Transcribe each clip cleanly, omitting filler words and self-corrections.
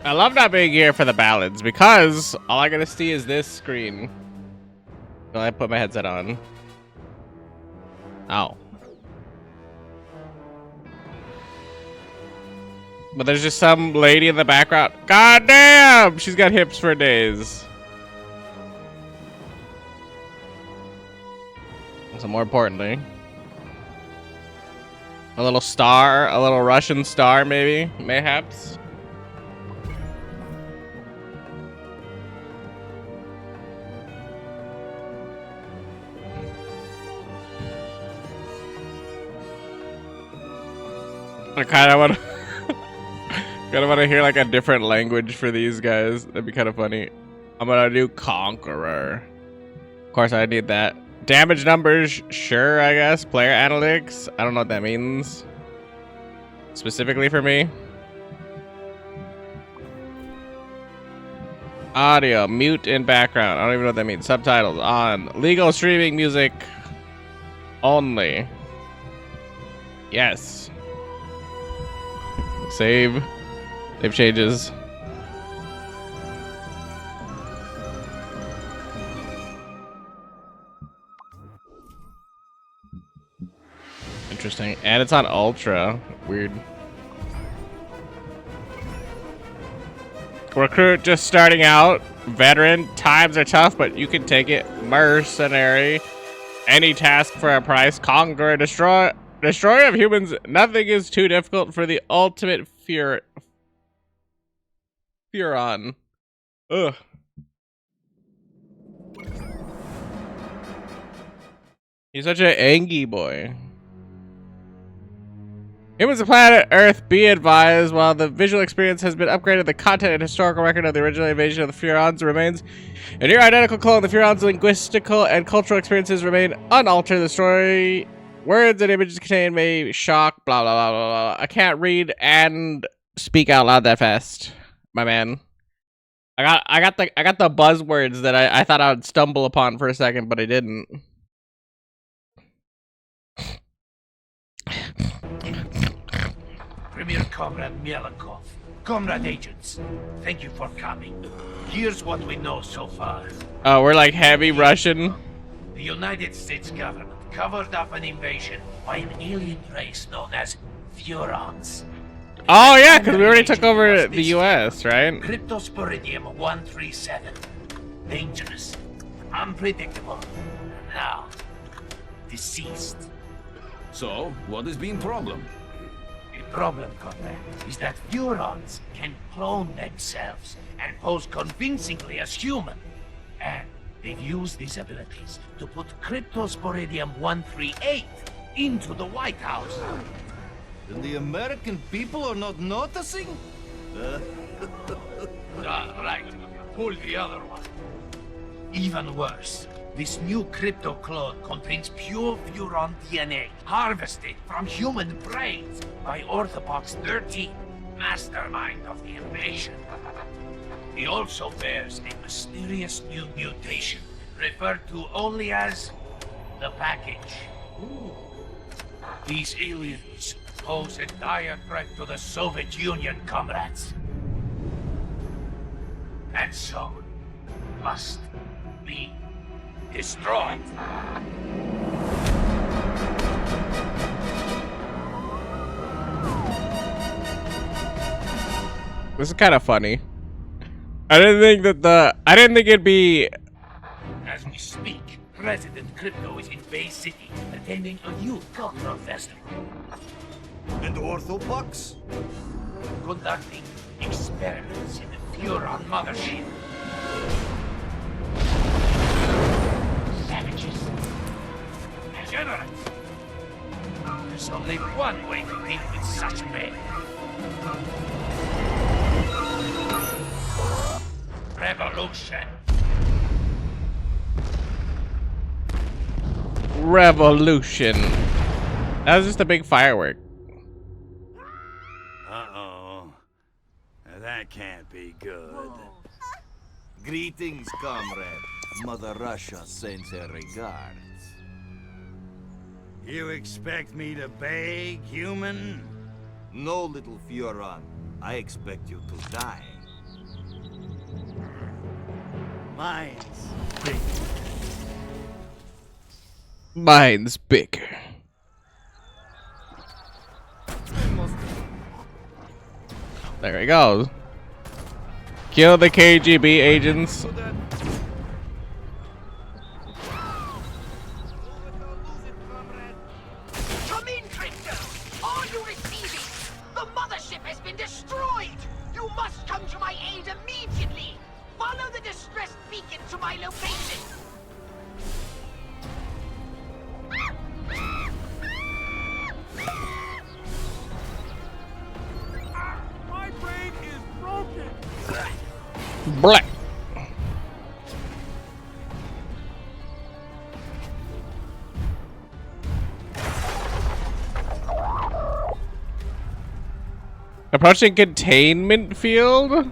I love not being here for the ballads because all I gotta see is this screen. So I put my headset on. Oh. But there's just some lady in the background. God damn! She's got hips for days. So more importantly, a little star, a little Russian star maybe, mayhaps. I kind of want to hear like a different language for these guys. That'd be kind of funny. I'm gonna do Conqueror. Of course, I need that. Damage numbers, sure, I guess. Player analytics, I don't know what that means. Specifically for me. Audio, mute in background. I don't even know what that means. Subtitles on. Legal streaming music only. Yes. Save. Save changes. Interesting. And it's on Ultra. Weird. Recruit just starting out. Veteran. Times are tough, but you can take it. Mercenary. Any task for a price. Conquer. Destroy. Destroyer of humans. Nothing is too difficult for the ultimate Furon. Ugh. He's such an angry boy. Humans of planet Earth, be advised, while the visual experience has been upgraded, the content and historical record of the original invasion of the Furons remains. A near identical clone, the Furons' linguistical and cultural experiences remain unaltered. The story, words and images contained may shock, blah, blah, blah, blah, blah. I can't read and speak out loud that fast, my man. I got the buzzwords that I thought I would stumble upon for a second, but I didn't. Premier Comrade Mielikov, Comrade Agents, thank you for coming. Here's what we know so far. Oh, we're like heavy Russian. The United States government covered up an invasion by an alien race known as Furons. Oh yeah, because we already took over the US, right? Cryptosporidium 137. Dangerous, unpredictable, and now deceased. So, what has been problem? The problem, Comrade, is that Furons can clone themselves and pose convincingly as human. And they've used these abilities to put Cryptosporidium 138 into the White House. And the American people are not noticing? Right. Pull the other one. Even worse, this new crypto clone contains pure Furon DNA, harvested from human brains by Orthopox 13, mastermind of the invasion. He also bears a mysterious new mutation, referred to only as the Package. These aliens pose a dire threat to the Soviet Union, comrades. And so, must be destroyed. This is kind of funny. I didn't think it'd be. As we speak, President Crypto is in Bay City, attending a youth cultural festival. And Orthopox? Conducting experiments in the Furon mothership. Savages. Degenerates. There's only one way to deal with such men. Revolution. Revolution. That was just a big firework. Uh-oh. That can't be good. Greetings, comrade. Mother Russia sends her regards. You expect me to beg, human? No, little Furon. I expect you to die. Mine's big. Mine's bigger. There he goes. Kill the KGB agents. Come in, Crypto! Are you receiving? The mothership has been destroyed! You must come to my aid immediately! Follow the distress beacon to my location! My brain is broken. Black. Approaching containment field?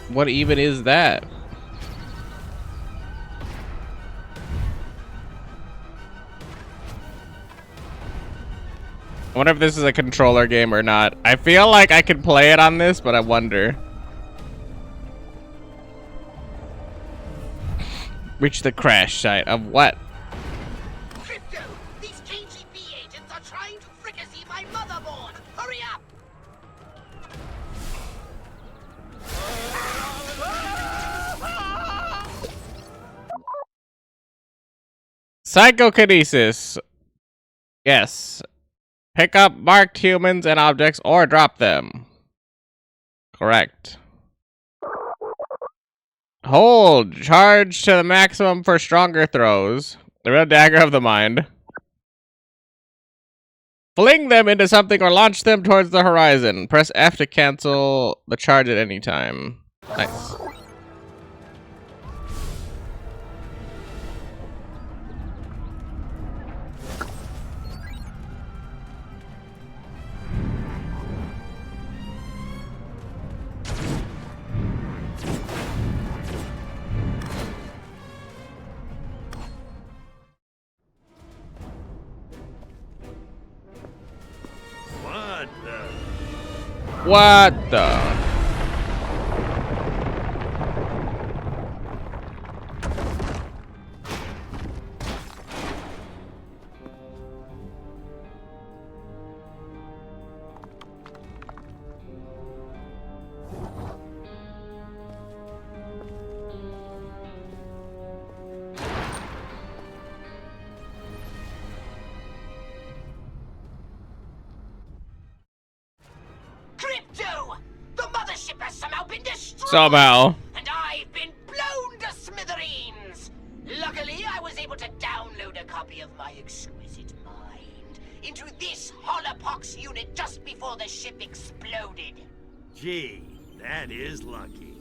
What even is that? I wonder if this is a controller game or not. I feel like I could play it on this, but I wonder. Reach the crash site of what? Crypto! These KGB agents are trying to fricassee my motherboard! Hurry up! Psychokinesis. Yes. Pick up marked humans and objects or drop them. Correct. Hold. Charge to the maximum for stronger throws. The real dagger of the mind. Fling them into something or launch them towards the horizon. Press F to cancel the charge at any time. Nice. What the? What the? Crypto! The mothership has somehow been destroyed! Somehow. And I've been blown to smithereens! Luckily, I was able to download a copy of my exquisite mind into this Holopox unit just before the ship exploded. Gee, that is lucky.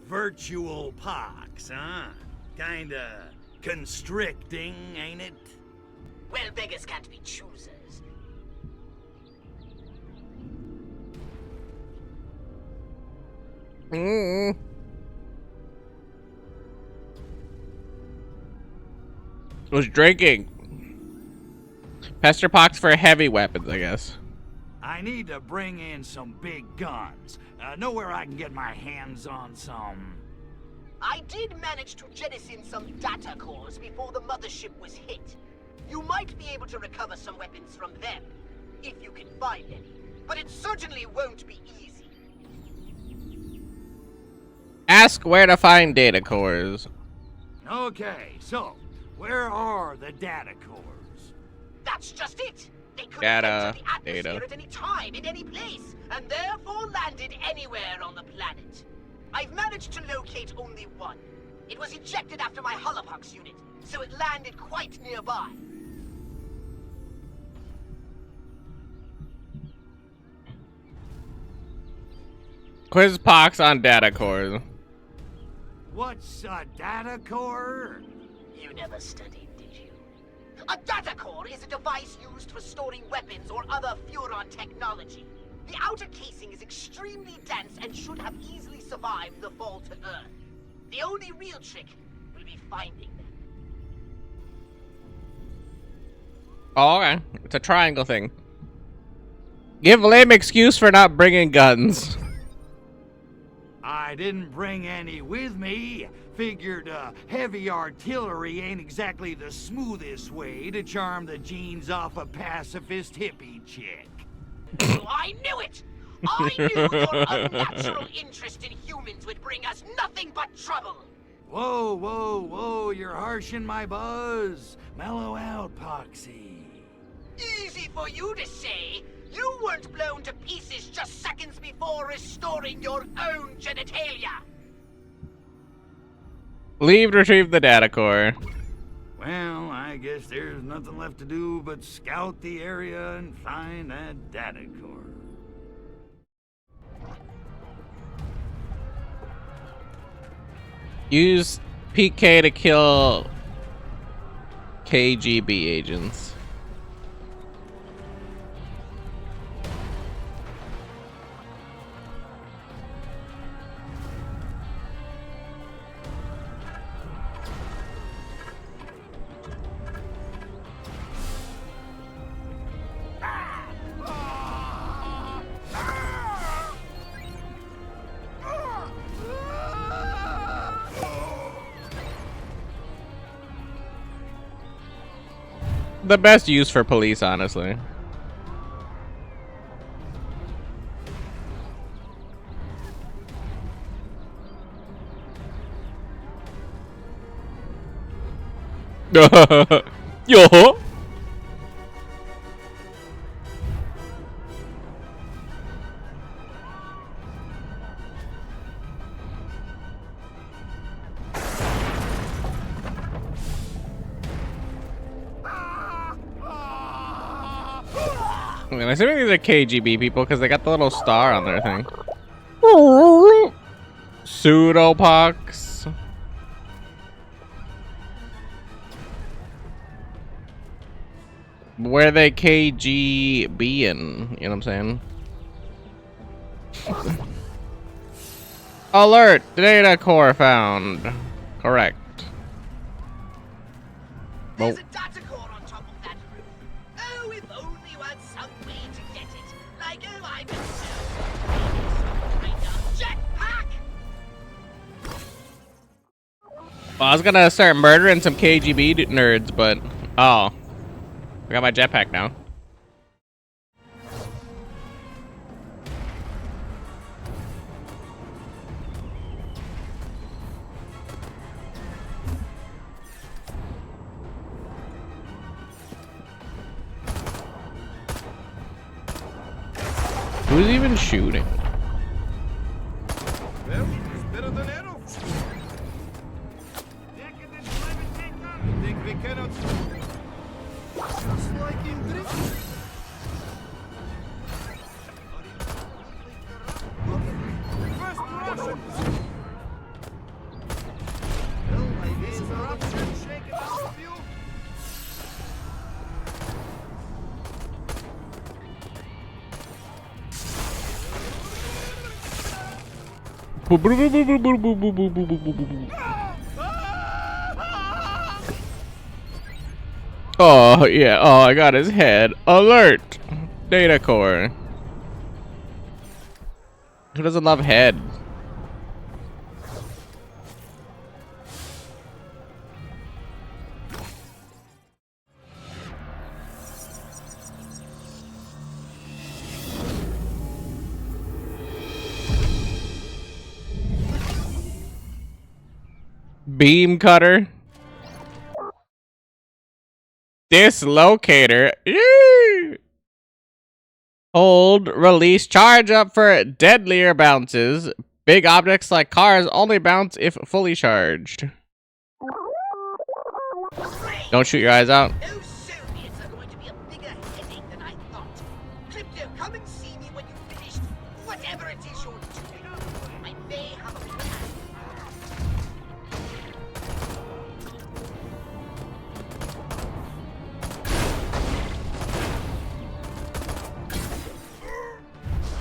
Virtual pox, huh? Kinda constricting, ain't it? Well, beggars can't be choosers. Was drinking. Pester pox for heavy weapons, I guess. I need to bring in some big guns. Know where I can get my hands on some... I did manage to jettison some data cores before the mothership was hit. You might be able to recover some weapons from them, if you can find any. But it certainly won't be easy. Ask where to find data cores. Okay, so, where are the data cores? That's just it. They could Data, enter the atmosphere data. at any time, in any place, and therefore landed anywhere on the planet. I've managed to locate only one. It was ejected after my Holopox unit, so it landed quite nearby. Quiz pox on data cores. What's a data core? You never studied, did you? A data core is a device used for storing weapons or other Furon technology. The outer casing is extremely dense and should have easily survived the fall to Earth. The only real trick will be finding them. Oh, okay. It's a triangle thing. Give lame excuse for not bringing guns. I didn't bring any with me. Figured heavy artillery ain't exactly the smoothest way to charm the genes off a pacifist hippie chick. Oh, I knew it! I knew your unnatural interest in humans would bring us nothing but trouble! Whoa, whoa, whoa, you're harshing my buzz. Mellow out, Poxy. Easy for you to say! You weren't blown to pieces just seconds before restoring your own genitalia! Leave to retrieve the data core. Well, I guess there's nothing left to do but scout the area and find that data core. Use PK to kill KGB agents. The best use for police, honestly. Yo. I mean, assuming these are KGB people because they got the little star on their thing. Pseudopox. Where they KGB-ing, you know what I'm saying? Alert! Data core found. Correct. There's a data core on top of that roof. Oh, if only you had some way to get it. Like, oh, I don't know. Maybe some kind of jetpack. Well, I was gonna start murdering some KGB nerds, but oh, I got my jetpack now. Who's even shooting? Well, it's better than arrow. You think we cannot? Just like in Greece. First Russians. Well, I guess the Russians shake it out of you. Oh, yeah. Oh, I got his head. Alert! Data core. Who doesn't love head? Beam cutter. Dislocator. Eee! Hold, release, charge up for deadlier bounces. Big objects like cars only bounce if fully charged. Don't shoot your eyes out. Those Soviets are going to be a bigger headache than I thought. Crypto, come and see me when you've finished whatever it is you're doing. I may have a plan.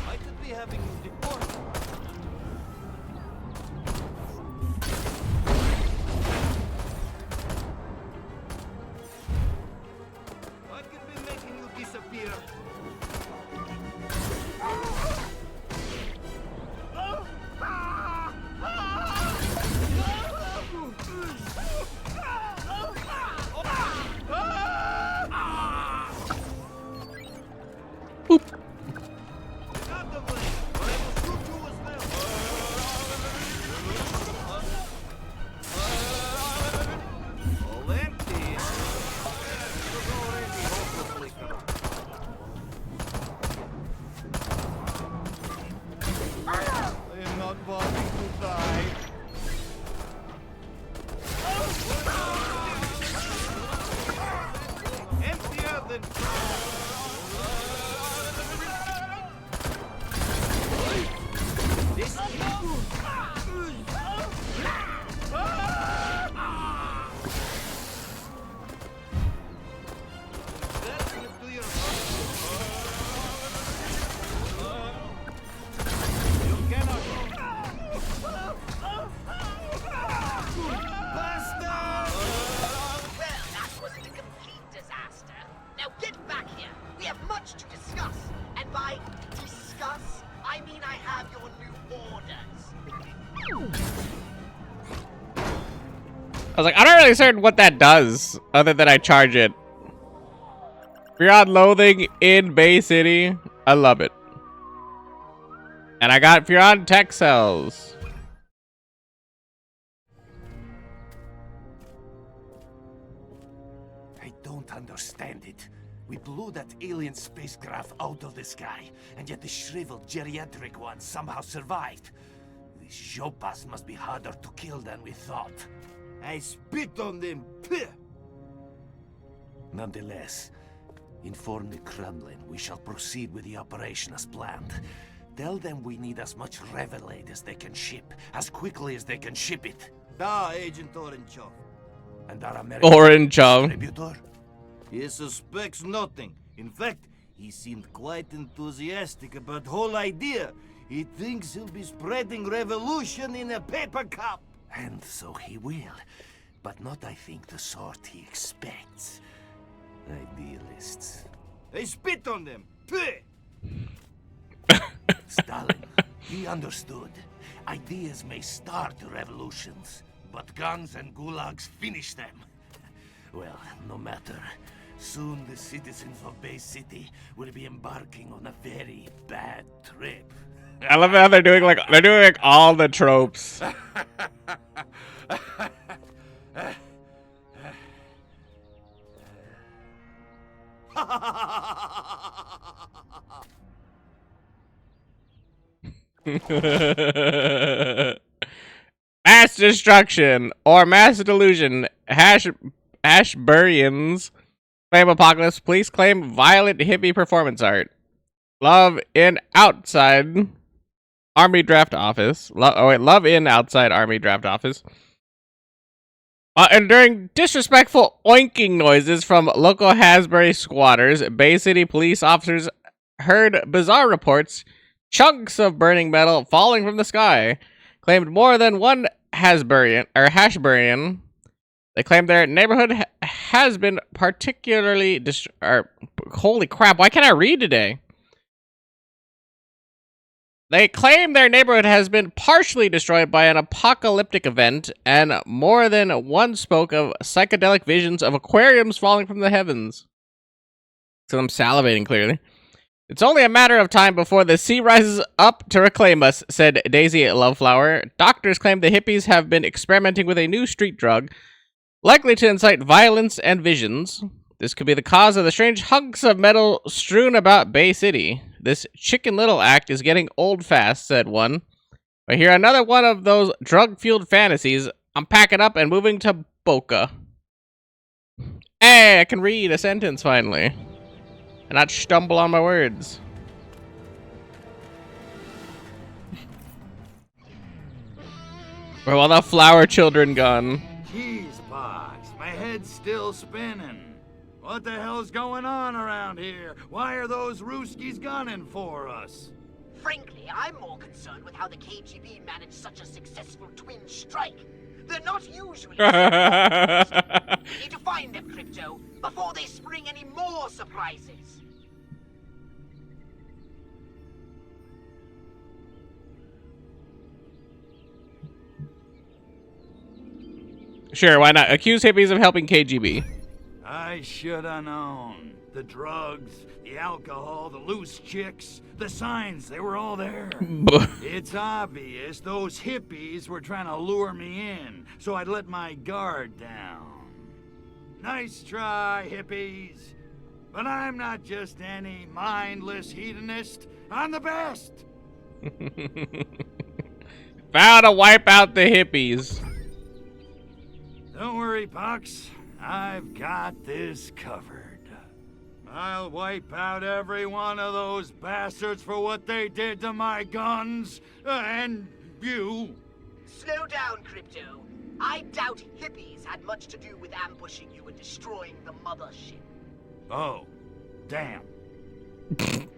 I could be having you deported. was like, I'm not really certain what that does, other than I charge it. Furon Loathing in Bay City. I love it. And I got Furon Tech Cells. I don't understand it. We blew that alien spacecraft out of the sky, and yet the shriveled geriatric one somehow survived. These Jopas must be harder to kill than we thought. I spit on them. Pah! Nonetheless, inform the Kremlin we shall proceed with the operation as planned. Tell them we need as much Revelade as they can ship, as quickly as they can ship it. Da, Agent Orenchov. And our American Orange. distributor? He suspects nothing. In fact, he seemed quite enthusiastic about the whole idea. He thinks he'll be spreading revolution in a paper cup. And so he will, but not, I think, the sort he expects. Idealists. I spit on them. Pah! Stalin, he understood. Ideas may start revolutions, but guns and gulags finish them. Well, no matter. Soon the citizens of Bay City will be embarking on a very bad trip. I love how they're doing like all the tropes. Mass destruction or mass delusion. Ashburians claim apocalypse. Police claim violent hippie performance art. Love in outside Army draft office. Love in outside Army draft office. And during disrespectful oinking noises from local Hasbury squatters, Bay City police officers heard bizarre reports, chunks of burning metal falling from the sky. Claimed more than one Hashburian. They claim their neighborhood has been particularly holy crap, why can't I read today? They claim their neighborhood has been partially destroyed by an apocalyptic event, and more than one spoke of psychedelic visions of aquariums falling from the heavens. So I'm salivating, clearly. It's only a matter of time before the sea rises up to reclaim us, said Daisy Loveflower. Doctors claim the hippies have been experimenting with a new street drug, likely to incite violence and visions. This could be the cause of the strange hunks of metal strewn about Bay City. This Chicken Little act is getting old fast, said one. I hear another one of those drug-fueled fantasies. I'm packing up and moving to Boca. Hey, I can read a sentence finally. And not stumble on my words. Where are all the flower children gone? Jeez, Pox, my head's still spinning. What the hell's going on around here? Why are those Ruskies gunning for us? Frankly, I'm more concerned with how the KGB managed such a successful twin strike. They're not usually. We need to find them, Crypto, before they spring any more surprises. Sure, why not? Accuse hippies of helping KGB. I should have known. The drugs, the alcohol, the loose chicks, the signs, they were all there. It's obvious those hippies were trying to lure me in, so I'd let my guard down. Nice try, hippies. But I'm not just any mindless hedonist. I'm the best. Vow to wipe out the hippies. Don't worry, Pox. I've got this covered. I'll wipe out every one of those bastards for what they did to my guns, and you. Slow down, Crypto. I doubt hippies had much to do with ambushing you and destroying the mothership. Oh, damn.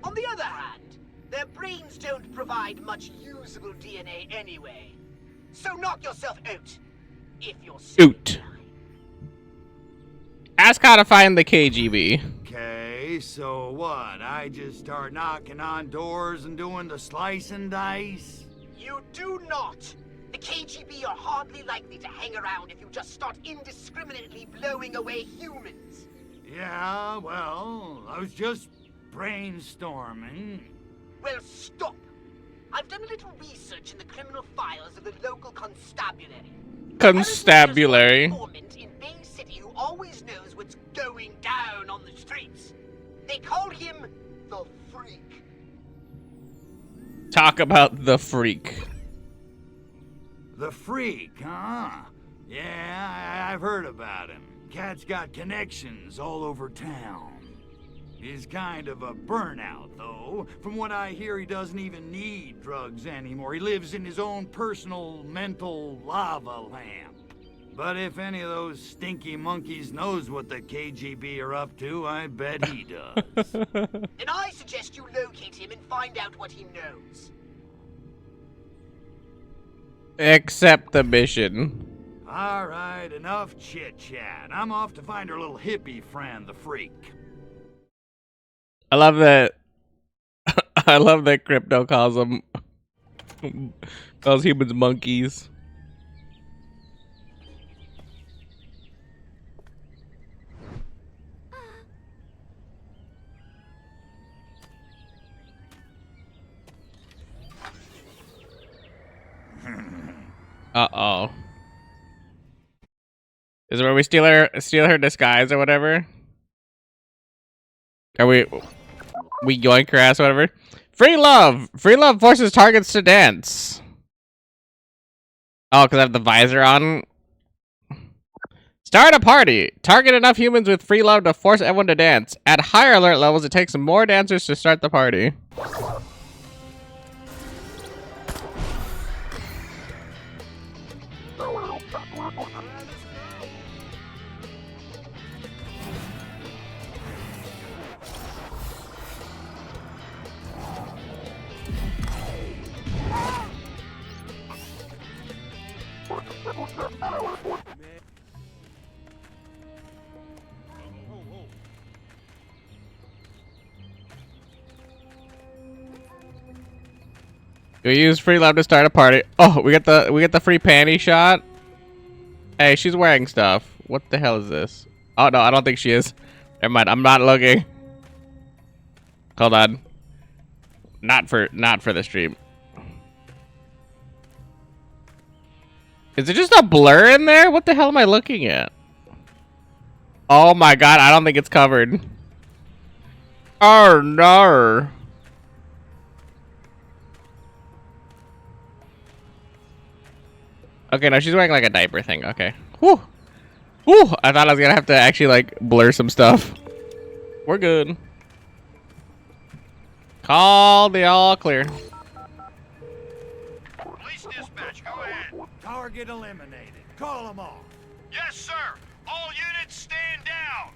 On the other hand, their brains don't provide much usable DNA anyway. So knock yourself out, if you're so Oot. Ask how to find the KGB. Okay, so what? I just start knocking on doors and doing the slice and dice? You do not. The KGB are hardly likely to hang around if you just start indiscriminately blowing away humans. Yeah, well, I was just brainstorming. Well, stop. I've done a little research in the criminal files of the local constabulary. Constabulary. There's one informant in Bay City who always knows what's going down on the streets. They call him the Freak. Talk about the Freak. The Freak, huh? Yeah, I've heard about him. Cat's got connections all over town. He's kind of a burnout, though. From what I hear, he doesn't even need drugs anymore. He lives in his own personal mental lava lamp. But if any of those stinky monkeys knows what the KGB are up to, I bet he does. Then I suggest you locate him and find out what he knows. Accept the mission. All right, enough chit-chat. I'm off to find our little hippie friend, the Freak. I love that. I love that Crypto calls them calls humans monkeys. Uh-oh. Is it where we steal her disguise or whatever? Are we yoink her ass or whatever? Free love! Free love forces targets to dance. Oh, because I have the visor on. Start a party. Target enough humans with free love to force everyone to dance. At higher alert levels, it takes more dancers to start the party. We use free love to start a party. Oh, we get the free panty shot. Hey, she's wearing stuff. What the hell is this? Oh no, I don't think she is. Never mind. I'm not looking. Hold on. Not for the stream. Is it just a blur in there? What the hell am I looking at? Oh my god, I don't think it's covered. Oh no. Okay, no, she's wearing like a diaper thing. Okay. Whew. Whew. I thought I was gonna have to actually like blur some stuff. We're good. Call the all clear. Police dispatch, go ahead. Target eliminated. Call them off. Yes, sir. All units stand down.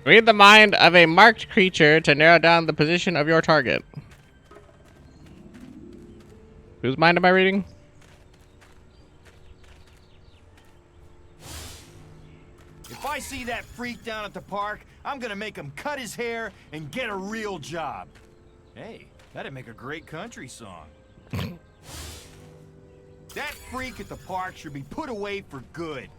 Read the mind of a marked creature to narrow down the position of your target. Whose mind am I reading? If I see that freak down at the park, I'm gonna make him cut his hair and get a real job. Hey, that'd make a great country song. That freak at the park should be put away for good.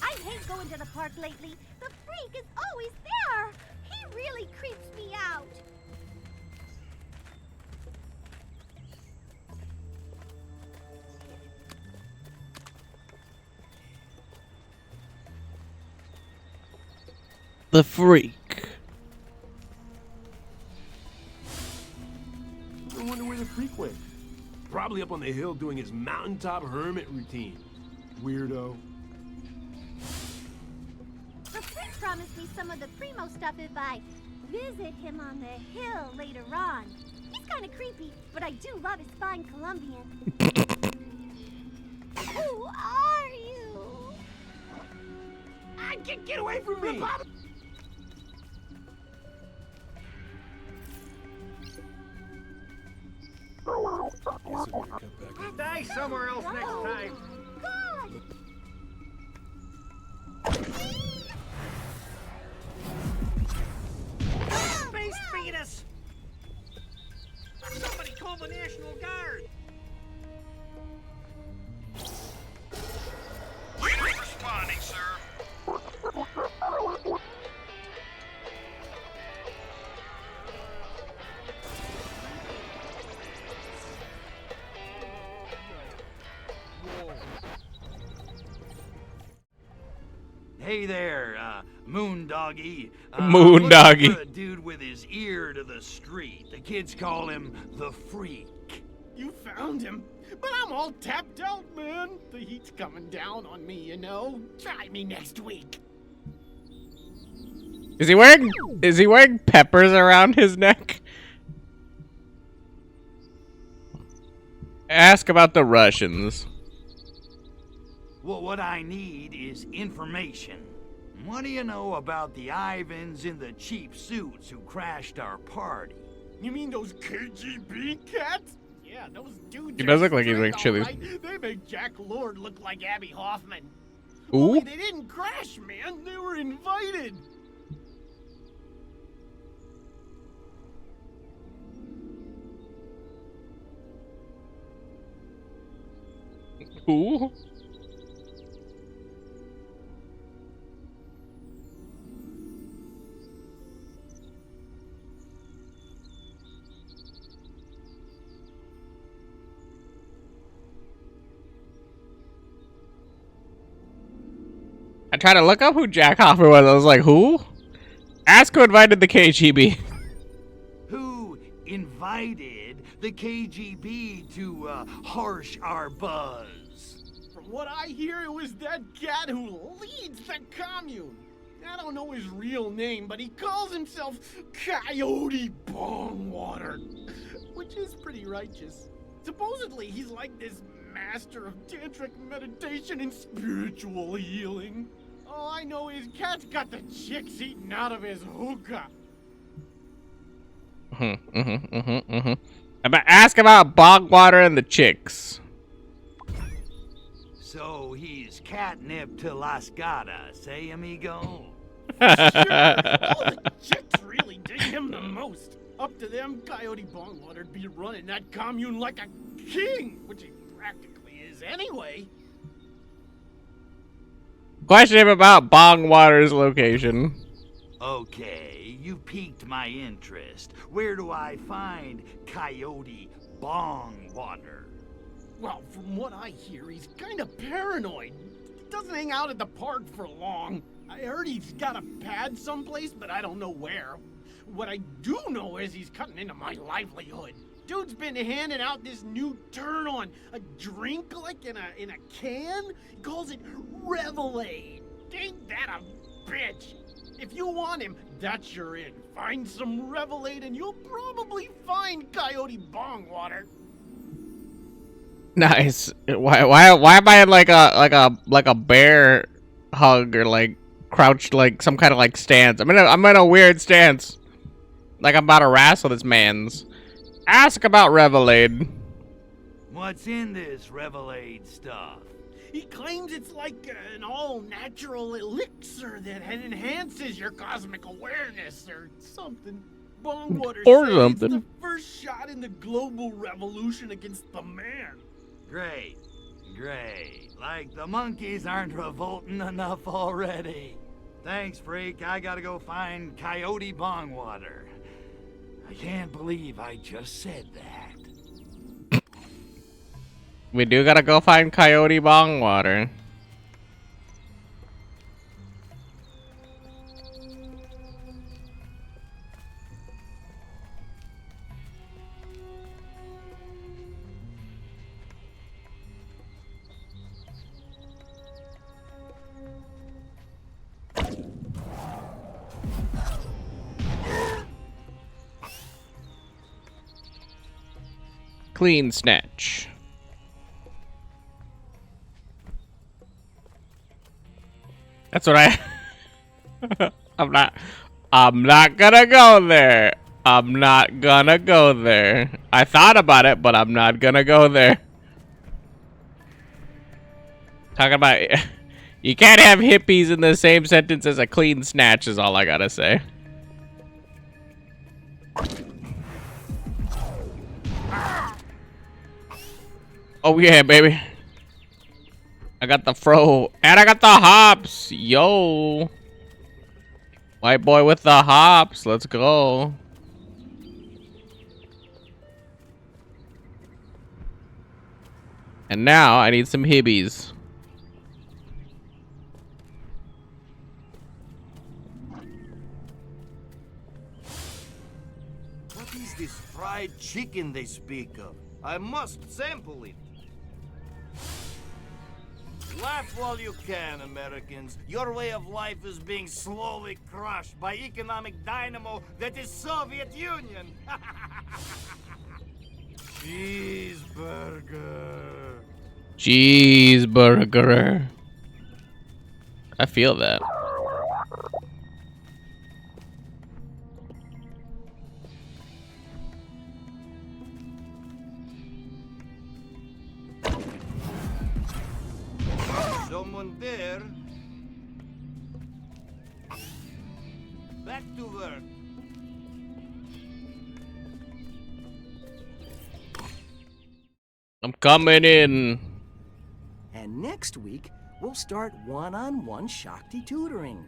I hate going to the park lately. The Freak is always there. He really creeps me out. The Freak. I wonder where the freak went. Probably up on the hill doing his mountaintop hermit routine. Weirdo. The Freak promised me some of the primo stuff if I visit him on the hill later on. He's kind of creepy, but I do love his fine Colombian. Who are you? Get away from me! Die somewhere else next time. God! Space Venus! call the National Guard. Unit responding, sir. Hey there, Moondoggy. Moondoggy. Looking for a dude with his ear to the street. The kids call him the Freak. You found him. But I'm all tapped out, man. The heat's coming down on me, you know. Try me next week. Is he wearing peppers around his neck? Ask about the Russians. Well, what I need is information. What do you know about the Ivans in the cheap suits who crashed our party? You mean those KGB cats? Yeah, those dudes. He does are look like he's straight, like Chili's. all right. They make Jack Lord look like Abby Hoffman. Ooh. Only they didn't crash, man. They were invited. Ooh. I tried to look up who Jack Hoffman was. I was like, who? Ask who invited the KGB. Who invited the KGB to harsh our buzz? From what I hear, it was that cat who leads the commune. I don't know his real name, but he calls himself Coyote Bongwater, which is pretty righteous. Supposedly, he's like this master of tantric meditation and spiritual healing. All I know is cat's got the chicks eaten out of his hookah. Ask about Bogwater and the chicks. So he's catnip to Las Gatas, eh, amigo? Sure, all the chicks really dig him the most. Up to them, Coyote Bongwater'd be running that commune like a king, which he practically is anyway. Question him about Bongwater's location. Okay, you piqued my interest. Where do I find Coyote Bongwater? Well, from what I hear, he's kind of paranoid. He doesn't hang out at the park for long. I heard he's got a pad someplace, but I don't know where. What I do know is he's cutting into my livelihood. Dude's been handing out this new turn on a drink like in a can. He calls it Revelade. Ain't that a bitch? If you want him, that's your in. Find some Revelade and you'll probably find Coyote Bongwater. Nice. Why am I in like a bear hug or like crouched like some kind of like stance? I'm in a weird stance. Like I'm about to wrestle this man's. Ask about Revelade. What's in this Revelade stuff? He claims it's like an all-natural elixir that enhances your cosmic awareness or something. Bongwater Or says something. it's the first shot in the global revolution against the man. Great. Like the monkeys aren't revolting enough already. Thanks, Freak. I gotta go find Coyote Bongwater. I can't believe I just said that. We do gotta go find Coyote Bongwater. Clean snatch. That's what I I'm not gonna go there. I'm not gonna go there. I thought about it, but I'm not gonna go there. Talking about you can't have hippies in the same sentence as a clean snatch is all I gotta say. Oh yeah, baby. I got the fro. And I got the hops. Yo. White boy with the hops. Let's go. And now I need some hibbies. What is this fried chicken they speak of? I must sample it. Laugh while you can, Americans. Your way of life is being slowly crushed by economic dynamo that is Soviet Union. Cheeseburger. Cheeseburger. I feel that. Someone there. Back to work. I'm coming in. And next week, we'll start one-on-one Shakti tutoring.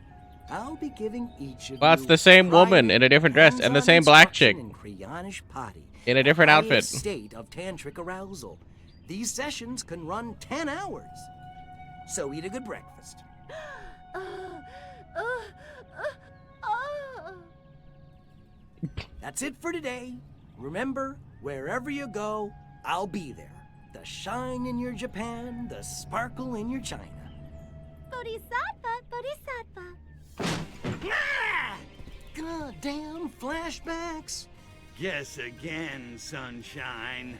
I'll be giving each of Well, it's you the same woman private, in a different dress and the hands-on same black chick instruction in Cryonish Potty, in a different the outfit. highest state of tantric arousal. These sessions can run 10 hours. So eat a good breakfast. That's it for today. Remember, wherever you go, I'll be there. The shine in your Japan, the sparkle in your China. Bodhisattva, Bodhisattva. Ah! Goddamn flashbacks. Guess again, sunshine.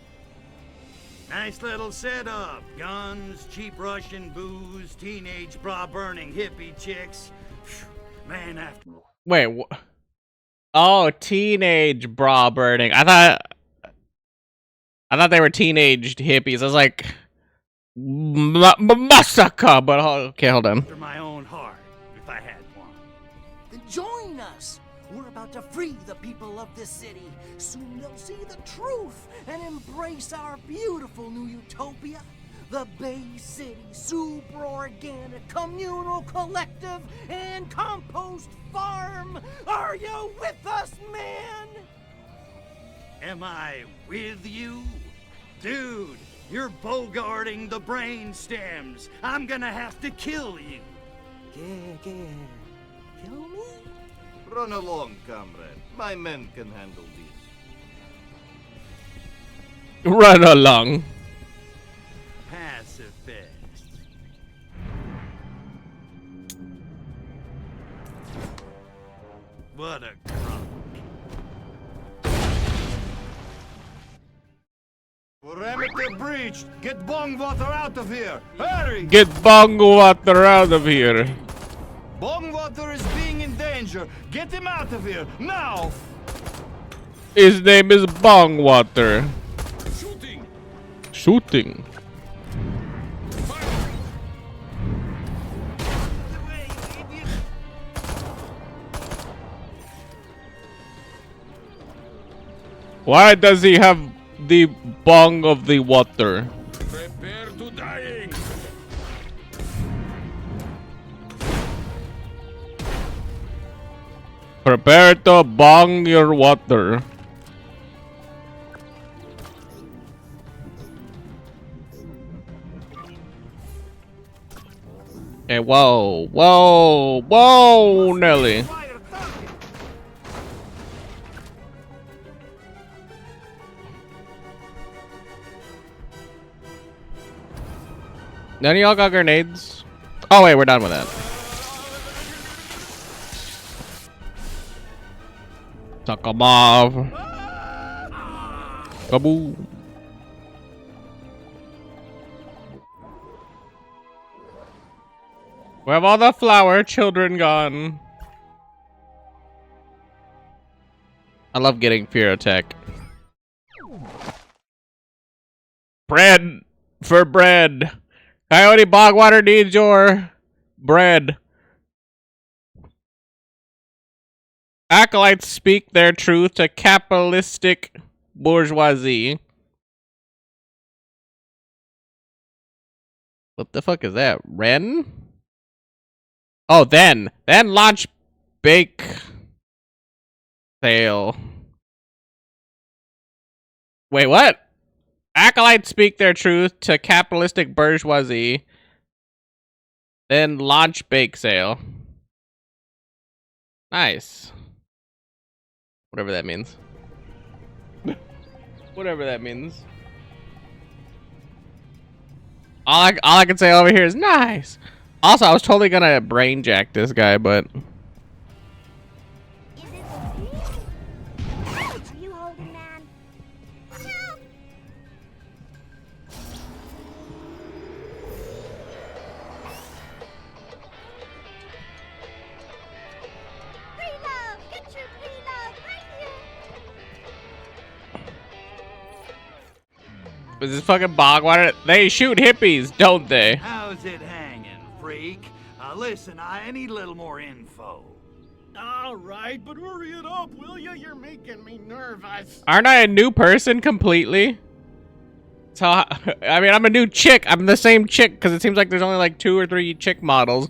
Nice little setup. Guns, cheap Russian booze, teenage bra-burning hippie chicks. Man after... Wait, oh, teenage bra burning. I thought they were teenage hippies. I was like, Masaka, but okay, hold on. after my own heart, if I had one. Then join us. We're about to free the people of this city. Soon they'll see the truth and embrace our beautiful new utopia. The Bay City Super Organic Communal Collective and Compost Farm. Are you with us, man? Am I with you? Dude, you're bogarting the brain stems. I'm gonna have to kill you. Kill me? Run along, comrade. My men can handle this. Run along. Pacifist. What a crunk. Perimeter breached. Get bong water out of here. Hurry! Get bong water out of here. Bong water is being in danger. Get him out of here now. His name is Bong Water. Shooting! Shooting. Why does he have the bong of the water? Prepare to dying! Prepare to bong your water. Hey, whoa, whoa, whoa, Nelly. None of y'all got grenades? Oh wait, we're done with that. Suck 'em off. Kaboom. Where have all the flower children gone? I love getting Pyrotech. Bread! For bread! Coyote Bogwater needs your bread. Acolytes speak their truth to capitalistic bourgeoisie. What the fuck is that? Ren? Oh, then launch bake sale. Wait, what? Acolytes speak their truth to capitalistic bourgeoisie. Then launch bake sale. Nice. Whatever that means. Whatever that means. All I can say over here is nice. Also, I was totally gonna brain jack this guy, but Is it okay? Are you holding, man? Watch out! Reload! Get your reload right here! is this fucking Bogwater? They shoot hippies, don't they? How's it hanging, freak? Listen, I need a little more info. All right, but hurry it up, will you? You're making me nervous. Aren't I a new person completely? So, I mean, I'm a new chick. I'm the same chick because it seems like there's only like 2 or 3 chick models.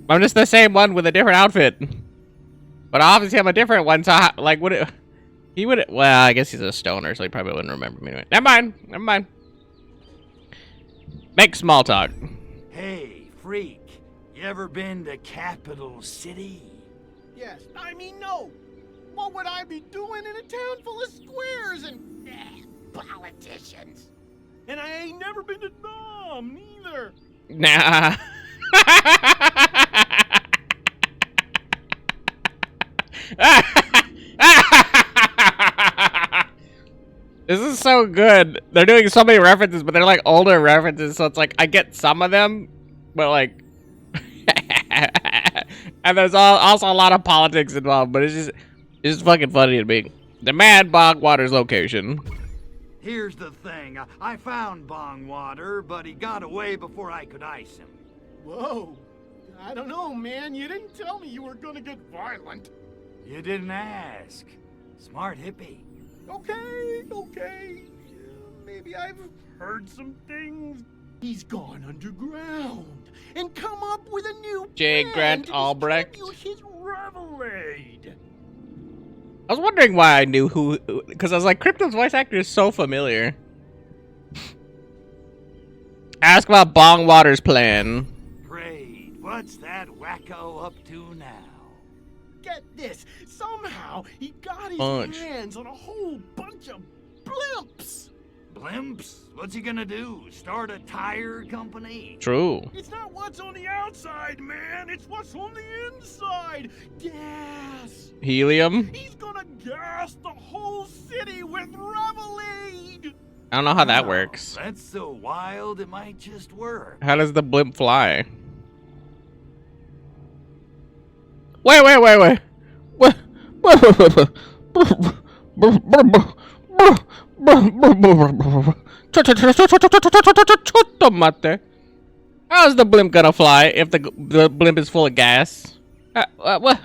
I'm just the same one with a different outfit. But obviously I'm a different one, so like, would it... He would... Well, I guess he's a stoner, so he probably wouldn't remember me anyway. Never mind. Never mind. Make small talk. Hey, freak. You ever been to Capital City? Yes, I mean, no. What would I be doing in a town full of squares and politicians? And I ain't never been to Nam, neither. Nah. This is so good. They're doing so many references, but they're like older references, so it's like I get some of them, but like and there's also a lot of politics involved, but it's just fucking funny to me. Demand Bogwater's location. Here's the thing. I found Bongwater, but he got away before I could ice him. Whoa. I don't know, man. You didn't tell me you were gonna get violent. You didn't ask. Smart hippie. Okay. Maybe I've heard some things. He's gone underground and come up with a new J. plan Grant to Albrecht. distribute his Revelade. I was wondering why I knew who, because I was like, Crypto's voice actor is so familiar. Ask about Bongwater's plan. Great. What's that wacko up to now? Get this. Somehow he got his Bunch. hands on a whole bunch of blimps. Blimps? What's he gonna do? Start a tire company? True. It's not what's on the outside, man. It's what's on the inside. Gas. Helium? He's gonna gas the whole city with Revelade. I don't know how that Wow, works. That's so wild, it might just work. How does the blimp fly? Wait. How's the blimp gonna fly if the blimp is full of gas? What?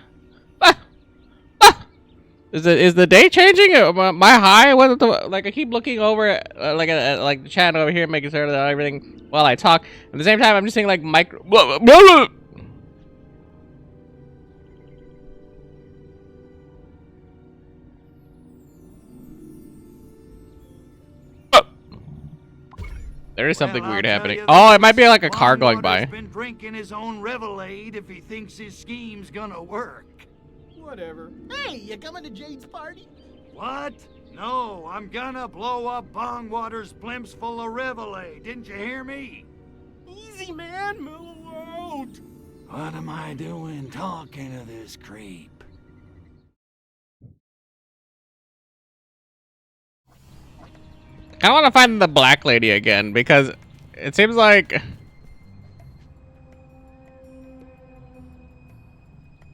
Is the day changing? Am I high? What the, like I keep looking over like the chat over here, making sure that everything while I talk. At the same time, I'm just seeing like micro. There is something Well, weird I'll tell happening. you Oh, this, it might be like a car going by. Bongwater's been drinking his own Revelade if he thinks his scheme's gonna work. Whatever. Hey, you coming to Jade's party? What? No, I'm gonna blow up Bongwater's blimps full of Revelade. Didn't you hear me? Easy, man. Mellow out. What am I doing talking to this creep? I want to find the black lady again because it seems like,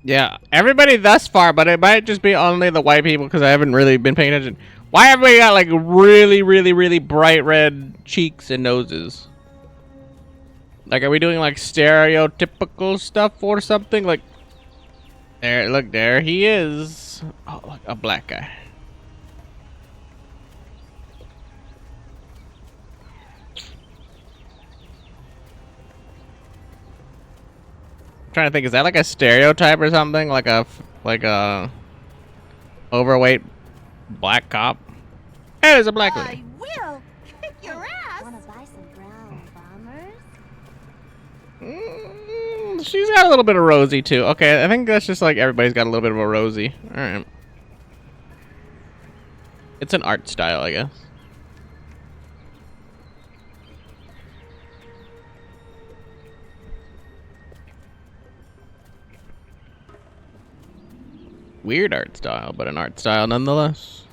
yeah, everybody thus far, but it might just be only the white people because I haven't really been paying attention. Why have we got like really bright red cheeks and noses? Like, are we doing like stereotypical stuff or something? Like, there, look, there he is. Oh, look, a black guy. trying to think, is that like a stereotype or something? Like a overweight black cop? Hey, there's a black lady. I will kick your ass. Wanna buy some brown bombers? She's got a little bit of rosy too. Okay, I think that's just like everybody's got a little bit of a rosy. All right. It's an art style, I guess. Weird art style, but an art style nonetheless.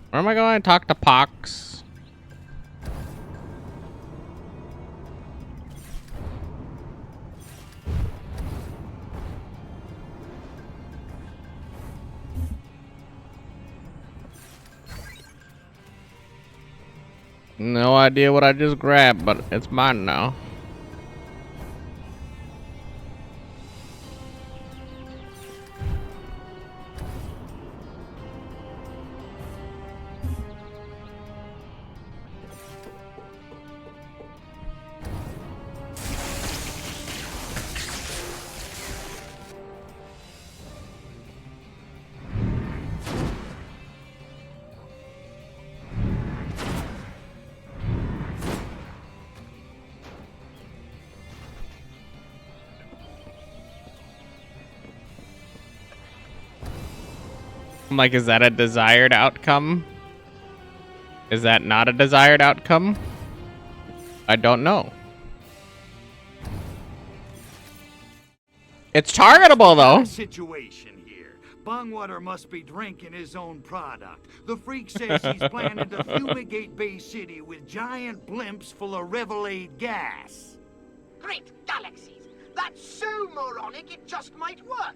Where am I going? Talk to Pox. No idea what I just grabbed, but it's mine now. I'm like, is that a desired outcome? Is that not a desired outcome? I don't know. It's targetable though. Situation here. Bungwater must be drinking his own product. The freak says he's planning to fumigate Bay City with giant blimps full of Revelade gas. Great galaxies! That's so moronic it just might work!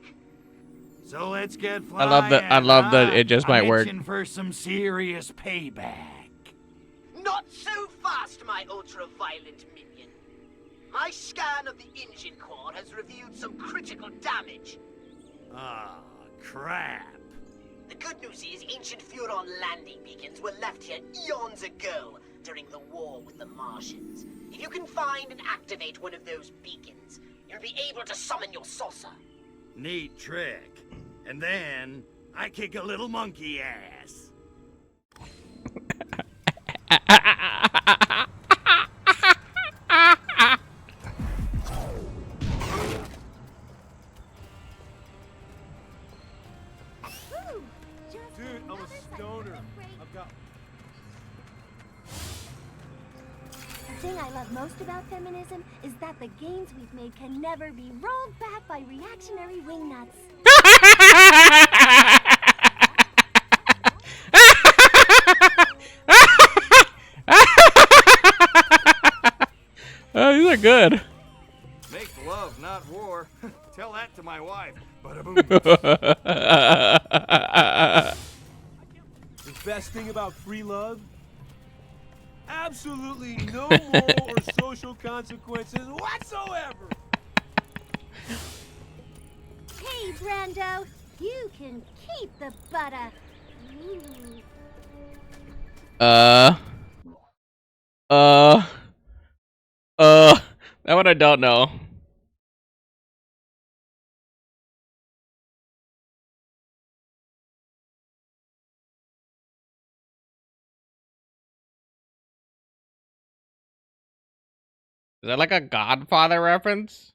So let's get flying. I love that it just might work. I'm itching for some serious payback. Not so fast, my ultra-violent minion. My scan of the engine core has revealed some critical damage. Ah, crap. The good news is ancient Furon landing beacons were left here eons ago during the war with the Martians. If you can find and activate one of those beacons, you'll be able to summon your saucer. Neat trick. And then I kick a little monkey ass. Dude, I'm a stoner. I've got... The thing I love most about feminism is that the gains we've made can never be rolled back by reactionary wingnuts. Oh, these are good. Make love, not war. Tell that to my wife. Bada boom. The best thing about free love? Absolutely no moral or social consequences whatsoever. Hey, Brando, you can keep the butter. That one I don't know. Is that like a Godfather reference?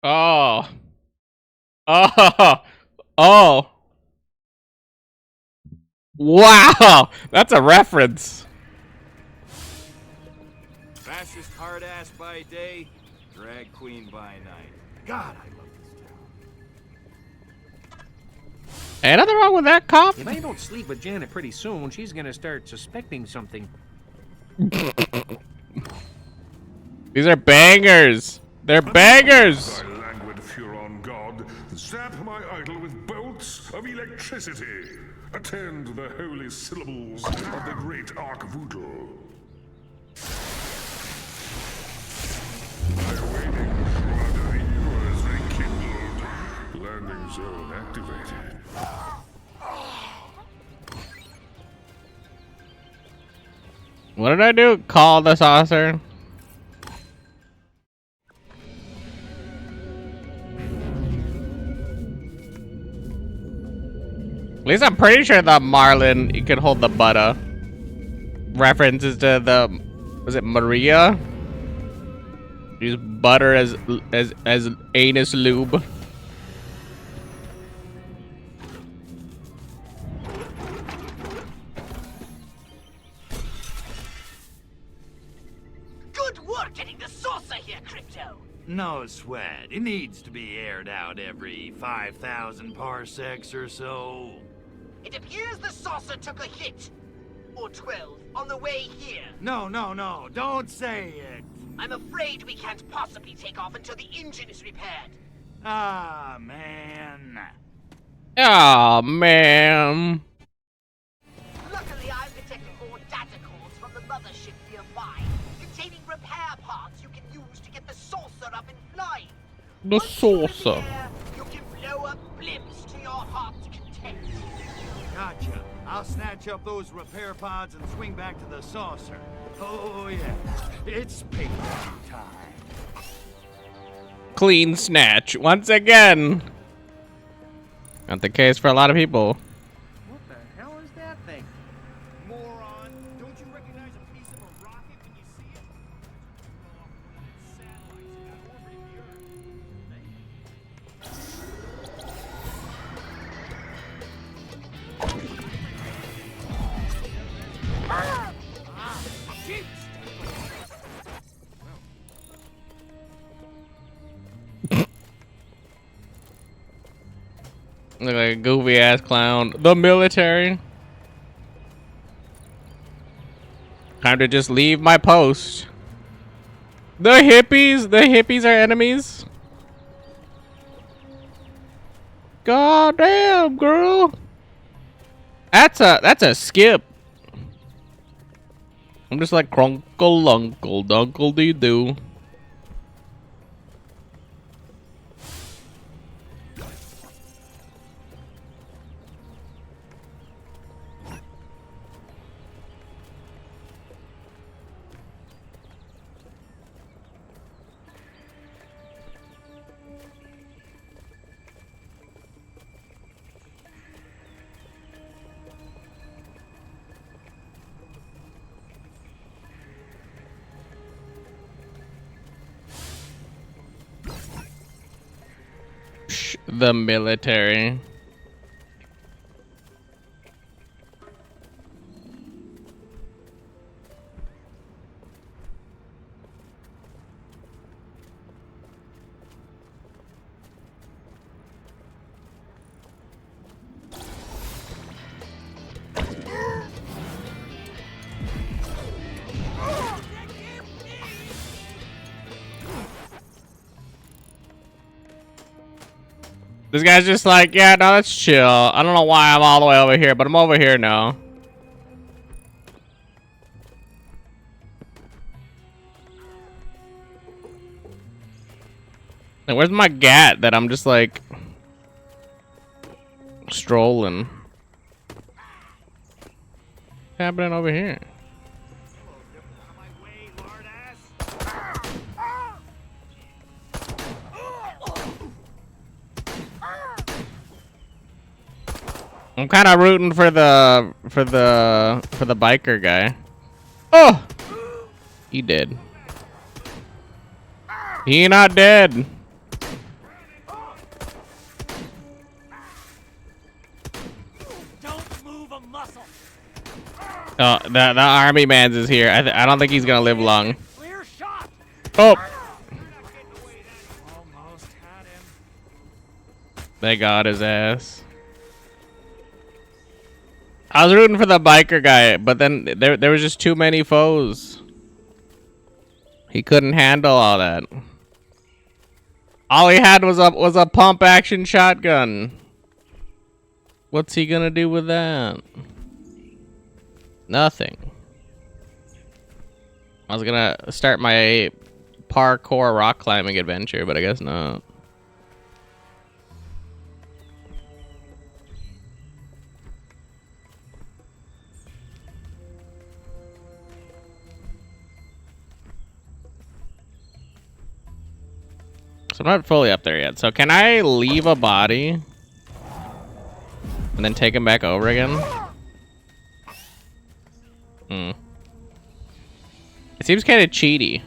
Oh. Oh. Oh. Wow. That's a reference. Fastest hard ass by day, drag queen by night. God, I love this town. Ain't nothing wrong with that, cop. If I don't sleep with Janet pretty soon, she's gonna start suspecting something. These are bangers. They're bangers. Thy languid Furon god, zap my idol with bolts of electricity. Attend the holy syllables of the great Archvoodle. My waiting Shroud is rekindled. Landing zone activated. What did I do? Call the saucer? At least I'm pretty sure the Marlin could hold the butter. References to the, was it Maria? Use butter as anus lube. Good work getting the saucer here, Crypto. No sweat. It needs to be aired out every 5,000 parsecs or so. It appears the saucer took a hit. Or 12 on the way here. No, don't say it. I'm afraid we can't possibly take off until the engine is repaired. Ah, man. Oh man. Luckily, I've detected more data calls from the mothership nearby, containing repair parts you can use to get the saucer up and flying. The saucer. You can blow up blimps to your heart's content. Gotcha. I'll snatch up those repair pods and swing back to the saucer. Oh, yeah. It's payback time. Clean snatch once again. Not the case for a lot of people. What the hell is that thing? Moron. Don't you recognize a piece of a rocket when you see it? Satellites that orbit the Look like a goofy ass clown. The military. Time to just leave my post. The hippies are enemies. God damn, girl. That's a skip. I'm just like crunkle uncle dunkle dee doo. The military. This guy's just like, yeah, no, let's chill. I don't know why I'm all the way over here, but I'm over here now. And where's my gat that I'm just like strolling? What's happening over here? I'm kind of rooting for the biker guy. Oh, he dead. He not dead. Don't move a muscle. Oh, the army man's is here. I don't think he's gonna live long. Clear shot. Oh, Almost had him. they got his ass. I was rooting for the biker guy, but then there was just too many foes. He couldn't handle all that. All he had was a pump action shotgun. What's he gonna do with that? Nothing. I was gonna start my parkour rock climbing adventure, but I guess not. So I'm not fully up there yet. So can I leave a body and then take him back over again? It seems kind of cheaty.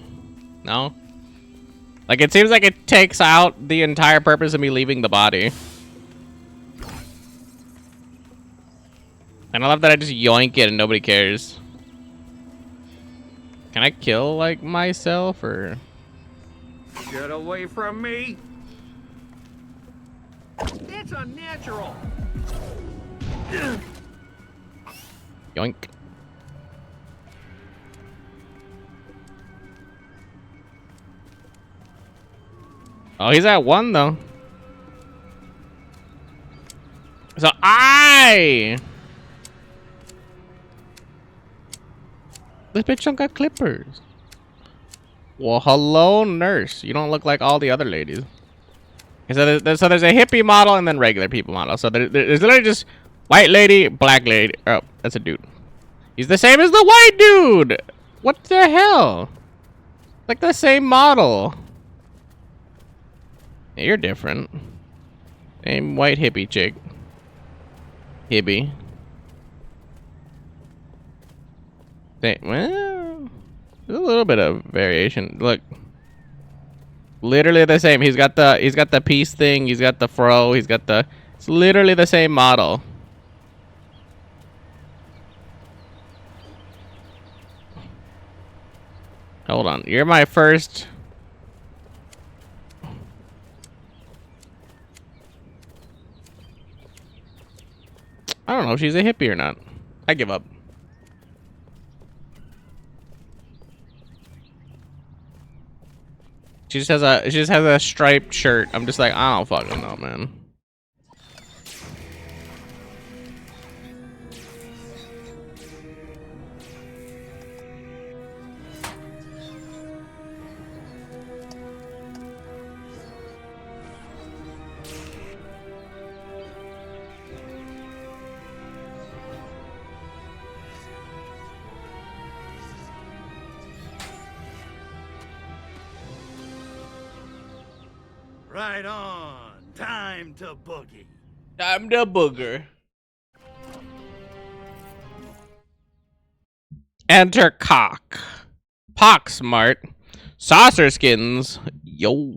No? Like, it seems like it takes out the entire purpose of me leaving the body. And I love that I just yoink it and nobody cares. Can I kill, like, myself, or... Get away from me! It's unnatural! Yoink. Oh, he's at 1, though. So this bitch don't got clippers. Well, hello, nurse. You don't look like all the other ladies. So there's a hippie model and then regular people model. So there's literally just white lady, black lady. Oh, that's a dude. He's the same as the white dude. What the hell? Like the same model. Yeah, you're different. Same white hippie chick. Hippie. Well, there's a little bit of variation. Look, literally the same. He's got the peace thing. He's got the fro. He's got the. It's literally the same model. Hold on. You're my first. I don't know if she's a hippie or not. I give up. She just has a striped shirt. I'm just like, I don't fucking know, man. Right on. Time to boogie. Time to booger. Enter Cock. Pocksmart. Saucer skins. Yo.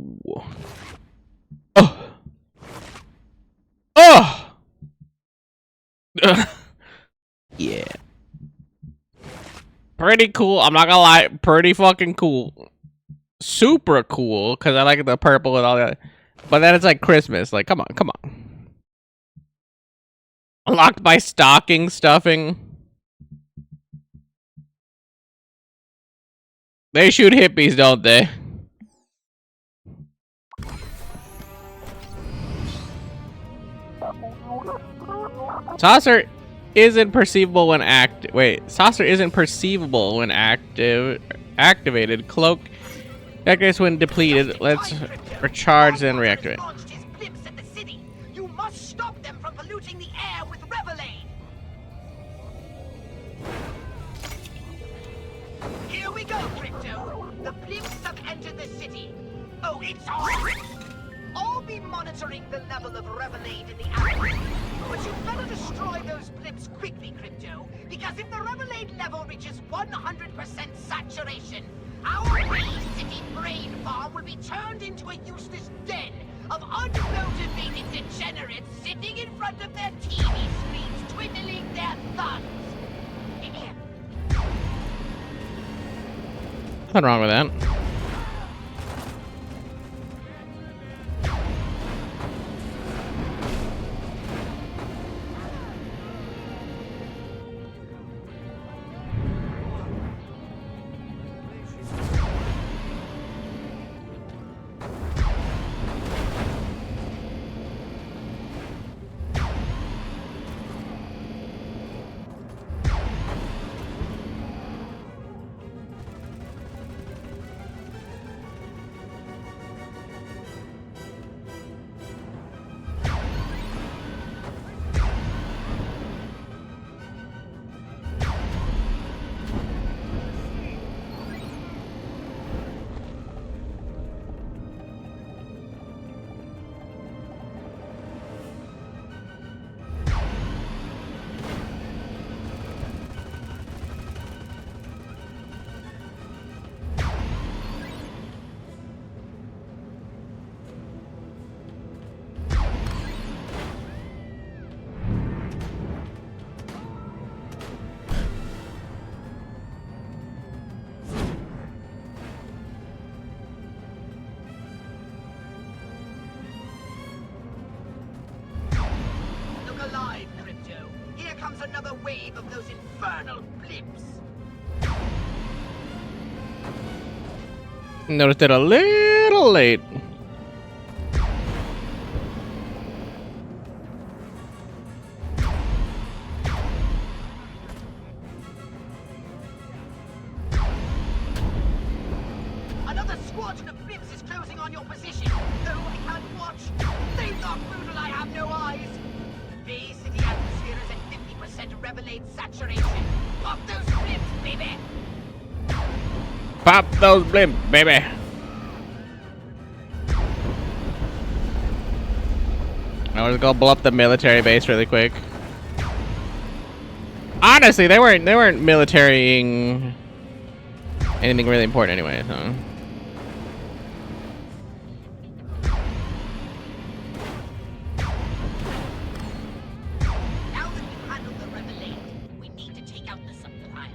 Oh. Oh. Yeah. Pretty cool. I'm not gonna lie. Pretty fucking cool. Super cool, because I like the purple and all that. But then it's like Christmas. Like, come on, come on. Unlocked by stocking stuffing. They shoot hippies, don't they? Saucer isn't perceivable when Saucer isn't perceivable when activated. Cloak activates when depleted. Let's recharge and reactivate. Launched his blimps at the city. You must stop them from polluting the air with Revelade. Here we go, Crypto. The blimps have entered the city. Oh, it's on. I'll be monitoring the level of Revelade in the atmosphere. But you better destroy those blimps quickly, Crypto, because if the Revelade level reaches 100% saturation, our City brain farm will be turned into a useless den of unmotivated degenerates sitting in front of their TV screens, twiddling their thumbs. Nothing wrong with that. comes another wave of those infernal blimps. Noticed it a little late. Another squadron of blimps is closing on your position. No, I can't watch. They look brutal, I have no eyes. Bay City atmosphere is at 50% revelate saturation. Pop those blimps, baby! Pop those blimps, baby. I was gonna blow up the military base really quick. Honestly, they weren't militarying anything really important anyway, so. Now that we've handled the revelate, we need to take out the supplier.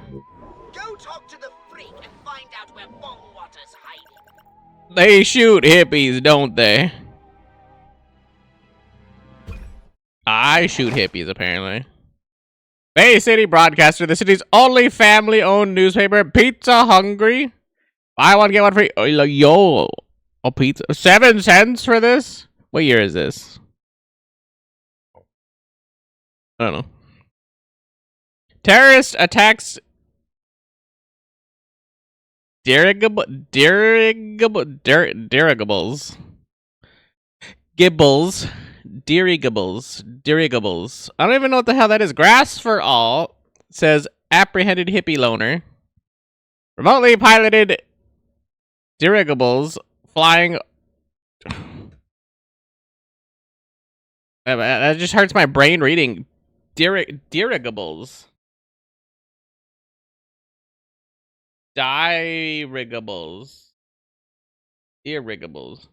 Go talk to the freak and find out where Bongwater's hiding. They shoot hippies, don't they? I shoot hippies, apparently. Bay City Broadcaster, the city's only family-owned newspaper. Pizza hungry? Buy one, get one free. Oh, yo. A pizza. 7 cents for this? What year is this? I don't know. Terrorist attacks dirigibles. Dirigibles. I don't even know what the hell that is. Grass for all, says apprehended hippie loner. Remotely piloted dirigibles flying. That just hurts my brain reading. Dirigibles. Dirigibles. Dirigibles.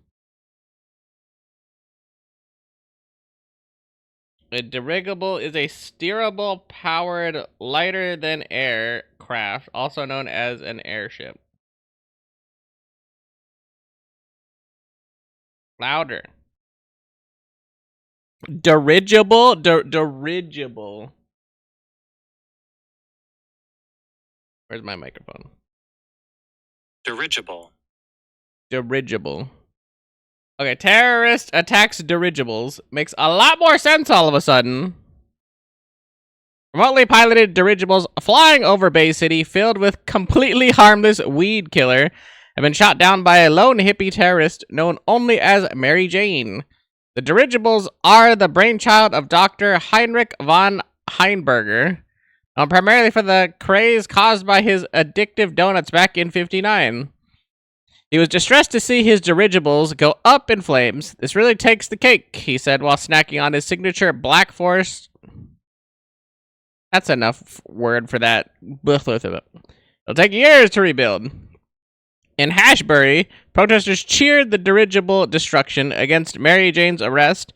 A dirigible is a steerable, powered, lighter than air craft, also known as an airship. Louder. Dirigible? Dirigible. Where's my microphone? Dirigible. Dirigible. Okay, terrorist attacks dirigibles. Makes a lot more sense all of a sudden. Remotely piloted dirigibles flying over Bay City, filled with completely harmless weed killer, have been shot down by a lone hippie terrorist known only as Mary Jane. The dirigibles are the brainchild of Dr. Heinrich von Heinberger, known primarily for the craze caused by his addictive donuts back in '59. He was distressed to see his dirigibles go up in flames. This really takes the cake, he said while snacking on his signature Black Forest. That's enough word for that. It'll take years to rebuild. In Hashbury, protesters cheered the dirigible destruction against Mary Jane's arrest.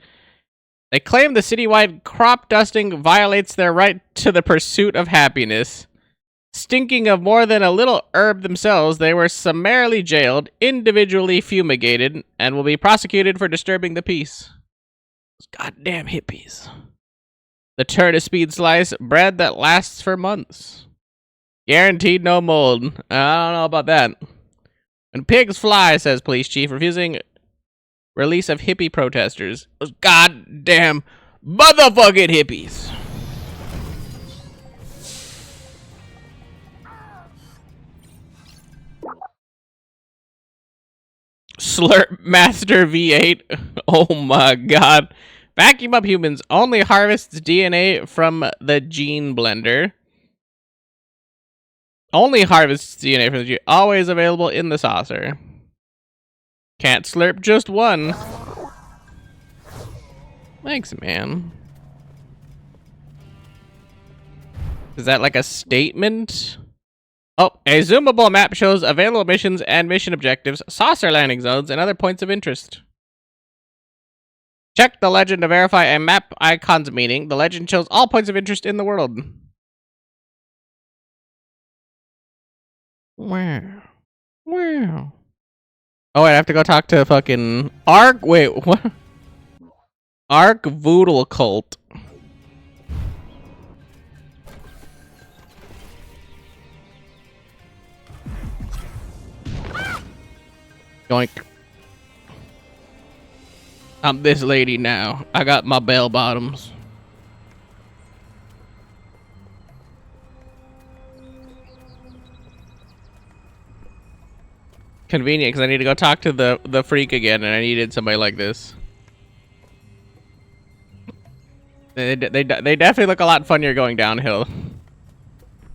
They claim the citywide crop dusting violates their right to the pursuit of happiness. Stinking of more than a little herb themselves, they were summarily jailed, individually fumigated, and will be prosecuted for disturbing the peace. Those goddamn hippies. The turn of speed slice, bread that lasts for months. Guaranteed no mold. I don't know about that. When pigs fly, says police chief, refusing release of hippie protesters. Those goddamn motherfucking hippies. Slurp Master V8. Oh my god. Vacuum up humans only harvests DNA from the gene blender. Only harvests DNA from the gene. Always available in the saucer. Can't slurp just one. Thanks, man. Is that like a statement? Oh, a zoomable map shows available missions and mission objectives, saucer landing zones, and other points of interest. Check the legend to verify a map icon's meaning. The legend shows all points of interest in the world. Wow. Wow. Oh, wait, I have to go talk to fucking Ark. Wait, what? Ark Voodoo Cult. Yoink. I'm this lady now. I got my bell bottoms. Convenient, because I need to go talk to the freak again, and I needed somebody like this. They definitely look a lot funnier going downhill.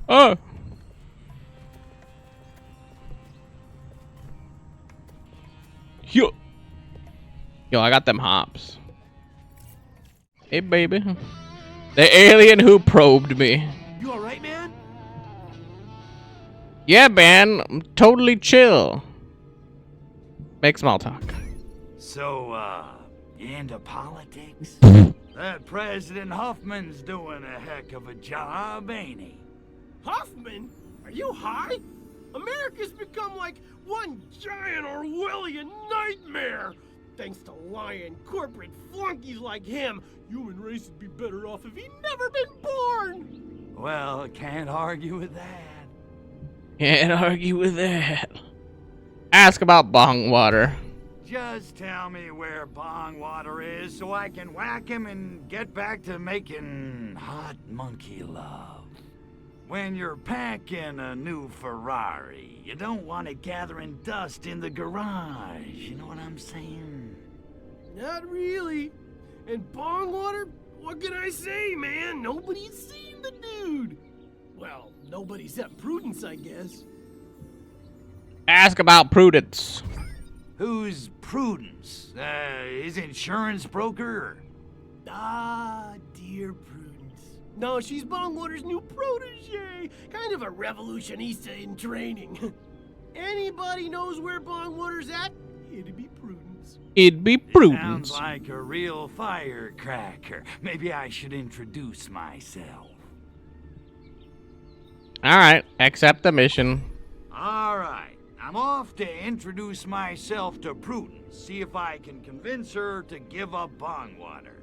Oh! Yo, I got them hops. Hey, baby. The alien who probed me. You alright, man? Yeah, man. I'm totally chill. Make small talk. So, you into politics? That President Huffman's doing a heck of a job, ain't he? Huffman? Are you high? America's become like one giant Orwellian nightmare. Thanks to lying corporate flunkies like him, human race would be better off if he'd never been born. Well, can't argue with that. Can't argue with that. Ask about bong water. Just tell me where Bongwater is so I can whack him and get back to making hot monkey love. When you're packing a new Ferrari, you don't want it gathering dust in the garage. You know what I'm saying? Not really. And Bongwater? What can I say, man? Nobody's seen the dude. Well, nobody except Prudence, I guess. Ask about Prudence. Who's Prudence? His insurance broker? Ah, dear Prudence. No, she's Bongwater's new protege. Kind of a revolutionista in training. Anybody knows where Bongwater's at? It'd be Prudence. It'd be Prudence. Sounds like a real firecracker. Maybe I should introduce myself. Alright, accept the mission. Alright. I'm off to introduce myself to Prudence, see if I can convince her to give up Bongwater.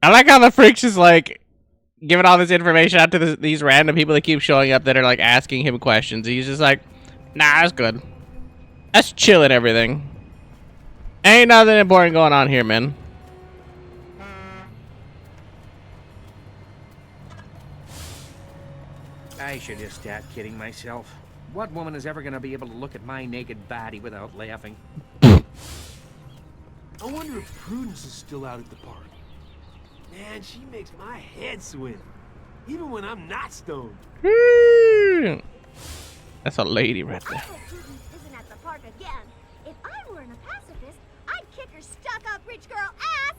I like how the freak's just like giving all this information out to these random people that keep showing up that are like asking him questions. He's just like, nah, that's good. That's chill and everything. Ain't nothing important going on here, man. I should just start kidding myself. What woman is ever gonna be able to look at my naked body without laughing? I wonder if Prudence is still out at the park. Man, she makes my head swim. Even when I'm not stoned. That's a lady right there. I hope Prudence isn't at the park again. If I weren't a pacifist, I'd kick her stuck-up rich girl ass.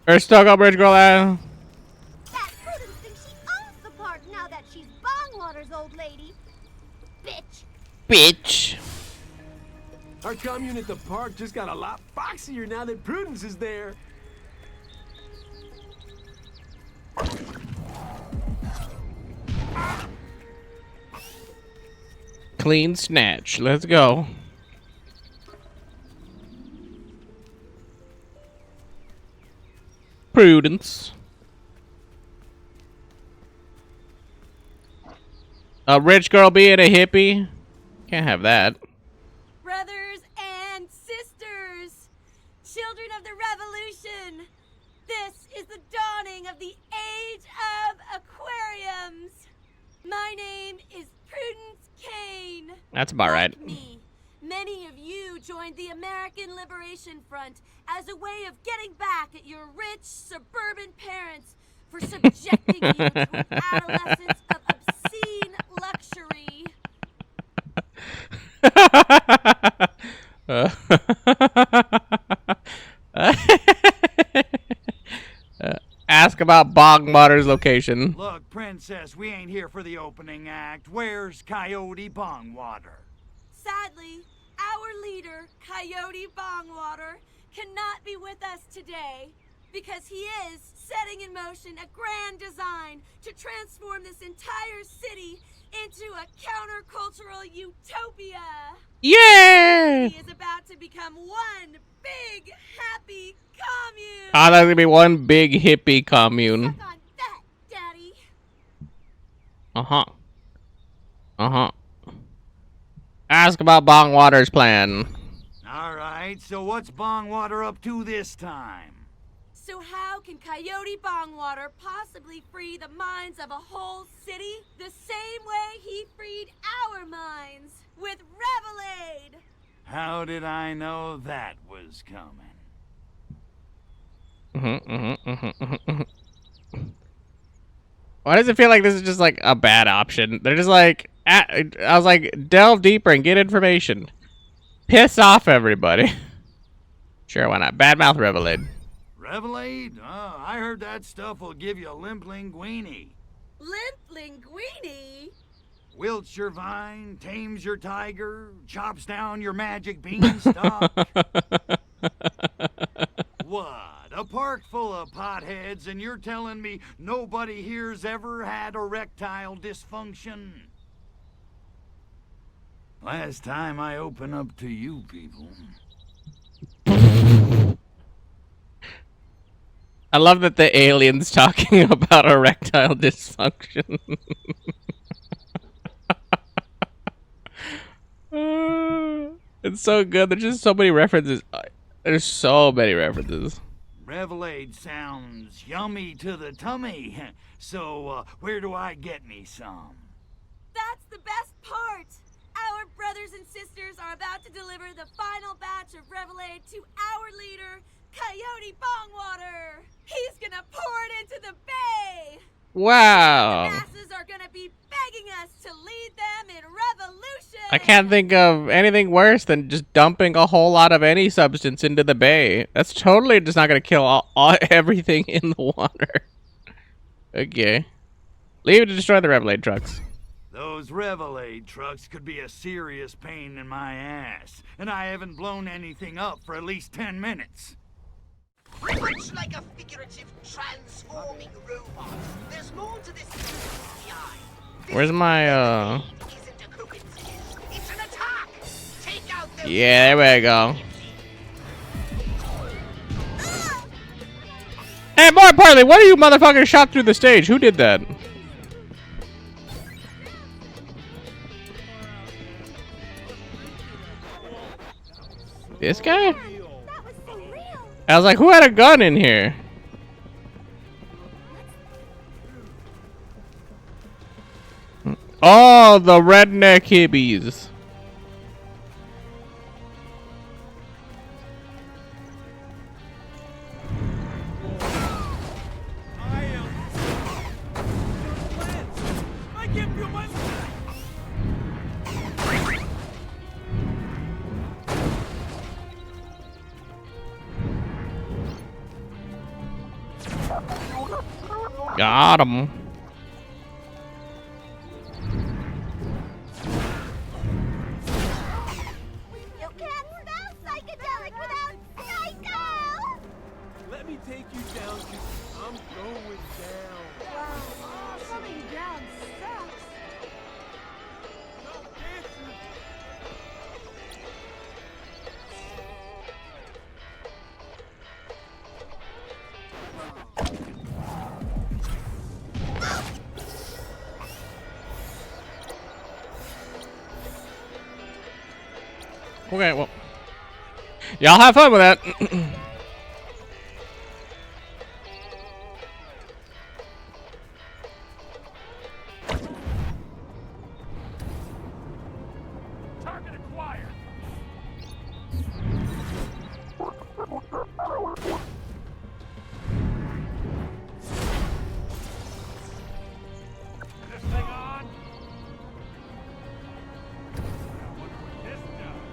Her stuck-up rich girl ass. That Prudence thinks she owns the park now that she's Bongwater's old lady. Bitch. Bitch. Our commune at the park just got a lot foxier now that Prudence is there. Clean snatch. Let's go. Prudence. A rich girl being a hippie? Can't have that. Brothers and sisters, children of the revolution, this is the dawning of the age of aquariums. My name is Prudence Kane. That's about right. Like me, many of you joined the American Liberation Front as a way of getting back at your rich suburban parents for subjecting you to an adolescence of obscene luxury. Ask about Bongwater's location. Look, Princess, we ain't here for the opening act. Where's Coyote Bongwater? Sadly, our leader, Coyote Bongwater, cannot be with us today because he is setting in motion a grand design to transform this entire city into a countercultural utopia. Yeah! He is about to become one big, happy commune. Oh, that's gonna be one big hippie commune. Suck on that, Daddy. Ask about Bongwater's plan. All right, so what's Bongwater up to this time? So how can Coyote Bongwater possibly free the minds of a whole city the same way he freed our minds with Revelade? How did I know that was coming? Why does it feel like this is just like a bad option? They're just like, I was like, delve deeper and get information. Piss off everybody. Sure, why not? Badmouth Revelade. Revelade? Oh, I heard that stuff will give you a limp linguini. Limp linguini? Wilts your vine, tames your tiger, chops down your magic beanstalk. What? A park full of potheads and you're telling me nobody here's ever had erectile dysfunction? Last time I open up to you people. I love that the alien's talking about erectile dysfunction. It's so good. There's just so many references. There's so many references. Revelade sounds yummy to the tummy. So, where do I get me some? That's the best part! Our brothers and sisters are about to deliver the final batch of Revelade to our leader, Coyote Bongwater! He's gonna pour it into the bay! Wow. The masses are gonna be begging us to lead them in revolution! I can't think of anything worse than just dumping a whole lot of any substance into the bay. That's totally just not gonna kill everything in the water. Okay. Leave to destroy the Revelade trucks. Those Revelade trucks could be a serious pain in my ass, and I haven't blown anything up for at least 10 minutes. Much like a figurative transforming robot, there's more to this CI. Where's my Isn't a coincidence. It's an attack. Take out those. Yeah, there we go. Hey, more importantly, what are you motherfuckers shot through the stage? Who did that? This guy? I was like, who had a gun in here? Oh, the redneck hippies. Got him. You can't spell psychedelic without psycho! Let me take you down, 'cause I'm going down. Wow, coming down sucks. Okay, well, y'all have fun with that. Target acquired. This thing on? Now look what this does.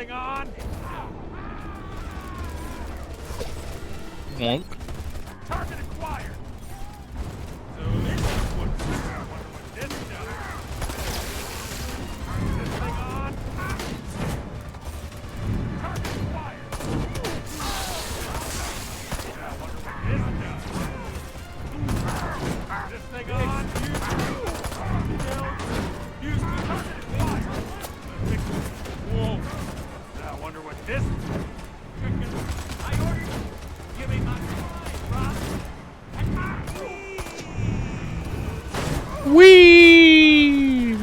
thing on? Wonk. Target acquired. So this is what this does. Turn this thing on. Target acquired. I wonder what this does. This thing on. Use the target acquired. Whoa. I wonder what this is. I ordered. Give me my Rob. Whee!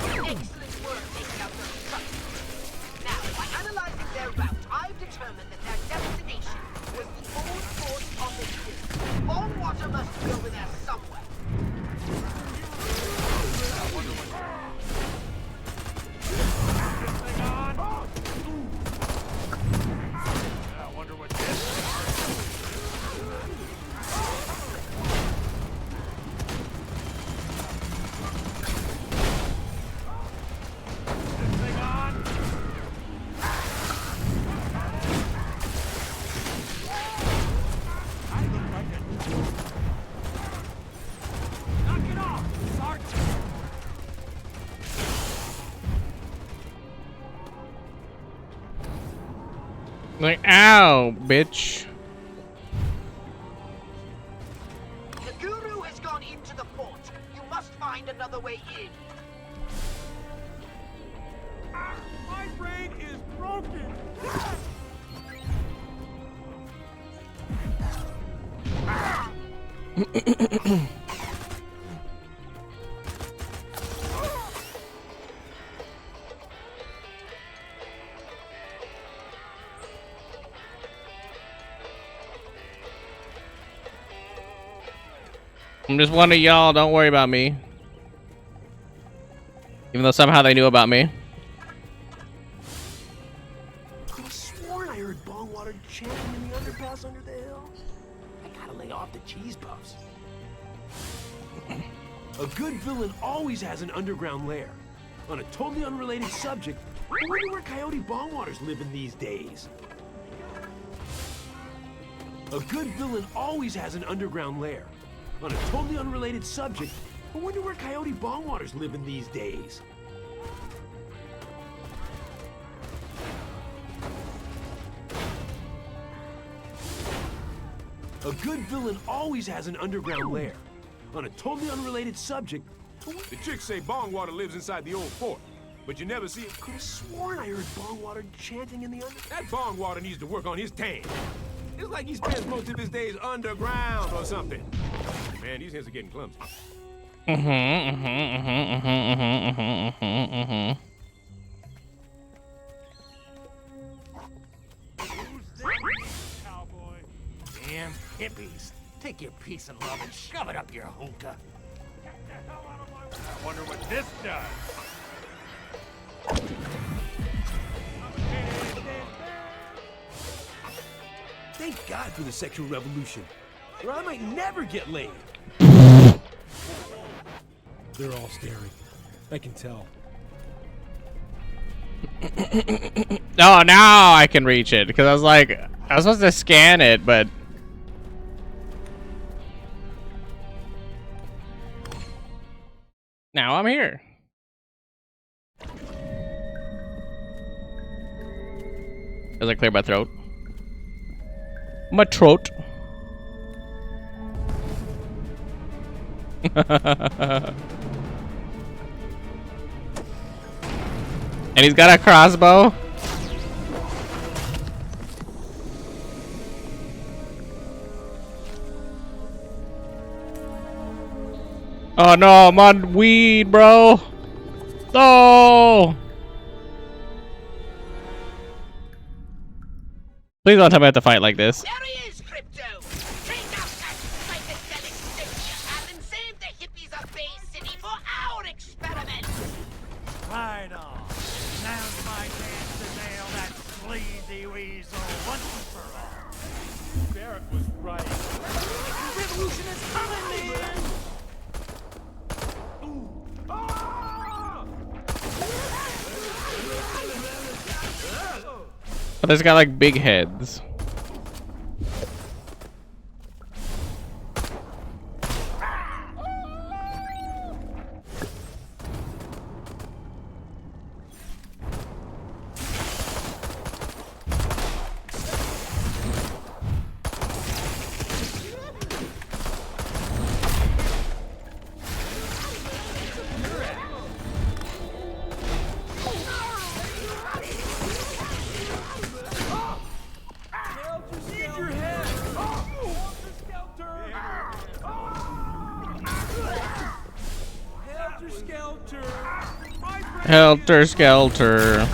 Excellent work taking out those trucks. Now, by analyzing their route, I've determined that their destination was the old fort on the hill. Bongwater must be over there somewhere. I wonder what this is. This thing on. I look like a... Knock it off, Sergeant! Like, ow, bitch. The Guru has gone into the fort. You must find another way in. My brain is broken! I'm just one of y'all, don't worry about me. Even though somehow they knew about me. I sworn I heard Bongwater chanting in the underpass under the hill. I gotta lay off the cheese puffs. A good villain always has an underground lair. On a totally unrelated subject, I wonder where Coyote Bongwater's living these days. A good villain always has an underground lair. On a totally unrelated subject, I wonder where Coyote Bongwater's living these days. A good villain always has an underground lair. On a totally unrelated subject, The chicks say Bongwater lives inside the old fort, but you never see it. could have sworn I heard Bongwater chanting in the under... That Bongwater needs to work on his tan. It's like he spends most of his days underground or something. Man, these hands are getting clumsy. Cowboy. Damn hippies. Take your piece of love and shove it up your hookah. I wonder what this does. Thank God for the sexual revolution, or I might never get laid. They're all staring. I can tell. Oh, now I can reach it because I was like, I was supposed to scan it, but now I'm here. Does it clear my throat? My throat. And he's got a crossbow. Oh no, I'm on weed, bro. No. Please don't tell me I have to fight like this. There he is, Crypto! Take out that psychedelic stench and save the hippies of Bay City for our experiment! Right on. Now's my chance to nail that sleazy weasel once and for all. Barrett was right. revolution is coming, man! But this got like big heads. Helter Skelter.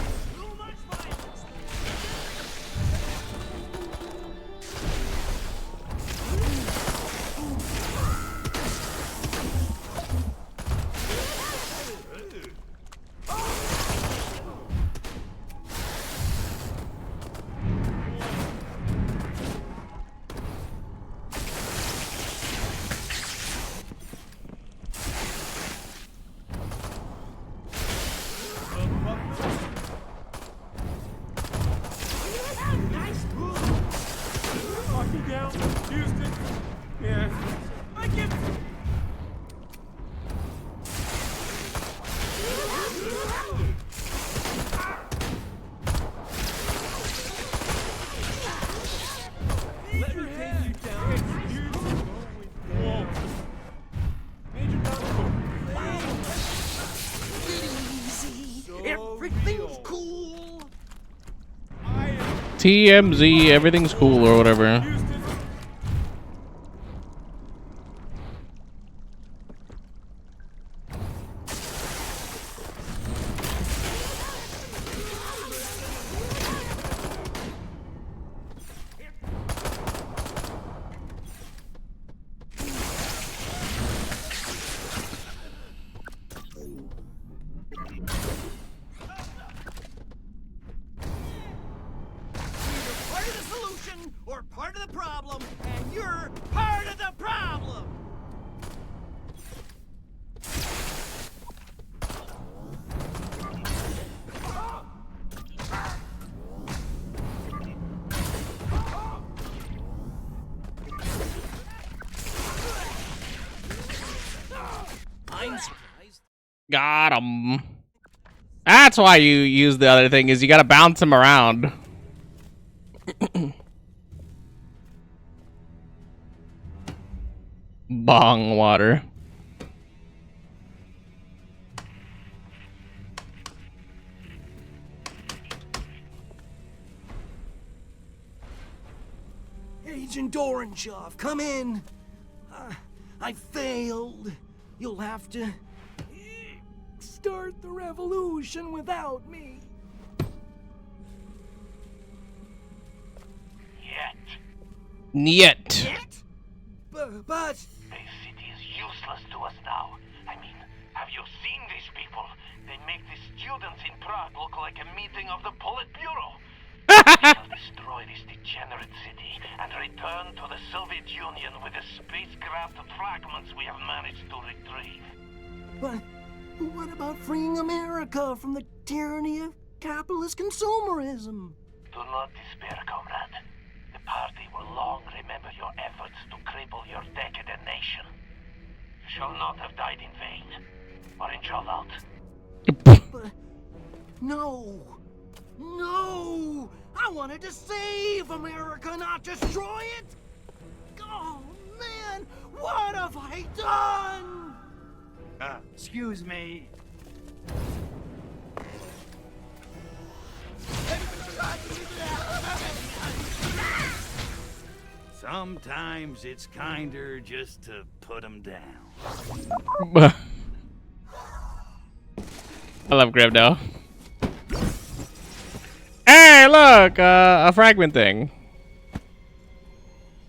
Everything's cool. TMZ, everything's cool or whatever. Or part of the problem, and you're part of the problem! I'm surprised. Got him. That's why you use the other thing, is you gotta bounce him around. Bong water. Agent Orangeoff, come in. I failed. You'll have to start the revolution without me. Niet. But This city is useless to us now. I mean, have you seen these people? They make the students in Prague look like a meeting of the Politburo. We shall destroy this degenerate city and return to the Soviet Union with the spacecraft fragments we have managed to retrieve. But what about freeing America from the tyranny of capitalist consumerism? Do not despair, comrade. The party will long remember your efforts to cripple your decadent nation. You shall not have died in vain. Orange out. But no! No! I wanted to save America, not destroy it! Oh, man! What have I done? Excuse me. Sometimes it's kinder just to put them down. I love Grimdale. Hey, look! A fragment thing.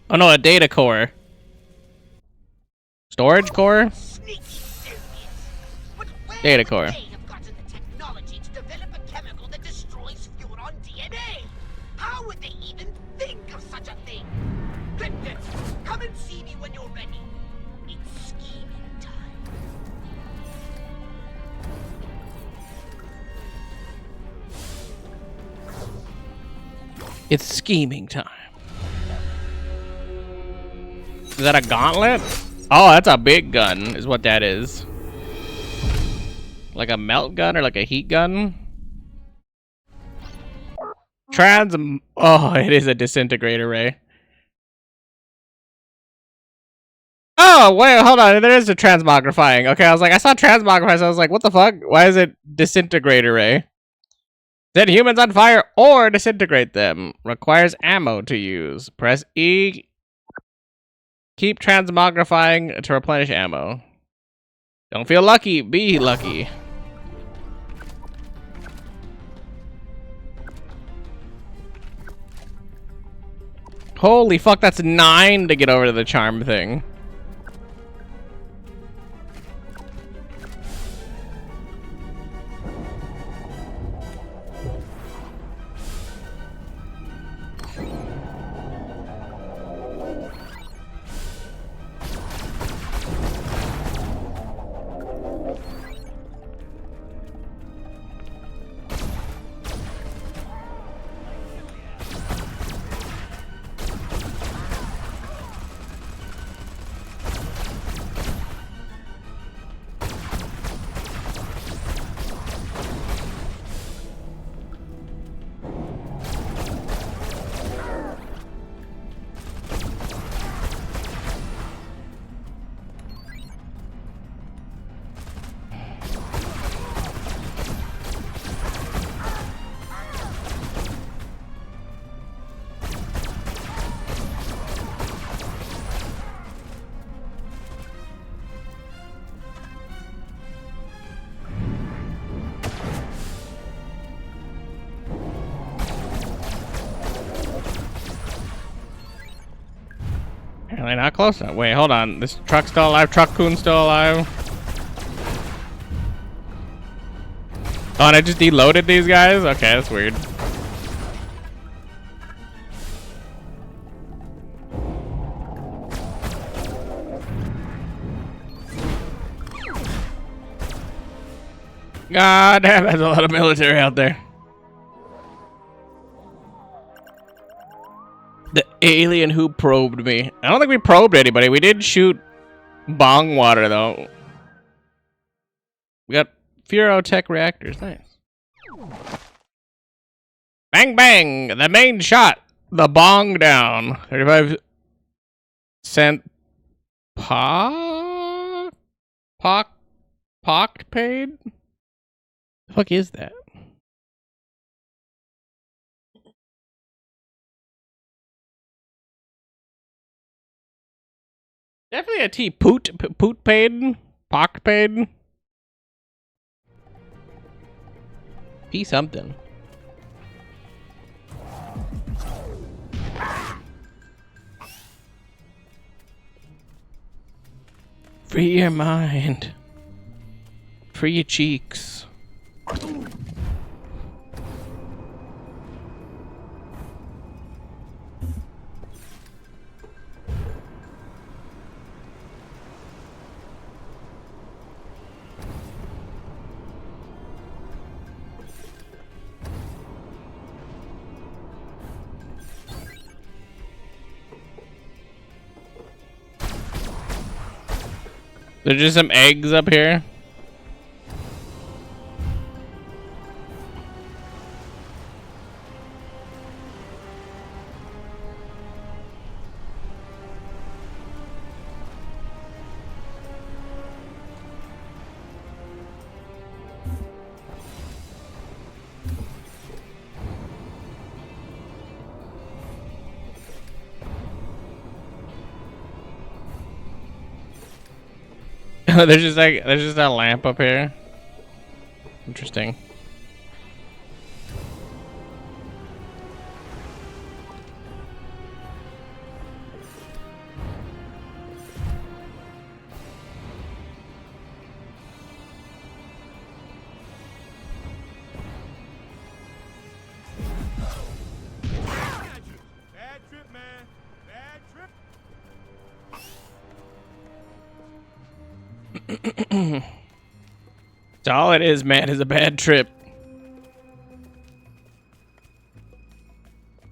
Oh no, a data core. Storage core? Data core. They have gotten the technology to develop a chemical that destroys Furon DNA. How would they even think of such a thing? Krypton, come and see me when you're ready. It's scheming time. Is that a gauntlet? Oh, that's a big gun, is what that is. Like a melt gun or like a heat gun? Oh, it is a disintegrator ray. Oh, wait, hold on. There is a transmogrifying. Okay, I was like, I saw transmogrifying, so I was like, what the fuck? Why is it disintegrator ray? Set humans on fire or disintegrate them. Requires ammo to use. Press E. Keep transmogrifying to replenish ammo. Don't feel lucky, be lucky. Holy fuck, that's 9 to get over to the charm thing. Apparently not close enough. Wait, hold on. This truck's still alive. Truck-coon's still alive. Oh, and I just deloaded these guys? Okay, that's weird. God damn, there's a lot of military out there. The alien who probed me. I don't think we probed anybody. We did shoot bong water, though. We got Furotech reactors. Nice. Bang, bang. The main shot. The bong down. 35 cent pocked paid? The fuck is that? Definitely a T. Poot paid? Pocked paid? P something. Free your mind. Free your cheeks. There's just some eggs up here. There's just a lamp up here. Interesting. Bad trip, man. Bad trip. That's all it is, man, is a bad trip.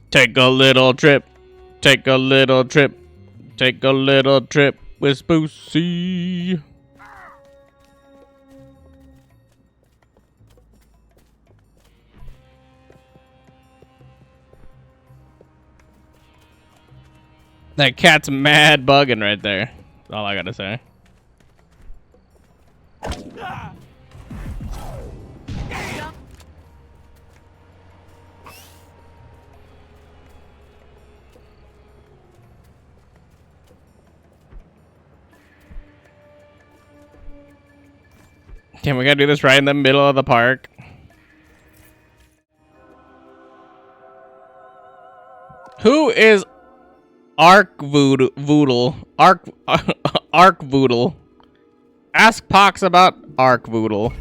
Take a little trip. Take a little trip. Take a little trip with Spoosie. That cat's mad bugging right there. That's all I gotta say. Damn, we gotta do this right in the middle of the park. Who is Arkvoodle? Arkvoodle. Ask Pox about Arkvoodle.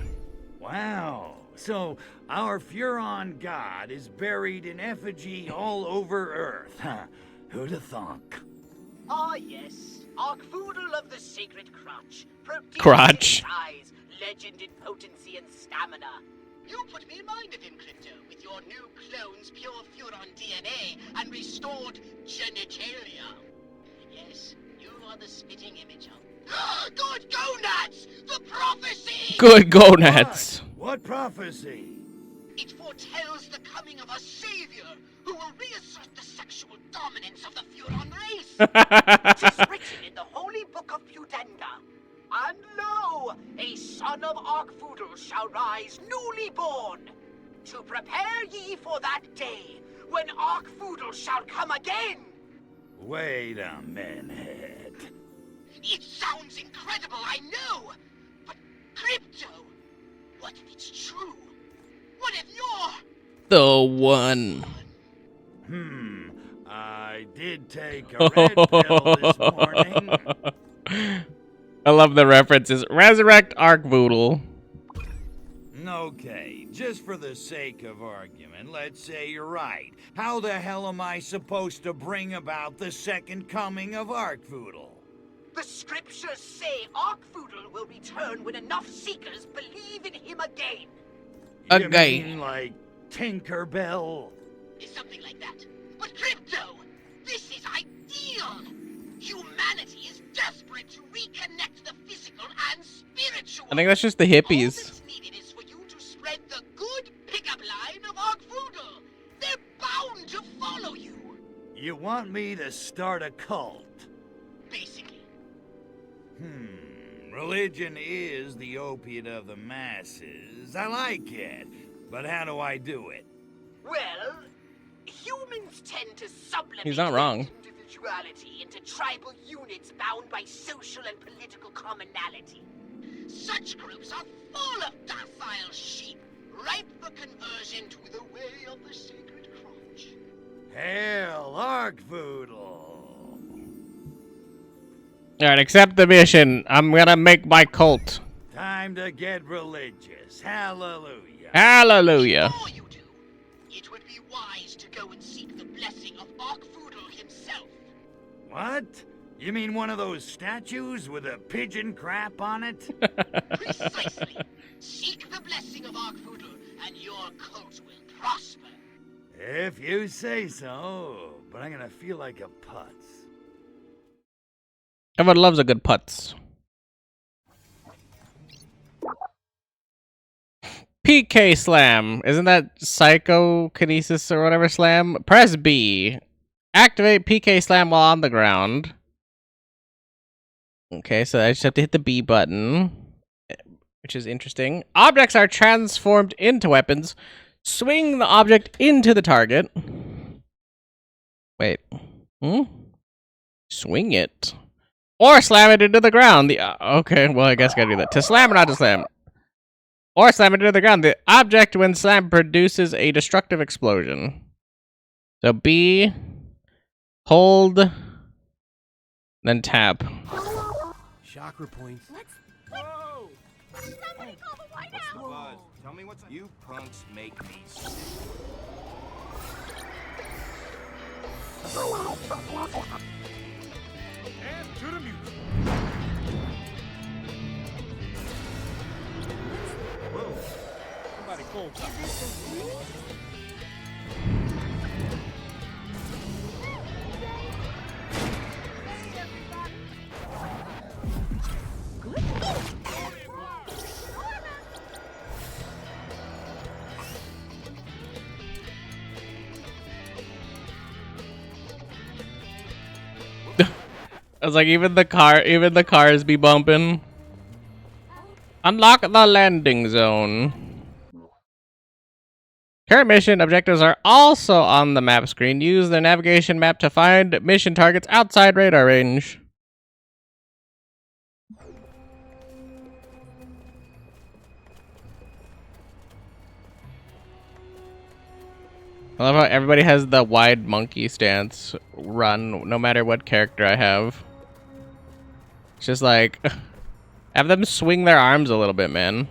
Wow. So our Furon god is buried in effigy all over Earth, huh? Who'd have thunk? Ah, yes. Arkvoodle of the Sacred Crotch. Crotch. Size, legend in potency and stamina. You put me in mind of him, Crypto, with your new clone's pure Furon DNA and restored genitalia. Yes, you are the spitting image of... Good gonads! The prophecy! Good gonads. What prophecy? It foretells the coming of a savior who will reassert the sexual dominance of the Furon race. It is written in the holy book of Pudenda. And lo, a son of Arkvoodle shall rise newly born. To prepare ye for that day, when Arkvoodle shall come again. Wait a minute. It sounds incredible, I know. But Crypto, what if it's true? What if you're... The one. I did take a red pill this morning. I love the references. Resurrect Arkvoodle. Okay, just for the sake of argument, let's say you're right. How the hell am I supposed to bring about the second coming of Arkvoodle? The scriptures say Arkvoodle will return when enough seekers believe in him again. You mean like Tinkerbell? Something like that. But Crypto, this is ideal. Humanity is desperate to reconnect the physical and spiritual. I think that's just the hippies. All that's needed is for you to spread the good pickup line of Arkvoodle. They're bound to follow you. You want me to start a cult? Basically. Religion is the opiate of the masses. I like it. But how do I do it? Well, humans tend to sublimate He's not wrong. individuality into tribal units bound by social and political commonality. Such groups are full of docile sheep, ripe for conversion to the way of the Sacred Crotch. Hail, Arkvoodle! Alright, accept the mission. I'm gonna make my cult. Time to get religious. Hallelujah. Hallelujah. Before you do, it would be wise to go and seek the blessing of Arkvoodle himself. What? You mean one of those statues with a pigeon crap on it? Precisely. Seek the blessing of Arkvoodle, and your cult will prosper. If you say so, but I'm gonna feel like a putz. Everyone loves a good putz. PK Slam. Isn't that Psychokinesis or whatever slam? Press B. Activate PK Slam while on the ground. Okay, so I just have to hit the B button, which is interesting. Objects are transformed into weapons. Swing the object into the target. Wait. Swing it. Or slam it into the ground. Okay, well, I guess I gotta do that. To slam or not to slam? Or slam it into the ground. The object, when slammed, produces a destructive explosion. So B, hold, then tap. Chakra points. Whoa! Somebody call the White Owl! Tell me what's... You punks make me sick. And to the music. Whoa. Somebody call. was like, even the cars be bumping. Unlock the landing zone. Current mission objectives are also on the map screen. Use the navigation map to find mission targets outside radar range. I love how everybody has the wide monkey stance run, no matter what character I have. It's just like, have them swing their arms a little bit, man.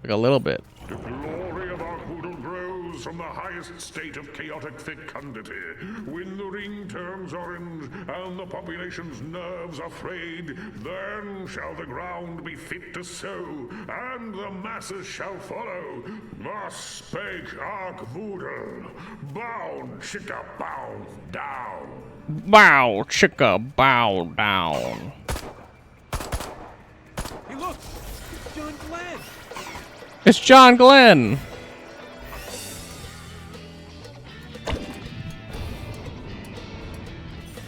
Like a little bit. The glory of Arkvoodle grows from the highest state of chaotic fecundity. When the ring turns orange and the population's nerves are frayed, then shall the ground be fit to sow, and the masses shall follow. Thus spake Arkvoodle. Bow, chicka, bow down. Bow, chicka, bow down. Hey, look! It's John Glenn! It's John Glenn!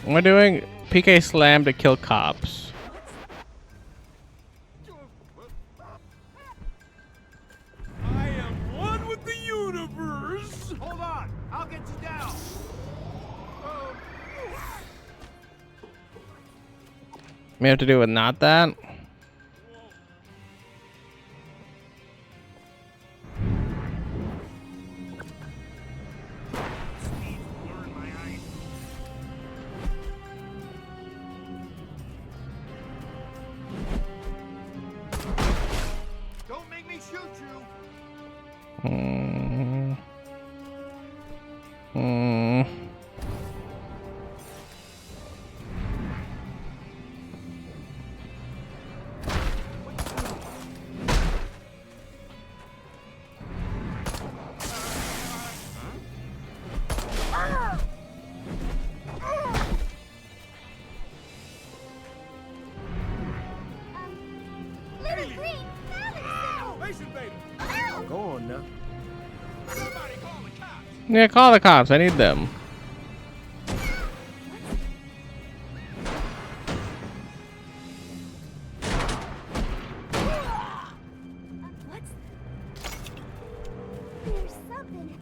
What am I doing? PK slam to kill cops. I am one with the universe! Hold on, I'll get you down! We have to do with not that? Don't make me shoot you! Little green Space Invader! Go on now. Somebody call the cops! Yeah, call the cops. I need them. There's something.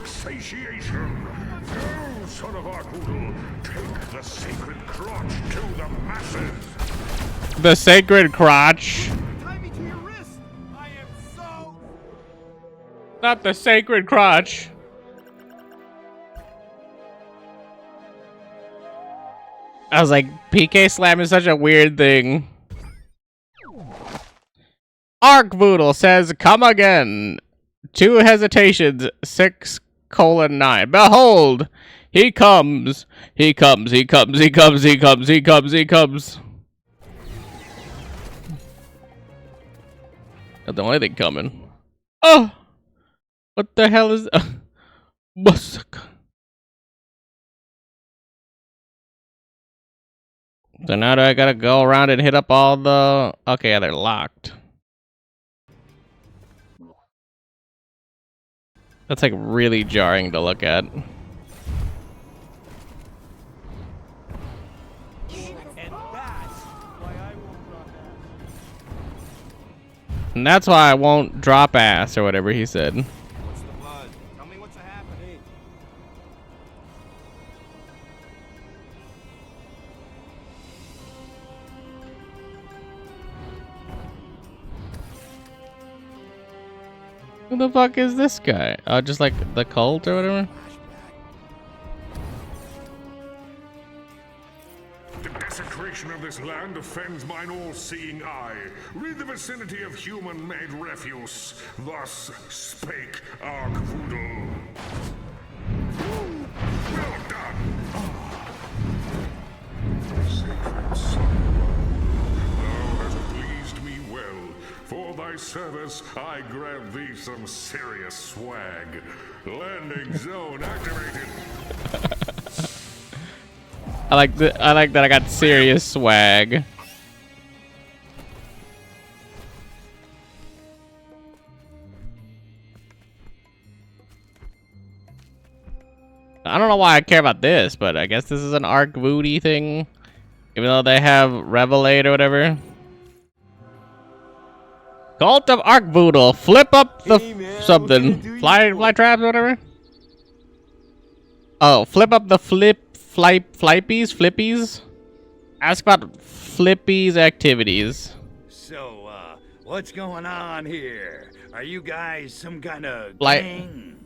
Satiation. Go, son of Arkvoodle, take the sacred crotch to the masses. The sacred crotch. Tie me to your wrist! I am so... Not the sacred crotch. I was like, PK slam is such a weird thing. Arkvoodle says, come again. 2 hesitations, 6:9. Behold, he comes. He comes, he comes, he comes, he comes, he comes, he comes. Not the only thing coming. Oh! What the hell is... Busk. So now do I gotta go around and hit up all the... Okay, yeah, they're locked. That's like really jarring to look at. And that's why I won't drop ass or whatever he said. What's the buzz? Tell me what's happening. Who the fuck is this guy? Just like the cult or whatever? The desecration of this land offends mine all-seeing eye. Rid the vicinity of human-made refuse. Thus spake Ark-Voodle. Well done! Sacred son, thou hast pleased me well. For thy service, I grant thee some serious swag. Landing zone activated. I like that I got serious swag. I don't know why I care about this, but I guess this is an Ark-Voodoo thing. Even though they have Revelate or whatever. Cult of Ark-Voodle. Flip up the something. Fly traps or whatever. Oh, flip up the flippies? Ask about Flippy's activities. So, what's going on here? Are you guys some kind of gang?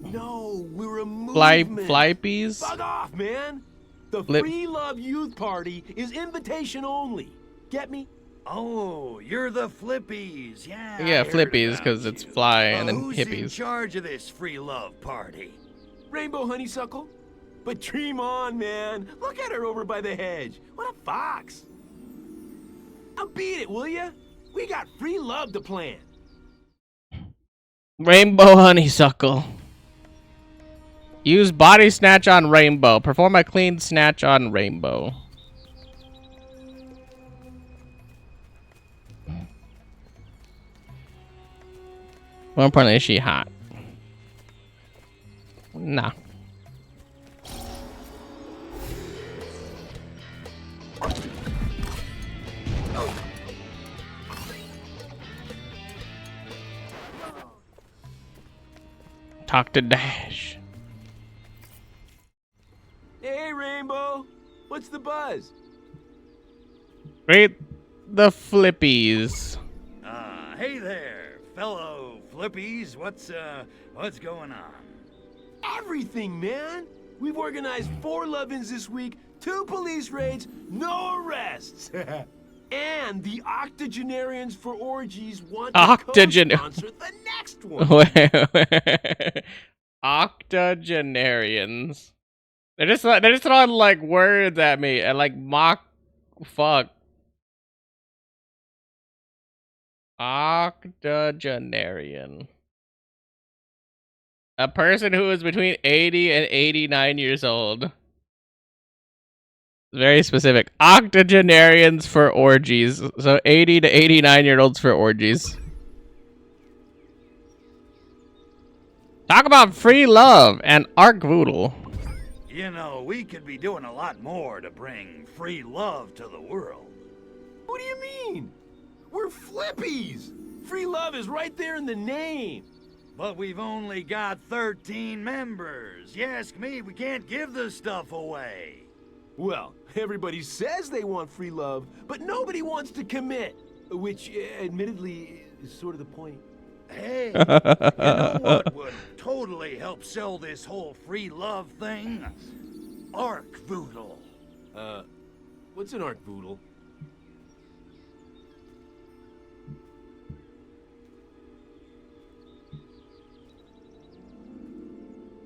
No, we're a movement. Flippies? Bug off, man. The Free Love Youth Party is invitation only. Get me? Oh, you're the Flippies. Yeah, Flippies, because it's fly and then who's hippies. in charge of this free love party? Rainbow Honeysuckle? But dream on, man. Look at her over by the hedge. What a fox. Now beat it, will ya? We got free love to plan. Rainbow Honeysuckle. Use body snatch on Rainbow. Perform a clean snatch on Rainbow. More importantly, is she hot? Nah. Talk to Dash. Hey, Rainbow. What's the buzz? Rate the Flippies. Hey there, fellow Flippies. What's going on? Everything, man. We've organized 4 love-ins this week, 2 police raids, no arrests. And the Octogenarians for Orgies want to co-sponsor the next one. Wait. Octogenarians. They're just throwing like words at me and like mock fuck. Octogenarian. A person who is between 80 and 89 years old. Very specific. Octogenarians for orgies. So 80 to 89-year-olds for orgies. Talk about free love and Ark-Voodle. You know, we could be doing a lot more to bring free love to the world. What do you mean? We're Flippies. Free love is right there in the name. But we've only got 13 members. You ask me, we can't give this stuff away. Well, everybody says they want free love, but nobody wants to commit. Which, admittedly, is sort of the point. Hey, you know what would totally help sell this whole free love thing? Ark-Voodle. What's an Ark-Voodle?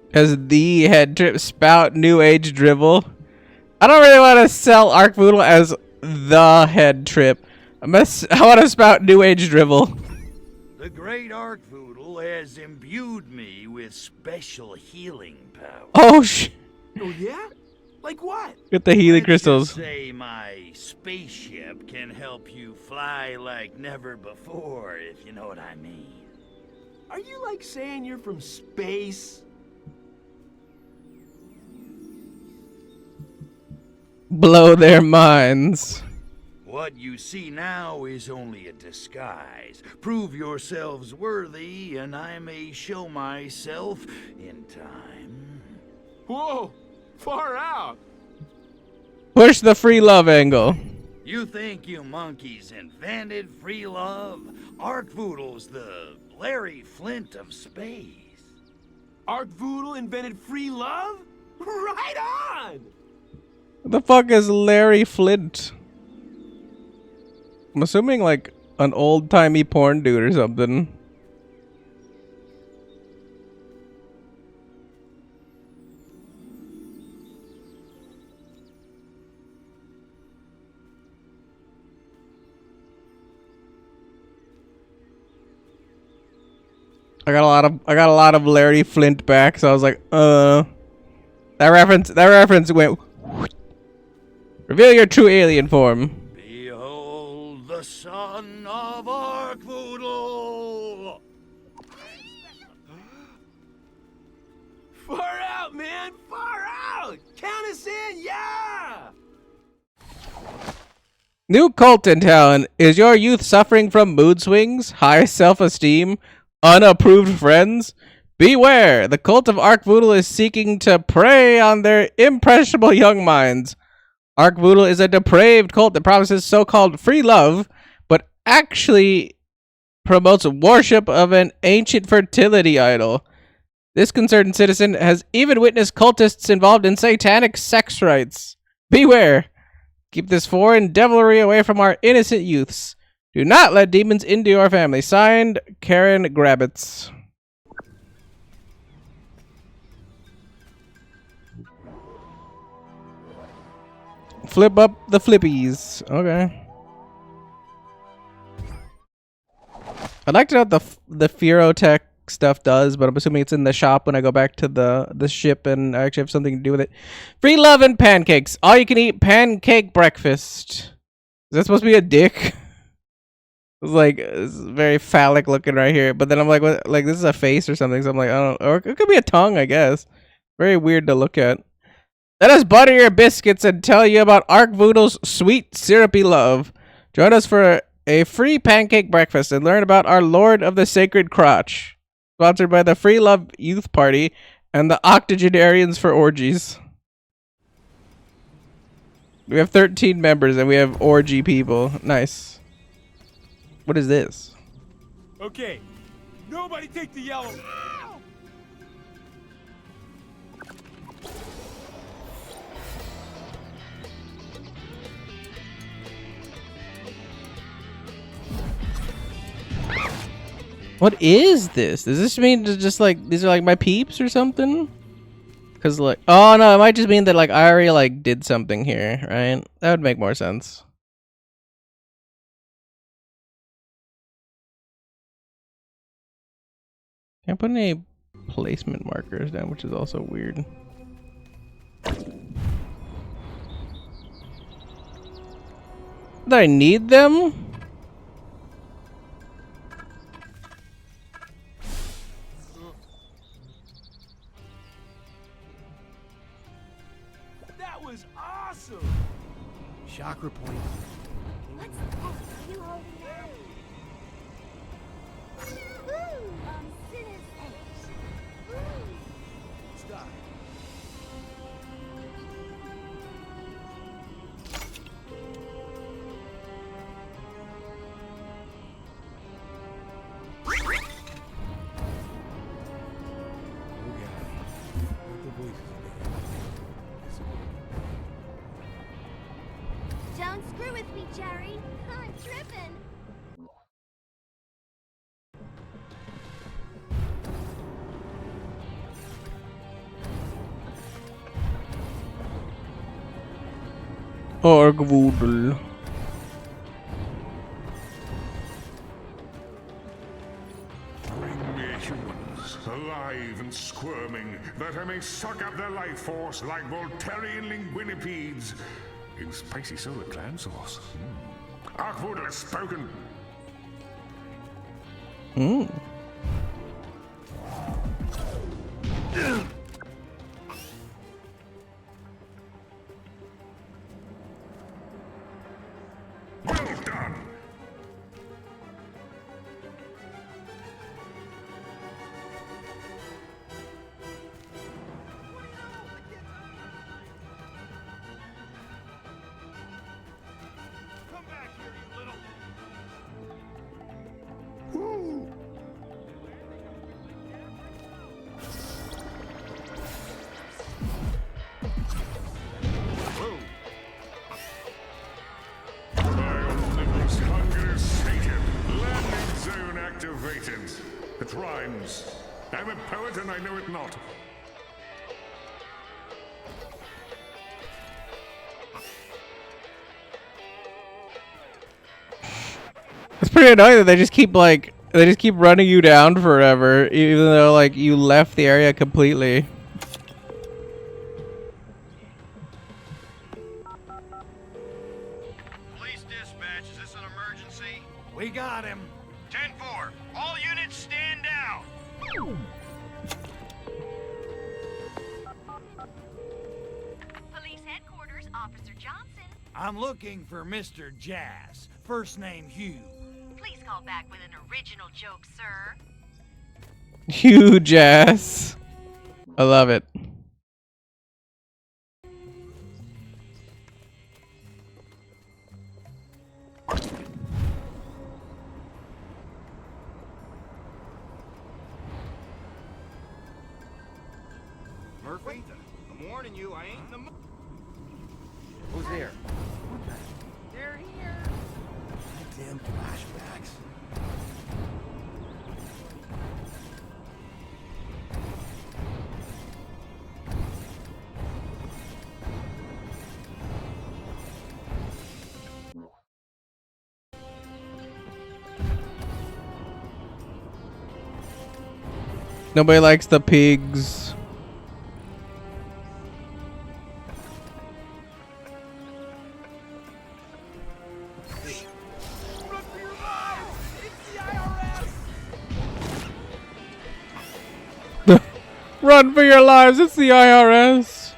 Because the head trip spout new age dribble. I don't really want to sell Ark-Voodle as the head trip. I want to spout new age dribble. The great Arkvoodle has imbued me with special healing powers. Oh shit! Oh yeah? Like what? Get the healing Let's just crystals. say my spaceship can help you fly like never before, if you know what I mean. Are you like saying you're from space? Blow their minds. What you see now is only a disguise. Prove yourselves worthy, and I may show myself in time. Whoa! Far out! Push the free love angle. You think you monkeys invented free love? Arkvoodle's the Larry Flint of space. Arkvoodle invented free love? Right on! What the fuck is Larry Flint? I'm assuming like an old-timey porn dude or something. I got a lot of Larry Flint back, so I was like, that reference went. Reveal your true alien form. Behold the son of Arkvoodle! Far out, man! Far out! Count us in, yeah! New cult in town. Is your youth suffering from mood swings, high self-esteem, unapproved friends? Beware! The cult of Arkvoodle is seeking to prey on their impressionable young minds. Arkvoodle is a depraved cult that promises so-called free love, but actually promotes worship of an ancient fertility idol. This concerned citizen has even witnessed cultists involved in satanic sex rites. Beware! Keep this foreign devilry away from our innocent youths. Do not let demons into your family. Signed, Karen Grabbits. Flip up the flippies. Okay. I'd like to know what the Ferotech stuff does, but I'm assuming it's in the shop when I go back to the ship and I actually have something to do with it. Free love and pancakes. All you can eat pancake breakfast. Is that supposed to be a dick? It's like, it's very phallic looking right here. But then I'm like, what? Like, this is a face or something. So I'm like, I don't know. Or it could be a tongue, I guess. Very weird to look at. Let us butter your biscuits and tell you about Arkvoodle's sweet, syrupy love. Join us for a free pancake breakfast and learn about our Lord of the Sacred Crotch. Sponsored by the Free Love Youth Party and the Octogenarians for Orgies. We have 13 members and we have orgy people. Nice. What is this? Okay, nobody take the yellow. What is this? Does this mean just like these are like my peeps or something? Cause like, oh no, it might just mean that like I already like did something here, right? That would make more sense. Can't put any placement markers down, which is also weird. Do I need them? That was awesome! Chakra point. What's that you holding there? Ooh, Sinner's Edge. Ooh. Stop. Don't screw with me, Jerry. I'm tripping. Arkvoodle. squirming, that I may suck up their life force like Volturian linguinipedes in spicy solar clam sauce. Arkwood has spoken. Well done. Come back here, you little... Bionics hunger is sated. Landing zone activated. It rhymes. I'm a poet and I know it not. It's pretty annoying that they just keep running you down forever, even though like you left the area completely. Police dispatch, is this an emergency? We got him. 10-4, all units stand down. Police headquarters, Officer Johnson. I'm looking for Mr. Jazz, first name Hugh. Please call back with an original joke, sir. Huge ass. I love it. Murphy, I'm warning you, I ain't in the mood. Who's there? They're here. Damn flashbacks. Nobody likes the pigs. Run for your lives, it's the IRS.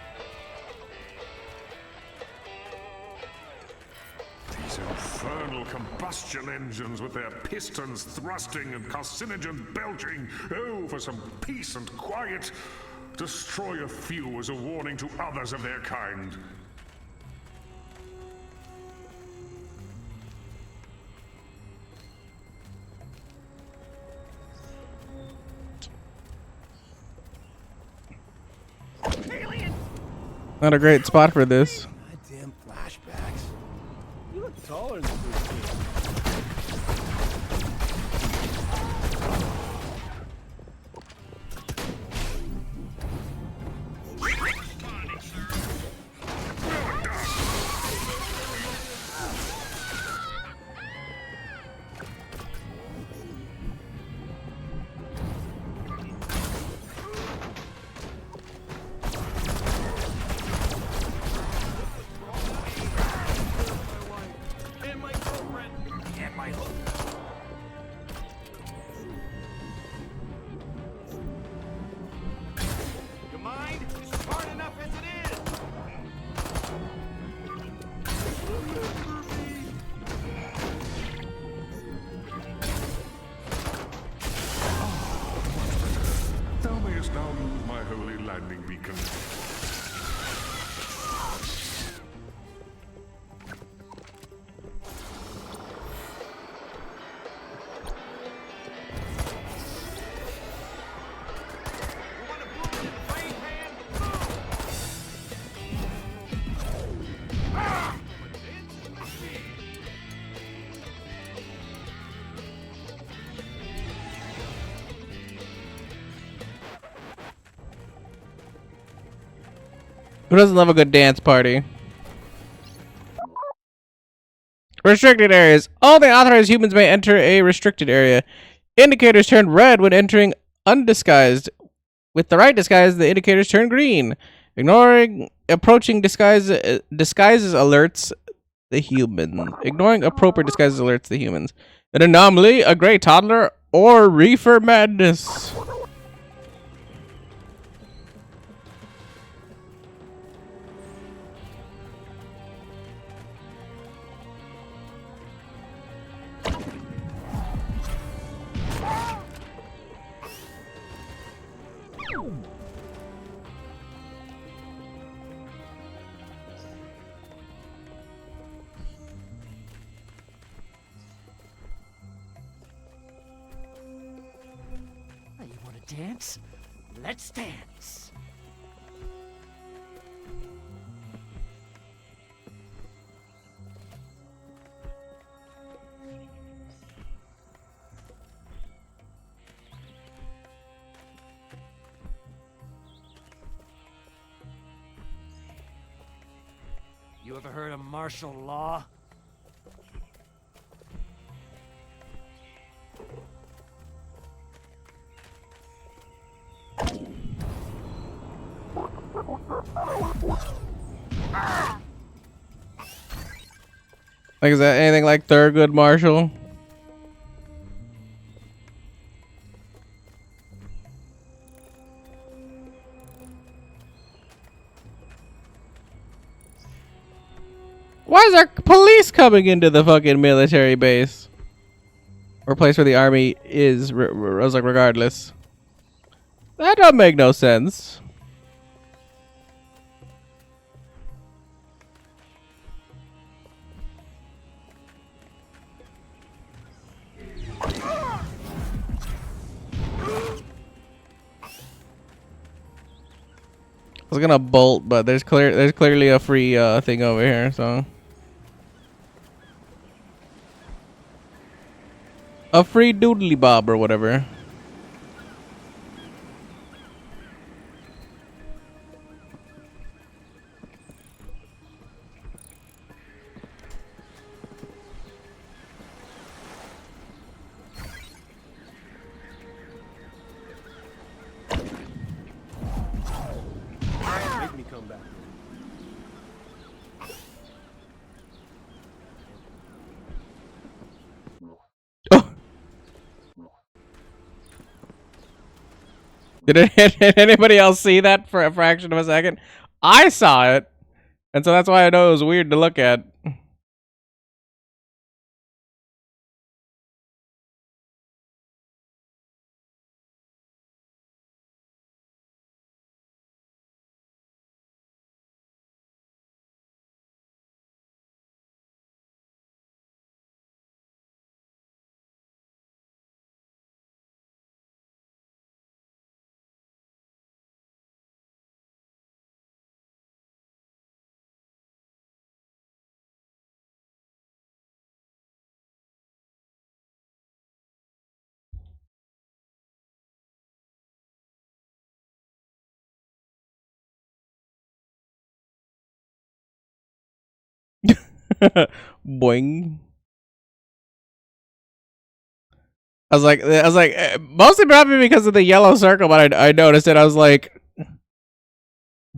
These infernal combustion engines with their pistons thrusting and carcinogen belching. Oh, for some peace and quiet. Destroy a few as a warning to others of their kind. Not a great spot for this. Damn flashbacks. You look taller than this kid. And my girlfriend. And my hook. You mind? This is hard enough as it is. Thou mayest now use my holy landing beacon. Who doesn't love a good dance party? Restricted areas. All the authorized humans may enter a restricted area. Indicators turn red when entering undisguised. With the right disguise, the indicators turn green. Ignoring approaching disguises alerts the human. Ignoring appropriate disguises alerts the humans. An anomaly, a gray toddler, or reefer madness. You want to dance? Let's dance. You ever heard of martial law? Like, is that anything like Thurgood Marshall? Why is there police coming into the fucking military base? Or place where the army is, regardless. That don't make no sense. I was gonna bolt, but there's clearly a free thing over here, so a free doodly bob or whatever. Make me come back. Did anybody else see that for a fraction of a second? I saw it, and so that's why I know it was weird to look at. Boing. I was like, mostly probably because of the yellow circle, but I noticed it. I was like,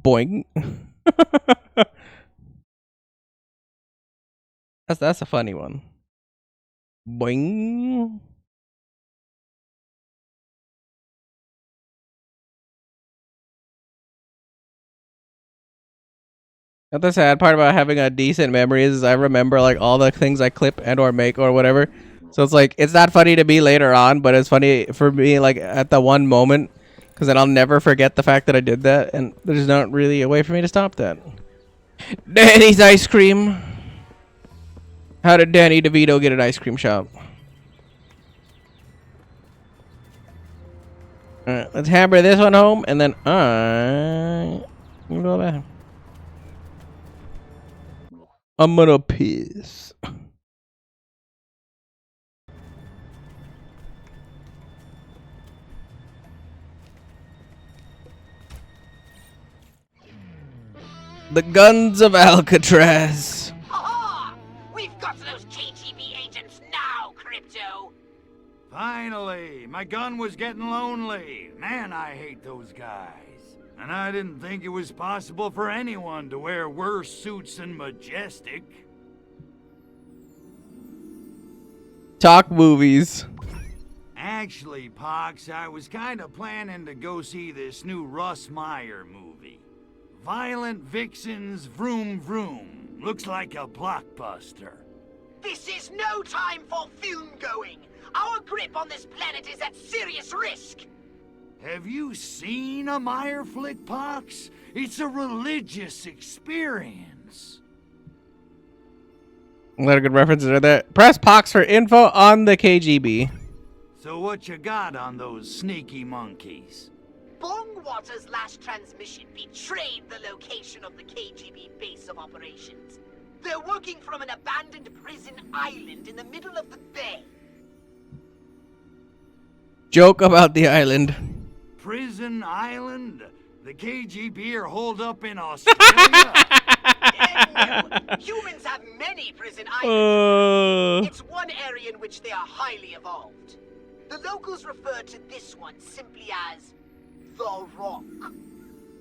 boing. That's a funny one. Boing. And the sad part about having a decent memory is I remember like all the things I clip and or make or whatever. So it's like, it's not funny to me later on, but it's funny for me like at the one moment, because then I'll never forget the fact that I did that, and there's not really a way for me to stop that. Danny's ice cream. How did Danny DeVito get an ice cream shop? Alright, let's hammer this one home, and then go back. I'm gonna piss. The guns of Alcatraz. Ha ha! We've got those KGB agents now, Crypto! Finally! My gun was getting lonely. Man, I hate those guys. And I didn't think it was possible for anyone to wear worse suits than Majestic. Talk movies. Actually, Pox, I was kind of planning to go see this new Russ Meyer movie. Violent Vixens Vroom Vroom. Looks like a blockbuster. This is no time for film going. Our grip on this planet is at serious risk. Have you seen a Meyer flick, Pox? It's a religious experience. A lot of good references are there. Press Pox for info on the KGB. So what you got on those sneaky monkeys? Bongwater's last transmission betrayed the location of the KGB base of operations. They're working from an abandoned prison island in the middle of the bay. Joke about the island. Prison Island? The KGB are holed up in Australia? No, humans have many prison islands. It's one area in which they are highly evolved. The locals refer to this one simply as the Rock.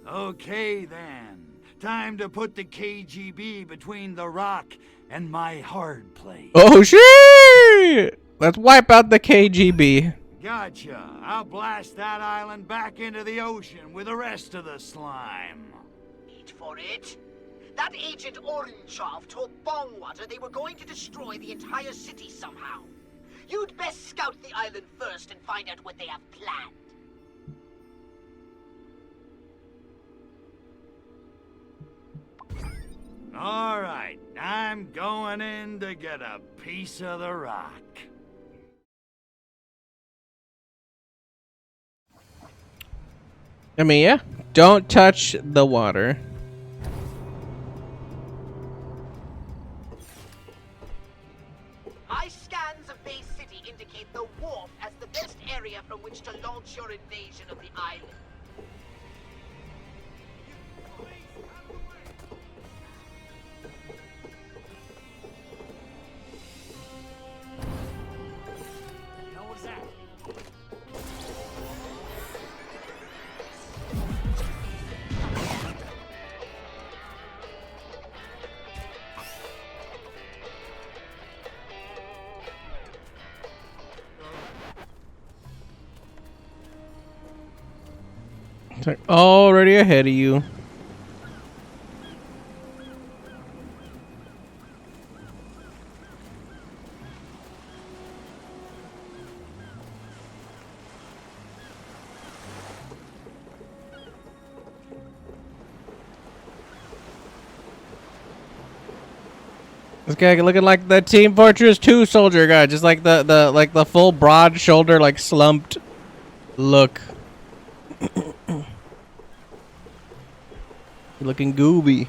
Okay then. Time to put the KGB between the Rock and my hard place. Oh shit! Let's wipe out the KGB. Gotcha. I'll blast that island back into the ocean with the rest of the slime. Eat for it. That Agent Orangeoff told Bongwater they were going to destroy the entire city somehow. You'd best scout the island first and find out what they have planned. All right, I'm going in to get a piece of the Rock. I mean, yeah. Don't touch the water. My scans of Bay City indicate the wharf as the best area from which to launch your invasion of the island. It's like already ahead of you. This guy looking like the Team Fortress 2 soldier guy, just like the full broad shoulder, like slumped look. Looking gooby.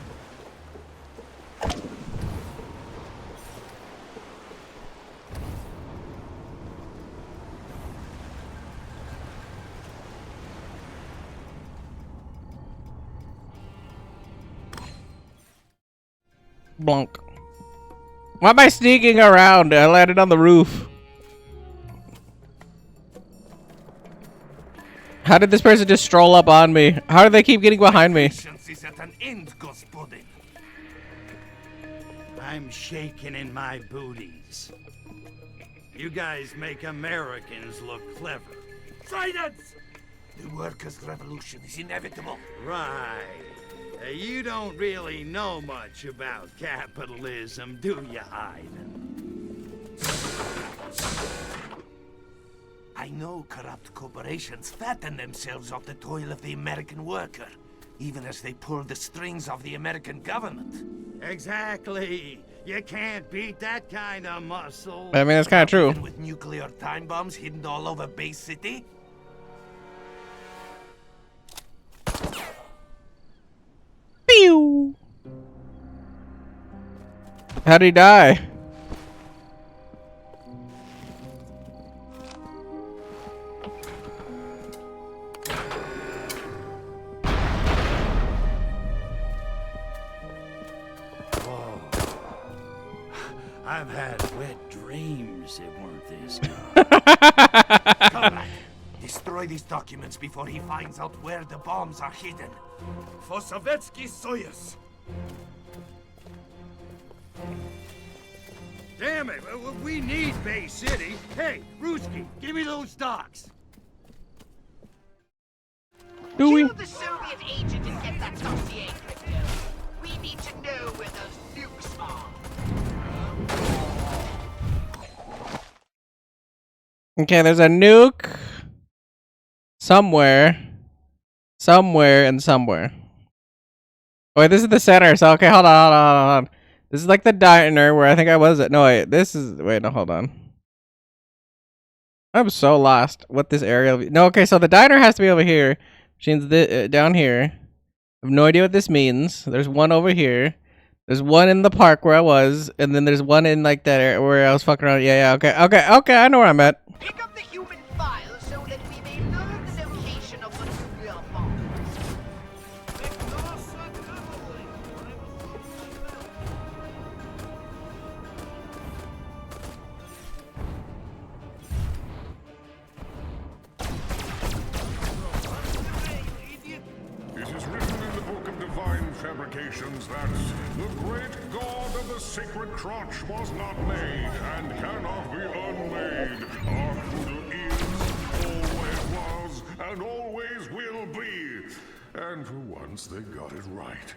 Blunk. Why am I sneaking around? I landed on the roof. How did this person just stroll up on me? How do they keep getting behind me? Is at an end, Gospodin. I'm shaking in my booties. You guys make Americans look clever. Silence! The workers' revolution is inevitable. Right. You don't really know much about capitalism, do you, Ivan? I know corrupt corporations fatten themselves off the toil of the American worker, even as they pull the strings of the American government. Exactly. You can't beat that kind of muscle. I mean, that's kind of true. Even with nuclear time bombs hidden all over Bay City. Pew! How'd he die? I've had wet dreams that weren't this good. Conrad, destroy these documents before he finds out where the bombs are hidden. For Sovietsky Soyuz. Damn it, we need Bay City. Hey, Ruski, give me those stocks. Do we? Kill the Soviet agent and get that dossier, Crypto. We need to know where those nukes are. Okay, there's a nuke somewhere, and somewhere. Wait, this is the center. So okay, hold on. This is like the diner where I think I was at. No, wait, this is. Wait, no, hold on. I'm so lost. What this area? No, okay, so the diner has to be over here. Which means down here. I have no idea what this means. There's one over here. There's one in the park where I was, and then there's one in like that area where I was fucking around. Yeah, okay. I know where I'm at. Pick up the human file so that we may learn the location of the nuclear bombs. It is written in the Book of Divine Fabrications that the great god of the sacred crotch was not made and cannot be unmade. Our Kudu is, always was, and always will be. And for once, they got it right.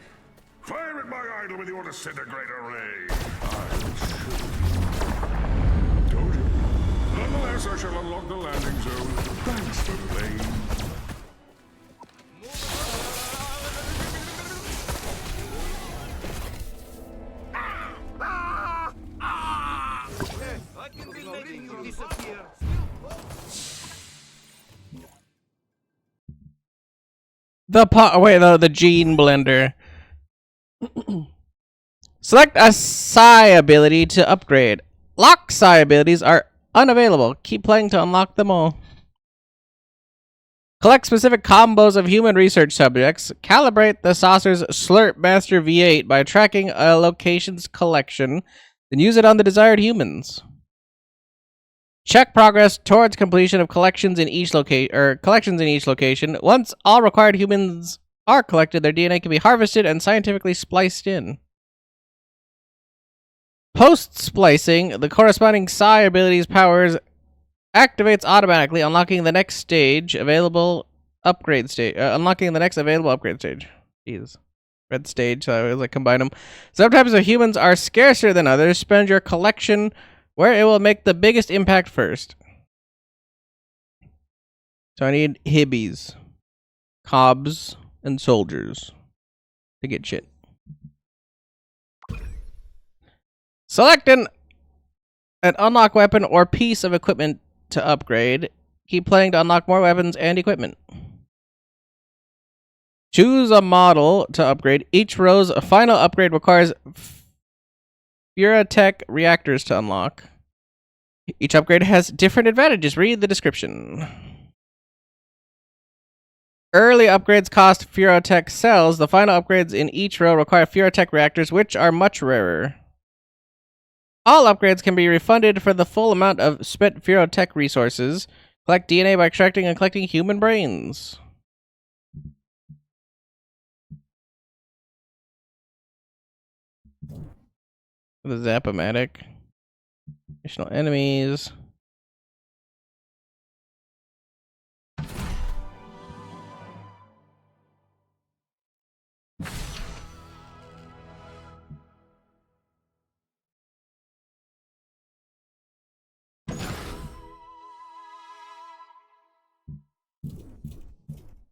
Fire at my idol with your disintegrator ray. I should. Told you. Nonetheless, I shall unlock the landing zone. Thanks for playing. The gene blender. Select a psi ability to upgrade. Lock psi abilities are unavailable. Keep playing to unlock them all. Collect specific combos of human research subjects. Calibrate the saucer's Slurp Master V8 by tracking a location's collection. Then use it on the desired humans. Check progress towards completion of collections in each location. Once all required humans are collected, their DNA can be harvested and scientifically spliced in. Post-splicing, the corresponding psi ability's powers activates automatically, unlocking the next available upgrade stage. Jeez. Red stage, so I was like combine them. Sometimes the humans are scarcer than others. Spend your collection where it will make the biggest impact first. So I need hibbies, cobs, and soldiers to get shit. Select an unlock weapon or piece of equipment to upgrade. Keep playing to unlock more weapons and equipment. Choose a model to upgrade. Each row's final upgrade requires Furatech reactors to unlock. Each upgrade has different advantages. Read the description. Early upgrades cost Furatech cells. The final upgrades in each row require Furatech reactors, which are much rarer. All upgrades can be refunded for the full amount of spent Furatech resources. Collect DNA by extracting and collecting human brains. The Zap-O-Matic. Additional enemies.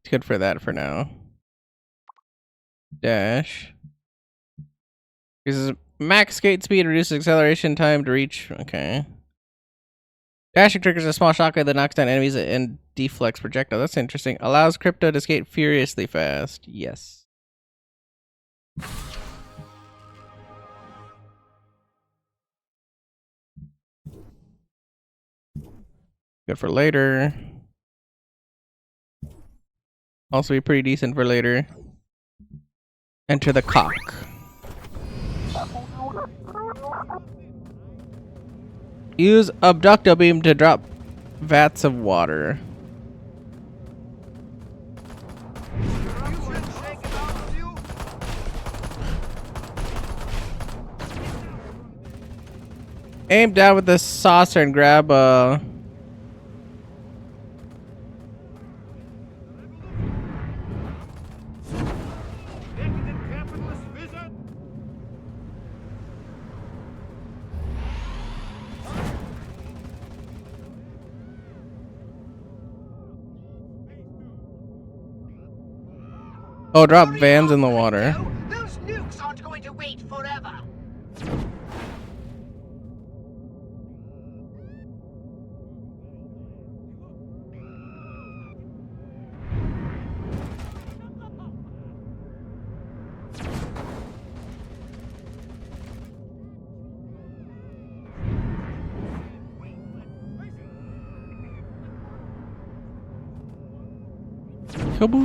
It's good for that for now. Dash. This is max skate speed, reduces acceleration time to reach. Okay. Dashing triggers a small shockwave that knocks down enemies and deflects projectiles. That's interesting. Allows Crypto to skate furiously fast. Yes. Good for later. Also be pretty decent for later. Enter the cock. Use Abducto Beam to drop vats of water. Aim down with the saucer and grab a... Oh, drop Vans in the water. Those nukes aren't going to wait forever.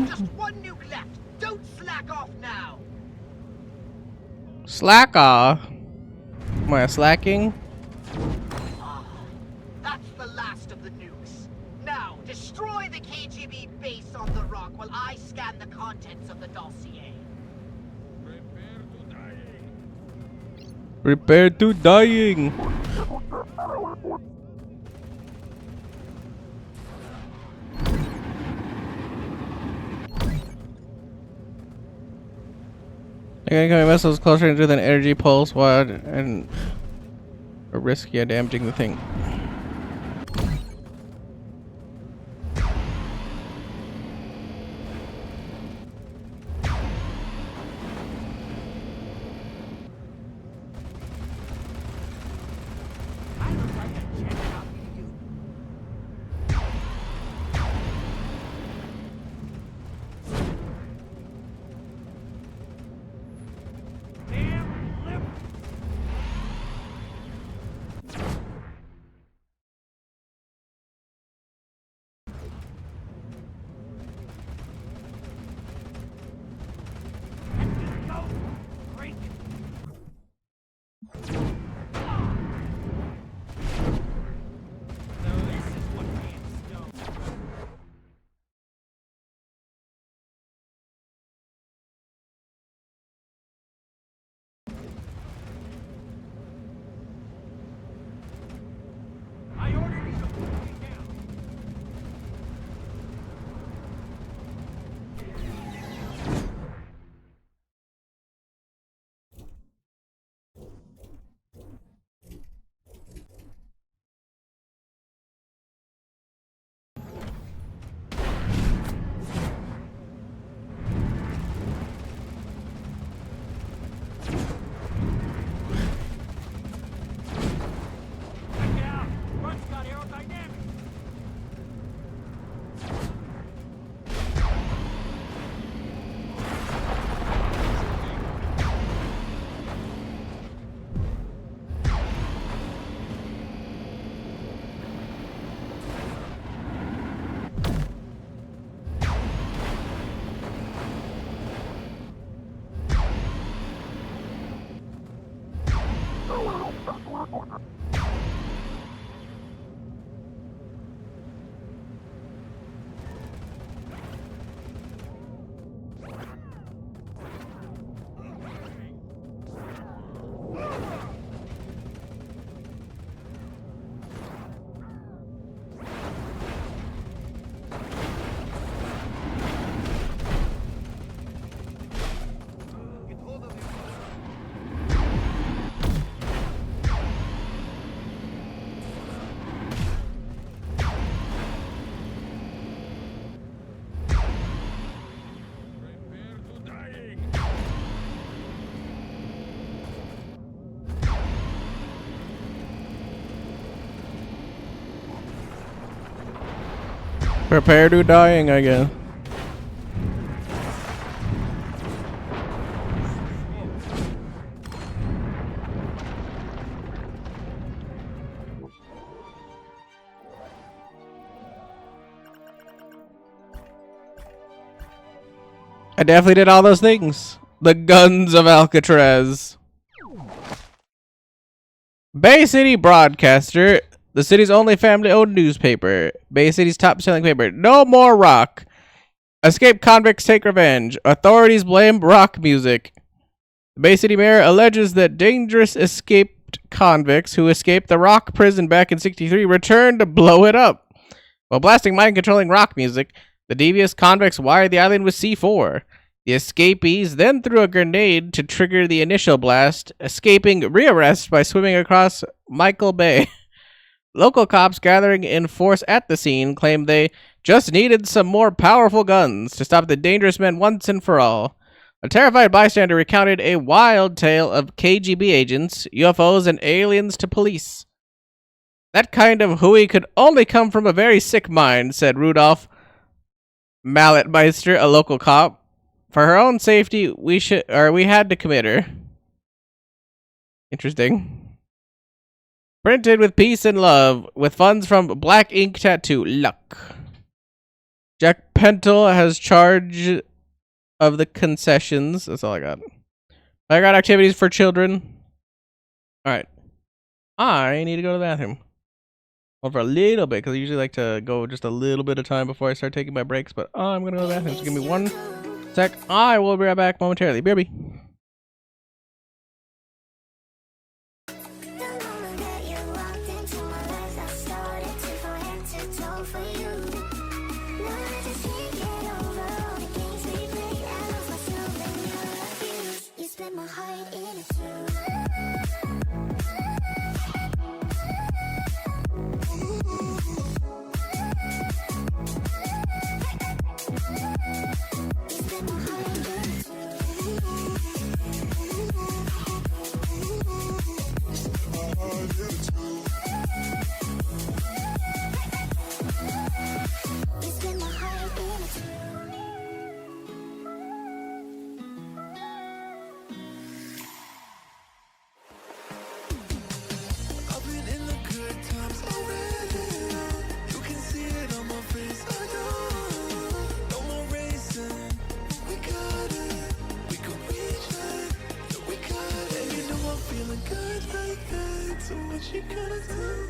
Just one nuke left. Don't slack off now. Slack off? Am I slacking? That's the last of the nukes. Now, destroy the KGB base on the rock while I scan the contents of the dossier. Prepare to dying. Incoming missiles closer to an energy pulse wide and are risky at damaging the thing. Prepare to dying, I guess. I definitely did all those things. The guns of Alcatraz. Bay City broadcaster. the city's only family-owned newspaper. Bay City's top-selling paper. No more rock. Escaped convicts take revenge. Authorities blame rock music. The Bay City mayor alleges that dangerous escaped convicts who escaped the rock prison back in '63 returned to blow it up. While blasting mind-controlling rock music, the devious convicts wired the island with C4. The escapees then threw a grenade to trigger the initial blast, escaping rearrest by swimming across Michael Bay. Local cops gathering in force at the scene claimed they just needed some more powerful guns to stop the dangerous men once and for all. A terrified bystander recounted a wild tale of KGB agents, UFOs, and aliens to police. That kind of hooey could only come from a very sick mind, said Rudolph Malletmeister, a local cop. For her own safety, we had to commit her. Interesting. Printed with peace and love, with funds from Black Ink Tattoo. Luck. Jack Pentel has charge of the concessions. That's all I got. I got activities for children. Alright. I need to go to the bathroom. Well, for a little bit, because I usually like to go just a little bit of time before I start taking my breaks, but I'm going to go to the bathroom. So give me 1 sec. I will be right back momentarily. BRB. My heart in a tube. You gonna do?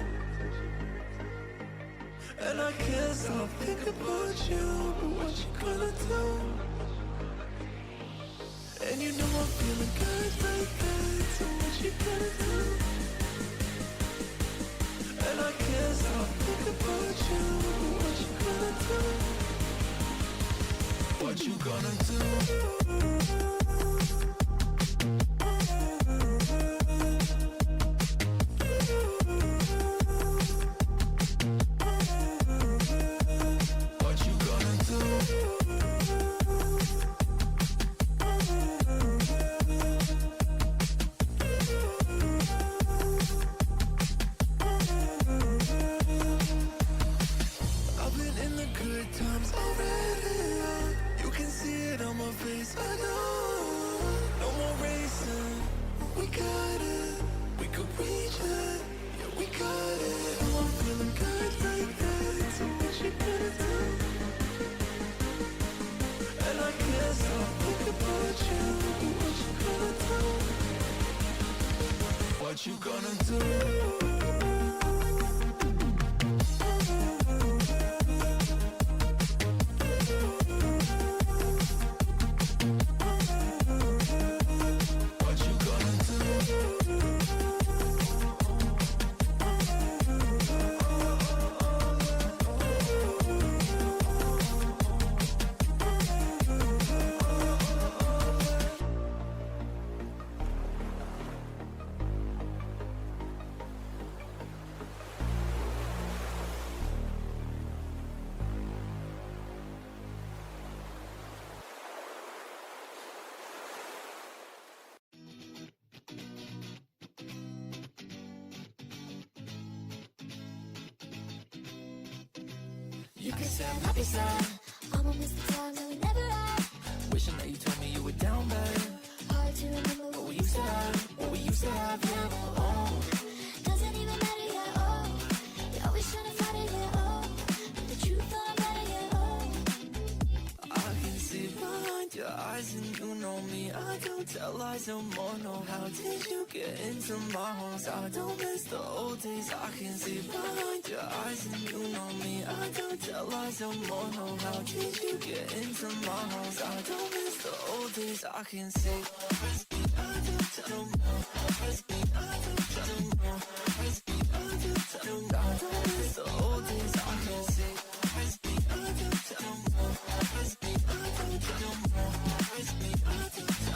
And I can't stop thinking about you, but what you gonna do? And you know I'm feeling good like that, so what you gonna do? And I can't stop thinking about you, but what you gonna do? What you gonna do? What you gonna do? You can say I'm happy, son. I'ma miss the times that we never had. Wishing that you told me you were down bad. Hard to remember what we used to have. What we used to have, yeah, oh. Doesn't even matter, yeah, oh. You're always trying to fight it, yeah, oh. But the truth don't matter, yeah, oh. I can see behind your eyes and you know me. I go tell lies no more, no. How did you get into my homes? I don't miss the old days. I can see behind your eyes and you know me. I don't tell lies no more, no. How did you get into my homes? I don't miss the old days. I can see. I don't tell no more. I don't tell no more. I don't tell no more. I don't miss the old days. I can see. I don't tell no more. I don't tell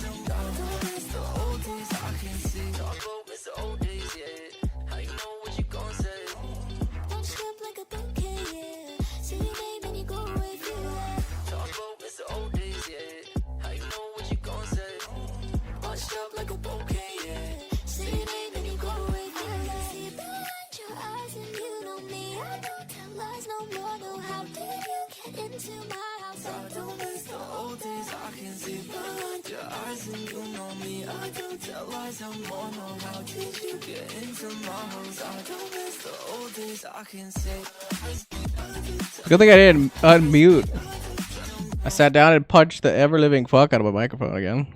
no more. I don't miss the old days. I can see. Talk about miss the old days, yeah. How you know what you gon' say? Bunched up like a bouquet, yeah. See you, babe, and you go away, feel that. Talk about miss the old days, yeah. How you know what you gon' say? Bunched up like a bouquet, yeah. See you, babe, and you go away, feel that. See behind your eyes and you know me. I don't tell lies no more, no. How did you get into my house? I don't miss the old days. I can see behind your eyes and you know me. I don't tell lies no more, no. How did you get into my house? I don't miss the old days. I can see. Good thing I didn't unmute. I sat down and punched the ever-living fuck out of my microphone again.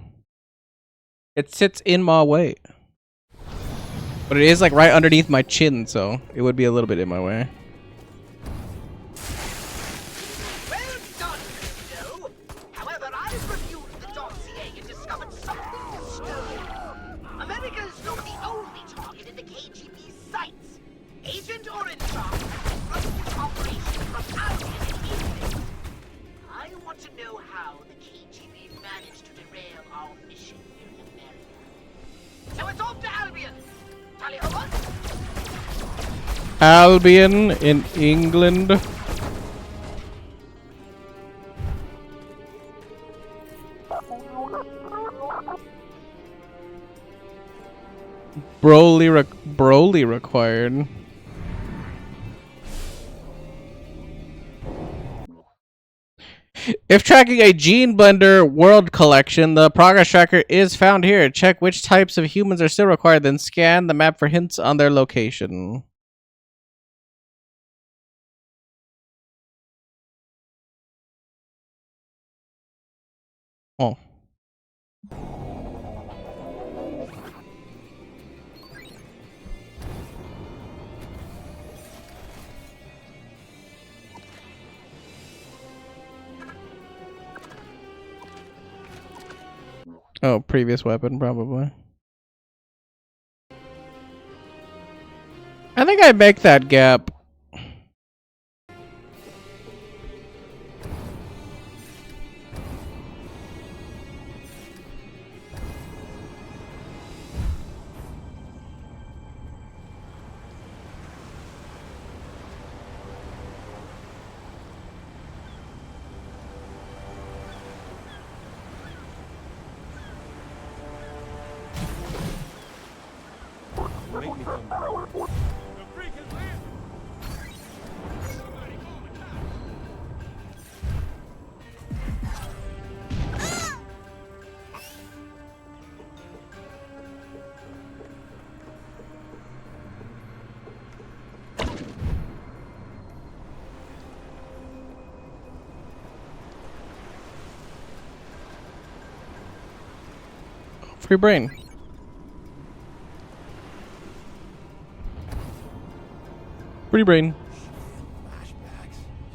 It sits in my way. But it is like right underneath my chin, so it would be a little bit in my way. Well done, Crypto. However, I've reviewed the dossier and discovered something disturbing. America is not the only target in the KGB's sights. Agent Orangearm runs this operation from Albion in England. I want to know how the KGB managed to derail our mission here in America. So it's off to Albion. Tally ho, what? Albion in England. Broly required. If tracking a Gene Blender world collection, the progress tracker is found here. Check which types of humans are still required, then scan the map for hints on their location. Oh. Oh, previous weapon, probably. I think I make that gap. Make me come back. The freak is landed. Free brain. Free brain.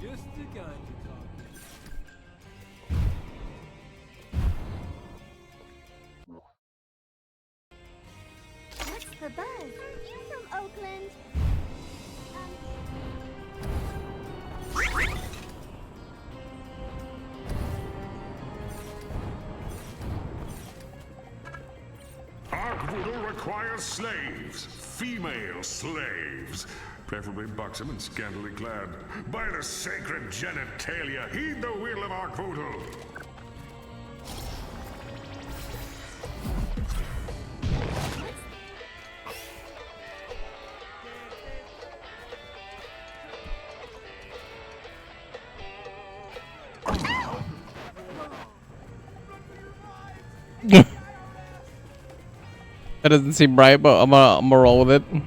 Just the kind you talk. What's the buzz? You from Oakland? Ark Voodoo requires slaves. Female slaves. Preferably buxom and scantily clad. By the sacred genitalia, heed the will of Ark Voodoo. That doesn't seem right, but I'm gonna roll with it.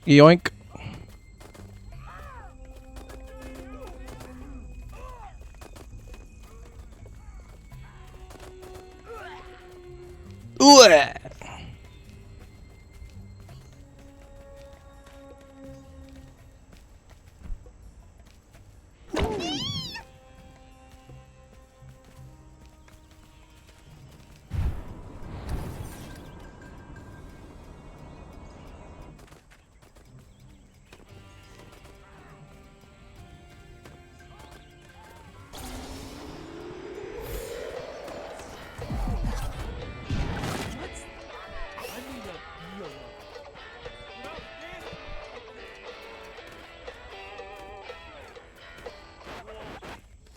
Yoink. Ooh.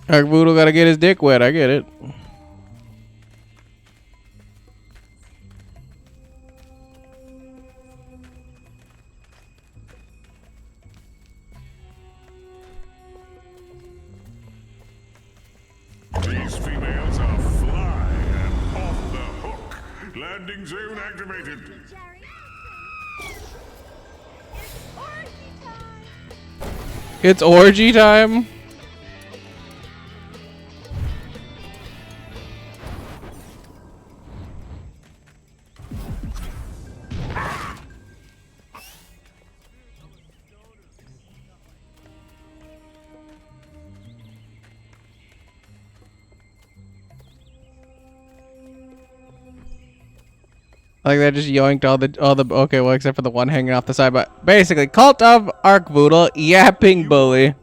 Ark Voodoo gotta get his dick wet. I get it. These females are fly and off the hook. Landing zone activated. It's orgy time. Like they just yoinked all the okay, well except for the one hanging off the side, but basically Cult of Ark Voodoo, yapping bully.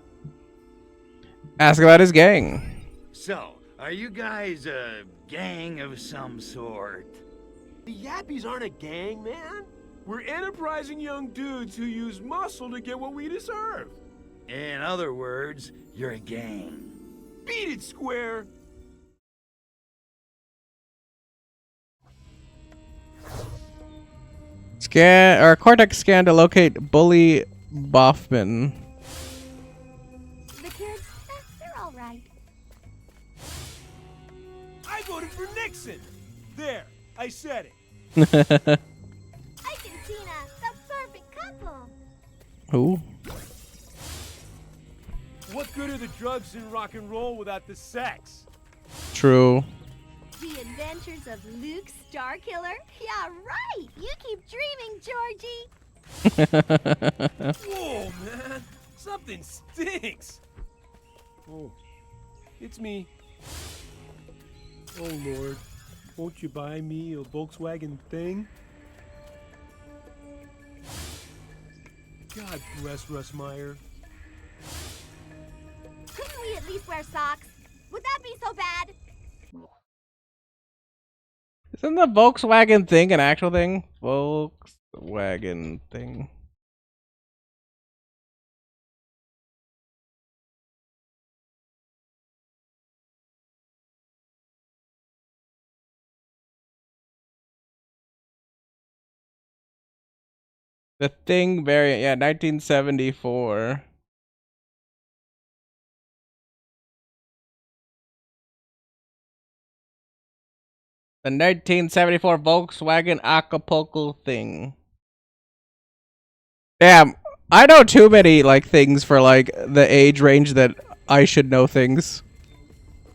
Ask about his gang. So, are you guys a gang of some sort? The Yappies aren't a gang, man. We're enterprising young dudes who use muscle to get what we deserve. In other words, you're a gang. Beat it, Square. Scan or Cortex scan to locate Bully Boffman. The kids, they're all right. I voted for Nixon. There, I said it. Ike and Tina, the perfect couple. Who? What good are the drugs and rock and roll without the sex? True. The Adventures of Luke Starkiller? Yeah, right! You keep dreaming, Georgie! Whoa, man! Something stinks! Oh, it's me. Oh, Lord. Won't you buy me a Volkswagen thing? God bless Russ Meyer. Couldn't we at least wear socks? Would that be so bad? Isn't the Volkswagen thing an actual thing? Volkswagen thing. The Thing variant, yeah, 1974. The 1974 Volkswagen Acapulco Thing. Damn, I know too many like things for like the age range that I should know things.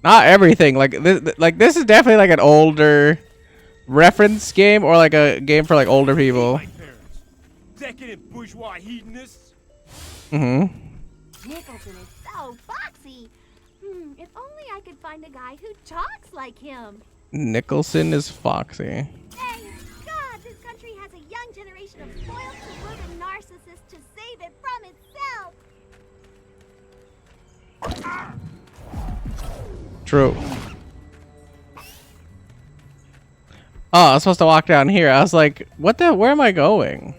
Not everything. Like this is definitely like an older reference game or like a game for like older people. Decadent bourgeois hedonists. Nicholson is so foxy. If only I could find a guy who talks like him. Nicholson is foxy. Thank God this country has a young generation of spoiled suburban narcissists to save it from itself. True. Oh, I was supposed to walk down here. I was like, what the? Where am I going?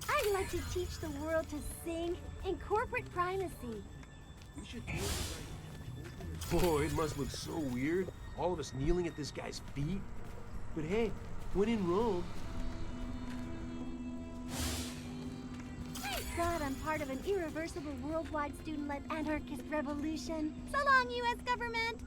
I'd like to teach the world to sing in corporate primacy. We should do it. Boy, it must look so weird. All of us kneeling at this guy's feet. But hey, when in Rome. Thank God I'm part of an irreversible worldwide student-led anarchist revolution. So long, U.S. government.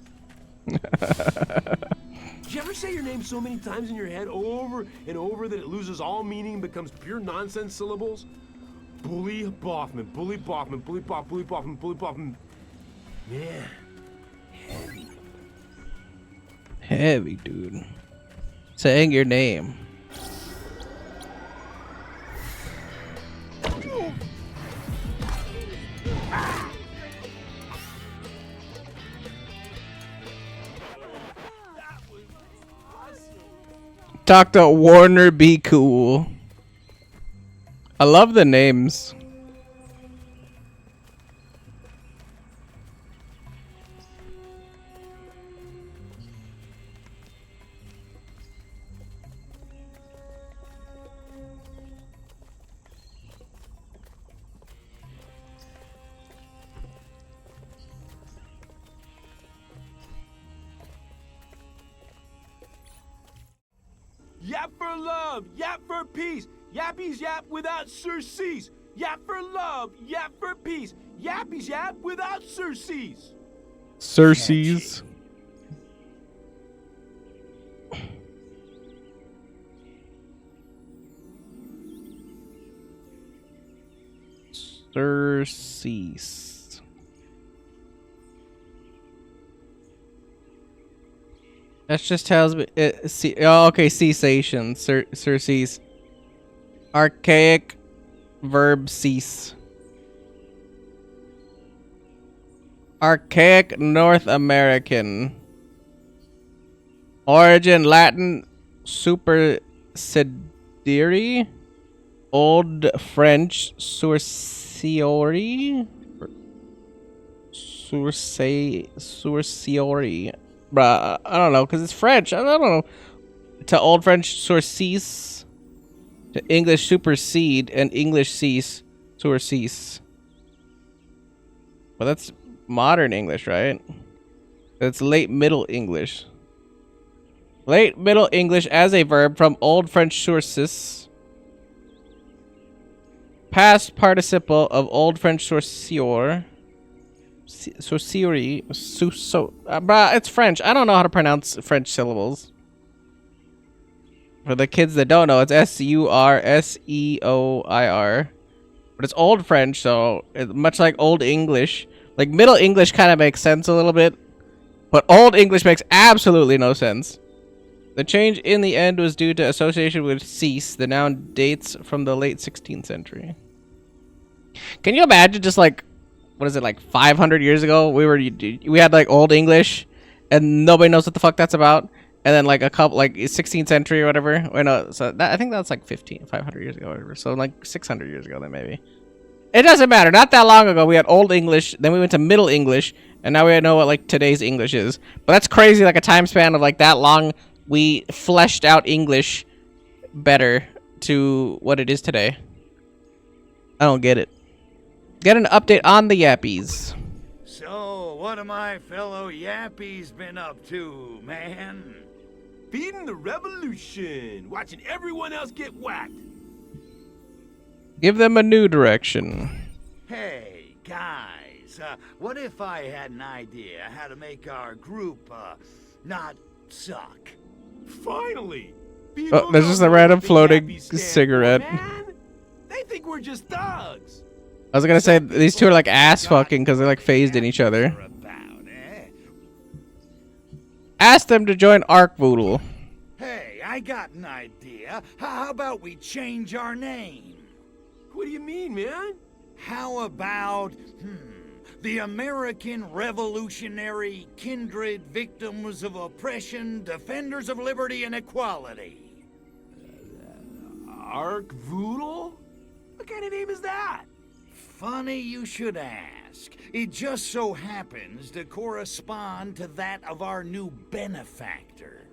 Did you ever say your name so many times in your head over and over that it loses all meaning and becomes pure nonsense syllables? Bully Boffman, Bully Boffman, Bully Boff, Bully Boffman, Bully Boffman. Man, heavy. Heavy, dude. Saying your name. Dr. Warner Be Cool. I love the names. Yap for love, yap for peace. Yappies yap without surcease. Yap for love, yap for peace. Yappies yap without surcease. Cersei's. Cersei's. That just tells me. Oh, okay, cessation. Cersei's. Archaic verb cease. Archaic North American. Origin Latin supersedere. Old French sourciori. Sourciori. Bruh, I don't know, because it's French. I don't know. To Old French sourcease. To English supersede and English cease. Sourcease. Well, that's modern English, right? That's late Middle English. Late Middle English as a verb from Old French sources. Past participle of Old French sourcior. Sourciori. Bruh, it's French. I don't know how to pronounce French syllables. For the kids that don't know, it's S-U-R-S-E-O-I-R. But it's Old French, so it's much like Old English. Like, Middle English kind of makes sense a little bit. But Old English makes absolutely no sense. The change in the end was due to association with cease. The noun dates from the late 16th century. Can you imagine just like, what is it, like 500 years ago? We had like Old English, and nobody knows what the fuck that's about. And then like a couple, like 16th century or whatever. Or no, so that, I think that's like 500 years ago or whatever. So like 600 years ago then maybe. It doesn't matter. Not that long ago we had Old English, then we went to Middle English, and now we know what like today's English is. But that's crazy, like a time span of like that long. We fleshed out English better to what it is today. I don't get it. Get an update on the Yappies. So, what have my fellow Yappies been up to, man? Feeding the revolution. Watching everyone else get whacked. Give them a new direction. Hey, guys, what if I had an idea how to make our group, not suck? Finally! Oh, there's just a random floating cigarette. Man, they think we're just thugs. I was gonna say, these two are like ass fucking because they're like phased in each other. Ask them to join Ark Voodoo. Hey, I got an idea. How about we change our name? What do you mean, man? How about, the American Revolutionary Kindred Victims of Oppression, Defenders of Liberty and Equality? Ark Voodoo? What kind of name is that? Funny you should ask. It just so happens to correspond to that of our new benefactor.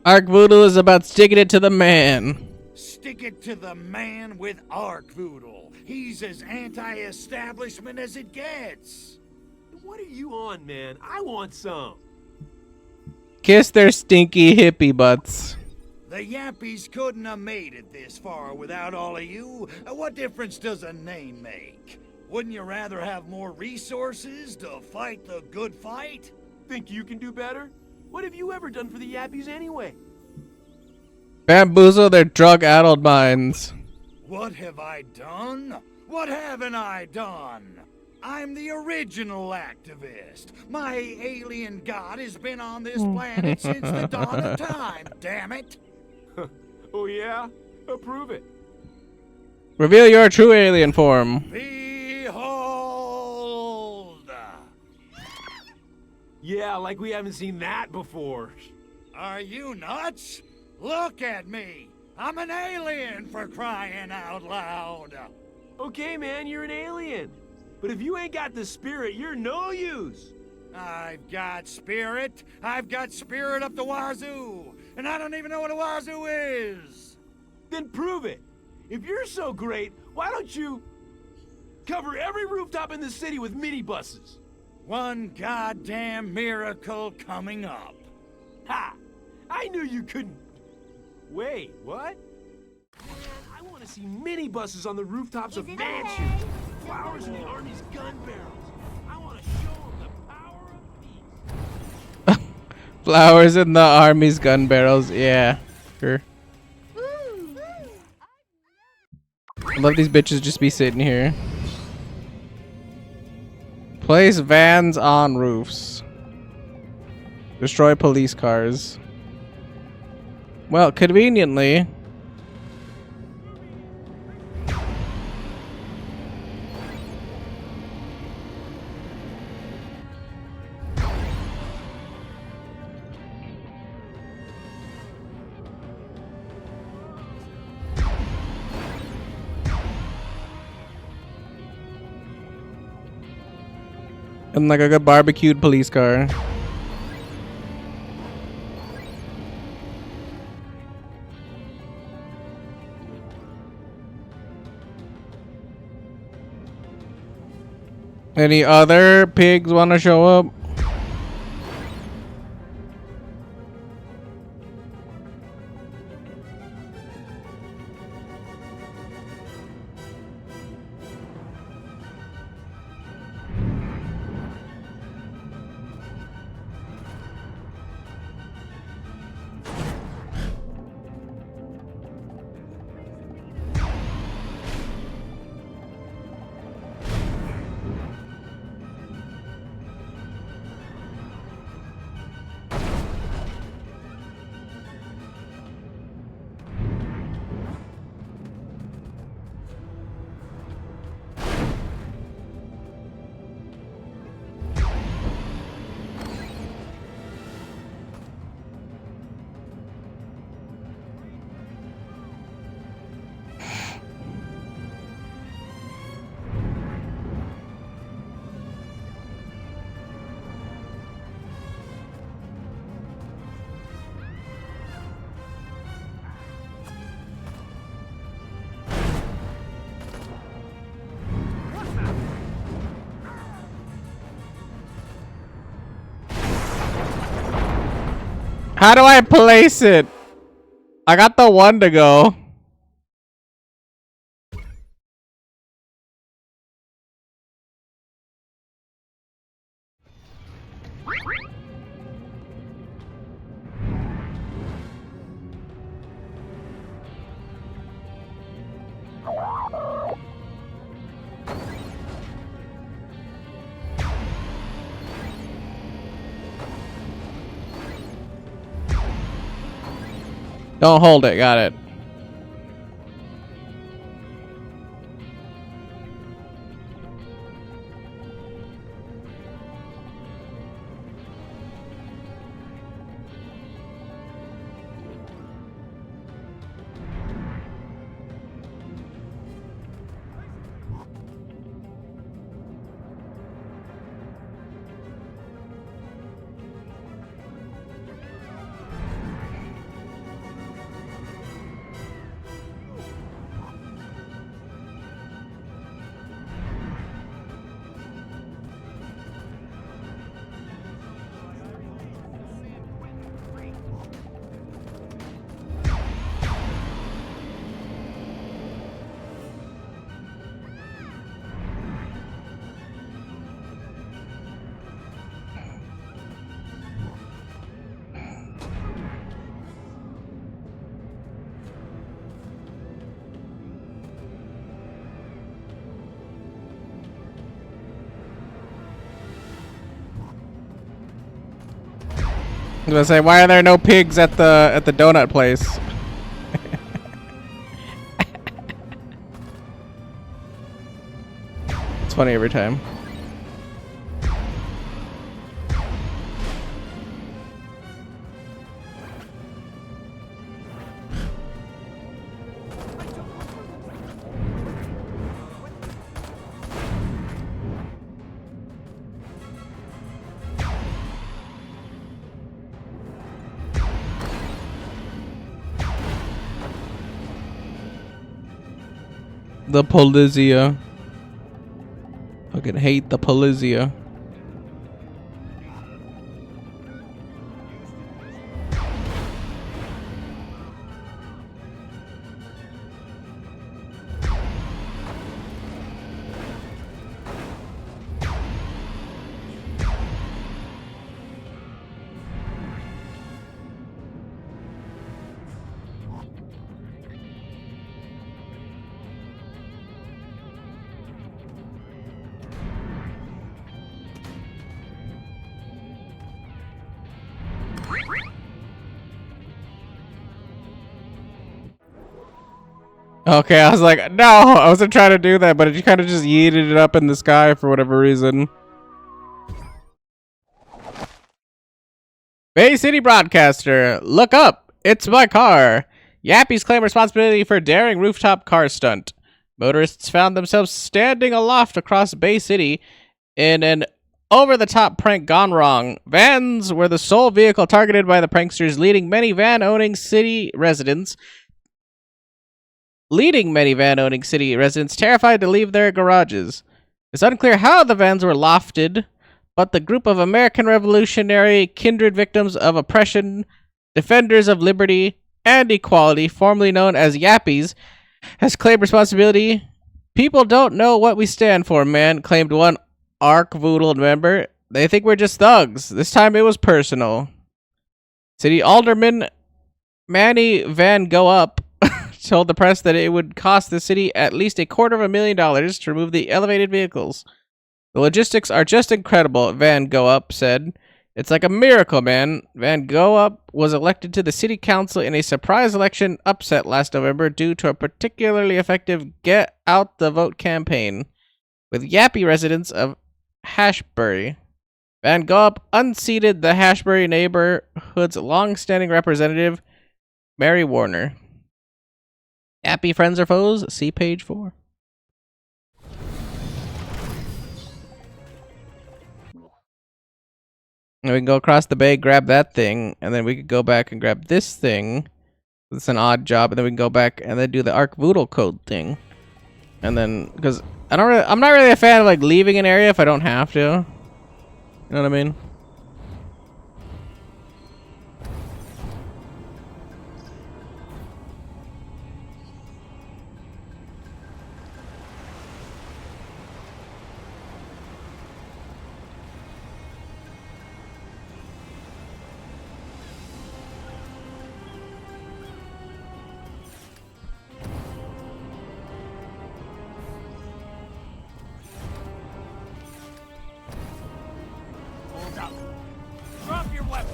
Ark Voodoo is about sticking it to the man. Stick it to the man with Ark Voodoo. He's as anti-establishment as it gets. What are you on, man? I want some. Kiss their stinky hippie butts. They The Yappies couldn't have made it this far without all of you. What difference does a name make? Wouldn't you rather have more resources to fight the good fight? Think you can do better? What have you ever done for the Yappies anyway? Bamboozle their drug-addled minds. What have I done? What haven't I done? I'm the original activist. My alien god has been on this planet since the dawn of time, damn it! Oh yeah? Prove it. Reveal your true alien form. Behold! Yeah, like we haven't seen that before. Are you nuts? Look at me! I'm an alien, for crying out loud! Okay, man, you're an alien. But if you ain't got the spirit, you're no use. I've got spirit. I've got spirit up the wazoo. And I don't even know what a wazoo is. Then prove it. If you're so great, why don't you cover every rooftop in the city with minibuses? One goddamn miracle coming up. Ha! I knew you couldn't. Wait, what? Man, I want to see minibuses on the rooftops of mansions. Flowers in the Army's gun barrels. I want to show them the power of peace. Flowers in the Army's gun barrels. Yeah, sure. I love these bitches just be sitting here. Place vans on roofs. Destroy police cars. Well, conveniently. And like a good barbecued police car. Any other pigs want to show up? How do I place it? I got the one to go. Don't hold it, got it. was gonna say, why are there no pigs at the donut place? It's funny every time. The Polizia. Fucking hate the Polizia. Okay, I was like, no, I wasn't trying to do that, but it kind of just yeeted it up in the sky for whatever reason. Bay City broadcaster, look up, it's my car. Yappies claim responsibility for daring rooftop car stunt. Motorists found themselves standing aloft across Bay City in an over-the-top prank gone wrong. Vans were the sole vehicle targeted by the pranksters, leading many van-owning city residents terrified to leave their garages. It's unclear how the vans were lofted, but the group of American Revolutionary kindred victims of oppression, defenders of liberty and equality, formerly known as Yappies, has claimed responsibility. People don't know what we stand for, man, claimed one Ark-Voodle member. They think we're just thugs. This time it was personal. City Alderman Manny Van Go Up told the press that it would cost the city at least $250,000 to remove the elevated vehicles. The logistics are just incredible, Van Go Up said. It's like a miracle, man. Van Go Up was elected to the city council in a surprise election upset last November due to a particularly effective get out the vote campaign with Yappy residents of Hashbury. Van Go Up unseated the Hashbury neighborhood's long-standing representative, Mary Warner. Yappy friends or foes? See page 4. And we can go across the bay, grab that thing, and then we could go back and grab this thing. It's an odd job, and then we can go back and then do the Ark-Voodle code thing. And then, because I'm not really a fan of like leaving an area if I don't have to. You know what I mean? Drop your weapon!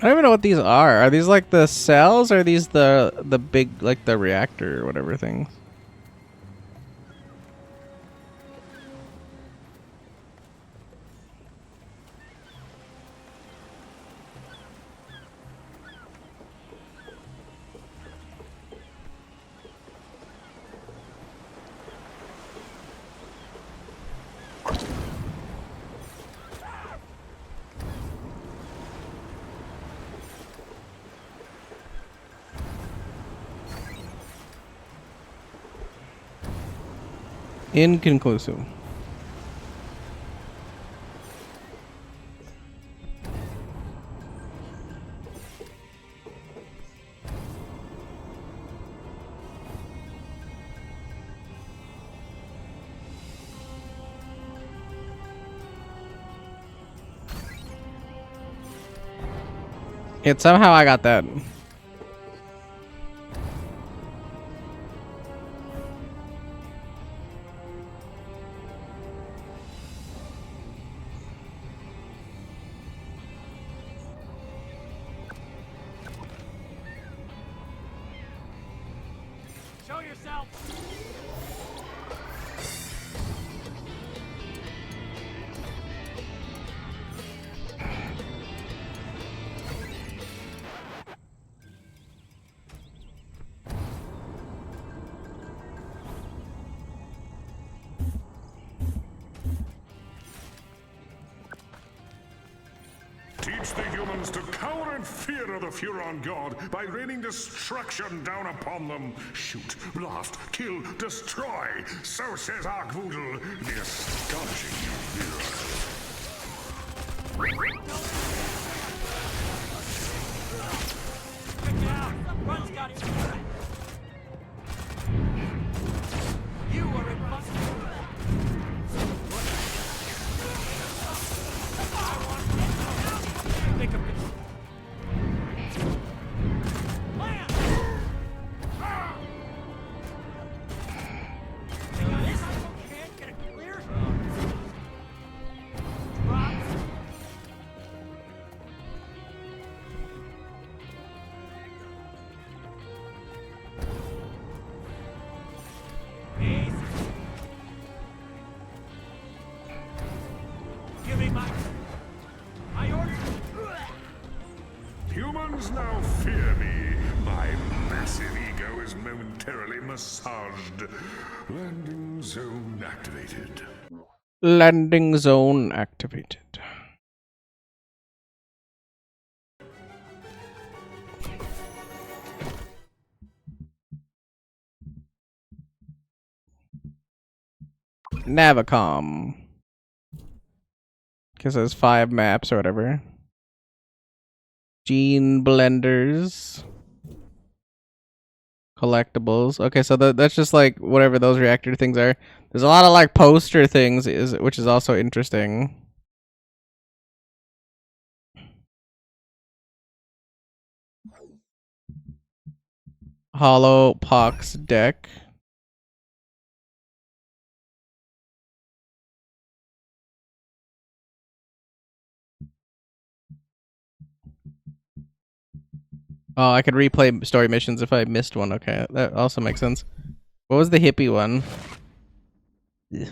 I don't even know what these are. Are these like the cells, or are these the big, like the reactor or whatever things? Inconclusive. Yet somehow I got that. Show yourself. Teach the humans to cower in fear of the Furon God by raining destruction down upon them. Shoot, blast, kill, destroy. So says Arkvoodle, the astonishing hero. Run's got it. You are impossible. Think of it. Can't get it clear. Give me my orders. Humans now fear me. My massive ego is momentarily massaged. Landing zone activated. Landing zone activated. Navicom. Guess there's 5 maps or whatever. Gene blenders. Collectibles. Okay, so that's just like whatever those reactor things are. There's a lot of like poster things, which is also interesting. Hollow Pox deck. Oh, I could replay story missions if I missed one. Okay, that also makes sense. What was the hippie one? Ugh.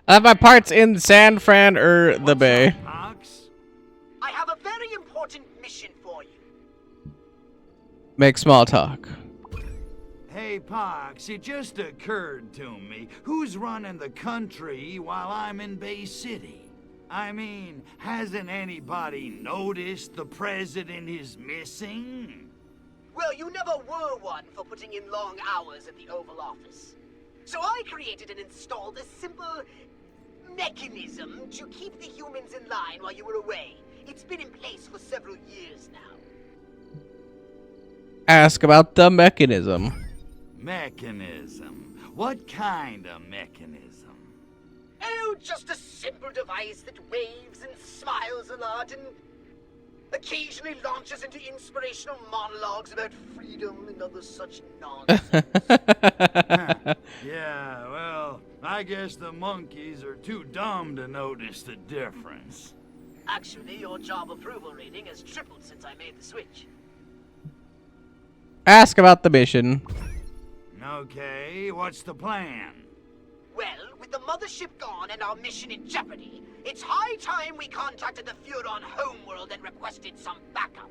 I have my parts in San Fran or the Bay. I have a very important mission for you. Make small talk. Hey, Pox, it just occurred to me, who's running the country while I'm in Bay City? I mean, hasn't anybody noticed the president is missing? Well, you never were one for putting in long hours at the Oval Office. So I created and installed a simple mechanism to keep the humans in line while you were away. It's been in place for several years now. Ask about the mechanism. Mechanism? What kind of mechanism? Oh, just a simple device that waves and smiles a lot and occasionally launches into inspirational monologues about freedom and other such nonsense. Yeah, well, I guess the monkeys are too dumb to notice the difference. Actually, your job approval rating has tripled since I made the switch. Ask about the mission. Okay, what's the plan? Well, with the mothership gone and our mission in jeopardy, it's high time we contacted the Furon homeworld and requested some backup.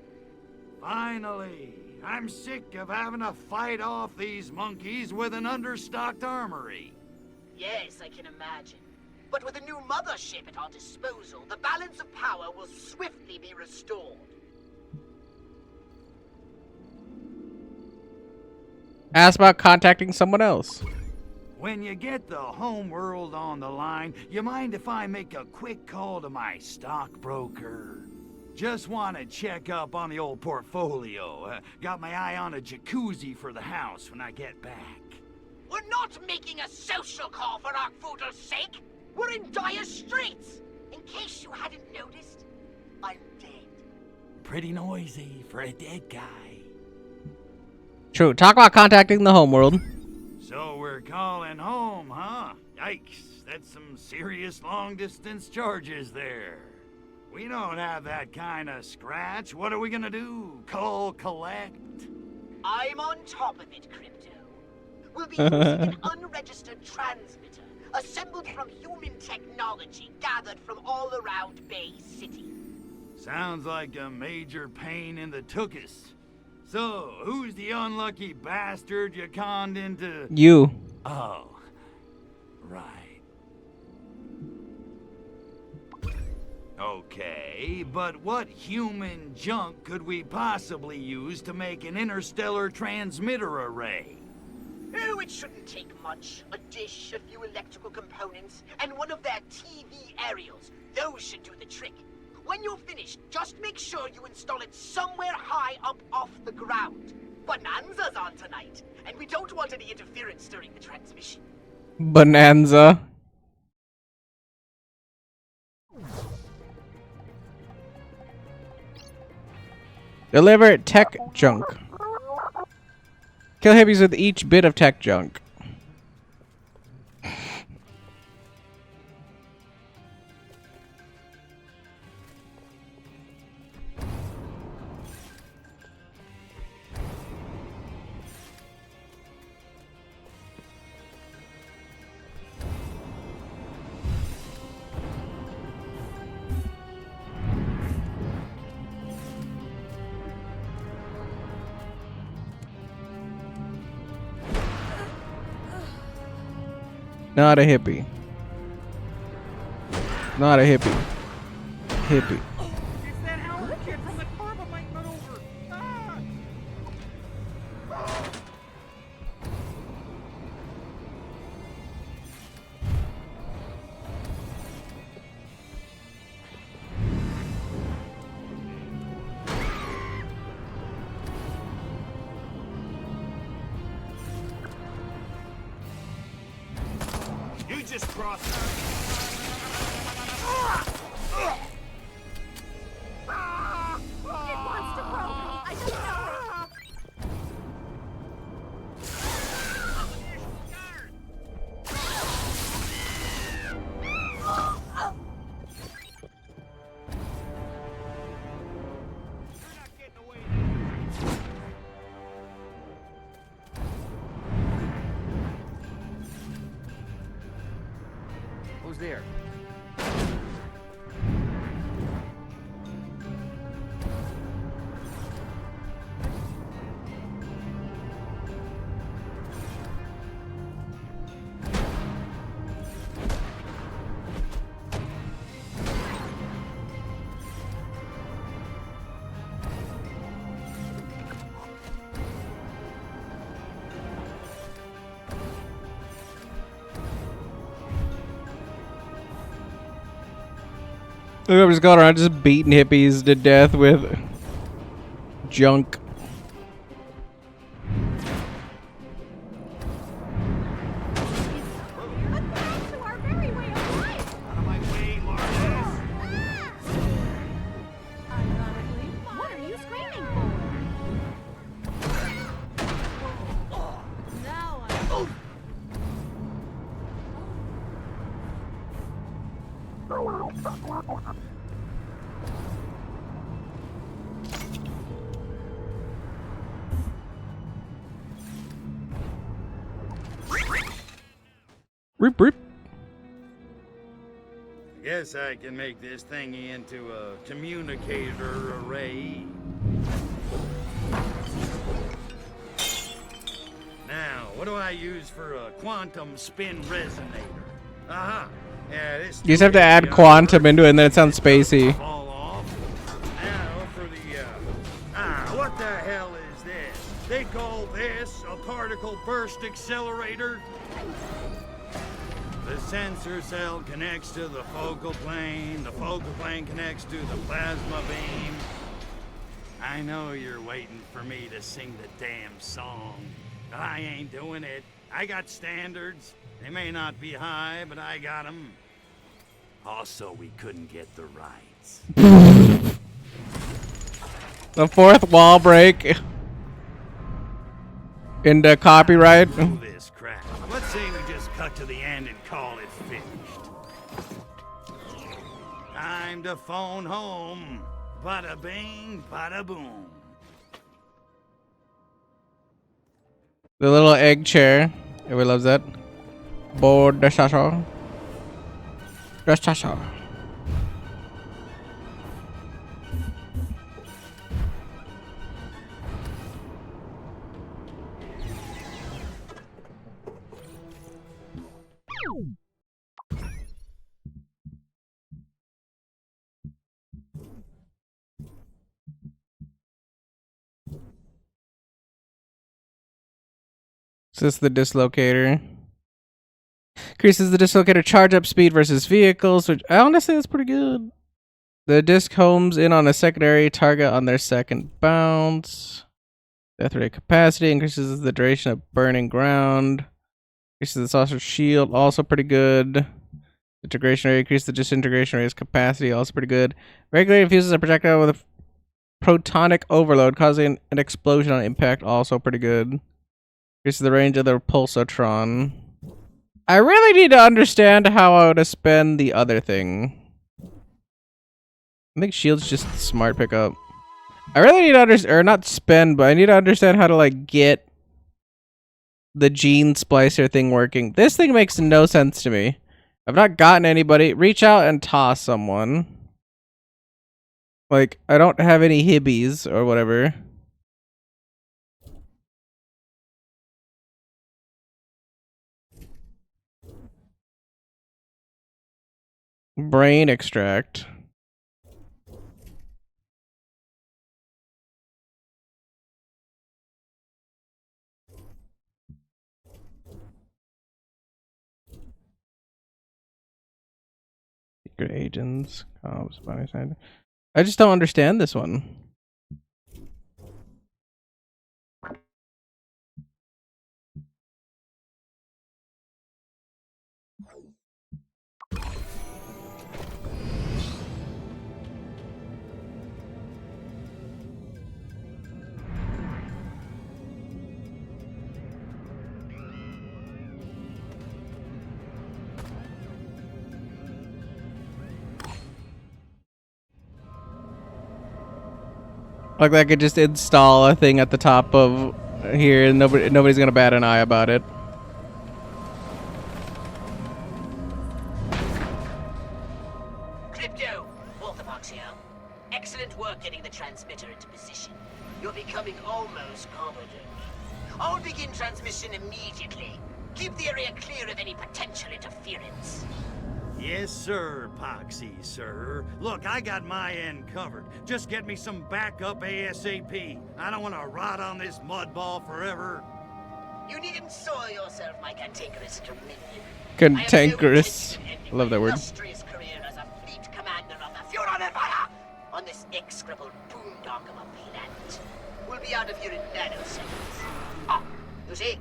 Finally! I'm sick of having to fight off these monkeys with an understocked armory. Yes, I can imagine. But with a new mothership at our disposal, the balance of power will swiftly be restored. Ask about contacting someone else. When you get the homeworld on the line, you mind if I make a quick call to my stockbroker? Just want to check up on the old portfolio. Got my eye on a jacuzzi for the house when I get back. We're not making a social call for Arkvodel's sake. We're in dire straits. In case you hadn't noticed, I'm dead. Pretty noisy for a dead guy. True. Talk about contacting the homeworld. So we're calling home, huh? Yikes, that's some serious long-distance charges there. We don't have that kind of scratch. What are we gonna do? Call collect? I'm on top of it, Crypto. We'll be using an unregistered transmitter, assembled from human technology gathered from all around Bay City. Sounds like a major pain in the tuchus. So, who's the unlucky bastard you conned into... You. Oh, right. Okay, but what human junk could we possibly use to make an interstellar transmitter array? Oh, it shouldn't take much. A dish, a few electrical components, and one of their TV aerials. Those should do the trick. When you're finished, just make sure you install it somewhere high up off the ground. Bonanza's on tonight, and we don't want any interference during the transmission. Bonanza. Deliver tech junk. Kill hippies with each bit of tech junk. Not a hippie. Not a hippie. Hippie. It's that Howard kid from the Carbonite run over. Ah! You just crossed. It wants to probe me. I don't know it. Who's there? I'm just going around just beating hippies to death with junk. What are you screaming for? Now Rip, rip. Guess I can make this thingy into a communicator array. Now, what do I use for a quantum spin resonator? Aha! Yeah, this. You just have to add quantum into it and then it sounds spacey. Fall off. Now for the what the hell is this? They call this a particle burst accelerator. The sensor cell connects to the focal plane connects to the plasma beam. I know you're waiting for me to sing the damn song, but I ain't doing it. I got standards. They may not be high, but I got them. Also, we couldn't get the rights. The fourth wall break into copyright. This crap. Let's say we just cut to the end and call it finished. Time to phone home. Bada bing, bada boom. The little egg chair. Everybody loves that. Board de Chacho. De Chacho. Is this the dislocator? Increases the dislocator charge up speed versus vehicles, which honestly is pretty good. The disc homes in on a secondary target on their second bounce. Death rate capacity increases the duration of burning ground. Increases the saucer shield, also pretty good. Integration rate, increases the disintegration rate's capacity, also pretty good. Regularly infuses a projectile with a protonic overload, causing an explosion on impact, also pretty good. Increases the range of the pulsatron. I really need to understand how I would spend the other thing. I think shield's just smart pickup. I really need to understand, or not spend, but I need to understand how to like get the gene splicer thing working. This thing makes no sense to me. I've not gotten anybody. Reach out and toss someone. Like, I don't have any hibbies or whatever. Brain extract. Secret agents. Comms, body side. I just don't understand this one. Like I could just install a thing at the top of here and nobody's gonna bat an eye about it. Crypto, Orthodox here. Excellent work getting the transmitter into position. You're becoming almost competent. I'll begin transmission immediately. Keep the area clear of any potential interference. Yes, sir, Poxy, sir. Look, I got my end covered. Just get me some backup ASAP. I don't want to rot on this mud ball forever. You needn't soil yourself, my cantankerous dominion. Cantankerous. I love that word. Illustrious career as a fleet commander of the Furon me out of here in nanoseconds. Ah, you see?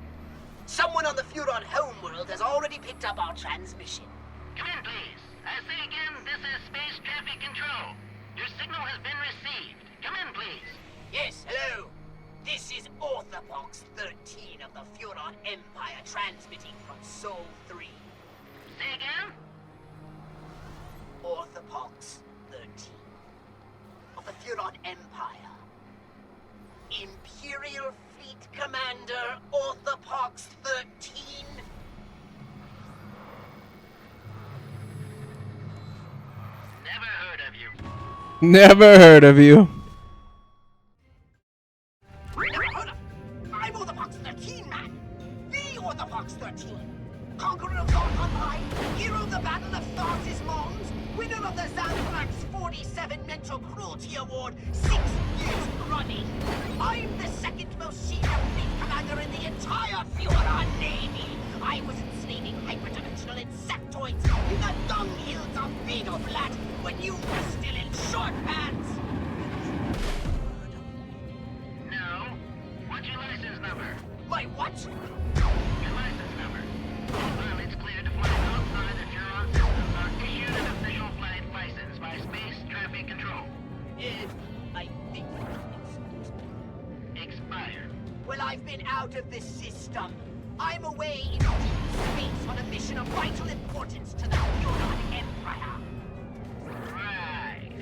Someone on the Furon homeworld has already picked up our transmission. Come in, please. I say again, this is Space Traffic Control. Your signal has been received. Come in, please. Yes, hello. This is Orthopox 13 of the Furon Empire transmitting from Sol 3. Say again? Orthopox 13 of the Furon Empire. Imperial Fleet Commander Orthopox 13. Never heard of you. Never heard of you. Hold up. I'm Orthopox 13, man. The Orthopox 13. Conqueror of Zarkon, hero of the Battle of Tharsis Mons, winner of the Xanthrax 47 Mental Cruelty Award 6 years running. I'm the second most senior fleet commander in the entire Furon Navy. I was enslaving hyperdimensional insectoids in the dung hills of Beetleblatt when you were still in short pants. No. What's your license number? My what? Your license number. All pilots cleared to fly outside the Furon systems are issued an official flight license by Space Traffic Control. I think Expired. well, I've been out of the system. I'm away in deep space on a mission of vital importance to the Furon Empire. Right.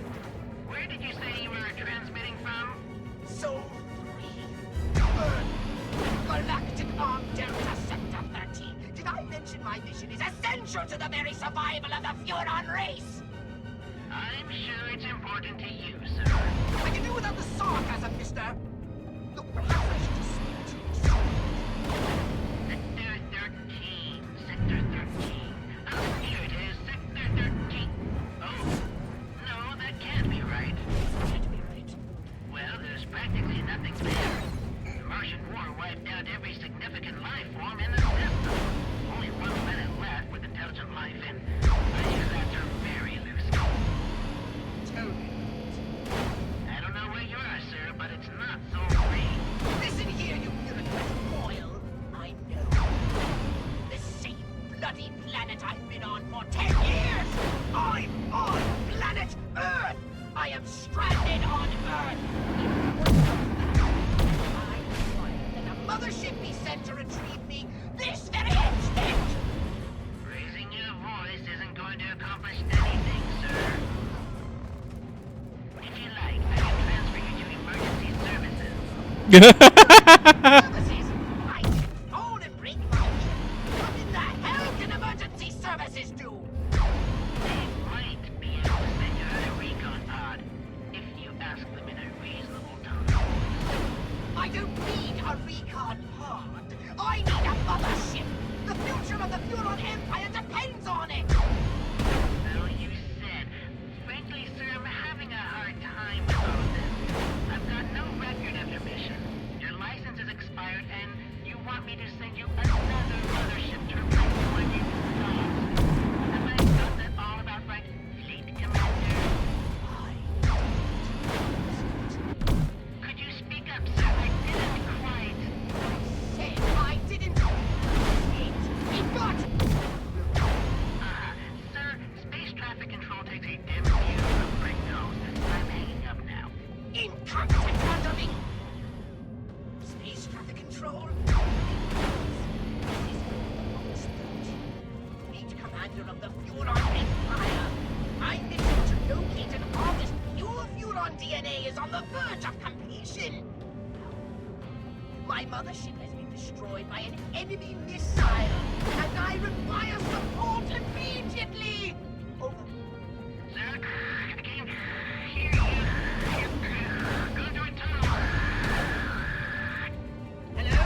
Where did you say you were transmitting from? Sol 3. Earth. Galactic Arm Delta Sector 13. Did I mention my mission is essential to the very survival of the Furon race? I'm sure it's important to you, sir. I can do without the sarcasm, mister. Look, perhaps I should just speak to you. Sector 13. Oh, here it is. Sector 13. Oh, no, that can't be right. Can't be right. Well, there's practically nothing there. The Martian War wiped out every significant life form in the system. Only 1 planet left with intelligent life, and I use that term very loosely. Tell me. I don't know where you are, sir, but it's not Sol 3. Listen here, you bureaucrat foil. I know. The same bloody planet I've been on for 10 years! I'm on planet Earth! I am stranded on Earth! I require that a mothership be sent to retrieve me this very instant! Raising your voice isn't going to accomplish anything, sir. If you like, I can transfer you to emergency services. Services? I can phone and break my ship. What in the hell can emergency services do? They might be able to send you out a recon pod if you ask them in a reasonable time. I don't need a recon pod. I need a mothership. The future of the Furon Empire depends on it. So you said. Frankly, sir, I'm having a hard time with all this. I've got no record of your mission. Your license is expired, and you want me to send you another mothership to replace the one you lost. Have I got that all about right, Fleet Commander? Could you speak up, sir? I didn't quite. Said I didn't. It got. Sir, Space Traffic Control takes a dim view of Brick Nose. I'm hanging up now. Incompetent handling. Space traffic control. Fleet commander of the Furon Empire. My mission to locate and harvest pure Furon DNA is on the verge of completion. My mothership has been destroyed by an enemy missile, and I require support immediately. Over. Sir, I can't hear you. Go to a tunnel. Hello?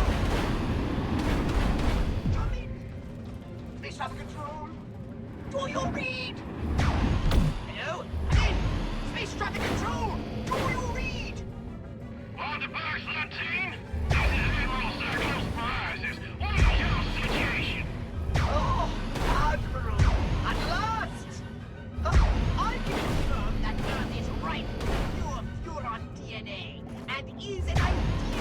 Come in. Space traffic control. Do you read? Hello? Come in. Space traffic control. Do you read? Orthopox 13? This is Admiral Sarkos Prizes. What is your situation? Oh, Admiral. At last. I can confirm that Earth is ripe with pure Furon DNA and is an ideal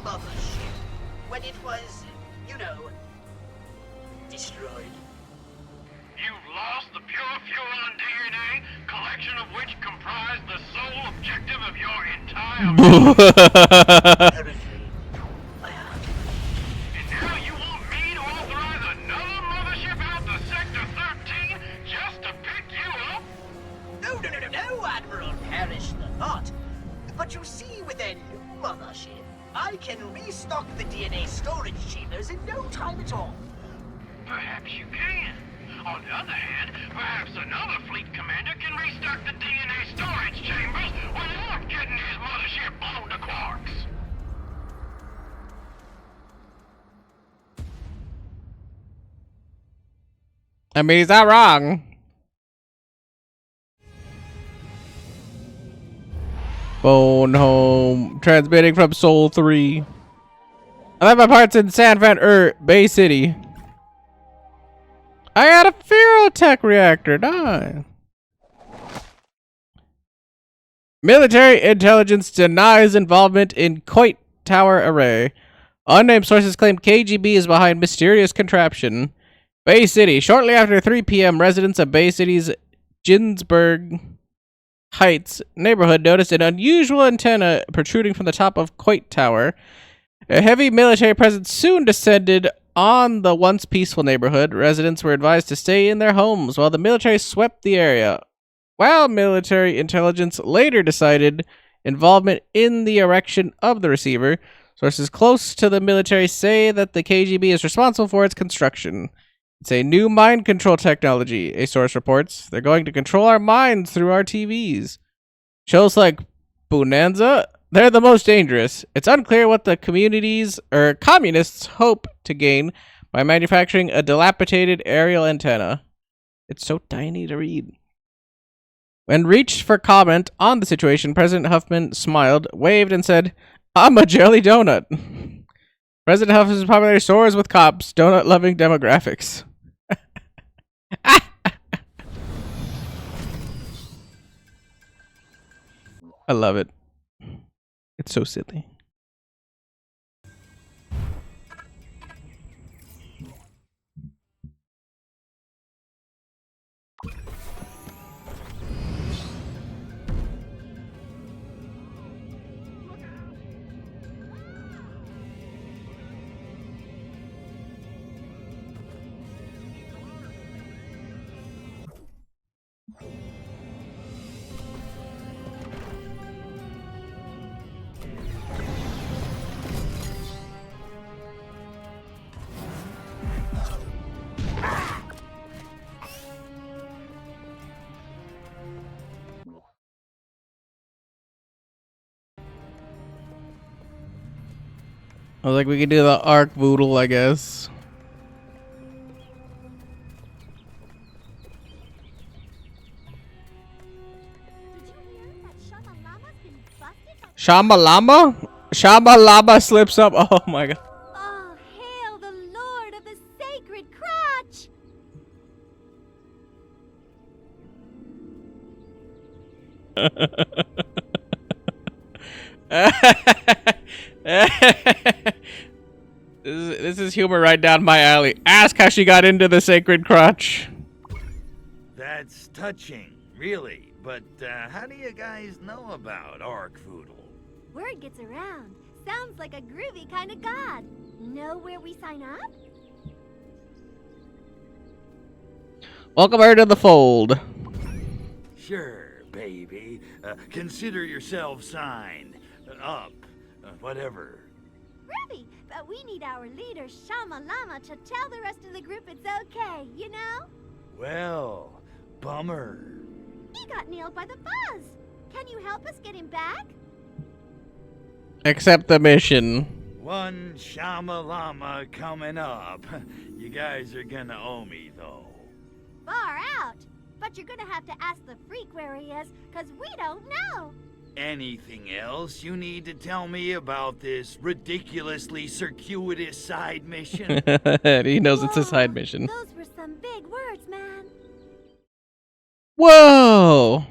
mothership when it was, you know, destroyed. You've lost the pure Furon DNA, collection of which comprised the sole objective of your entire mission. And now you want me to authorize another mothership out to Sector 13 just to pick you up? No, Admiral, perish the thought. But you see, with a new mothership, I can restock the DNA storage chambers in no time at all. Perhaps you can. On the other hand, perhaps another fleet commander can restock the DNA storage chambers without getting his mothership blown to quarks. I mean, he's not wrong. Phone home. Transmitting from Sol 3. I left my parts in San Fran, Bay City. I got a Ferrotech reactor. Nice. Military intelligence denies involvement in Coit Tower array. Unnamed sources claim KGB is behind mysterious contraption. Bay City. Shortly after 3 p.m., residents of Bay City's Ginsburg Heights neighborhood noticed an unusual antenna protruding from the top of Coit Tower. A heavy military presence soon descended on the once peaceful neighborhood. Residents were advised to stay in their homes while the military swept the area. While military intelligence later decided involvement in the erection of the receiver, sources close to the military say that the KGB is responsible for its construction. It's a new mind control technology, a source reports. They're going to control our minds through our TVs. Shows like Bonanza, they're the most dangerous. It's unclear what the communists hope to gain by manufacturing a dilapidated aerial antenna. It's so tiny to read. When reached for comment on the situation, President Huffman smiled, waved, and said, "I'm a jelly donut." President Huffman's popularity soars with cops, donut-loving demographics. I love it. It's so silly. I was like, we could do the Arc Voodle, I guess. Shamalama? Shamalama slips up. Oh my god. Oh, hail the Lord of the Sacred Crotch! This is humor right down my alley. Ask how she got into the Sacred Crotch. That's touching, really. But how do you guys know about Arc Voodle? Word gets around. Sounds like a groovy kind of god. Know where we sign up? Welcome her to the fold. Sure, baby. Consider yourself signed. Up. Whatever. Groovy, but we need our leader, Shamalama, to tell the rest of the group it's okay, you know? Well, bummer. He got nailed by the buzz. Can you help us get him back? Accept the mission. One Shamalama coming up. You guys are gonna owe me, though. Far out. But you're gonna have to ask the freak where he is, because we don't know. Anything else you need to tell me about this ridiculously circuitous side mission? He knows it's a side mission. Those were some big words, man. Whoa!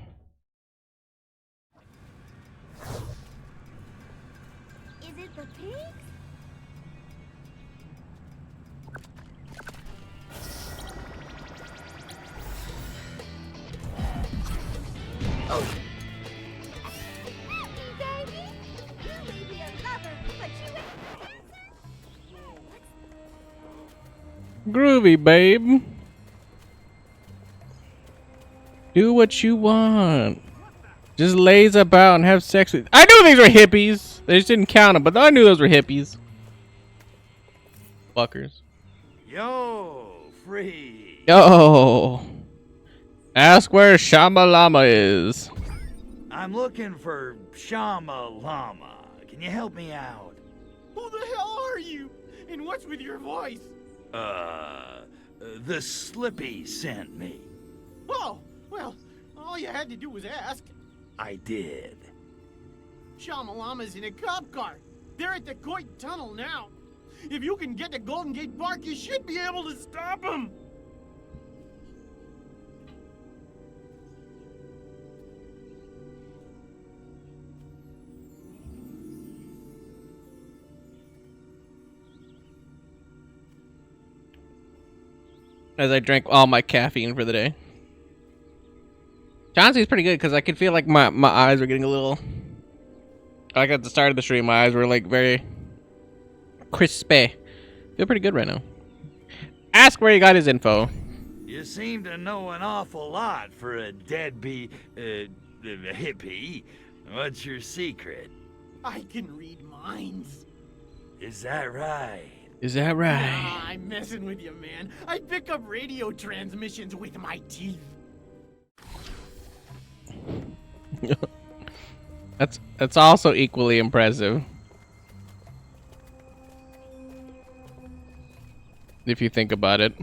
Is it The pigs? Oh. Happy baby! You may be a lover, but you ain't Groovy, babe. Do what you want. Just lays about and have sex with. I knew these were hippies. They just didn't count them, but I knew those were hippies. Fuckers. Yo, free. Yo. Ask where Shama Lama is. I'm looking for Shama Lama. Can you help me out? Who the hell are you? And what's with your voice? The Slippy sent me. Oh, well, all you had to do was ask. I did. Shamalama's in a cop car. They're at the Coit Tunnel now. If you can get to Golden Gate Park, you should be able to stop them. As I drank all my caffeine for the day. Chauncey's pretty good because I could feel like my eyes were getting a little... Like at the start of the stream, my eyes were like very crispy. Feel pretty good right now. Ask where he got his info. You seem to know an awful lot for a deadbeat hippie. What's your secret? I can read minds. Is that right? Is that right? Nah, I'm messing with you, man. I pick up radio transmissions with my teeth. That's also equally impressive. If you think about it.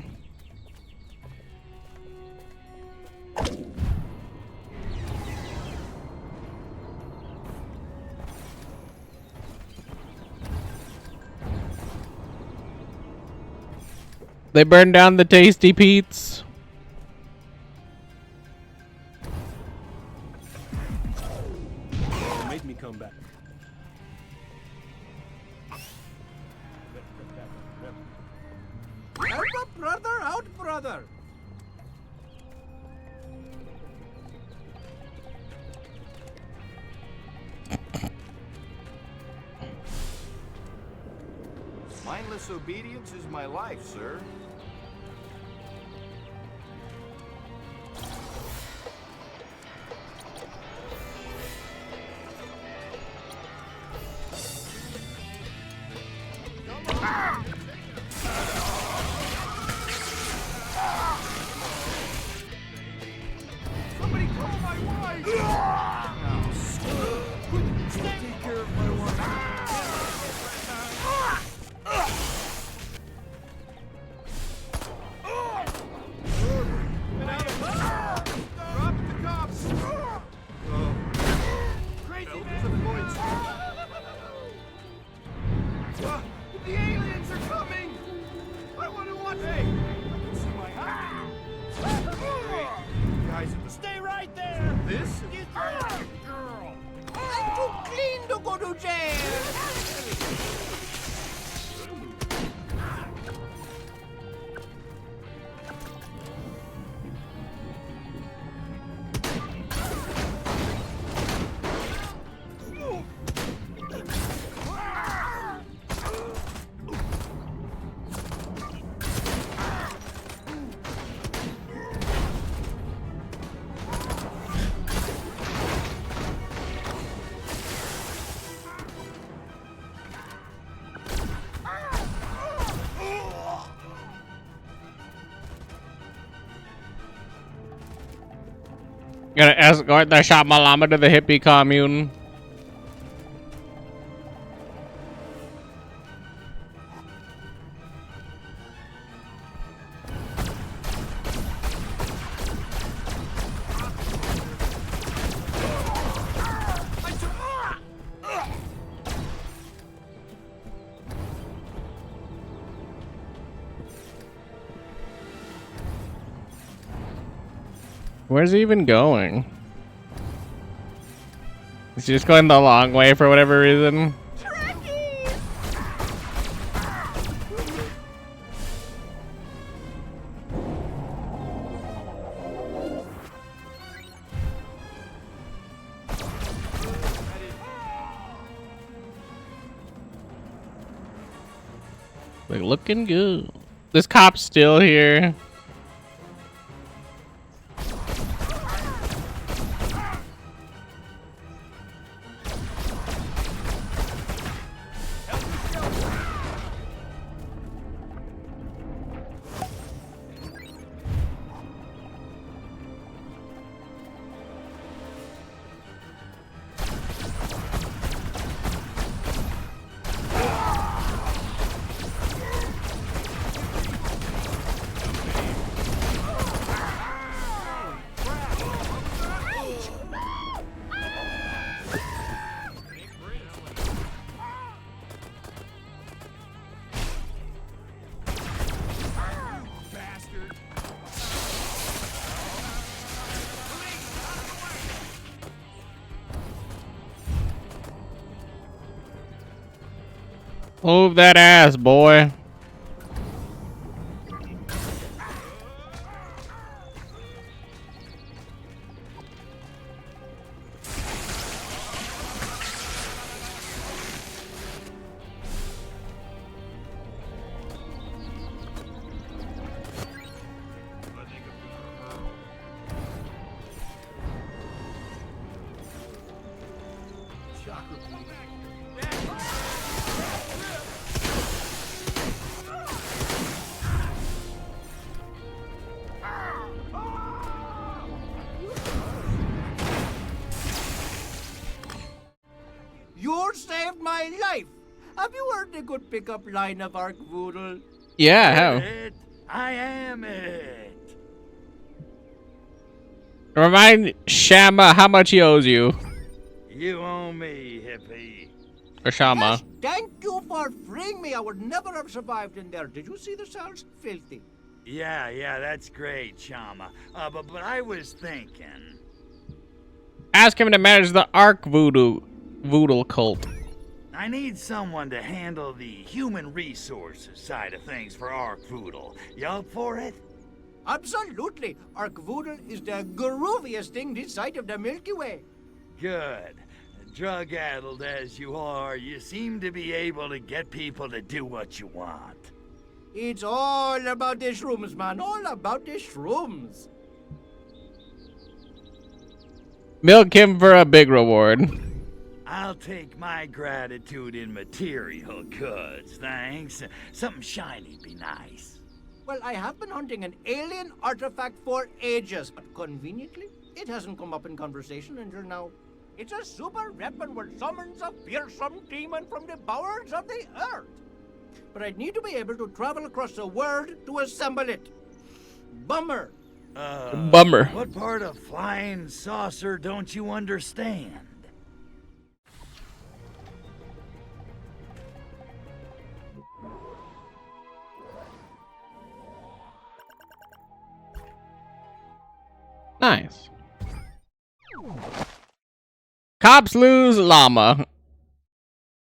They burned down the Tasty Pete's. Make me come back. Help a brother out, brother. Mindless obedience is my life, sir. Somebody call my wife. Take care of my wife. Drop the cops. Crazy man. The aliens are coming. I want to watch. Hey, I can see my Guys, Stay right there. this Get girl. I'm too clean to go to jail. Gotta escort the Shama Lama to the hippie commune. Where's he even going? Is he just going the long way for whatever reason? Trekkie! Like, looking good. This cop's still here. Move that ass, boy. You saved my life. Have you heard a good pickup line of Ark Voodle? Yeah, how? I am it. Remind Shama how much he owes you. You owe me, hippie. Or Shama. Yes, thank you for freeing me. I would never have survived in there. Did you see the cells? Filthy. Yeah, that's great, Shama. But I was thinking. Ask him to manage the Ark Voodoo cult. I need someone to handle the human resources side of things for Ark Voodle. You up for it? Absolutely. Ark Voodle is the grooviest thing this side of the Milky Way. Good. Drug-addled as you are, you seem to be able to get people to do what you want. It's all about the shrooms, man. All about the shrooms. Milk him for a big reward. I'll take my gratitude in material goods, thanks. Something shiny be nice. Well, I have been hunting an alien artifact for ages, but conveniently, it hasn't come up in conversation until now. It's a super weapon which summons a fearsome demon from the bowels of the earth. But I need to be able to travel across the world to assemble it. Bummer. Bummer. What part of flying saucer don't you understand? Nice. Cops lose llama.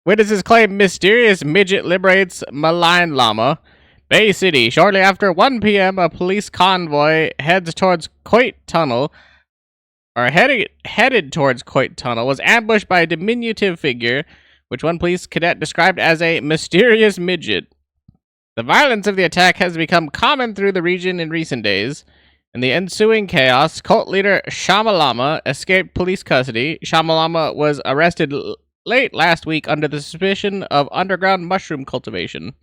Witnesses claim mysterious midget liberates malign llama. Bay City. Shortly after 1 p.m., a police convoy heads towards Coit Tunnel, or headed towards Coit Tunnel, was ambushed by a diminutive figure, which one police cadet described as a mysterious midget. The violence of the attack has become common through the region in recent days. In the ensuing chaos, cult leader Shamalama escaped police custody. Shamalama was arrested late last week under the suspicion of underground mushroom cultivation.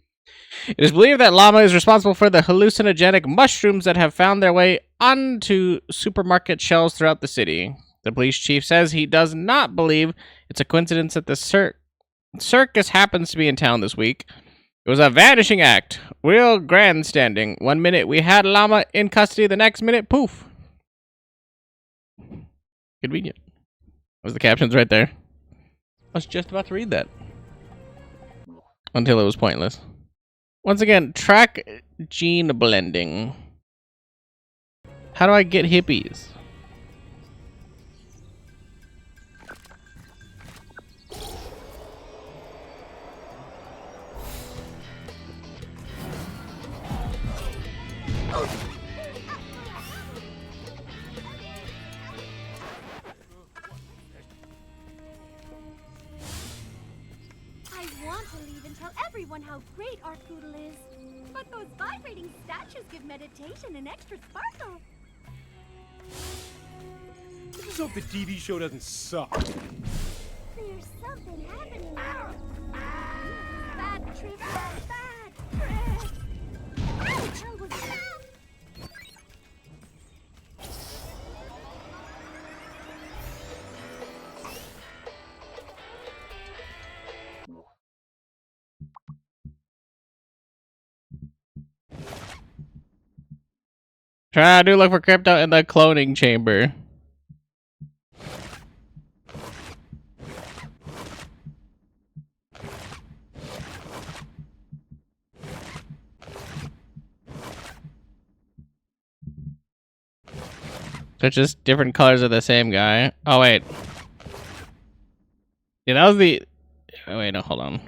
It is believed that Lama is responsible for the hallucinogenic mushrooms that have found their way onto supermarket shelves throughout the city. The police chief says he does not believe it's a coincidence that the circus happens to be in town this week. It was a vanishing act. Real grandstanding. 1 minute we had Llama in custody, the next minute, poof. Convenient. Was the captions right there? I was just about to read that. Until it was pointless. Once again, track gene blending. How do I get hippies? I want to leave and tell everyone how great our poodle is. But those vibrating statues give meditation an extra sparkle. I just hope the TV show doesn't suck. There's something happening. Bad trip, bad trip. Ouch! How was that? Try to look for crypto in the cloning chamber. They're just different colors of the same guy. Oh wait. Yeah, that was the... Oh, wait, no, hold on.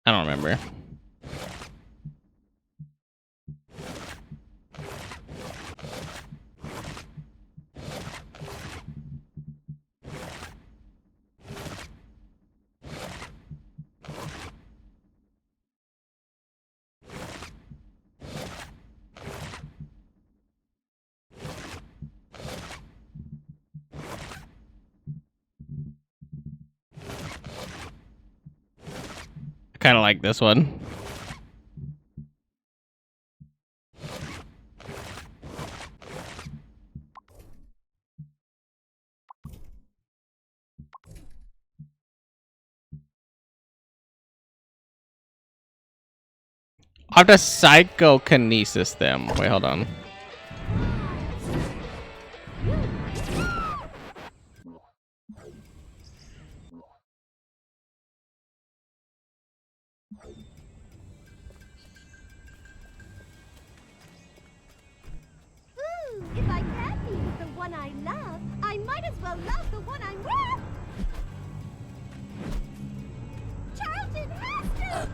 I don't remember. Kind of like this one. I have to psychokinesis them. Wait, hold on. If I can't be with the one I love, I might as well love the one I'm with. Charlton Heston!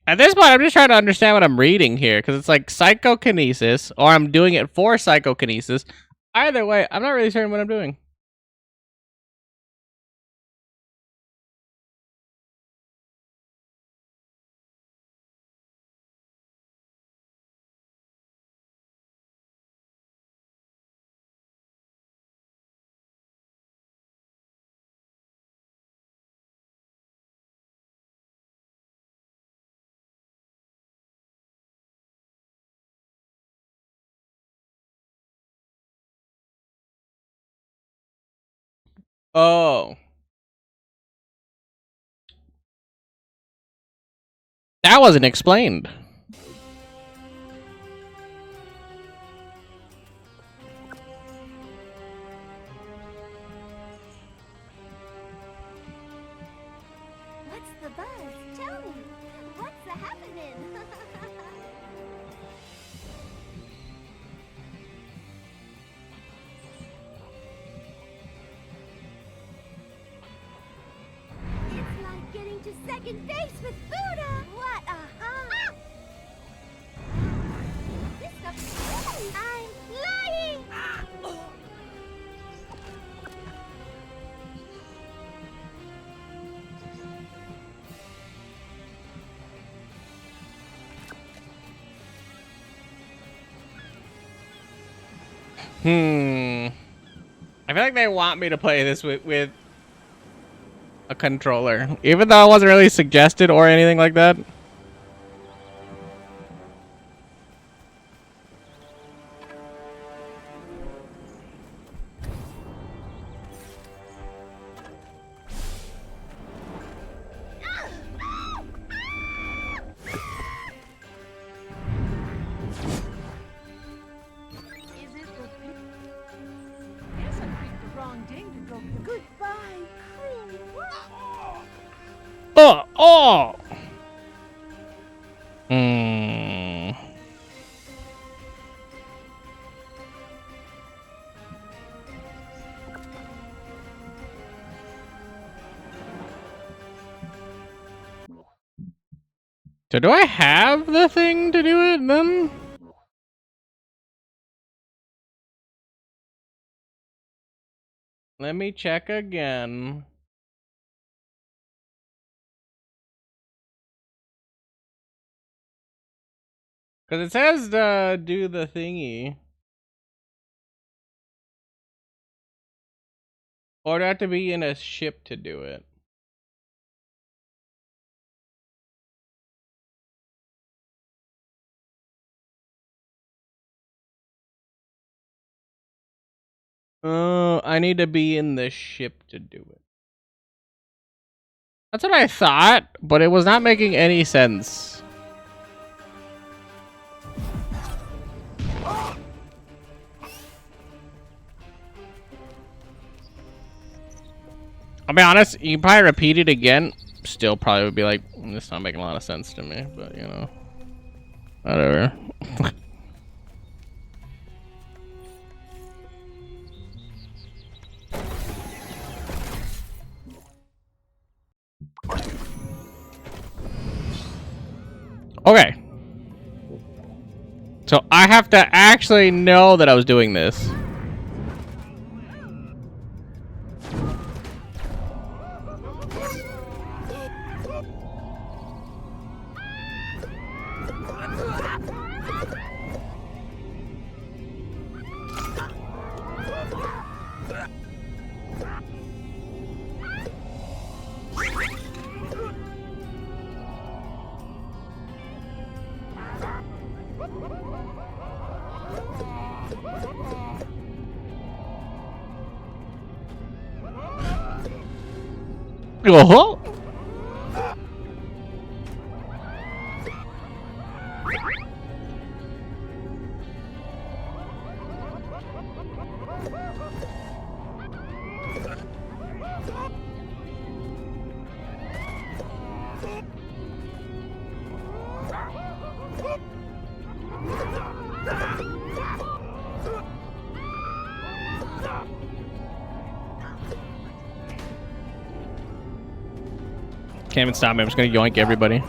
At this point, I'm just trying to understand what I'm reading here, because it's like psychokinesis, or I'm doing it for psychokinesis. Either way, I'm not really certain what I'm doing. Oh. That wasn't explained. What's the buzz? Tell me. What's happening? It's like getting to second base with Buddha. What a high! This stuff is crazy. I'm flying! I feel like they want me to play this with a controller, even though it wasn't really suggested or anything like that. Oh! So do I have the thing to do it then? Let me check again. Because it says do the thingy. Or do I have to be in a ship to do it? I need to be in the ship to do it. That's what I thought, but it was not making any sense. I'll be honest, you can probably repeat it again. Still probably would be like, this is not making a lot of sense to me, but you know. Whatever. Okay. So I have to actually know that I was doing this. Oh. Can't even stop me. I'm just gonna yoink everybody.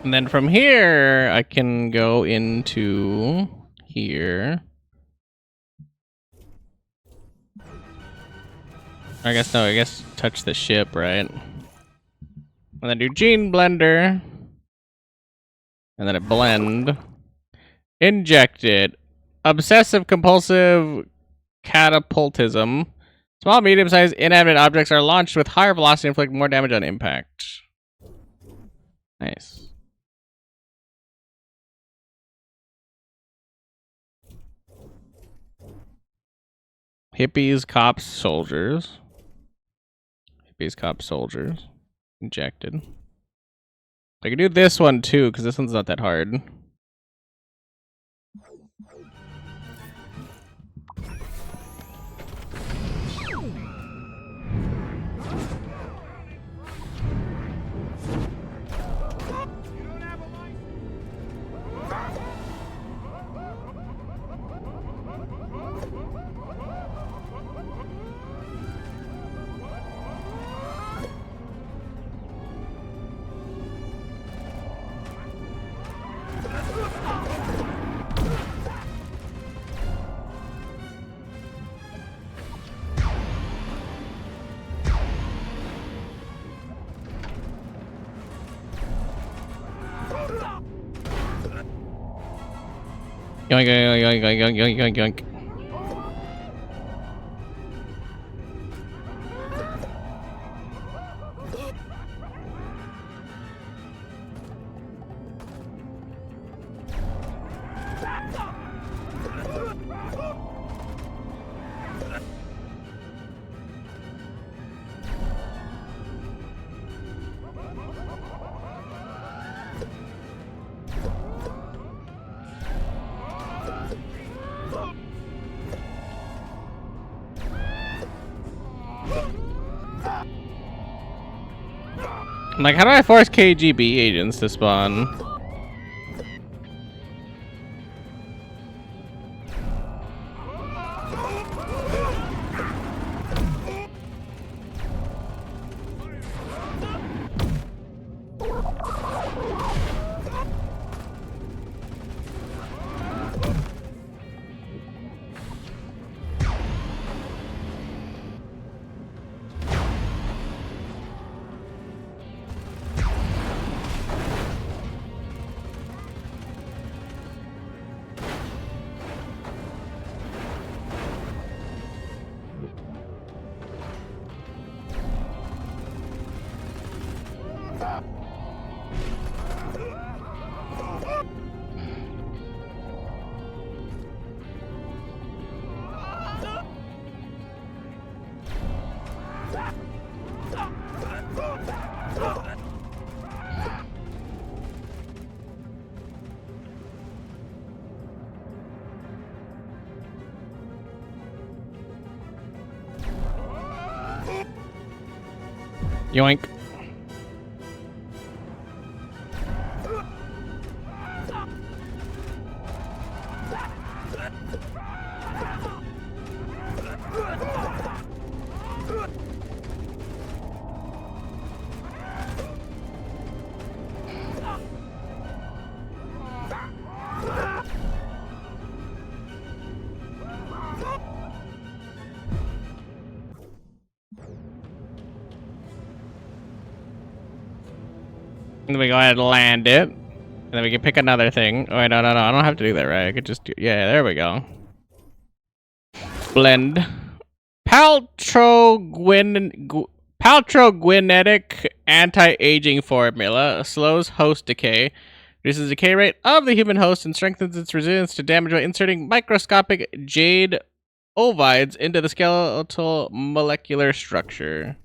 And then from here, I can go into here. I guess no, I guess touch the ship, right? And then do gene blender. And then it blend. Inject it. Obsessive compulsive catapultism. Small, medium-sized inanimate objects are launched with higher velocity and inflict more damage on impact. Nice. Hippies, cops, soldiers. Hippies, cops, soldiers. Injected. I can do this one too, because this one's not that hard. Yoink, yoink, yoink, yoink, yoink, yoink, yoink. I'm like, how do I force KGB agents to spawn? Yoink. And then we go ahead and land it. And then we can pick another thing. Oh, wait, no. I don't have to do that, right? I could just do... Yeah, there we go. Blend. Paltrogwinetic anti-aging formula slows host decay, reduces the decay rate of the human host, and strengthens its resilience to damage by inserting microscopic jade ovides into the skeletal molecular structure.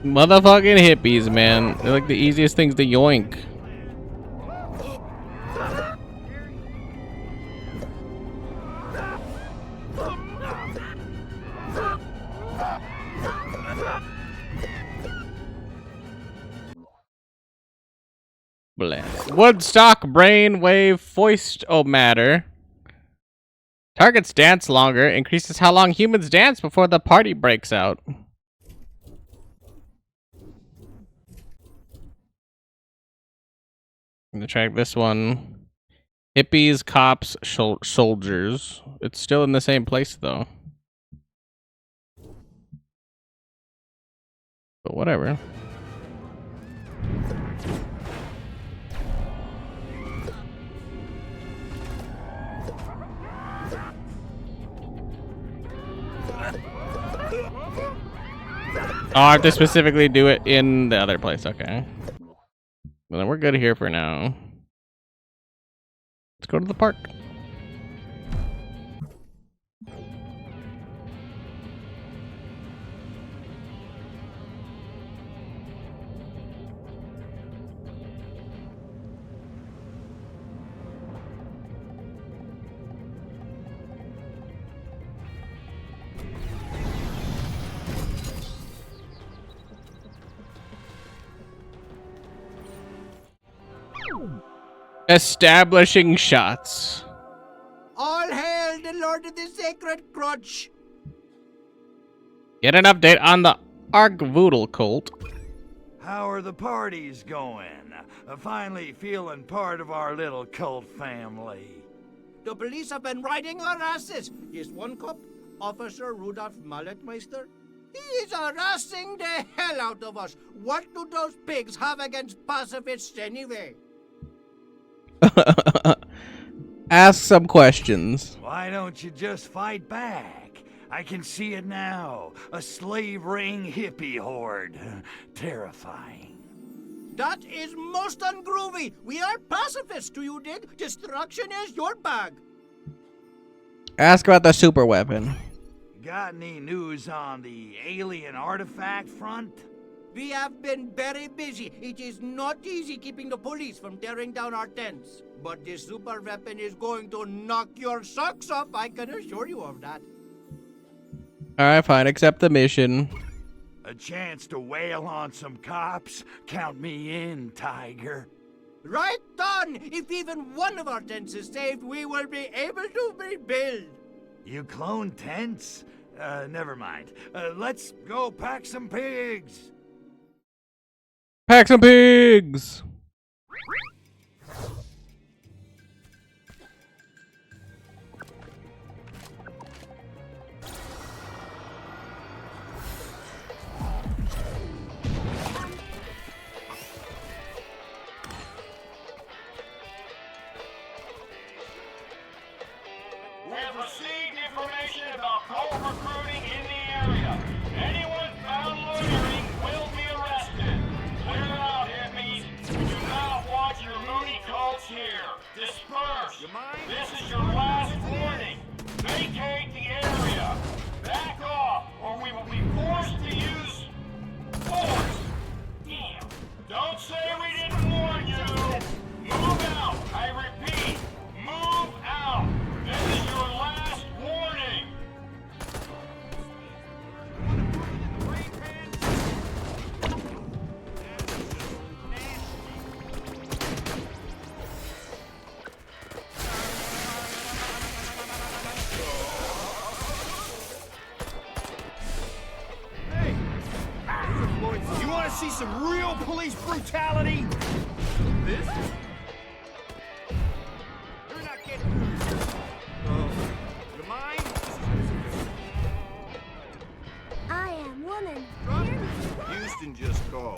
Motherfucking hippies, man. They're like the easiest things to yoink. Woodstock brainwave foist-o-matter. Targets dance longer, increases how long humans dance before the party breaks out. I'm gonna track this one. Hippies, cops, soldiers. It's still in the same place though. But whatever. Oh, I have to specifically do it in the other place. Okay. Well, then we're good here for now. Let's go to the park. Establishing shots. All hail the Lord of the Sacred Crotch. Get an update on the Argvoodle cult. How are the parties going? Finally feeling part of our little cult family. The police have been riding our asses. Is one cop Officer Rudolph Malletmeister? He is harassing the hell out of us. What do those pigs have against pacifists anyway? Ask some questions. Why don't you just fight back? I can see it now. A slave ring hippie horde. Terrifying. That is most ungroovy. We are pacifists, do you dig? Destruction is your bag. Ask about the super weapon. Got any news on the alien artifact front? We have been very busy. It is not easy keeping the police from tearing down our tents. But this super weapon is going to knock your socks off, I can assure you of that. Alright, fine. Accept the mission. A chance to wail on some cops? Count me in, Tiger. Right on! If even one of our tents is saved, we will be able to rebuild. You clone tents? Never mind. Let's go pack some pigs. Pack some pigs! We have received information about cult recruiting in the area. Anyone found loitering will be arrested. Clear out, hippies. We do not want your moody cults here. Disperse. This is your last warning. Vacate the area. Back off, or we will be forced to use force. Damn. Don't say we didn't warn you. Move out. I repeat, move out. This is your last warning. You want to see some real police brutality? This? You're not getting you mind? I am woman. Houston just called.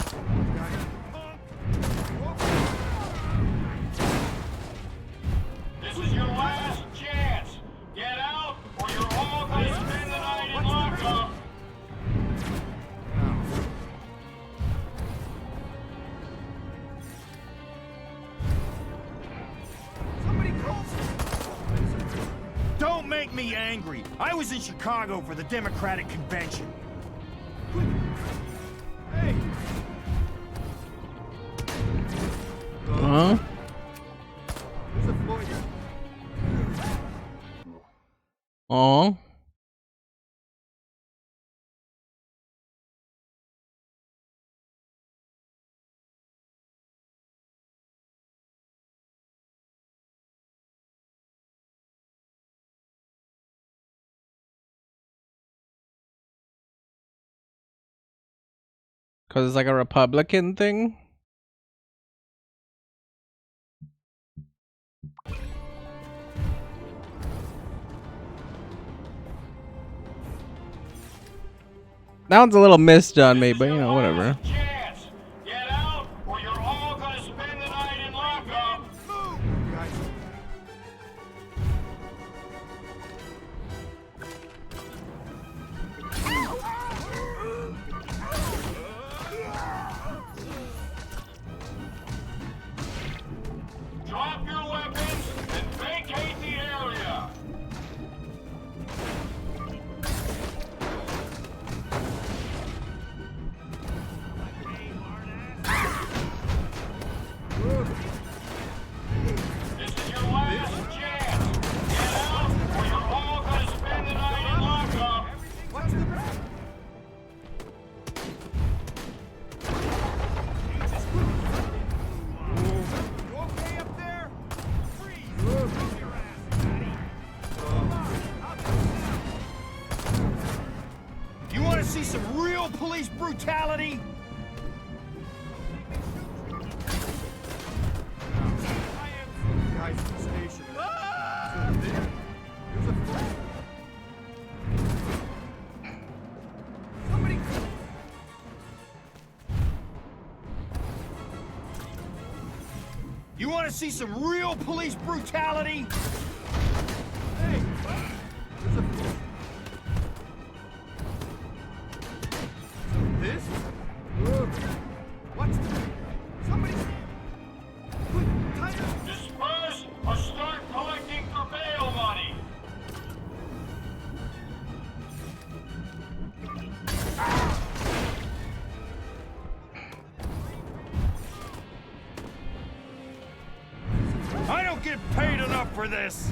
This is your last chance. Get out, or you're all going to spend the night in lockup. Don't make me angry. I was in Chicago for the Democratic Convention. Hey. Huh? Aw. Because it's like a Republican thing? That one's a little missed on me, but you know, whatever. Chance. Get out, or you're all going to spend the night in lockup. Drop your weapons and vacate the area. This is your last chance. Get out, or you're all going to spend the night in lockup. What's the You okay up there? Freeze! Move your ass, Daddy. You want to see some real police brutality? Guys at the station. There's a You want to see some real police brutality? Hey! This? What's the... Somebody... Quick, tie it. Disperse or start collecting for bail money. I don't get paid enough for this.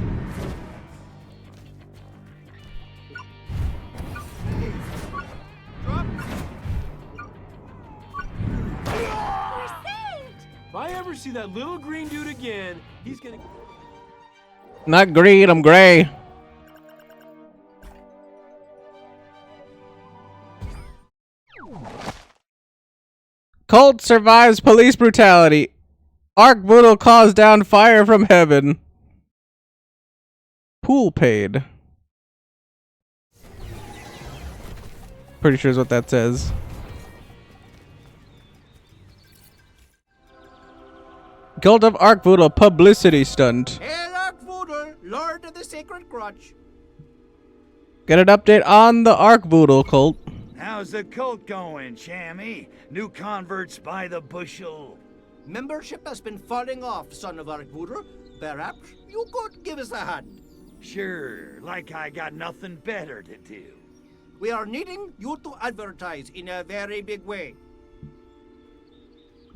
If I ever see that little green dude again, he's gonna... Not green, I'm gray. Cult survives police brutality. Archvoodle calls down fire from heaven. Pool paid. Pretty sure is what that says. Cult of Archvoodle publicity stunt. Hail Archvoodle, Lord of the Sacred Crotch. Get an update on the Archvoodle cult. How's the cult going, Shammy? New converts by the bushel. Membership has been falling off, son of Archvoodle. Perhaps you could give us a hand. Sure, like I got nothing better to do. We are needing you to advertise in a very big way.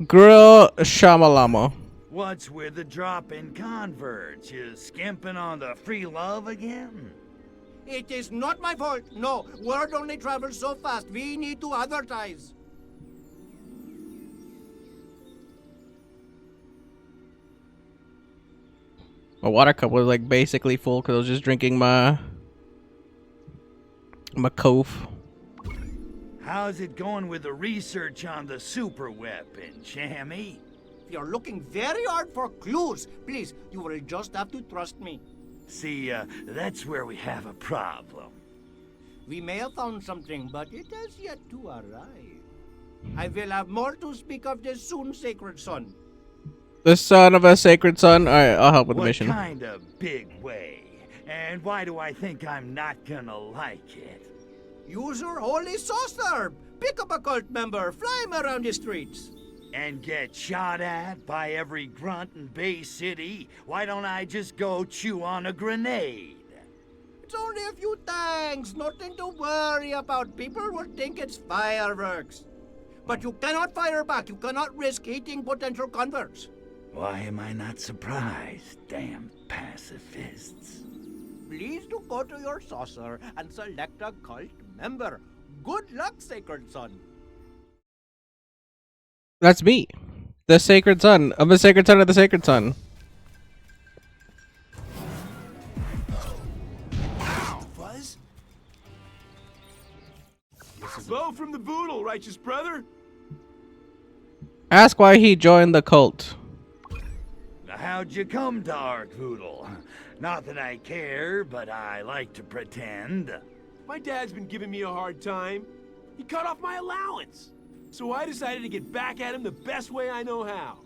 Grill Shamalama. What's with the drop in converts? You skimping on the free love again? It is not my fault. No, word only travels so fast. We need to advertise. My water cup was like basically full because I was just drinking my Cove. How's it going with the research on the super weapon, Shammy? If you're looking very hard for clues, please, you will just have to trust me. See, that's where we have a problem. We may have found something, but it has yet to arrive. I will have more to speak of this soon, Sacred Son. The son of a sacred son? Alright, I'll help with the mission. What kind of big way? And why do I think I'm not gonna like it? Use your holy saucer! Pick up a cult member, fly him around the streets. And get shot at by every grunt in Bay City? Why don't I just go chew on a grenade? It's only a few tanks, nothing to worry about. People will think it's fireworks. But you cannot fire back. You cannot risk hitting potential converts. Why am I not surprised, damn pacifists? Please do go to your saucer and select a cult member. Good luck, Sacred Son. That's me. The sacred son. I'm the sacred son of the sacred son. Buzz? Blow from the Voodle, righteous brother. Ask why he joined the cult. How'd you come to Archvoodle? Not that I care, but I like to pretend. My dad's been giving me a hard time. He cut off my allowance. So I decided to get back at him the best way I know how.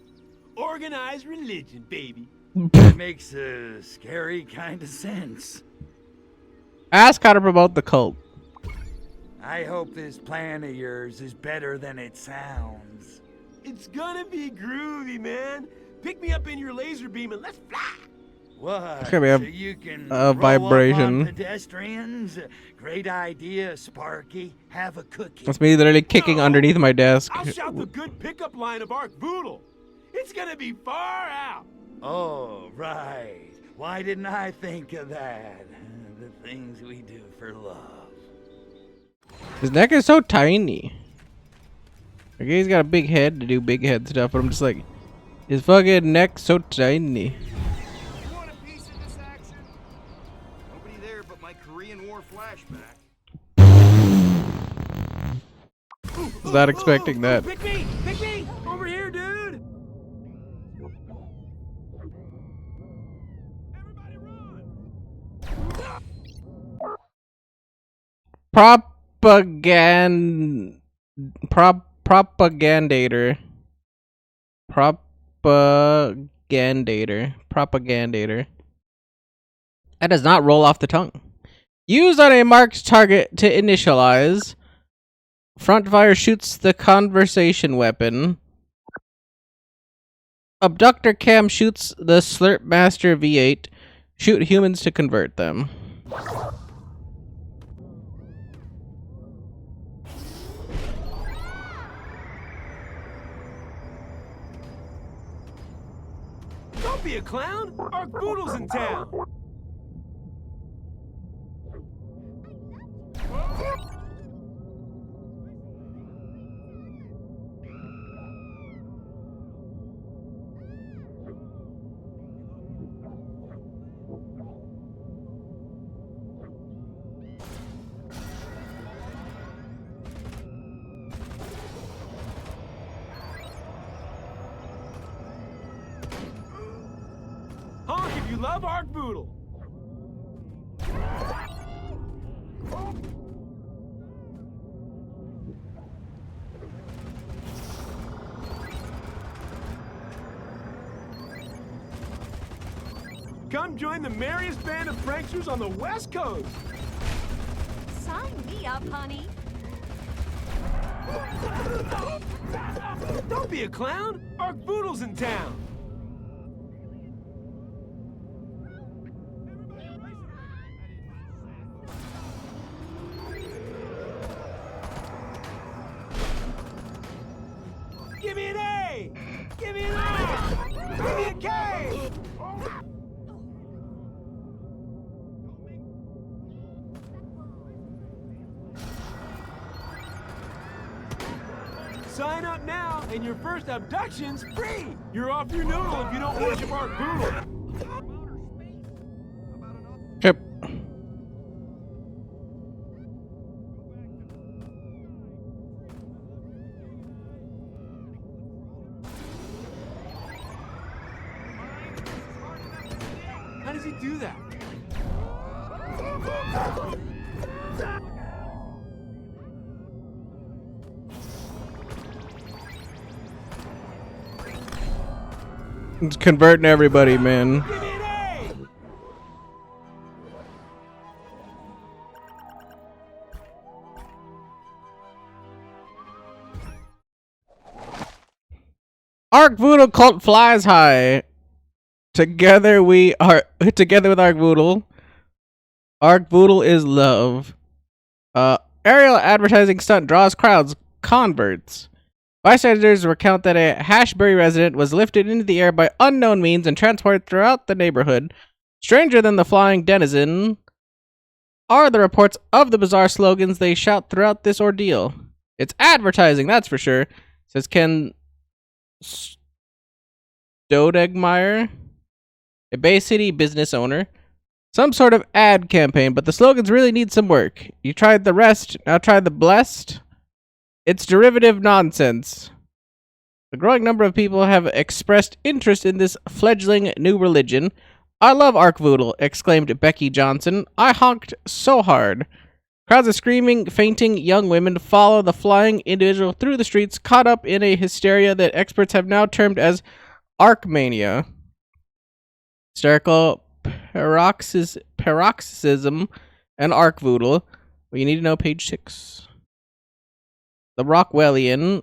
Organized religion, baby. That makes a scary kind of sense. Ask how to promote the cult. I hope this plan of yours is better than it sounds. It's gonna be groovy, man. Pick me up in your laser beam and let's fly. What? It's gonna be So you can a roll vibration. up on pedestrians? Great idea, Sparky. Have a cookie. That's me literally kicking underneath my desk. I'll shout the good pickup line of Archvoodle. It's gonna be far out. Oh, right. Why didn't I think of that? The things we do for love. His neck is so tiny. Okay, he's got a big head to do big head stuff, but I'm just like, his fucking neck so tiny. You want a piece of this action? Nobody there but my Korean War flashback. Was not expecting that. Pick me! Pick me! Over here, dude! Everybody run! Propagandator. Propagandator. That does not roll off the tongue. Used on a marked target to initialize. Front fire shoots the conversation weapon. Abductor cam shoots the Slurp Master V8. Shoot humans to convert them. Don't be a clown! Ark Boodle's in town! Honk if you love Ark Boodle! Come join the merriest band of pranksters on the West Coast! Sign me up, honey. Don't be a clown! Ark Boodle's in town! Give me an A! Give me an R! Give me a K! Sign up now, and your first abduction's free! You're off your noodle if you don't worship Ark Boodle! Yep. How does he do that? It's converting everybody, man. Ark Voodoo cult flies high. Together with Ark Voodoo. Ark Voodoo is love. Aerial advertising stunt draws crowds. Converts. Bystanders recount that a Hashbury resident was lifted into the air by unknown means and transported throughout the neighborhood. Stranger than the flying denizen are the reports of the bizarre slogans they shout throughout this ordeal. It's advertising, that's for sure, says Ken Stodegmeyer, a Bay City business owner. Some sort of ad campaign, but the slogans really need some work. You tried the rest, now try the blessed. It's derivative nonsense. A growing number of people have expressed interest in this fledgling new religion. I love Ark Voodoo, exclaimed Becky Johnson. I honked so hard. Crowds of screaming, fainting young women follow the flying individual through the streets, caught up in a hysteria that experts have now termed as Arkmania. Hysterical paroxysm and Ark Voodoo. Well, you need to know page 6. The Rockwellian,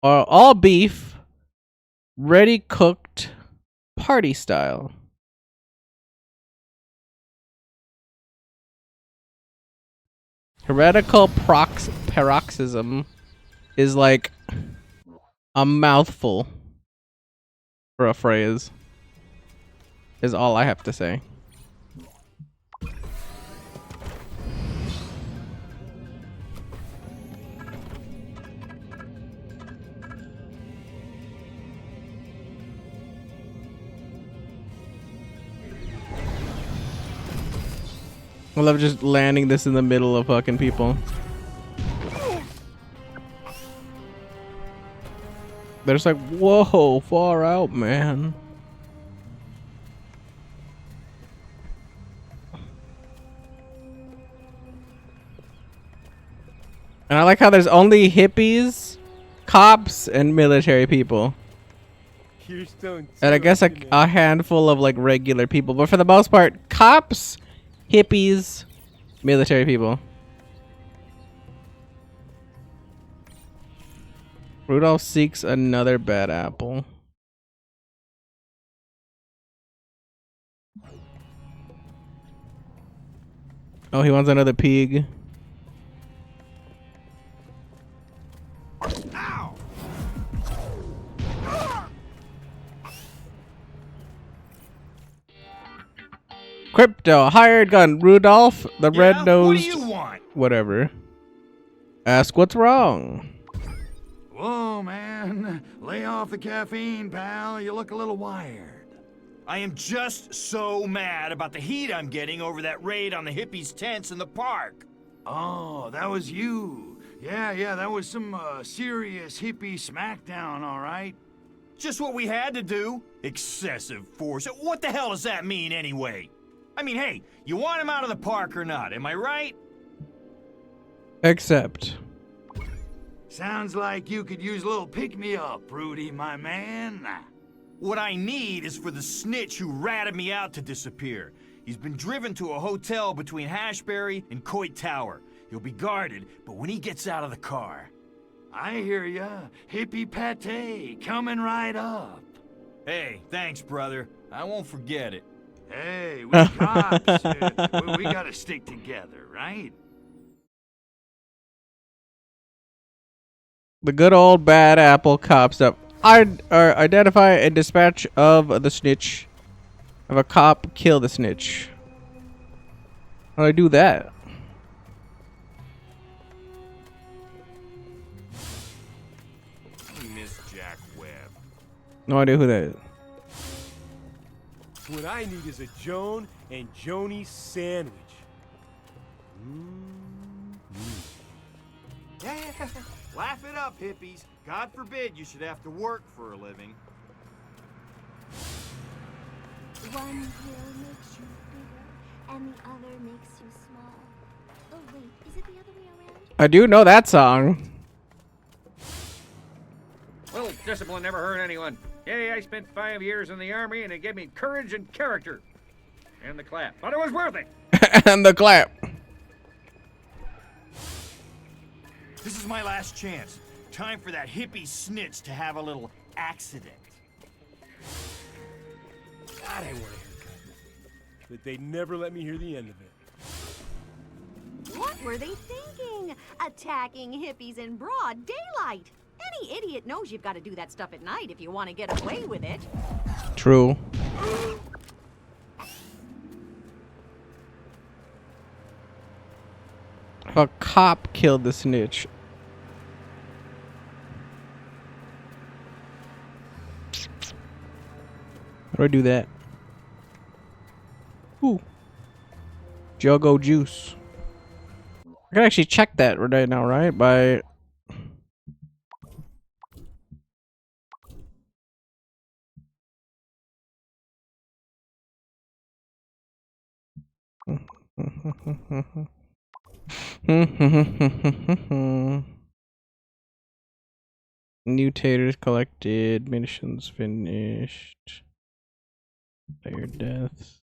all beef, ready cooked, party style. Heretical paroxysm is like a mouthful for a phrase, is all I have to say. I love just landing this in the middle of fucking people. They're just like, whoa, far out, man. And I like how there's only hippies, cops, and military people. Kirstone. And I guess a handful of like regular people, but for the most part, cops, hippies, military people. Rudolph seeks another bad apple. Oh, he wants another pig. Ow! Crypto, hired gun, Rudolph, the red-nosed... What do you want? Whatever. Ask what's wrong. Whoa, man. Lay off the caffeine, pal. You look a little wired. I am just so mad about the heat I'm getting over that raid on the hippies' tents in the park. Oh, that was you. Yeah, that was some serious hippie smackdown, all right? Just what we had to do. Excessive force. What the hell does that mean anyway? I mean, hey, you want him out of the park or not, am I right? Except. Sounds like you could use a little pick-me-up, Rudy, my man. What I need is for the snitch who ratted me out to disappear. He's been driven to a hotel between Hashberry and Coit Tower. He'll be guarded, but when he gets out of the car... I hear ya. Hippie pate, coming right up. Hey, thanks, brother. I won't forget it. Hey, we cops, we gotta stick together, right? The good old bad apple cops up. Identify and dispatch of the snitch. Have a cop kill the snitch. How do I do that? Miss Jack Webb. No idea who that is. What I need is a Joan and Joni sandwich. Yeah. Laugh it up, hippies. God forbid you should have to work for a living. One pill makes you bigger, and the other makes you small. Oh wait, is it the other way around? I do know that song. Well, discipline never hurt anyone. Yay, I spent 5 years in the army and it gave me courage and character. And the clap. But it was worth it. And the clap. This is my last chance. Time for that hippie snitch to have a little accident. God, I want a haircut. But they never let me hear the end of it. What were they thinking? Attacking hippies in broad daylight. Any idiot knows you've got to do that stuff at night if you want to get away with it. True. A cop killed the snitch. How do I do that? Ooh. Juggo juice. I can actually check that right now, right? By... New taters collected, missions finished, player deaths.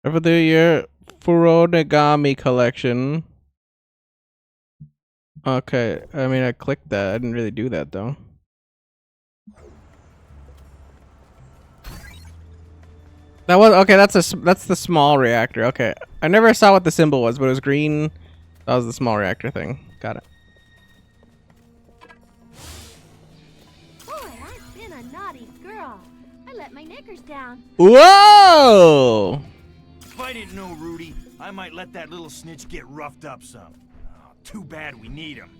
Over the year Furonegami collection. Okay, I mean I clicked that. I didn't really do that though. That was okay. That's the small reactor. Okay, I never saw what the symbol was, but it was green. That was the small reactor thing. Got it. Boy, I've been a naughty girl. I let my knickers down. Whoa! If I didn't know Rudy, I might let that little snitch get roughed up some. Oh, too bad we need him.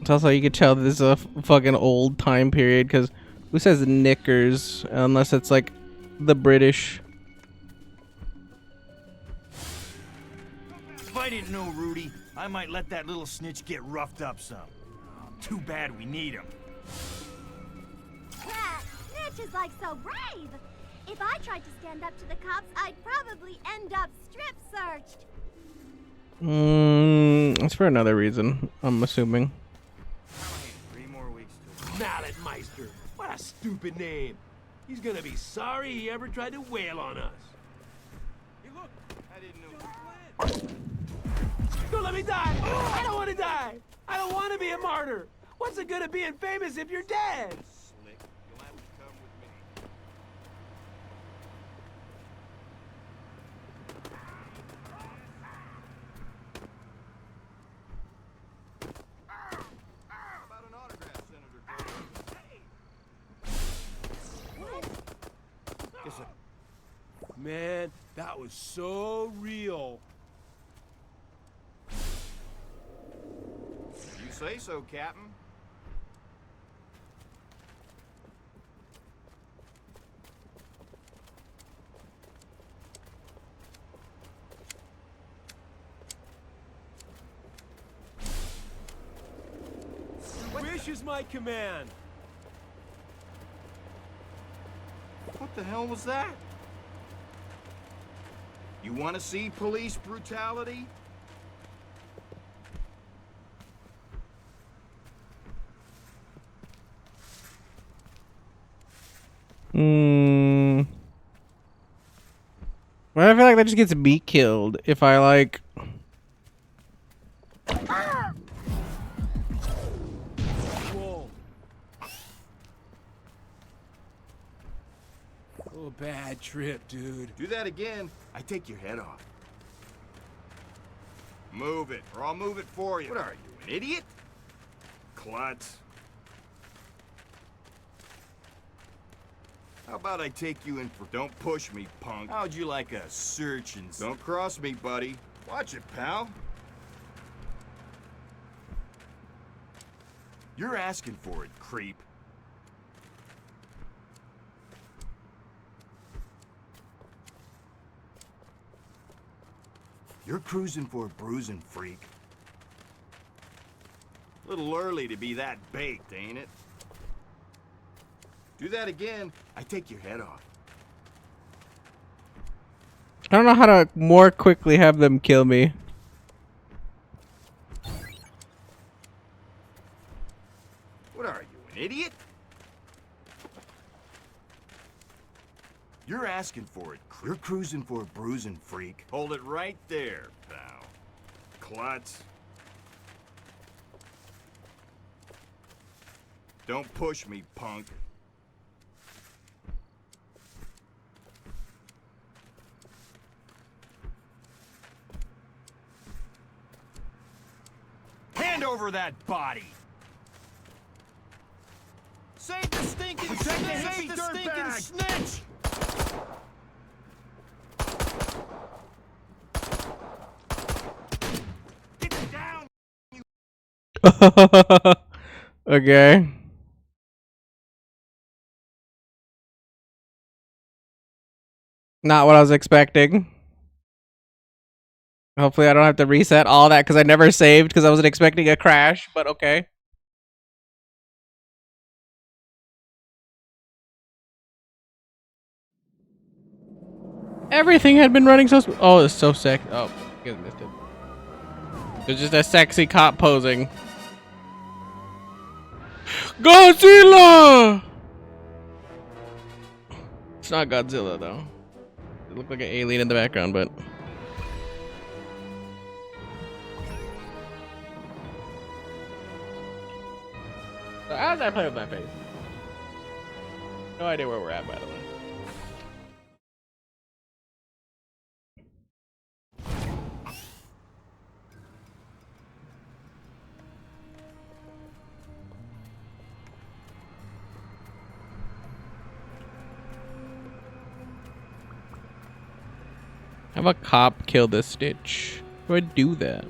It's also, you could tell this is a fucking old time period because who says knickers unless it's like the British? If I didn't know Rudy, I might let that little snitch get roughed up some. Oh, too bad we need him. That snitch is like so brave. If I tried to stand up to the cops, I'd probably end up strip searched. It's for another reason, I'm assuming. 3 more weeks to Mallet Meister. What a stupid name. He's gonna be sorry he ever tried to wail on us. Hey, look! I didn't know. Don't let me die! I don't want to die! I don't want to be a martyr! What's the good of being famous if you're dead? Slick, you'll have to come with me. How about an autograph, Senator? Man, that was so real. You say so, Captain. Wish is my command. What the hell was that? You want to see police brutality? Well, I feel like that just gets me killed if I like. Whoa. Oh, bad trip, dude. Do that again, I take your head off. Move it, or I'll move it for you. What are you, an idiot? Klutz. How about I take you in for... Don't push me, punk. How'd you like a search and... Don't cross me, buddy. Watch it, pal. You're asking for it, creep. You're cruising for a bruising, freak. Little early to be that baked, ain't it? Do that again, I take your head off. I don't know how to more quickly have them kill me. What are you, an idiot? You're asking for it. You're cruising for a bruising, freak. Hold it right there, pal. Klutz. Don't push me, punk. Hand over that body! Save the stinking snitch! Save the stinking snitch! Get down! Okay. Not what I was expecting. Hopefully I don't have to reset all that because I never saved because I wasn't expecting a crash, but okay. Everything had been running so oh, it's so sick. Oh, you guys missed it. There's just a sexy cop posing. Godzilla! It's not Godzilla though. It looked like an alien in the background, but so how does I play with my face? No idea where we're at, by the way. Have a cop kill this Stitch. How do I do that?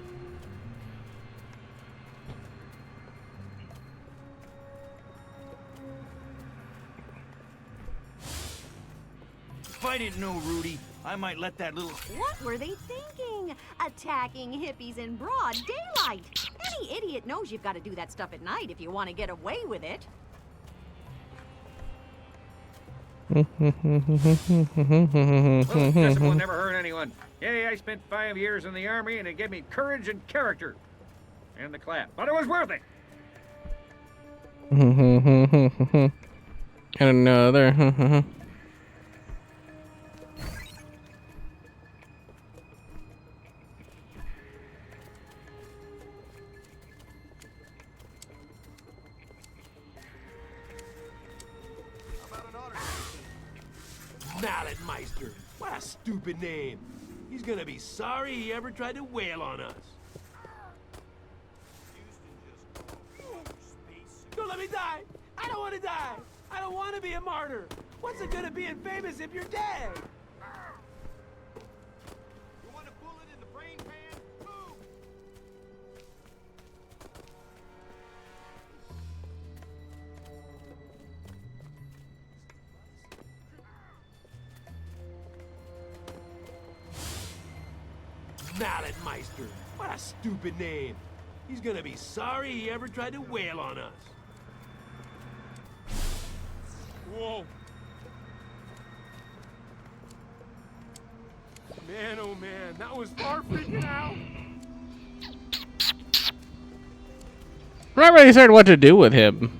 If I didn't know Rudy, I might let that little... What were they thinking? Attacking hippies in broad daylight. Any idiot knows you've got to do that stuff at night if you want to get away with it. Discipline never hurt anyone. Yay, I spent 5 years in the army and it gave me courage and character. And the clap. But it was worth it. And another. Malletmeister. What a stupid name. He's gonna be sorry he ever tried to wail on us. Don't let me die! I don't want to die! I don't want to be a martyr! What's it gonna being famous if you're dead? You want a bullet in the brain pan? Move! Malletmeister. What a stupid name. He's gonna be sorry he ever tried to wail on us. Whoa. Man, oh man, that was far freaking out. I'm not really certain what to do with him.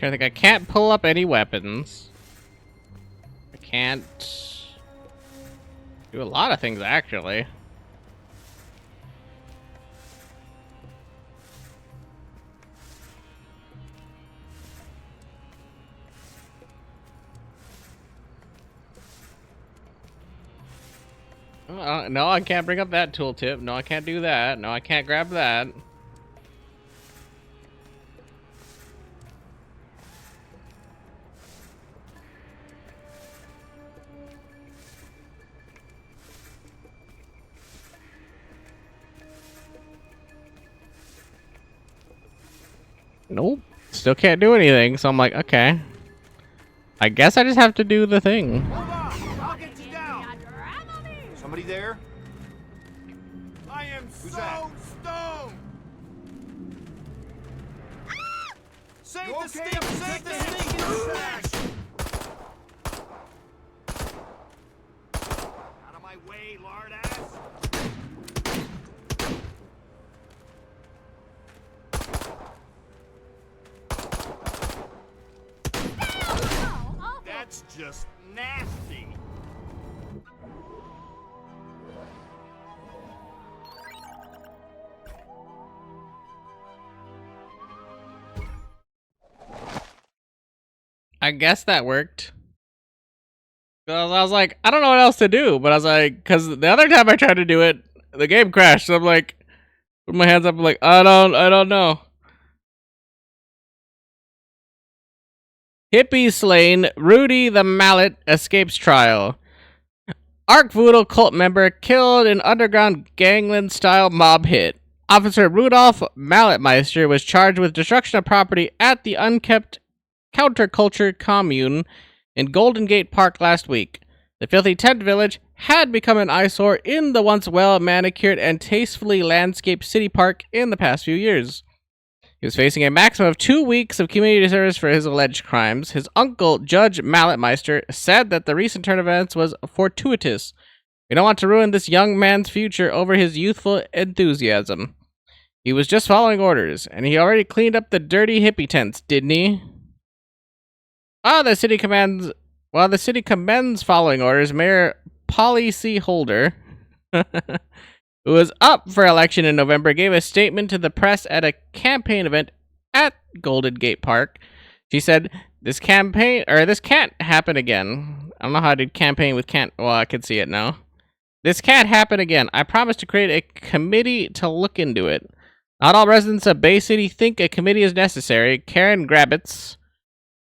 I think I can't pull up any weapons. I can't do a lot of things, actually. No, I can't bring up that tooltip. No, I can't do that. No, I can't grab that. Nope. Still can't do anything, so I'm like, okay. I guess I just have to do the thing. I'll get you down. Somebody there? I am so stoned. Save the stick! Save the sneaking sack! Out of my way, lard ass! That's just nasty. I guess that worked. I was like, I don't know what else to do, but I was like, because the other time I tried to do it, the game crashed. So I'm like, put my hands up, I'm like, I don't know. Hippie slain, Rudy the Mallet escapes trial. Arc Voodoo cult member killed in underground gangland-style mob hit. Officer Rudolph Malletmeister was charged with destruction of property at the unkept counterculture commune in Golden Gate Park last week. The filthy tent village had become an eyesore in the once well-manicured and tastefully landscaped city park in the past few years. He was facing a maximum of 2 weeks of community service for his alleged crimes. His uncle, Judge Malletmeister, said that the recent turn of events was fortuitous. We don't want to ruin this young man's future over his youthful enthusiasm. He was just following orders, and he already cleaned up the dirty hippie tents, didn't he? While the city commends following orders, Mayor Polly C. Holder, who was up for election in November, gave a statement to the press at a campaign event at Golden Gate Park. She said, This campaign, or this can't happen again. I don't know how I did campaign with can't. Well, I can see it now. This can't happen again. I promise to create a committee to look into it. Not all residents of Bay City think a committee is necessary. Karen Grabbitz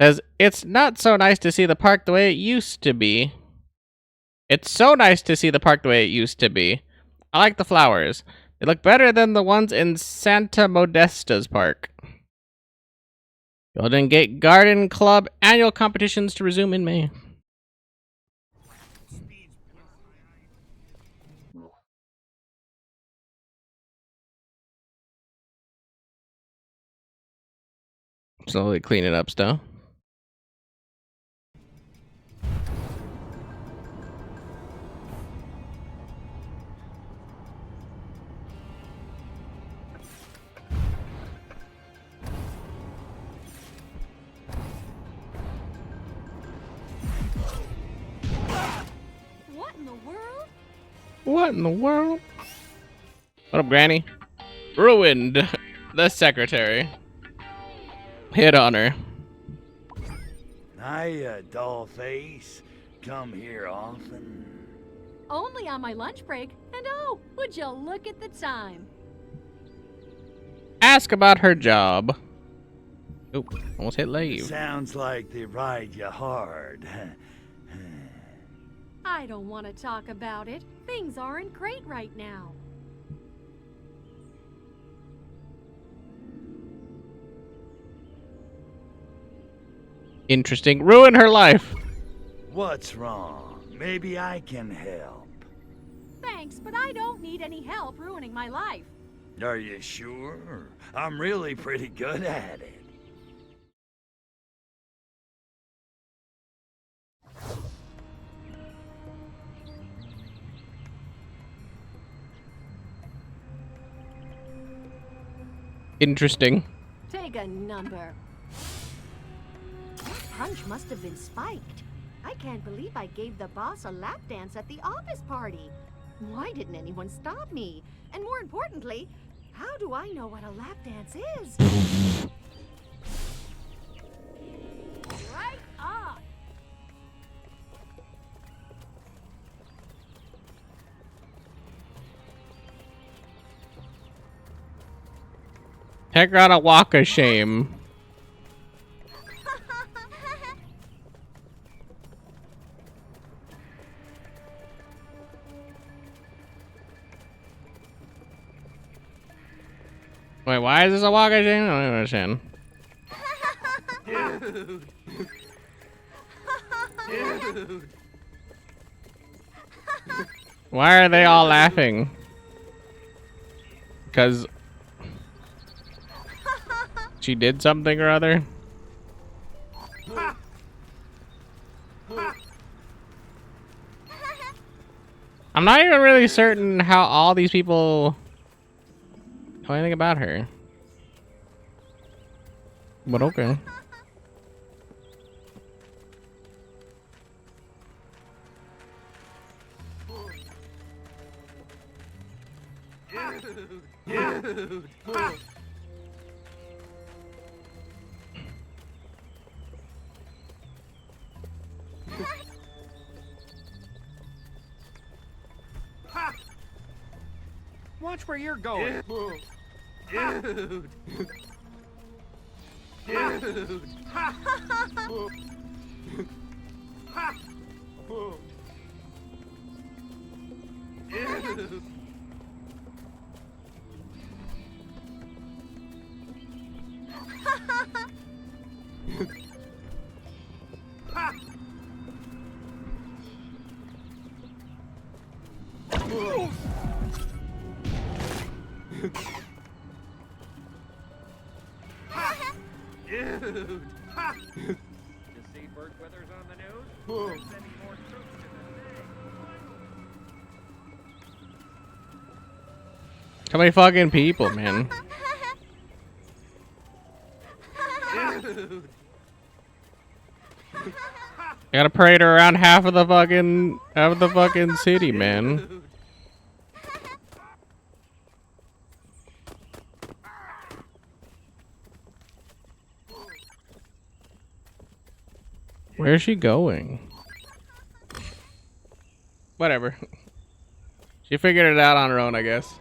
says, it's not so nice to see the park the way it used to be. It's so nice to see the park the way it used to be. I like the flowers. They look better than the ones in Santa Modesta's park. Golden Gate Garden Club annual competitions to resume in May. Slowly cleaning up stuff. What in the world? What in the world? What up, Granny? Ruined. The secretary. Hit on her. Hiya, dollface. Come here often. Only on my lunch break. And oh, would you look at the time? Ask about her job. Oop, almost hit leave. Sounds like they ride you hard. I don't want to talk about it. Things aren't great right now. Interesting. Ruin her life. What's wrong? Maybe I can help. Thanks, but I don't need any help ruining my life. Are you sure? I'm really pretty good at it. Interesting. Take a number. That punch must have been spiked. I can't believe I gave the boss a lap dance at the office party. Why didn't anyone stop me? And more importantly, how do I know what a lap dance is? Right on. Take her on a walk of shame. Wait, why is this a walk of shame? I don't understand. Dude. Dude. Why are they all laughing? Because she did something or other? I'm not even really certain how all these people know anything about her. But okay. Dude. Watch where you're going. Dude. Dude. Dude. Dude. You see bird withers on the news? They're sending more troops to the How many fucking people, man? Dude. I gotta parade around half of the fucking city, man. Where is she going? Whatever. She figured it out on her own, I guess.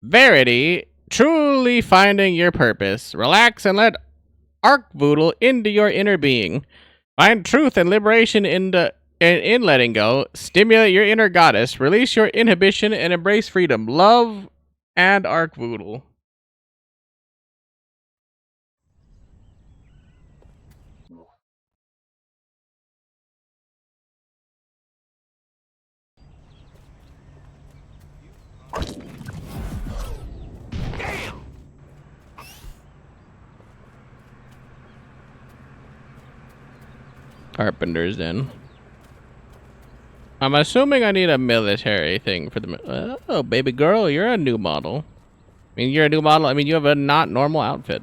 Verity, truly finding your purpose. Relax and let Arkvoodle into your inner being. Find truth and liberation in letting go. Stimulate your inner goddess. Release your inhibition and embrace freedom. Love and Arkvoodle. Carpenter's in. I'm assuming I need a military thing for the... Oh, baby girl, you're a new model. I mean, you're a new model. I mean, you have a not normal outfit.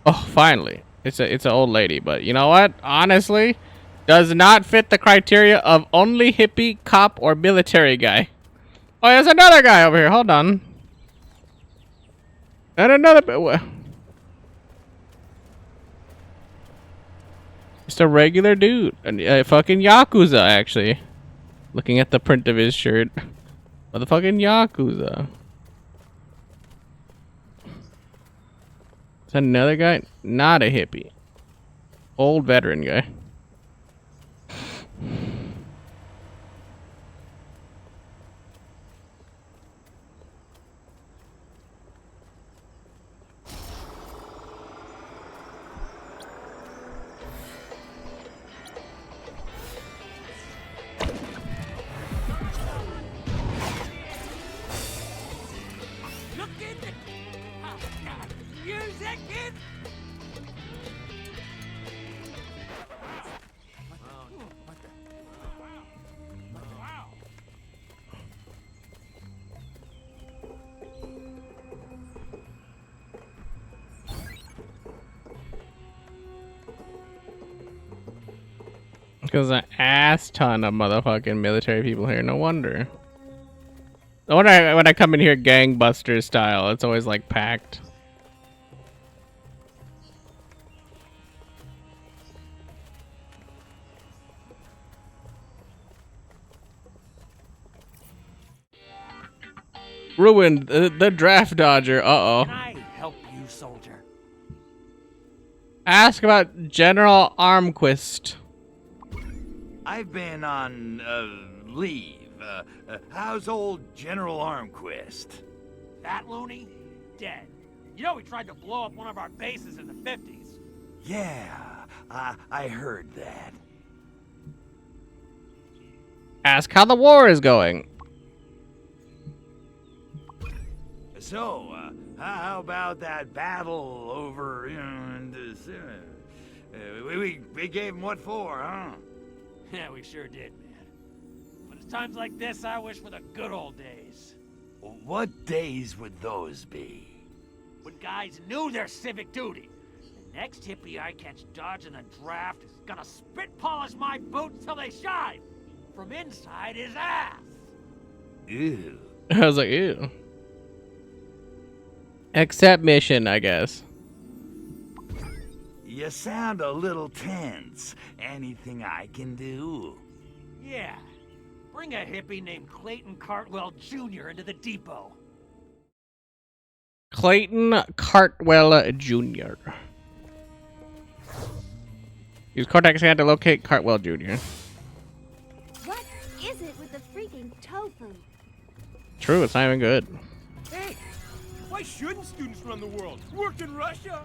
Oh, finally. It's an old lady, but you know what? Honestly, does not fit the criteria of only hippie, cop, or military guy. Oh, there's another guy over here. Hold on. And another... Just a regular dude. A fucking Yakuza, actually. Looking at the print of his shirt. Motherfucking Yakuza. Is that another guy? Not a hippie. Old veteran guy. There's an ass ton of motherfucking military people here. No wonder. When I come in here gangbusters style, it's always like packed. Ruined the draft dodger. Uh-oh. Can I help you, soldier? Ask about General Armquist. I've been on leave. How's old General Armquist? That loony? Dead. You know he tried to blow up one of our bases in the 50s. Yeah, I heard that. Ask how the war is going. So, how about that battle over in this, we gave him what for, huh? Yeah, we sure did, man. But it's times like this I wish for the good old days. What days would those be? When guys knew their civic duty. The next hippie I catch dodging the draft is gonna spit polish my boots till they shine. From inside his ass. Ew. I was like, ew. Accept mission, I guess. You sound a little tense. Anything I can do? Yeah. Bring a hippie named Clayton Cartwell Jr. into the depot. Clayton Cartwell Jr. Use Cortex scan to locate Cartwell Jr. What is it with the freaking tofu? True, it's not even good. Hey, why shouldn't students run the world? Work in Russia?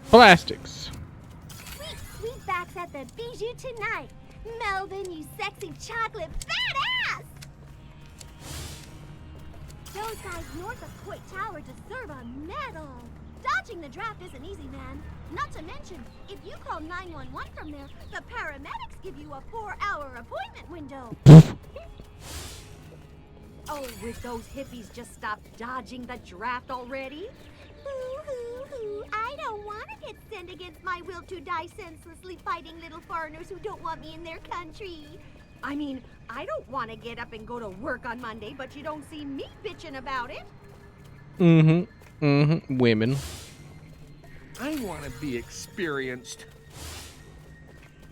Plastics. Sweet backs at the Bijou tonight. Melvin, you sexy chocolate badass! Those guys north of Coit Tower deserve a medal. Dodging the draft isn't easy, man. Not to mention, if you call 911 from there, the paramedics give you a 4-hour appointment window. Oh, would those hippies just stop dodging the draft already? Hoo-hoo-hoo. I don't want to get sent against my will to die senselessly fighting little foreigners who don't want me in their country. I mean, I don't want to get up and go to work on Monday, but you don't see me bitching about it. Women. I want to be experienced.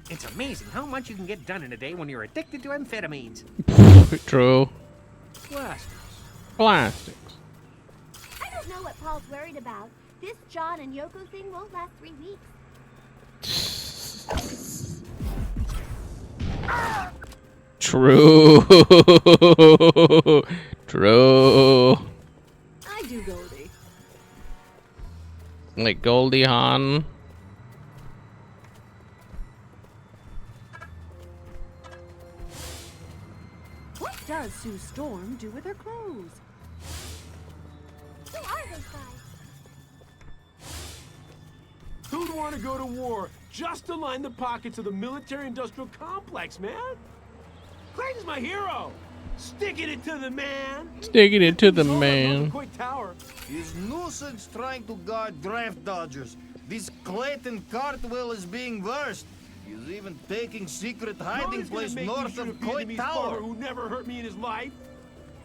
It's amazing how much you can get done in a day when you're addicted to amphetamines. True. Plastics. I don't know what Paul's worried about. This John and Yoko thing won't last 3 weeks. True. True. I do, Goldie. Like Goldie Hawn. What does Sue Storm do with her clothes? Who are those guys? Who'd want to go to war just to line the pockets of the military-industrial complex, man? Clayton's my hero. Sticking it to the man. Sticking it to the He's all man. about the Coit Tower. Is nuisance trying to guard draft dodgers. This Clayton Cartwell is being worse. He's even taking secret hiding Nobody's gonna place make me north shoot a of Coit Vietnamese Tower. farmer who never hurt me in his life.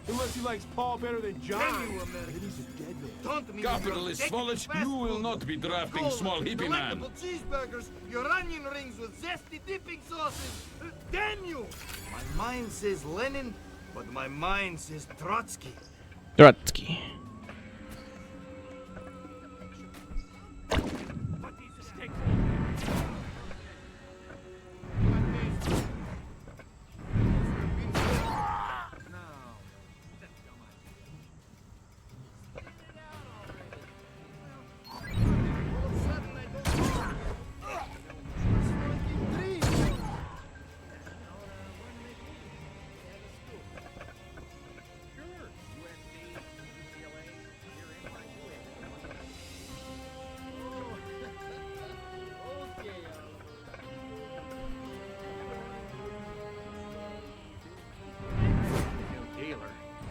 Unless he likes Paul better than John. Thank you, And he's a dead man. Don't me Capitalist swallowers, you will not be drafting small hippie man. Delectable cheeseburgers, your onion rings with zesty dipping sauces. Damn you! My mind says Lenin, but my mind says Trotsky. Trotsky.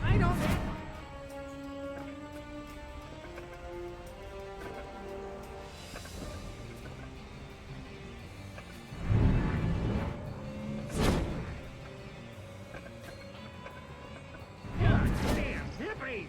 I don't. God damn hippies!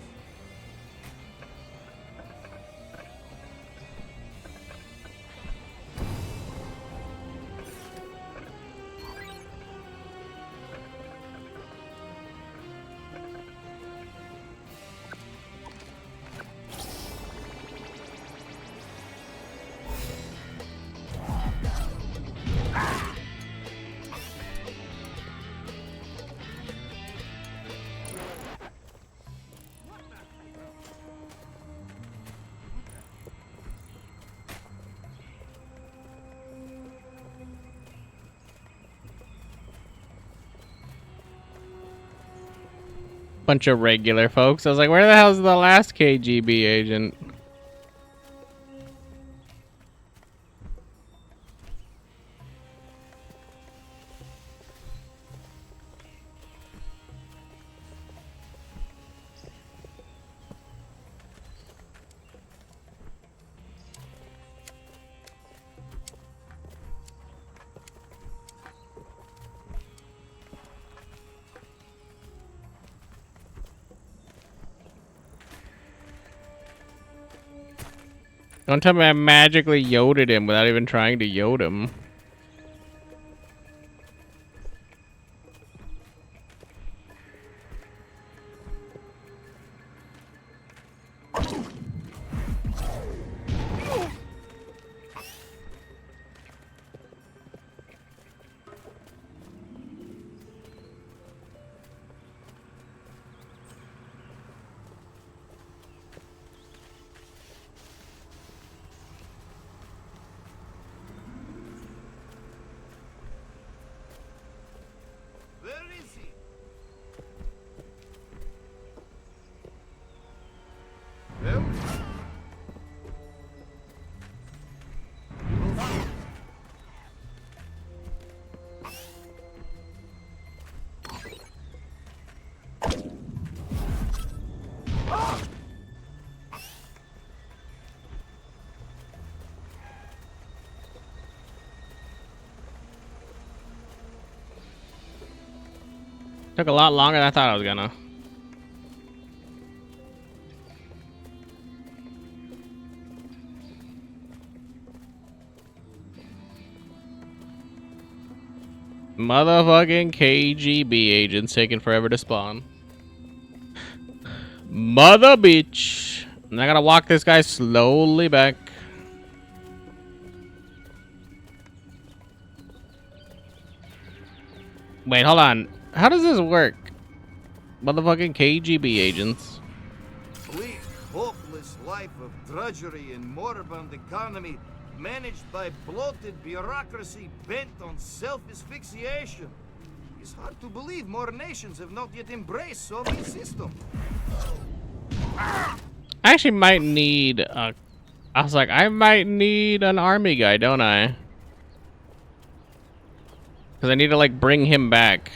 Bunch of regular folks. I was like, where the hell's the last KGB agent? Don't tell me I magically yoded him without even trying to yode him. Where is he? Well? Took a lot longer than I thought I was gonna. Motherfucking KGB agents taking forever to spawn. Mother bitch. And I gotta walk this guy slowly back. Wait, hold on. How does this work? Motherfucking KGB agents. Bleak, hopeless life of drudgery and moribund economy managed by bloated bureaucracy bent on self-asphyxiation. It's hard to believe more nations have not yet embraced Soviet system. I actually might need a... I was like, I might need an army guy, don't I? Because I need to, like, bring him back.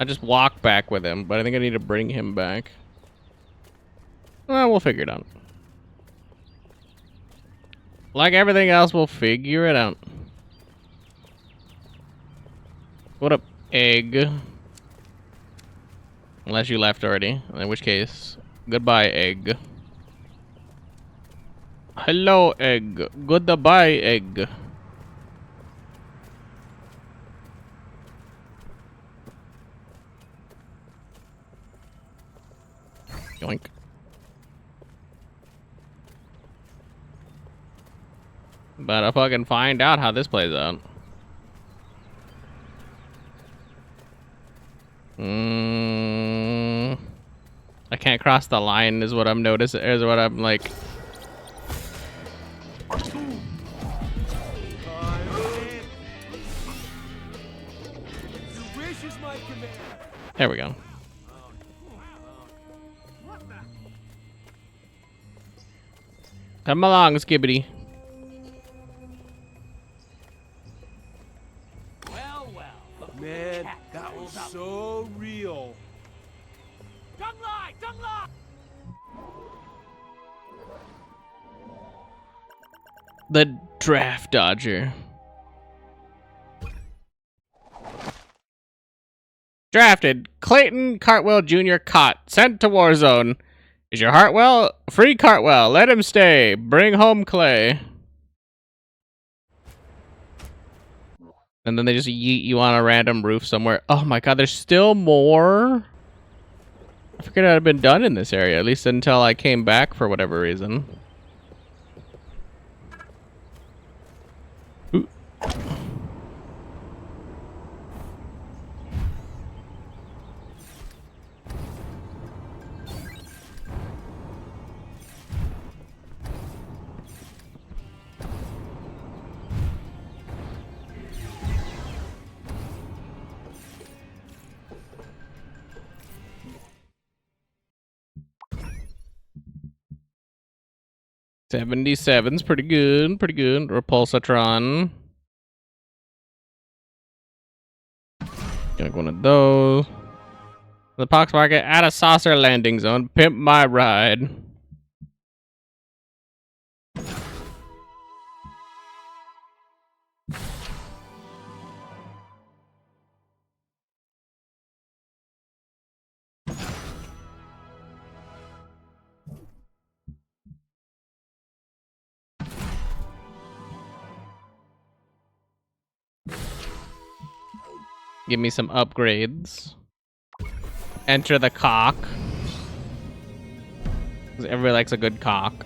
I just walk back with him, but I think I need to bring him back. Well, we'll figure it out. Like everything else, we'll figure it out. What up, egg? Unless you left already, in which case, goodbye, egg. Hello, egg. Goodbye, egg. Yoink. But I'll fucking find out how this plays out. I can't cross the line is what I'm noticing, is what I'm like. There we go. Come along, Skibbity. Man, that was so real. The Draft Dodger. Drafted. Clayton Cartwell Jr. caught. Sent to Warzone. Is your heart well? Free Cartwell. Let him stay. Bring home Clay. And then they just yeet you on a random roof somewhere. Oh my god, there's still more? I figured it had been done in this area, at least until I came back for whatever reason. Ooh. '77's pretty good, pretty good. Repulsatron. Gonna go one of those. The Pox Market at a saucer landing zone. Pimp my ride. Give me some upgrades. Enter the cock. 'Cause everybody likes a good cock.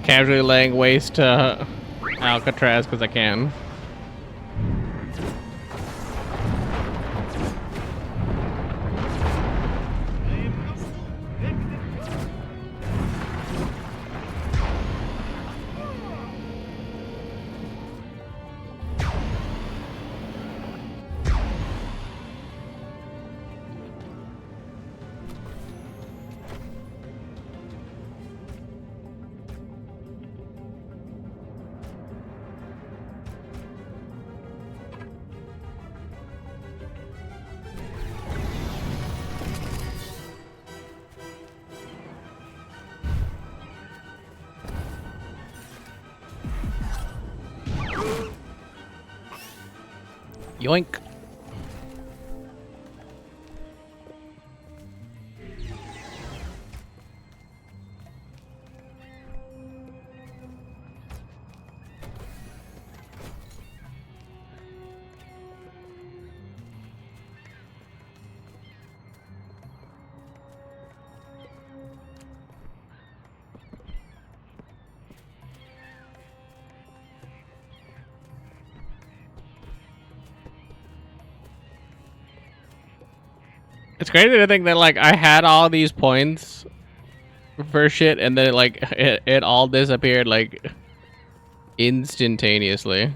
Casually laying waste to Alcatraz because I can. Yoink. It's crazy to think that like I had all these points for shit and then like it all disappeared like instantaneously.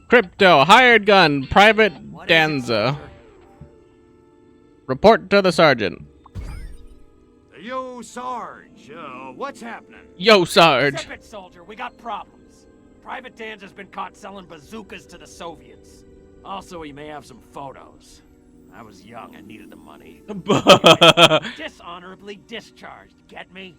Crypto, hired gun, Private Danza. Report to the sergeant. Yo, Sarge, what's happening? Yo, Sarge. Zip it, soldier, we got problems. Private Danza's been caught selling bazookas to the Soviets. Also, he may have some photos. I was young and needed the money. Dishonorably discharged, get me?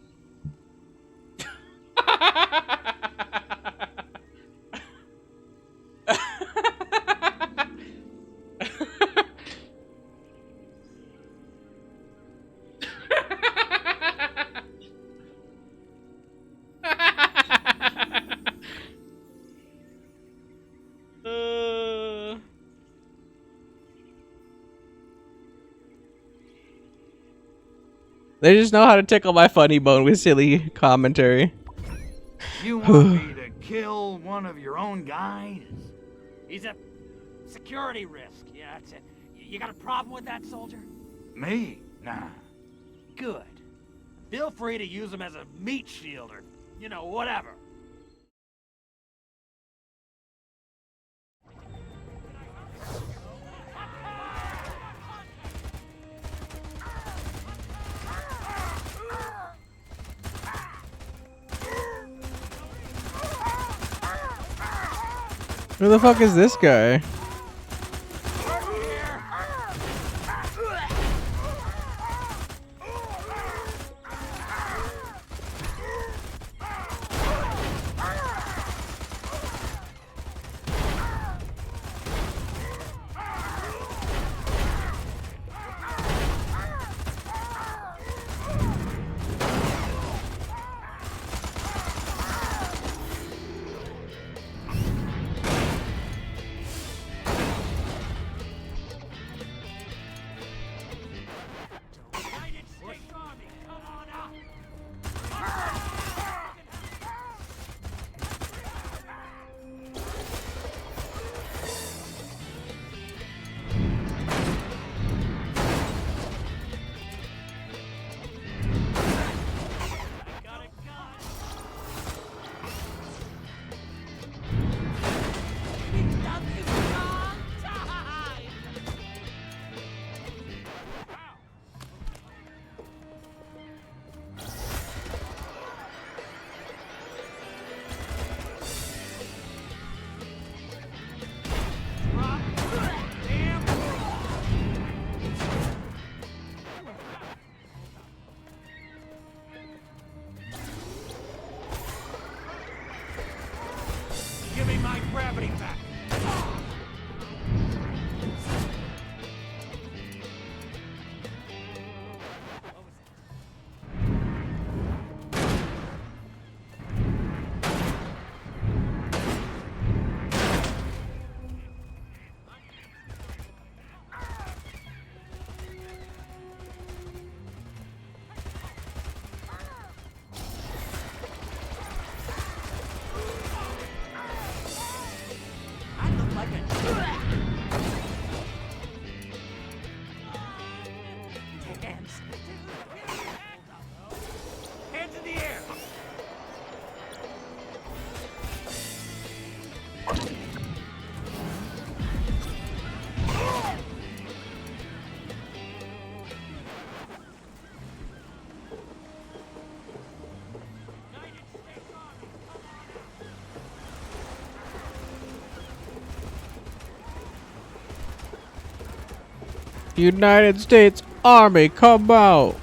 They just know how to tickle my funny bone with silly commentary. You want me to kill one of your own guys? He's a security risk. Yeah, that's it. You got a problem with that, soldier? Me? Nah. Good. Feel free to use him as a meat shield or, you know, whatever. Who the fuck is this guy? United States Army, come out!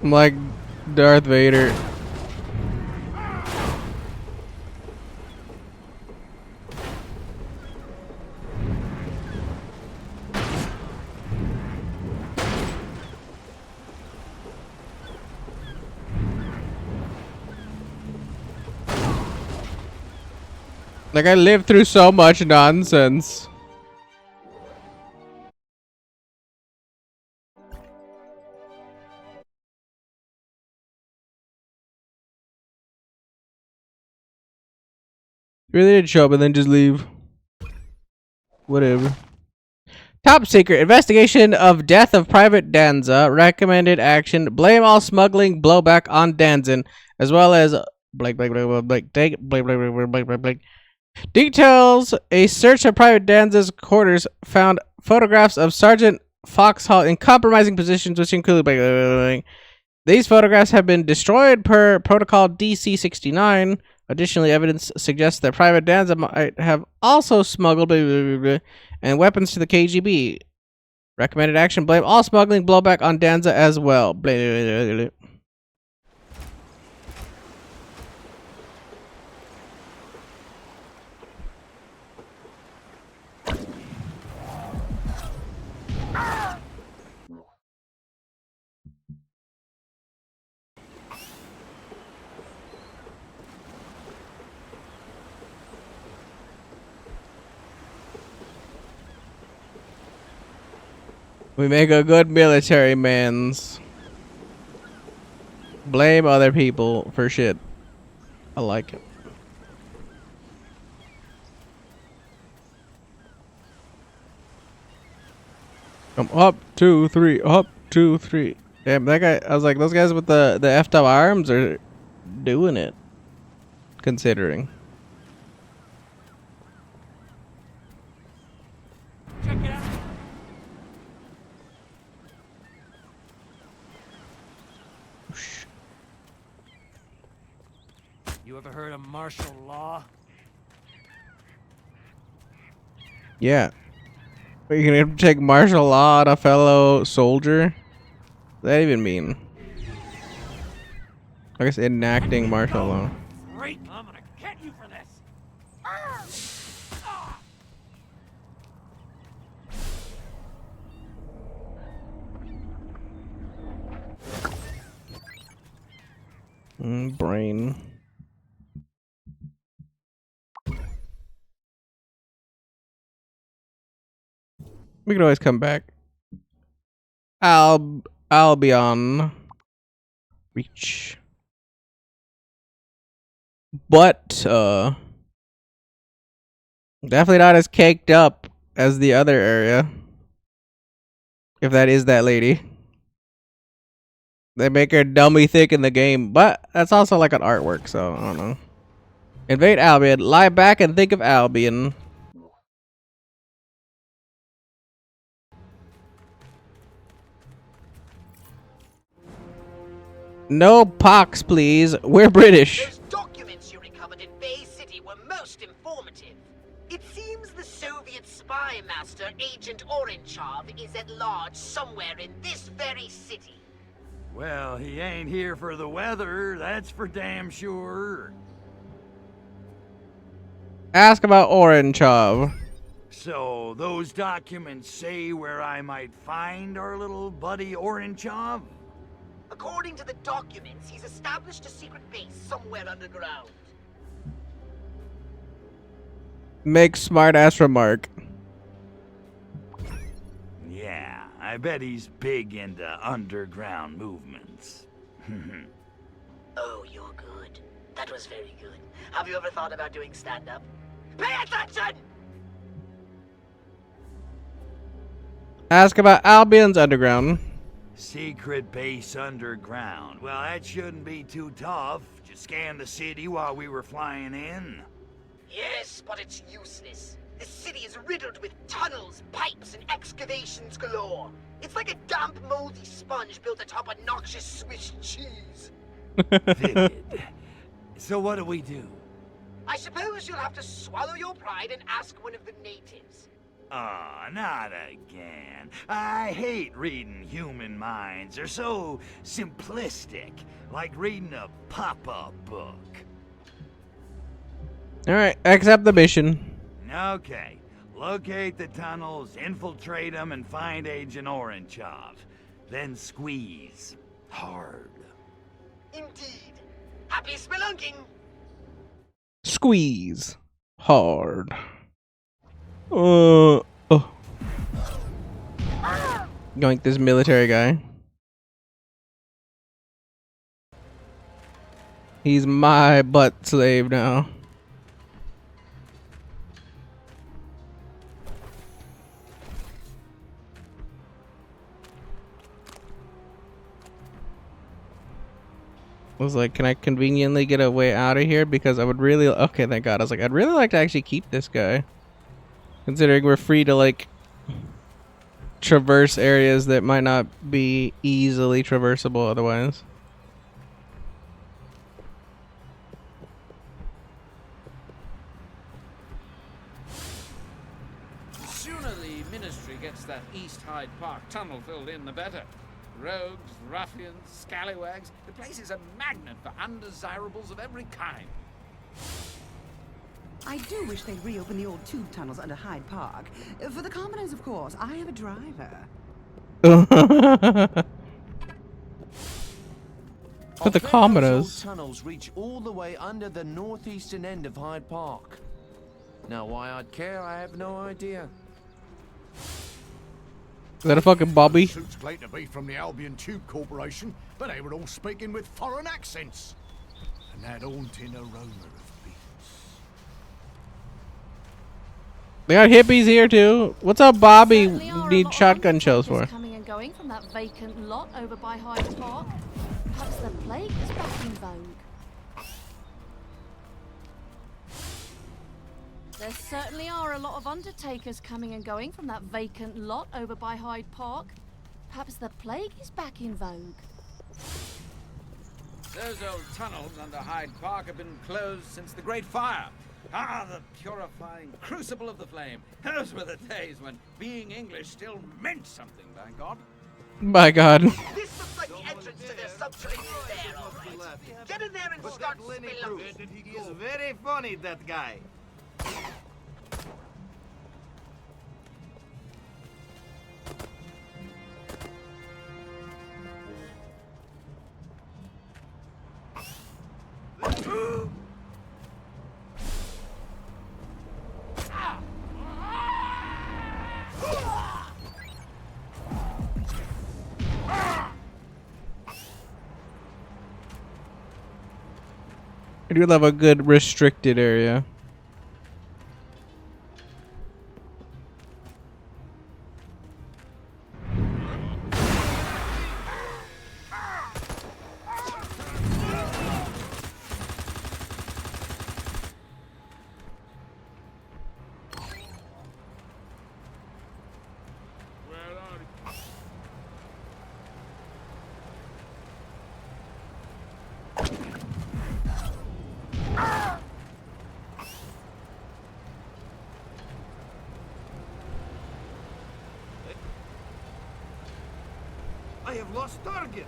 I'm like Darth Vader. Like, I lived through so much nonsense. Really did show up and then just leave. Whatever. Top secret investigation of death of Private Danza. Recommended action. Blame all smuggling blowback on Danzin, as well as blank. Details: a search of Private Danza's quarters found photographs of Sergeant Foxhall in compromising positions, which include these photographs have been destroyed per Protocol DC-69. Additionally, evidence suggests that Private Danza might have also smuggled and weapons to the KGB. Recommended action: blame all smuggling blowback on Danza as well. We make a good military man's. Blame other people for shit. I like it. Come up, 2, 3, up, 2, 3. Damn, that guy, I was like, those guys with the effed up arms are doing it. Considering. Check it out. You ever heard of martial law? Yeah. Are you gonna take martial law on a fellow soldier? What does that even mean? I guess enacting martial law. Freak! I'm gonna get you for this! Brain. We can always come back. Albion. Reach. But, definitely not as caked up as the other area. If that is that lady. They make her dummy thick in the game, but that's also like an artwork, so I don't know. Invade Albion. Lie back and think of Albion. No pox, please. We're British. Those documents you recovered in Bay City were most informative. It seems the Soviet spy master, Agent Orenchov, is at large somewhere in this very city. Well, he ain't here for the weather, that's for damn sure. Ask about Orenchov. So, those documents say where I might find our little buddy Orenchov? According to the documents, he's established a secret base somewhere underground. Make smart ass remark. Yeah, I bet he's big into underground movements. Oh, you're good. That was very good. Have you ever thought about doing stand-up? Pay attention! Ask about Albion's underground. Secret base underground. Well, that shouldn't be too tough. Just scan the city while we were flying in. Yes, but it's useless. The city is riddled with tunnels, pipes, and excavations galore. It's like a damp, moldy sponge built atop a noxious Swiss cheese. Vivid. So what do we do? I suppose you'll have to swallow your pride and ask one of the natives. Ah, not again. I hate reading human minds. They're so simplistic, like reading a pop-up book. Alright, accept the mission. Okay, locate the tunnels, infiltrate them, and find Agent Oranchov. Then squeeze. Hard. Indeed. Happy spelunking! Squeeze. Hard. Oh. Yoink this military guy. He's my butt slave now. I was like, can I conveniently get a way out of here? Because I would really... Okay, thank God. I was like, I'd really like to actually keep this guy. Considering we're free to, like, traverse areas that might not be easily traversable otherwise. The sooner the Ministry gets that East Hyde Park tunnel filled in, the better. Rogues, ruffians, scallywags. The place is a magnet for undesirables of every kind. I do wish they'd reopen the old tube tunnels under Hyde Park. For the commoners, of course. I have a driver. For the commoners. Tunnels reach all the way under the northeastern end of Hyde Park. Now, why I'd care, I have no idea. Is that a fucking Bobby? Suits claim to be from the Albion Tube Corporation, but they were all speaking with foreign accents. And that haunting aroma of beats. They got hippies here too. What's up, Bobby? Certainly are a Need lot of shotgun shells for? Coming and going from that vacant lot over by Hyde Park. Perhaps the plague is back in vogue. There certainly are a lot of undertakers coming and going from that vacant lot over by Hyde Park. Perhaps the plague is back in vogue. Those old tunnels under Hyde Park have been closed since the Great Fire. Ah, the purifying crucible of the flame. Those were the days when being English still meant something, by God. By God. This looks like the entrance to their subterranean lair, all right. Get in there and start spelunking. He is very funny, that guy. I do love a good restricted area. I have lost target.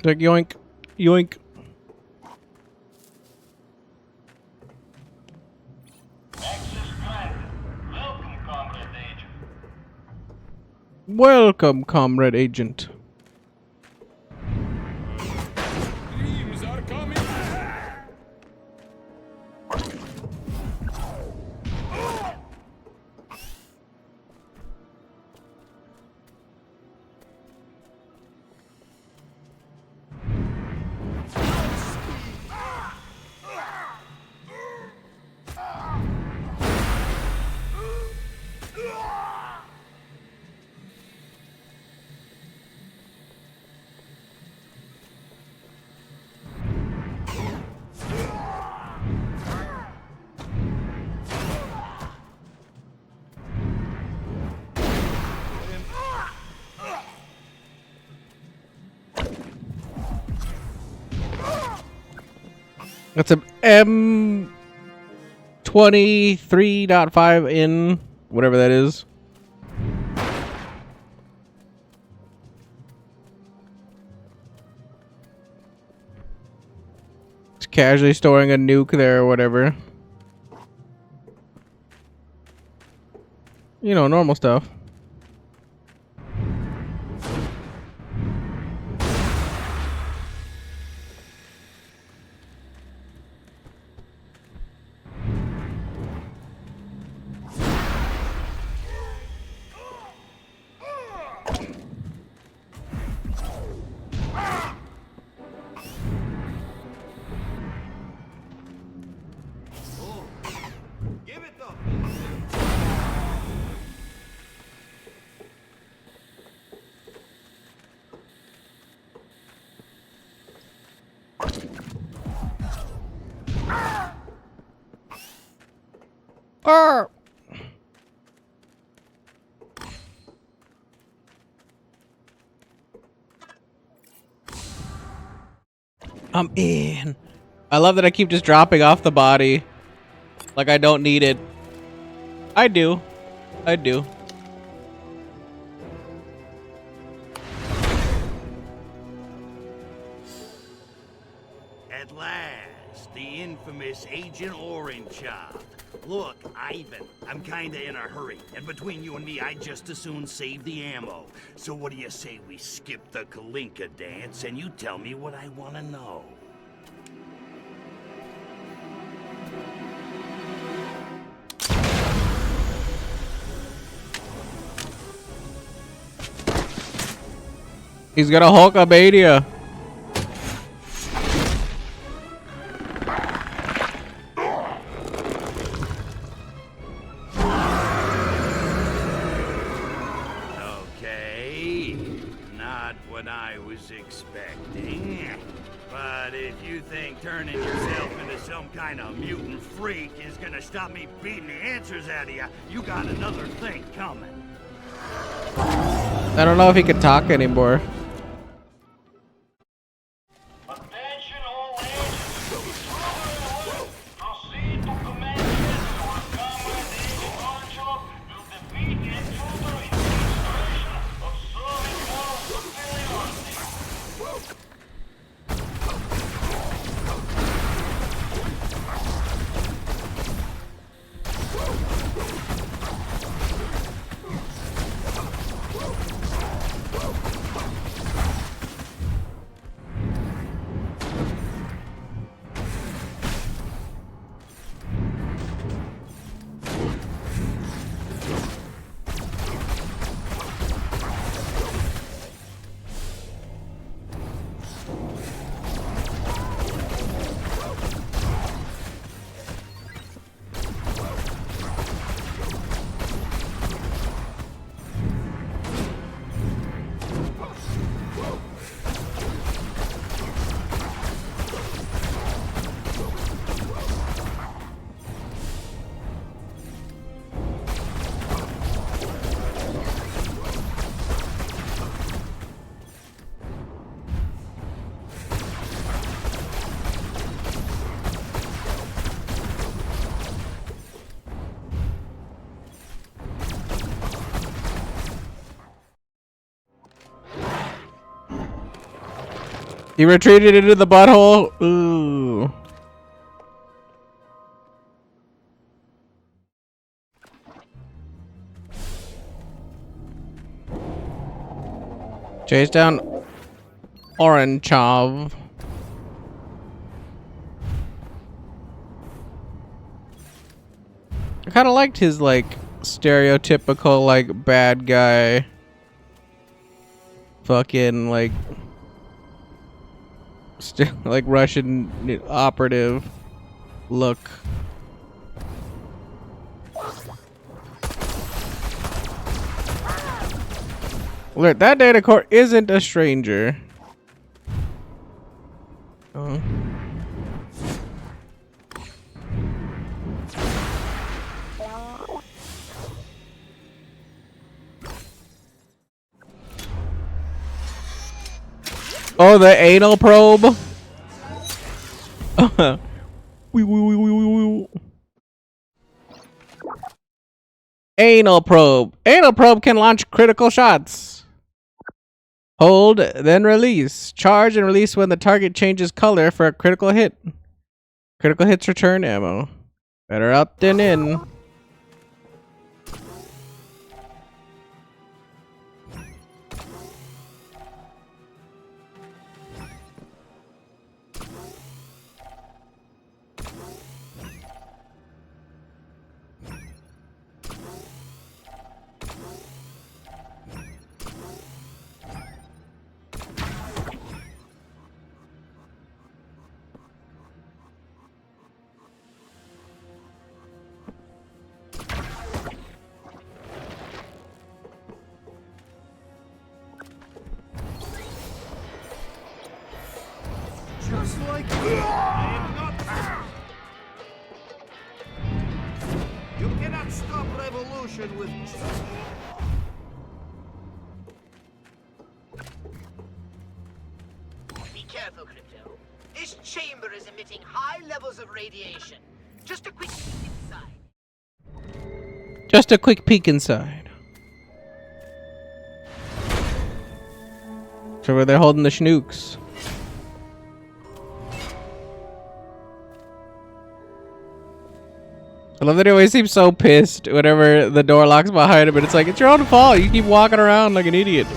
Like yoink, yoink. Welcome, comrade agent. Dreams are coming. That's a M23.5 in whatever that is. It's casually storing a nuke there or whatever. You know, normal stuff. I'm in. I love that I keep just dropping off the body. Like I don't need it. I do. I do. At last, the infamous Agent Orange Chop. Look, Ivan, I'm kinda in a hurry, and between you and me, I'd just as soon save the ammo. So what do you say we skip the Kalinka dance, and you tell me what I want to know? He's got a Hulkamania. Okay, not what I was expecting. But if you think turning yourself into some kind of mutant freak is gonna stop me beating the answers out of you, you got another thing coming. I don't know if he can talk anymore. He retreated into the butthole. Ooh. Chase down Oranchov. I kind of liked his like stereotypical like bad guy fucking like like Russian operative look. Look, that data core isn't a stranger. Oh. Oh, the anal probe? Anal probe. Anal probe can launch critical shots. Hold, then release. Charge and release when the target changes color for a critical hit. Critical hits return ammo. Better out than in. Just like I am not. You cannot stop revolution with. Be careful, Crypto. This chamber is emitting high levels of radiation. Just a quick peek inside. Just a quick peek inside. So where they're holding the schnooks. I love that he always seems so pissed whenever the door locks behind him, and it's like, it's your own fault. You keep walking around like an idiot.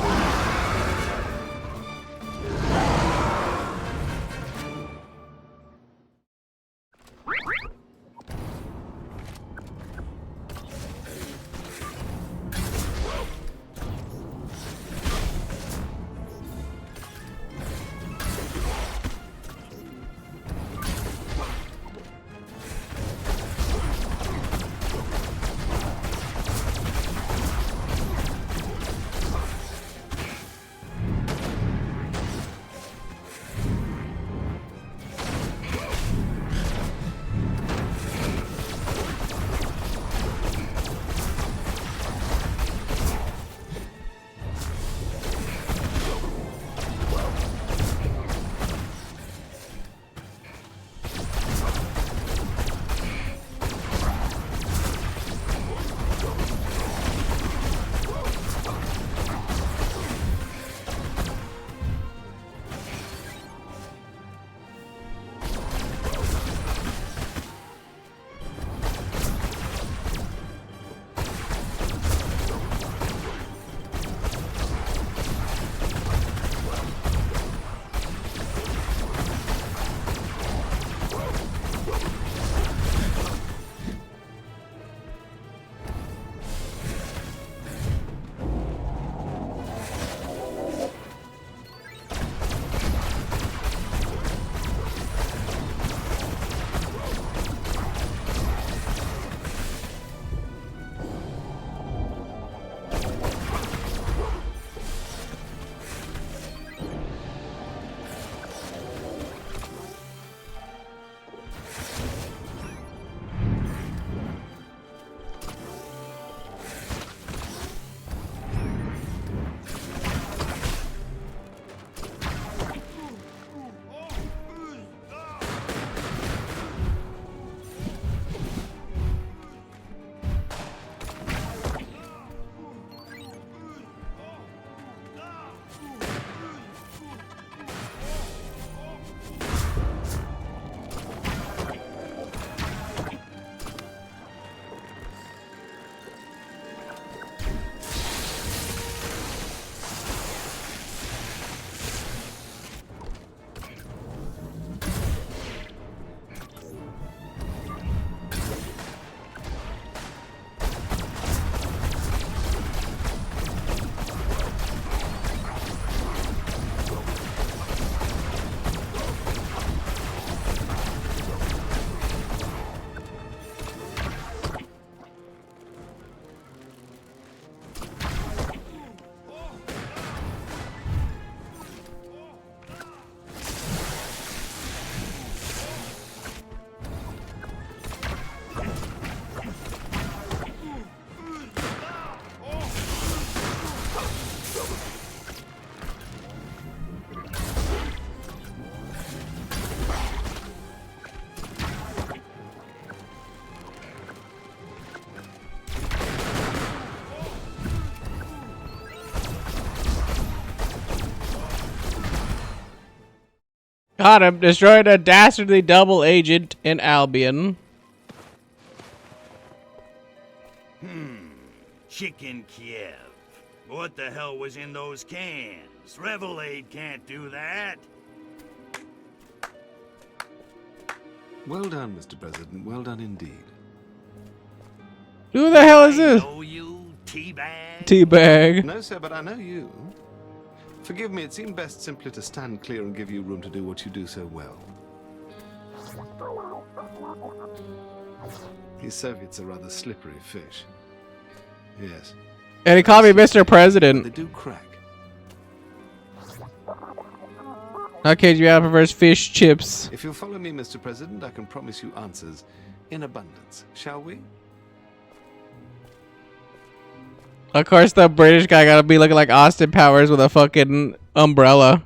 Got him. Destroyed a dastardly double agent in Albion. Chicken Kiev. What the hell was in those cans? Revelade can't do that. Well done, Mr. President. Well done indeed. Who the hell is this? Know you, Teabag? Teabag. No, sir, but I know you. Forgive me, it seemed best simply to stand clear and give you room to do what you do so well. These Soviets are rather slippery fish. Yes. And he called me Mr. President. They do crack. How can you prefers fish chips? If you'll follow me, Mr. President, I can promise you answers in abundance. Shall we? Of course, the British guy gotta be looking like Austin Powers with a fucking umbrella.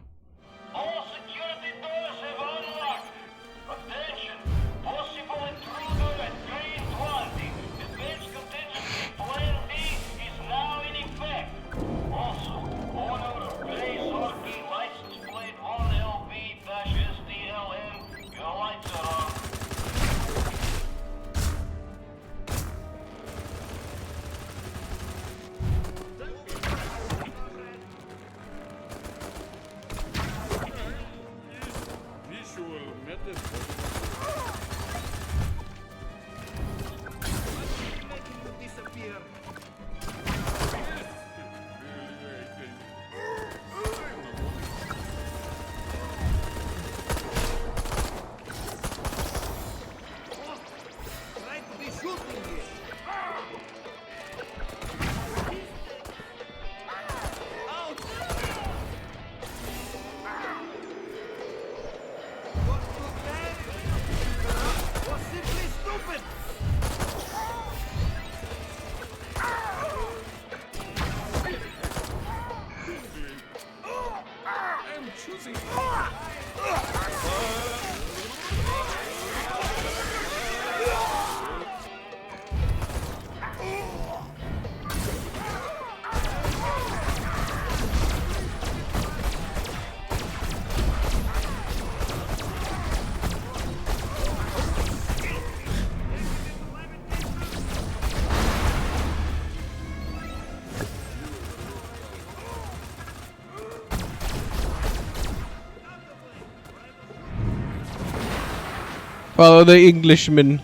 Follow the Englishman.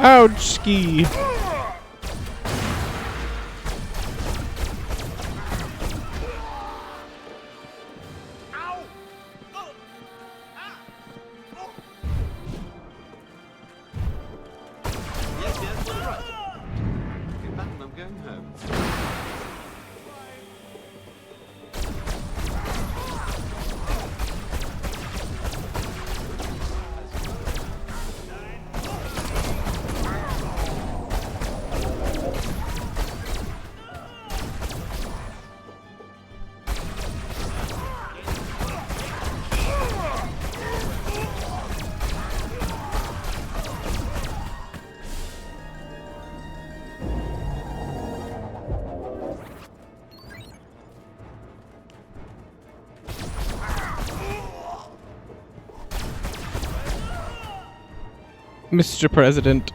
Ouch, ski. Yes, yes, all right. Okay, Batman, I'm going home. Mr. President.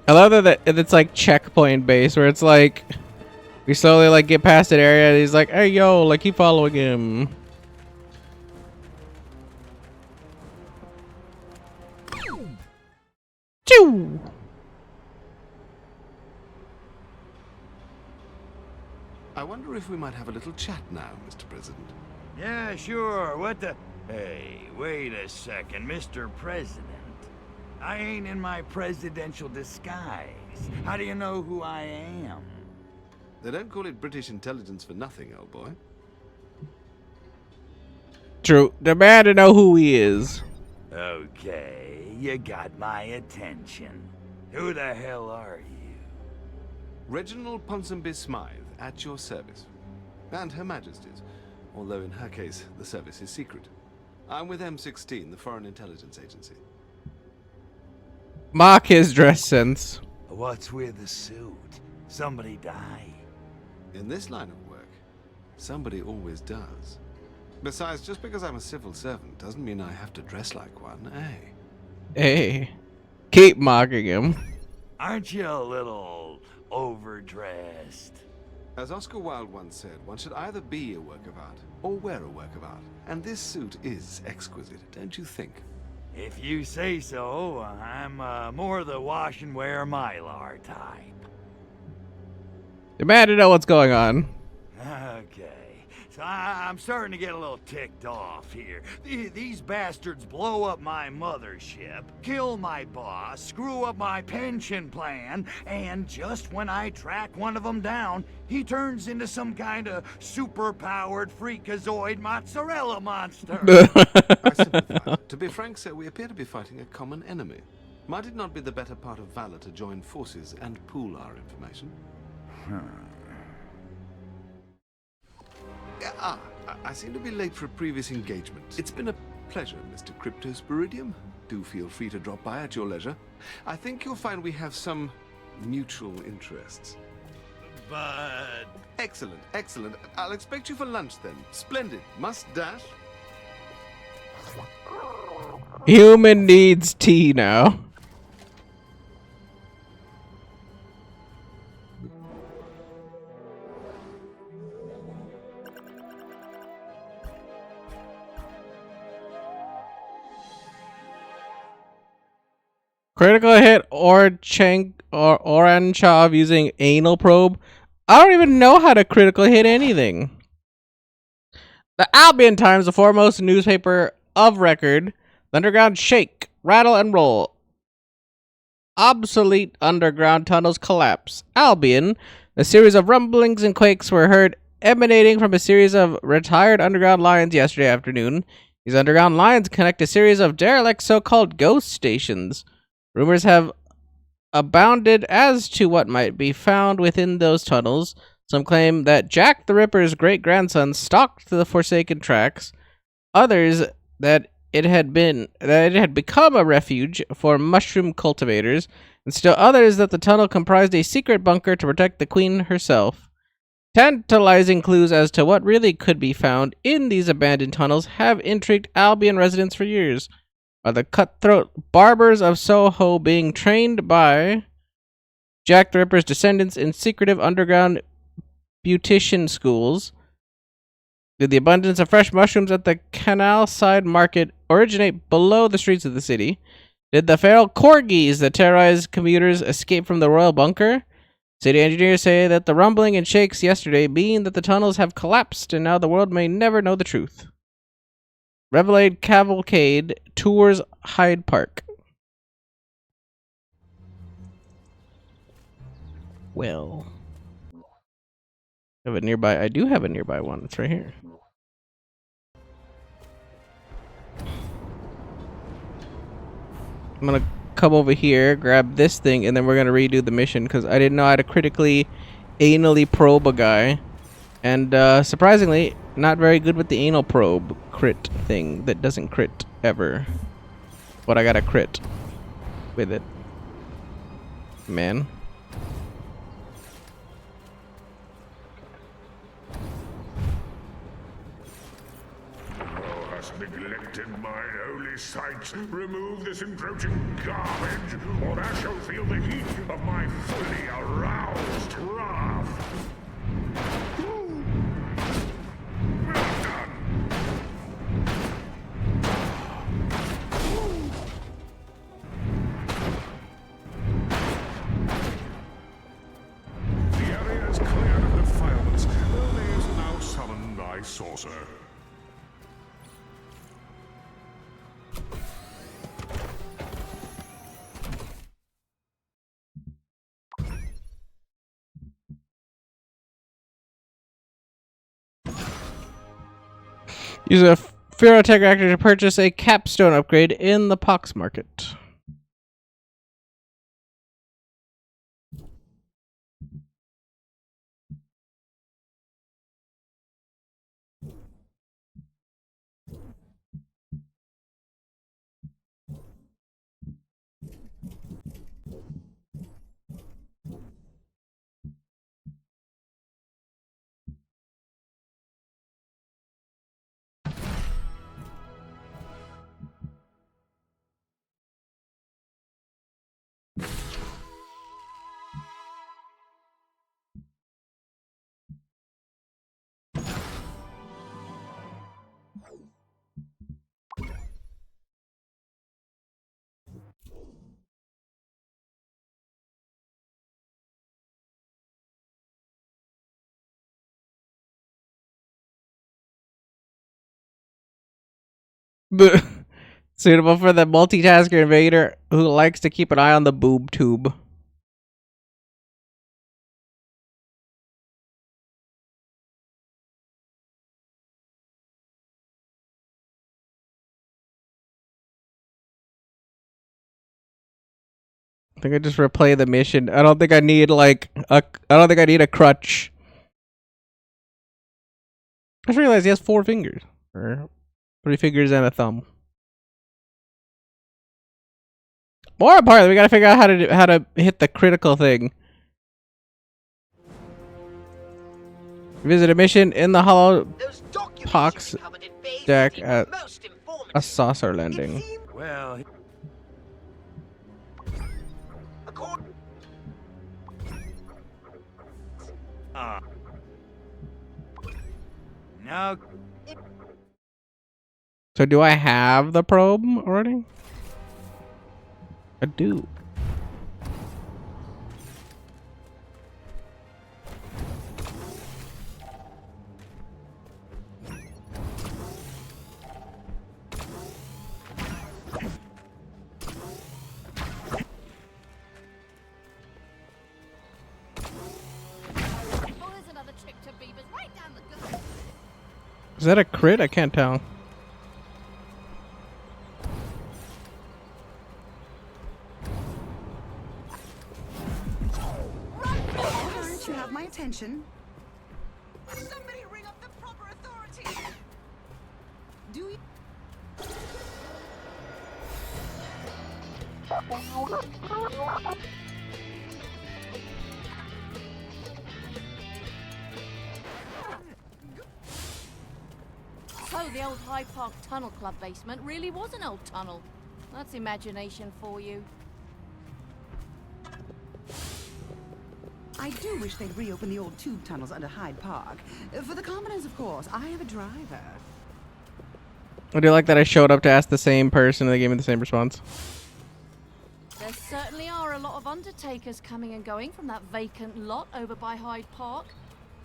I love that it's like checkpoint based, where it's like we slowly like get past that area and he's like, hey yo, like keep following him. Choo! I wonder if we might have a little chat now, Mr. President. Yeah, sure. What the... Hey, wait a second, Mr. President. I ain't in my presidential disguise. How do you know who I am? They don't call it British intelligence for nothing, old boy. True. Demand to know who he is. Okay, you got my attention. Who the hell are you? Reginald Ponsonby Smythe, at your service. And Her Majesty's, although in her case, the service is secret. I'm with M16, the Foreign Intelligence Agency. Mock his dress sense. What's with the suit? Somebody die? In this line of work, somebody always does. Besides, just because I'm a civil servant doesn't mean I have to dress like one, eh? Hey. Keep mocking him. Aren't you a little overdressed? As Oscar Wilde once said, one should either be a work of art or wear a work of art. And this suit is exquisite, don't you think? If you say so, I'm more the wash and wear Mylar type. Demand to know what's going on. Okay, so I'm starting to get a little ticked off here. These bastards blow up my mothership, kill my boss, screw up my pension plan, and just when I track one of them down, he turns into some kind of super-powered freakazoid mozzarella monster. I sympathize. To be frank, sir, we appear to be fighting a common enemy. Might it not be the better part of valor to join forces and pool our information? I seem to be late for a previous engagement. It's been a pleasure, Mr. Cryptosporidium. Do feel free to drop by at your leisure. I think you'll find we have some mutual interests. But... Excellent, excellent. I'll expect you for lunch then. Splendid. Must dash. Human needs tea now. Critical hit Oranchov using anal probe. I don't even know how to critical hit anything. The Albion Times, the foremost newspaper of record. The underground shake, rattle, and roll. Obsolete underground tunnels collapse. Albion, a series of rumblings and quakes were heard emanating from a series of retired underground lines yesterday afternoon. These underground lines connect a series of derelict so-called ghost stations. Rumors have abounded as to what might be found within those tunnels. Some claim that Jack the Ripper's great-grandson stalked the forsaken tracks. Others that it had become a refuge for mushroom cultivators, and still others that the tunnel comprised a secret bunker to protect the Queen herself. Tantalizing clues as to what really could be found in these abandoned tunnels have intrigued Albion residents for years. Are the cutthroat barbers of Soho being trained by Jack the Ripper's descendants in secretive underground beautician schools? Did the abundance of fresh mushrooms at the canal side market originate below the streets of the city? Did the feral corgis that terrorize commuters escape from the royal bunker? City engineers say that the rumbling and shakes yesterday mean that the tunnels have collapsed and now the world may never know the truth. Revelade Cavalcade tours Hyde Park. Well, I have a nearby. I do have a nearby one. It's right here. I'm gonna come over here, grab this thing, and then we're gonna redo the mission because I didn't know how to critically, anally probe a guy, and surprisingly, not very good with the anal probe crit thing that doesn't crit ever. But I got a crit with it, man. just neglected my holy sites. Remove this encroaching garbage, or I shall feel the heat of my fully aroused wrath. Well done. The area is cleared of defilements. Only is now summoned by Saucer. Use a Ferrotech reactor to purchase a capstone upgrade in the Pox market. Suitable for the multitasker invader who likes to keep an eye on the boob tube. I think I just replay the mission. I don't think I need like a. I don't think I need a crutch. I just realized he has 4 fingers, or 3 fingers and a thumb. More importantly, we gotta figure out how to hit the critical thing. Visit a mission in the Hollow Pox deck at a saucer landing. Well. No. So do I have the probe already? I do. Is that a crit? I can't tell. Aren't you have my attention? Somebody ring up the proper authorities. Do you? So the old Hyde Park Tunnel Club basement really was an old tunnel. That's imagination for you. I do wish they'd reopen the old tube tunnels under Hyde Park. For the commoners, of course. I have a driver. I do like that I showed up to ask the same person and they gave me the same response. There certainly are a lot of undertakers coming and going from that vacant lot over by Hyde Park.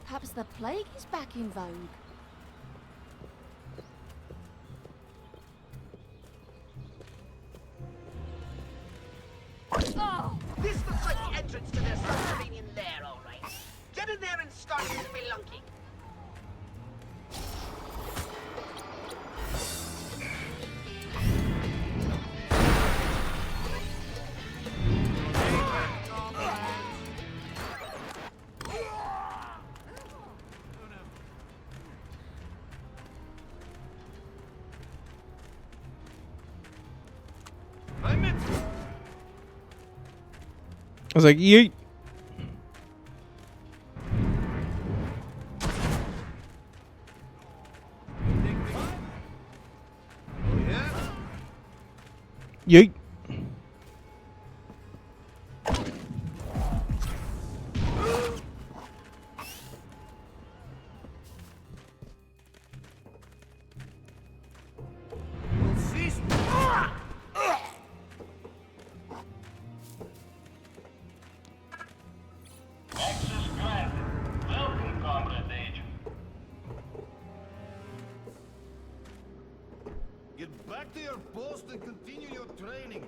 Perhaps the plague is back in vogue. Oh, this looks like the entrance to their subterranean lair, all right. Get in there and start spelunking. I was like, yeet. Yeet. Access granted. Welcome, Comrade Agent. Get back to your post and continue your training.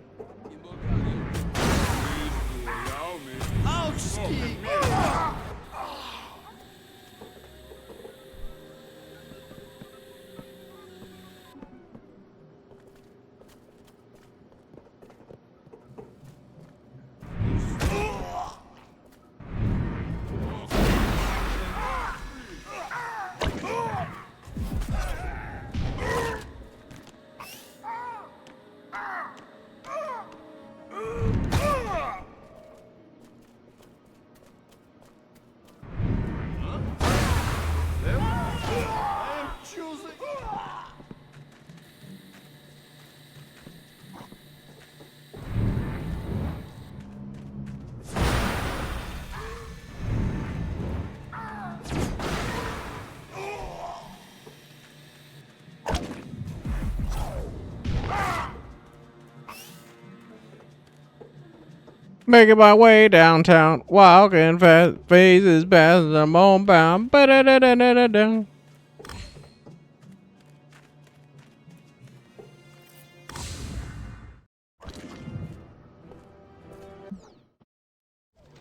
Ouch, ski! Making my way downtown, walking fast, faces past, I'm on bound. Ba-da-da-da-da-da.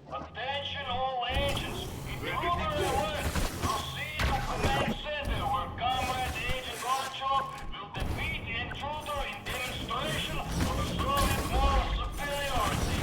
Attention all agents. Intruder alert. Proceed to command center where Comrade Agent Archov will defeat the intruder in demonstration of asserted moral superiority.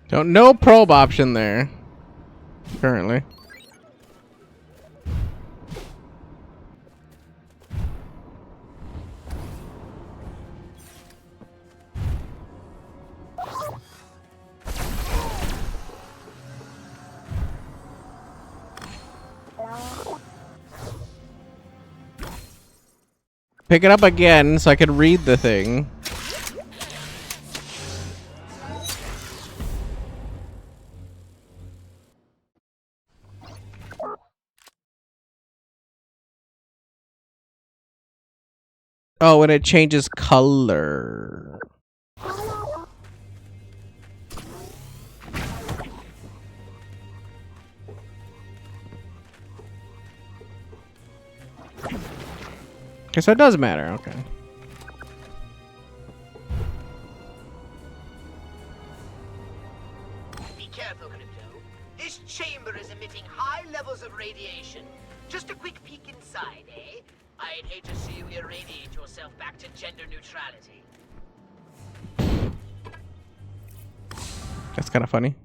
Don't no probe option there. Currently. Pick it up again so I can read the thing. Oh, and it changes color. Okay, so it does matter, okay. Be careful, Crypto. This chamber is emitting high levels of radiation. Just a quick peek inside, eh? I'd hate to see you irradiate yourself back to gender neutrality. That's kind of funny.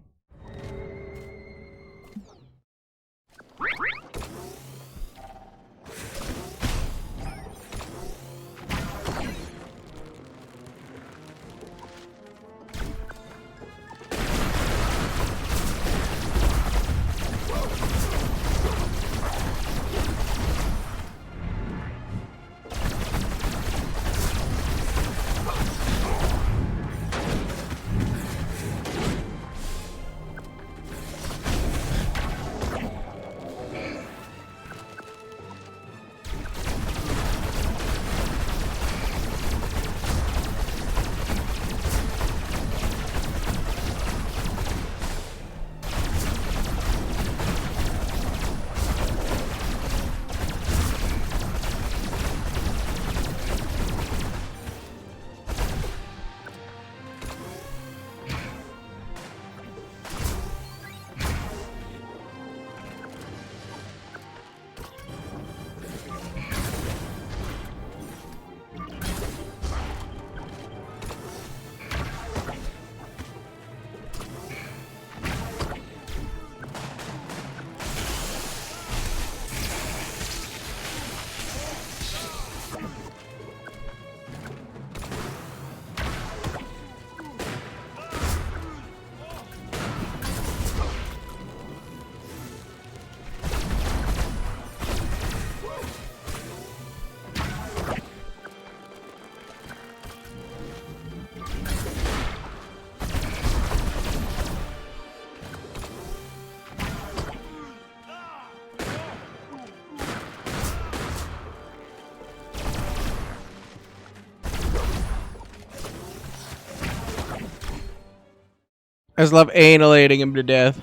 I just love annihilating him to death.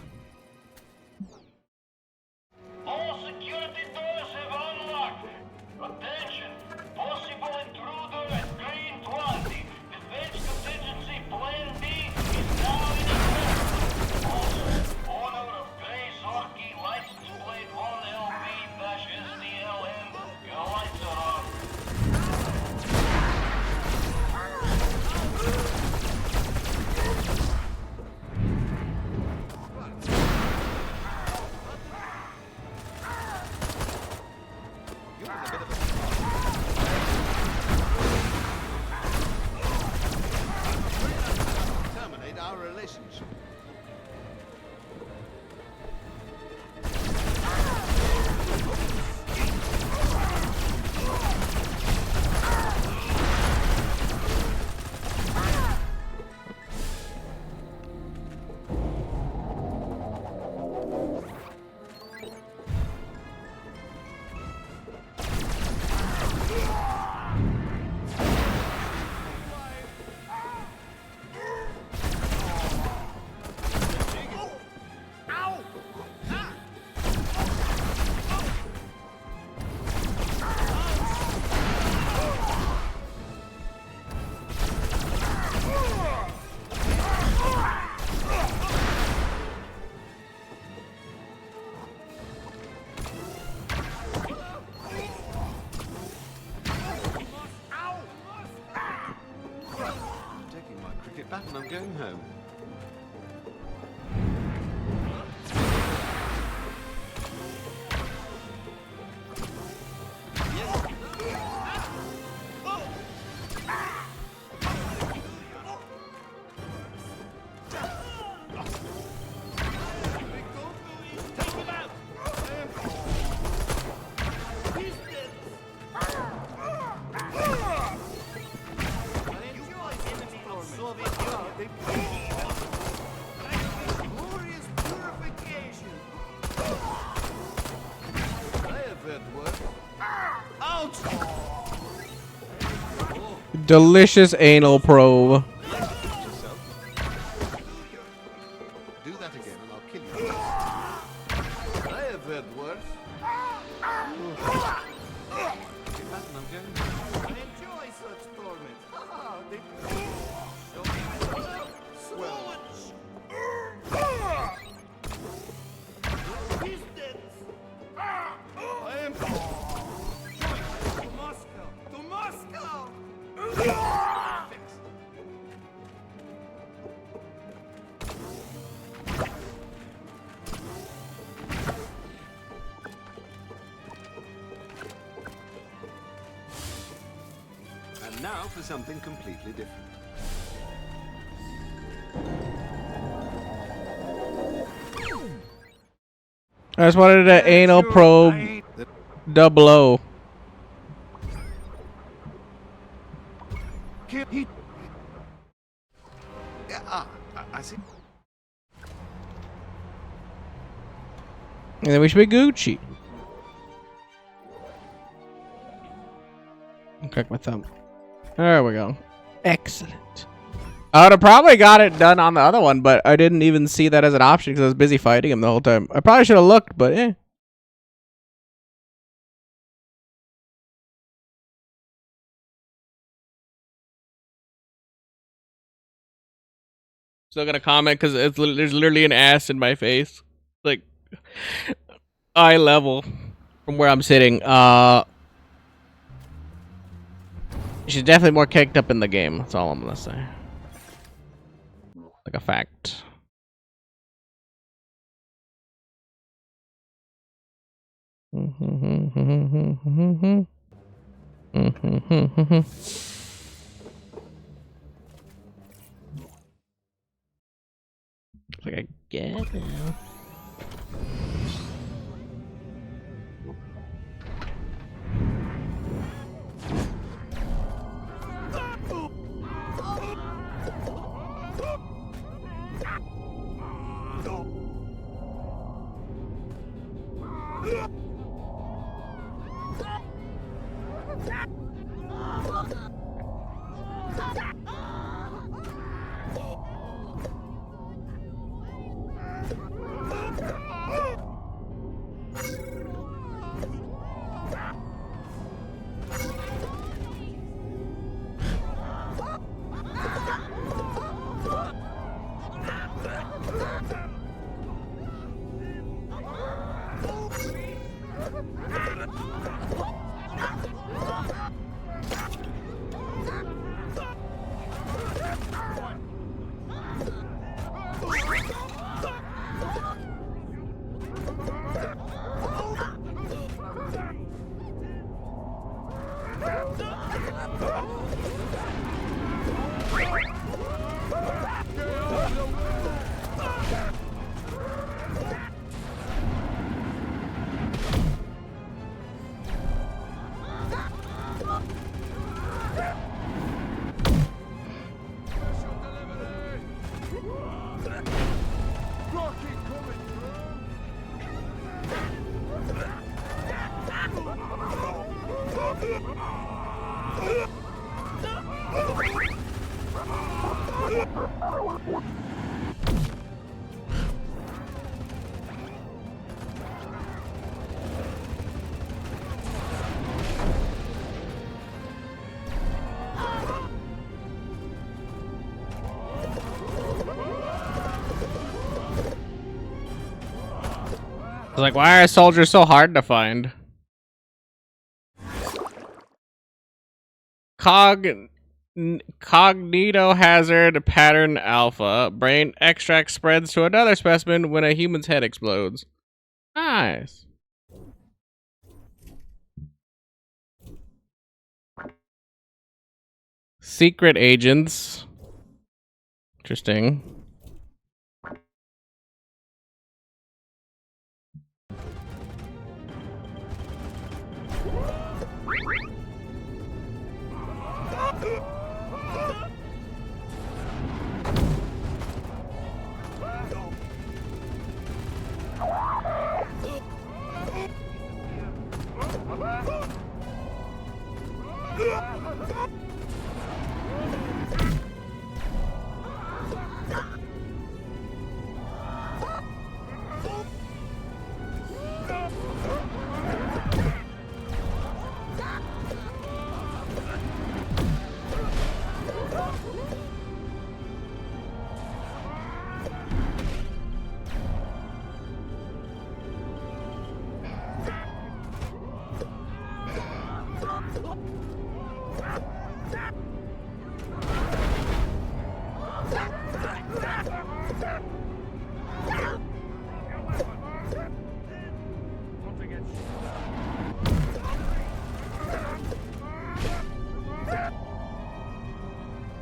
All security doors have unlocked. Attention! Possible intruder at Green 20. Defense contingency Plan B is now in effect. Also, owner of Grey Zorky license plate 1LB-SDLN. Your lights are on. Terminate our relationship. Taking my cricket bat and I'm going home. Glorious purification. I have had work. Ouch! Delicious anal probe. Do that again and I'll kill you. I have had worse. Cricket bat and I'm going home. I enjoy such torment. I am to Moscow. To Moscow. And now for something completely different. I just wanted an anal probe. Double O. I see. And then we should be Gucci. Crack my thumb. There we go. Excellent. I would have probably got it done on the other one, but I didn't even see that as an option because I was busy fighting him the whole time. I probably should have looked, but eh. Still gonna comment because there's literally an ass in my face, like eye level from where I'm sitting. She's definitely more caked up in the game. That's all I'm gonna say. Like a fact. Like I get it. I was like, why are soldiers so hard to find? Cognitohazard pattern alpha. Brain extract spreads to another specimen when a human's head explodes. Nice. Secret agents. Interesting.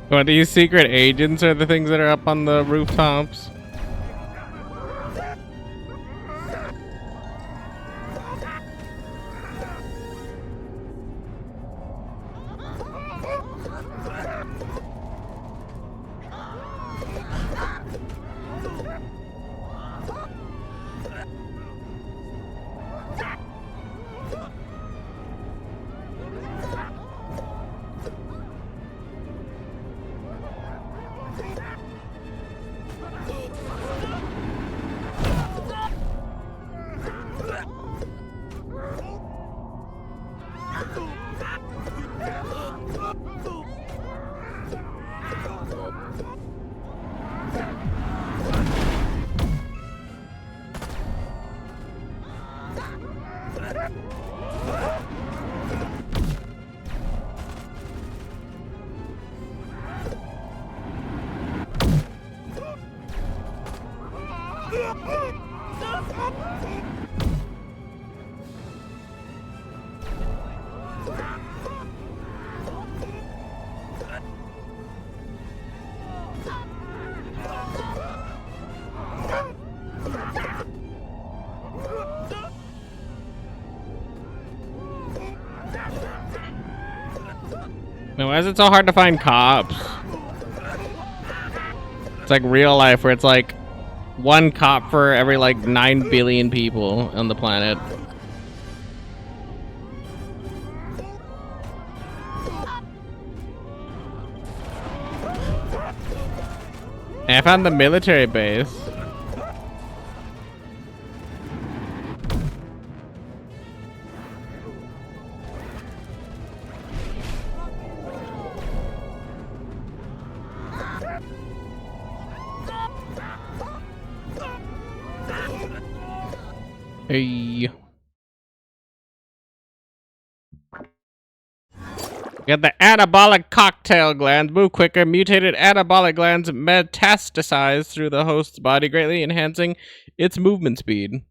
Well, these secret agents are the things that are up on the rooftops. Man, why is it so hard to find cops? It's like real life where it's like one cop for every like 9 billion people on the planet. And I found the military base. Hey. Get the anabolic cocktail glands. Move quicker. Mutated anabolic glands metastasize through the host's body, greatly enhancing its movement speed.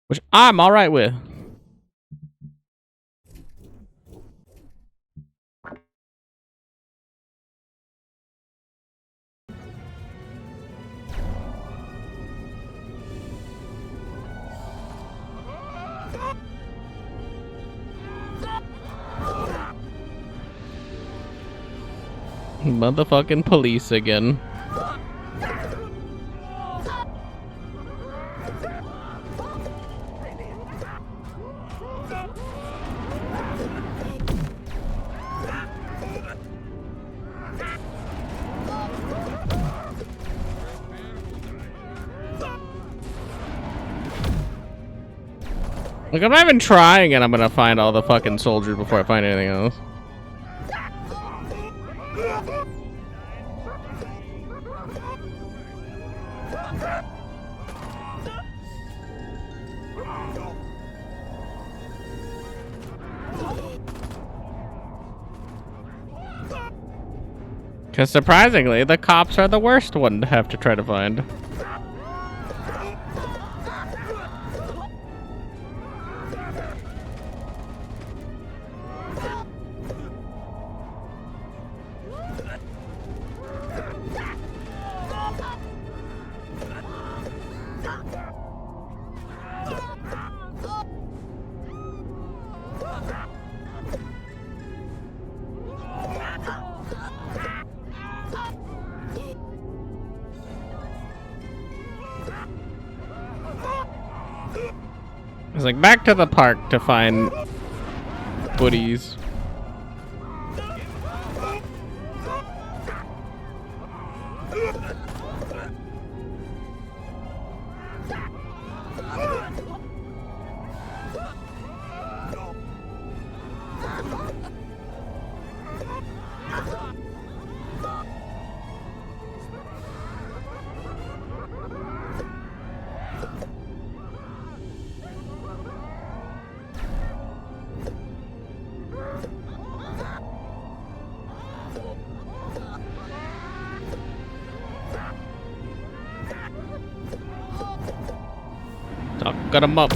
Which I'm alright with. Motherfucking police again. Look, I'm not even trying, and I'm gonna find all the fucking soldiers before I find anything else. Because surprisingly, the cops are the worst one to have to try to find. It's like back to the park to find goodies. Got him up.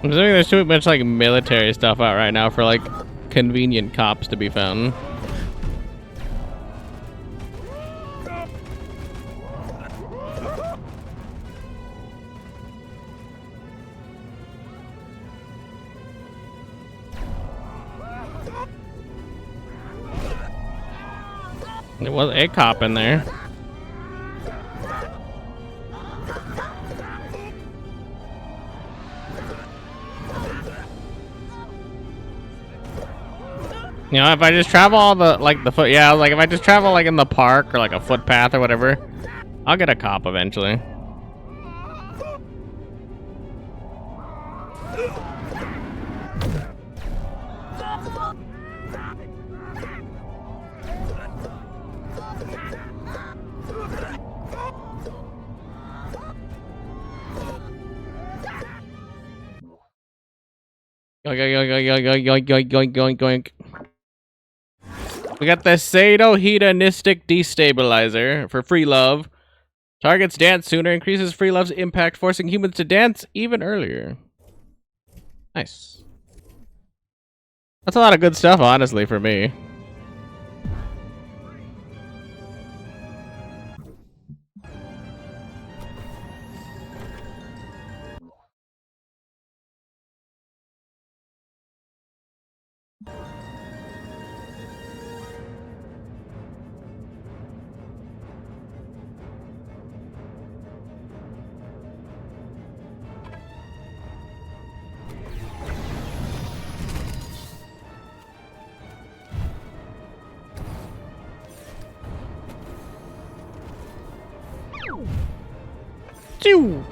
I'm assuming there's too much like military stuff out right now for like convenient cops to be found. There was a cop in there. You know, if I just travel all the, like, the foot, yeah, like, if I just travel, like, in the park or, like, a footpath or whatever, I'll get a cop eventually. Yoink. We got the Sadohedonistic Destabilizer for free love. Targets dance sooner, increases free love's impact, forcing humans to dance even earlier. Nice. That's a lot of good stuff, honestly, for me. Choo!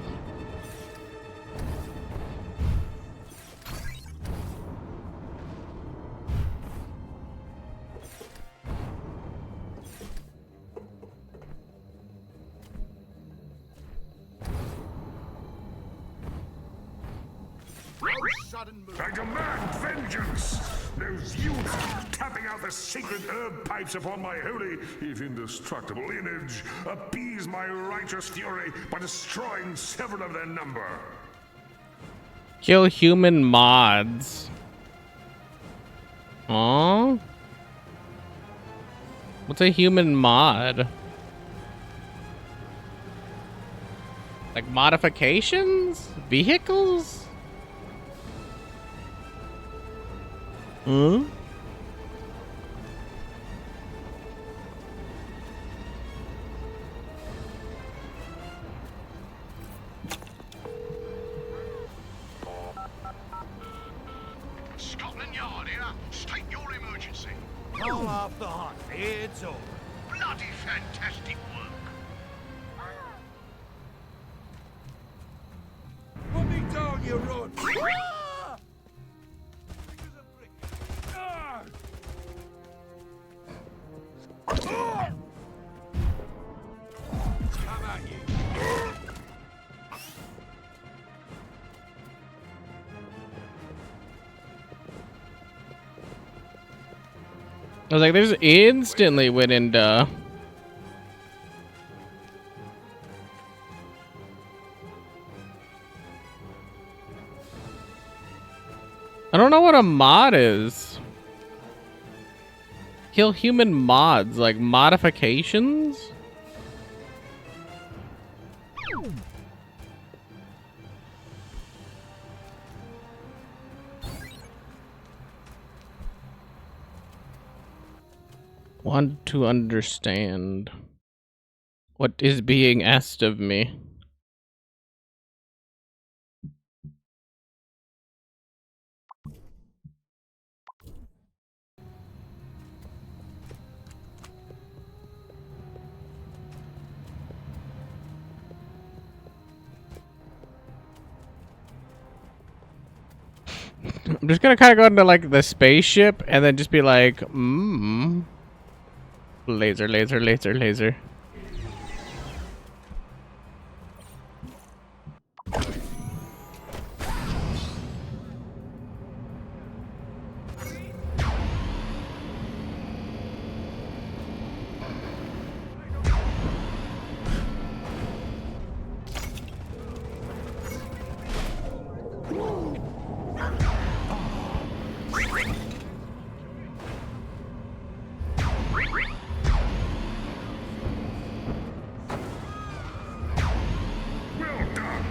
I demand vengeance! Those youths tapping out the sacred herb pipes upon my holy, if indestructible image, appease my righteous fury by destroying several of their number. Kill human mods. Aww. What's a human mod? Like modifications? Vehicles? Huh? Scotland Yard here. State your emergency. Call off the hunt. It's over. Bloody fantastic work. Put me down, you run. How about you? I was like, they just instantly went into. I don't know what a mod is. Kill human mods, like modifications? Want to understand what is being asked of me. I'm just gonna kind of go into like the spaceship and then just be like, laser, laser, laser, laser.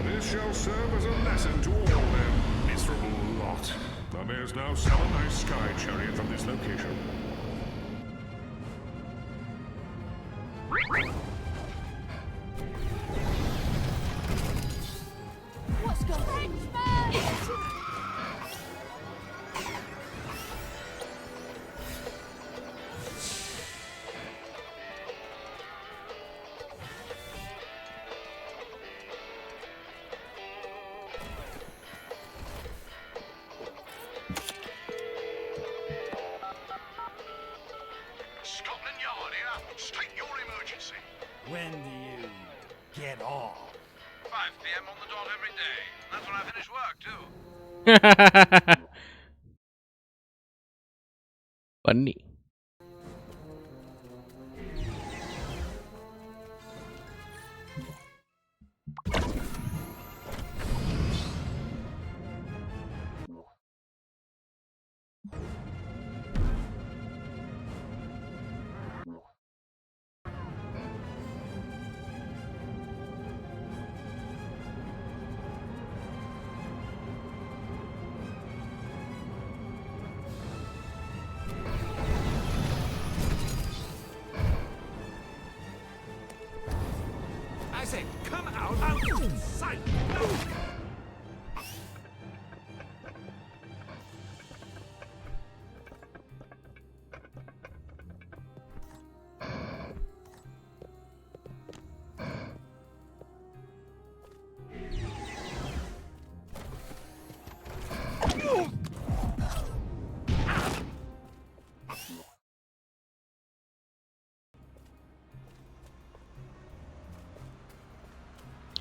This shall serve as a lesson to all their miserable lot. Thou mayest now summon thy sky chariot from this location. What's going on? Scotland Yard here. State your emergency. When do you get off? 5 p.m. on the dot every day. That's when I finish work, too. Funny. I said, come out of sight.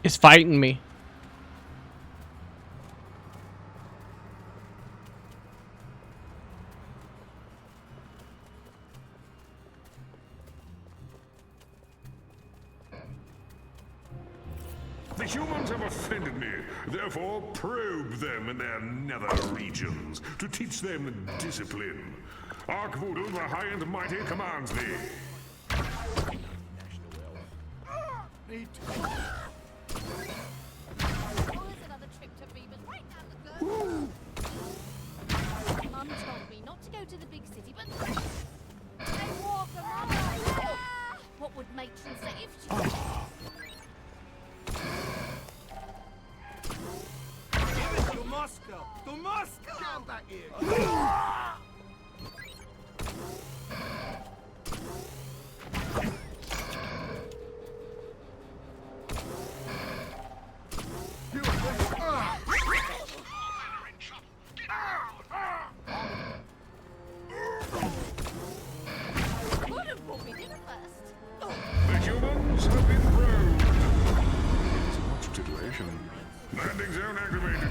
Is fighting me. The humans have offended me. Therefore, probe them in their nether regions to teach them discipline. Arkvoodle, the high and mighty, commands thee. Mum told me not to go to the big city, but they walk a mile. What would matron say if she... To Moscow! To Moscow! Come back here! Would have brought me dinner first. The humans have been probed. It's a hot situation. Landing zone activated.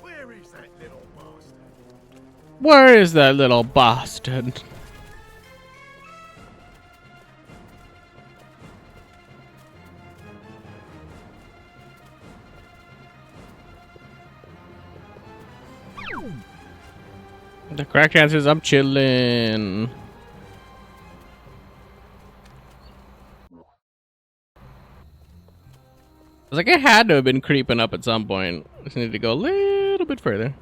Where is that little bastard? Where is that little bastard? The correct answer is I'm chillin'. I was like, it had to have been creeping up at some point. Just need to go a little bit further.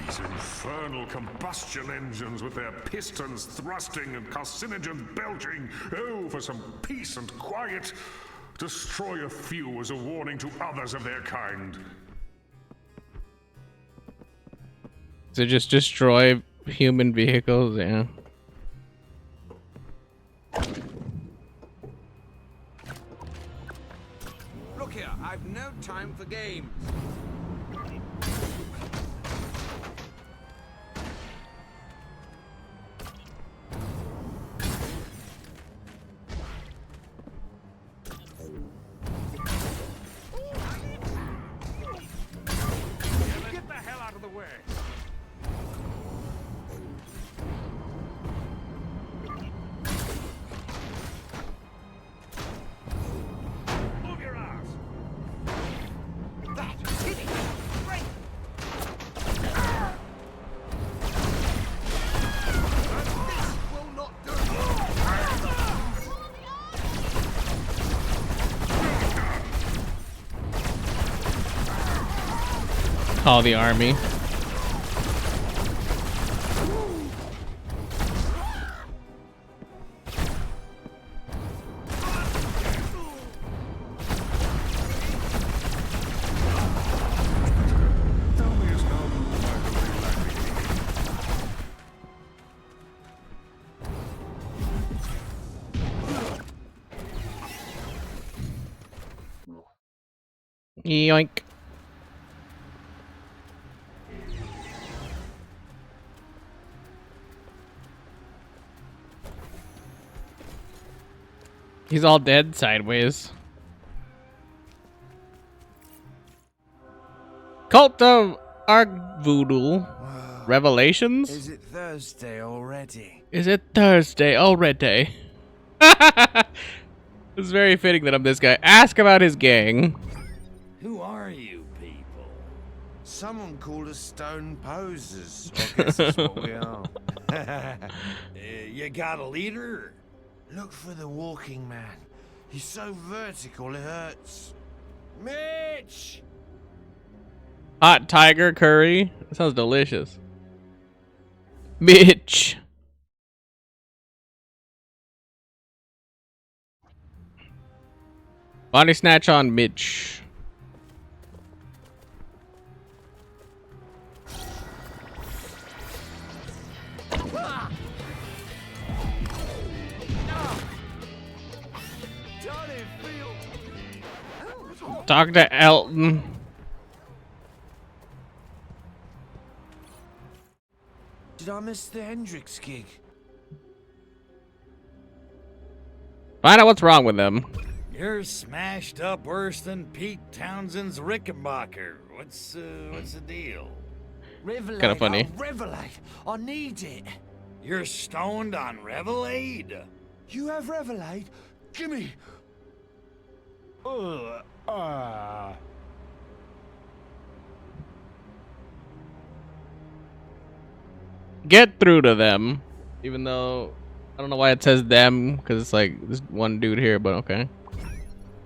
These infernal combustion engines with their pistons thrusting and carcinogen belching. Oh, for some peace and quiet. Destroy a few as a warning to others of their kind. So just destroy human vehicles, yeah. Look here, I've no time for games. Get the hell out of the way. Move your ass. That hit it. Great. This will not do! Call the army. Yoink. He's all dead sideways. Cult of Arkvoodle. Revelations? Is it Thursday already? Is it Thursday already? It's very fitting that I'm this guy. Ask about his gang. Who are you people? Someone called us stone posers. I guess that's what we are. You got a leader? Look for the walking man. He's so vertical it hurts. Mitch! Hot tiger curry. That sounds delicious. Mitch. Body snatch on Mitch. Talk to Elton. Did I miss the Hendrix gig? Find out what's wrong with them. You're smashed up worse than Pete Townsend's Rickenbacker. What's the deal? Revelade. Kinda funny. Oh, Revelade. I need it. You're stoned on Revelade? You have Revelade? Gimme. Get through to them. Even though I don't know why it says them, because it's like this one dude here, but okay.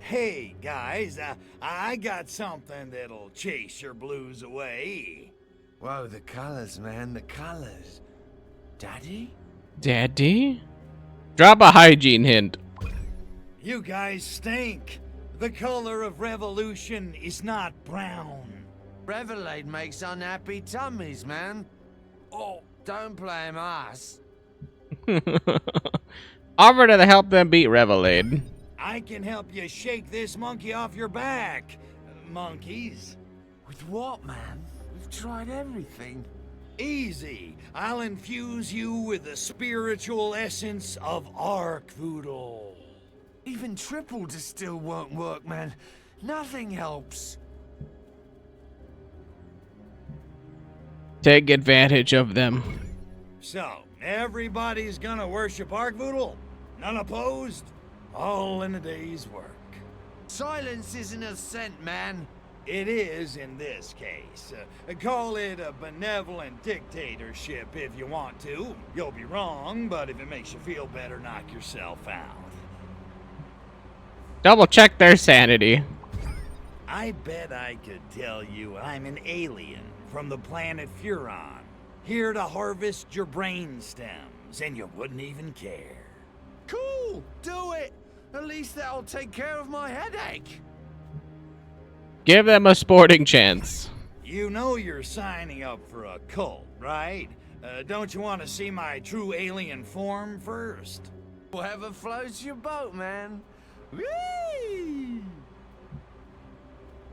Hey, guys, I got something that'll chase your blues away. Whoa, the colors, man, the colors. Daddy? Daddy? Drop a hygiene hint. You guys stink. The color of revolution is not brown. Revelade makes unhappy tummies, man. Oh, don't blame us. Offer to help them beat Revelade. I can help you shake this monkey off your back, monkeys. With what, man? We've tried everything. Easy. I'll infuse you with the spiritual essence of Arkvoodle. Even triple distill won't work, man. Nothing helps. Take advantage of them. So, everybody's gonna worship Arkvoodle? None opposed? All in a day's work. Silence isn't assent, man. It is in this case. Call it a benevolent dictatorship if you want to. You'll be wrong, but if it makes you feel better, knock yourself out. Double check their sanity. I bet I could tell you I'm an alien from the planet Furon, here to harvest your brain stems, and you wouldn't even care. Cool, do it. At least that'll take care of my headache. Give them a sporting chance. You know you're signing up for a cult, right? Don't you want to see my true alien form first? Whatever floats your boat, man. Whee!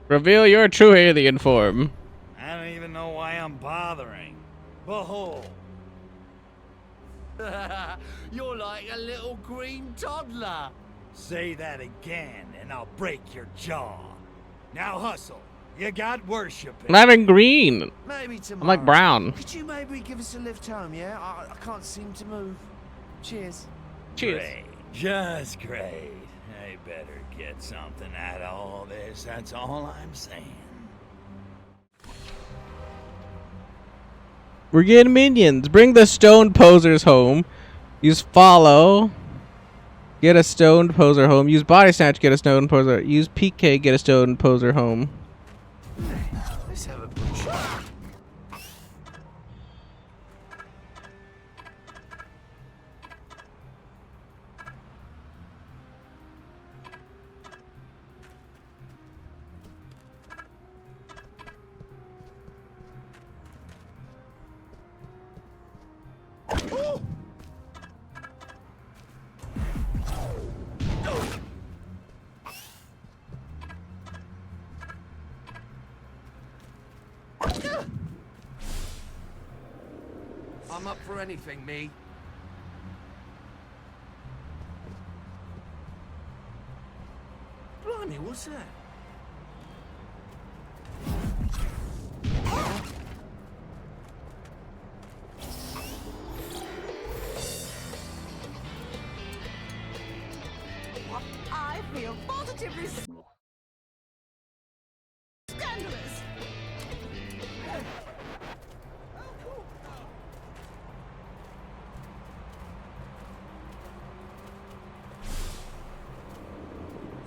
Reveal your true alien form. I don't even know why I'm bothering. Behold. You're like a little green toddler. Say that again, and I'll break your jaw. Now hustle. You got worship. I'm having green. Maybe tomorrow. I'm like brown. Could you maybe give us a lift home, yeah? I can't seem to move. Cheers. Cheers. Great. Just great. I better get something out of all this. That's all I'm saying. We're getting minions. Bring the stoned posers home. Use follow. Get a stoned poser home. Use body snatch. Get a stoned poser. Use PK. Get a stoned poser home. Let's have a push. I'm up for anything, me. Blimey, what's that? I feel positively scandalous.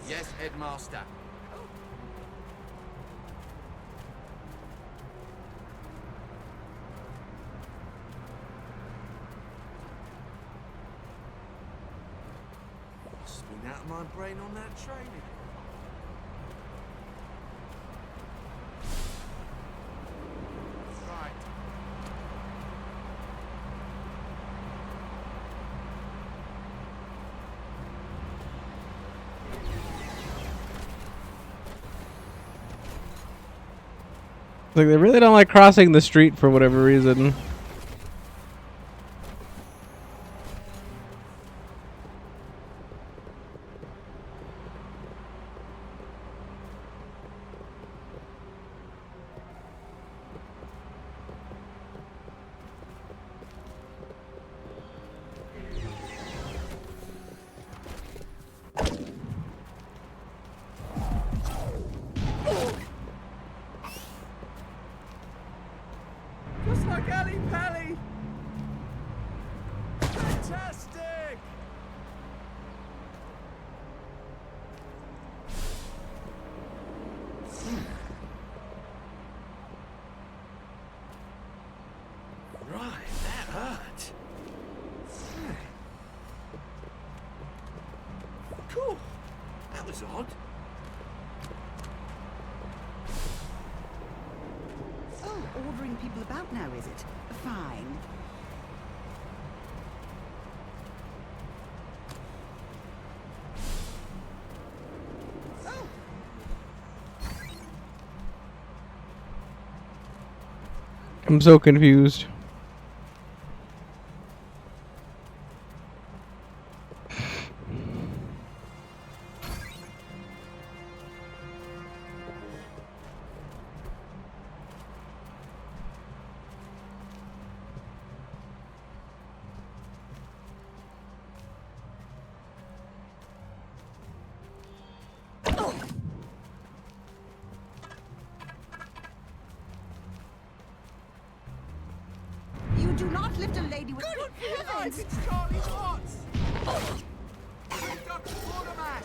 Yes, Headmaster. Must have been out of my brain on that training. Right. Like they really don't like crossing the street for whatever reason. Cool. That was odd. Oh, ordering people about now, is it? Fine. I'm so confused. You do not lift a lady with... Good heavens! It's Charlie Watts! Dr. Quartermass!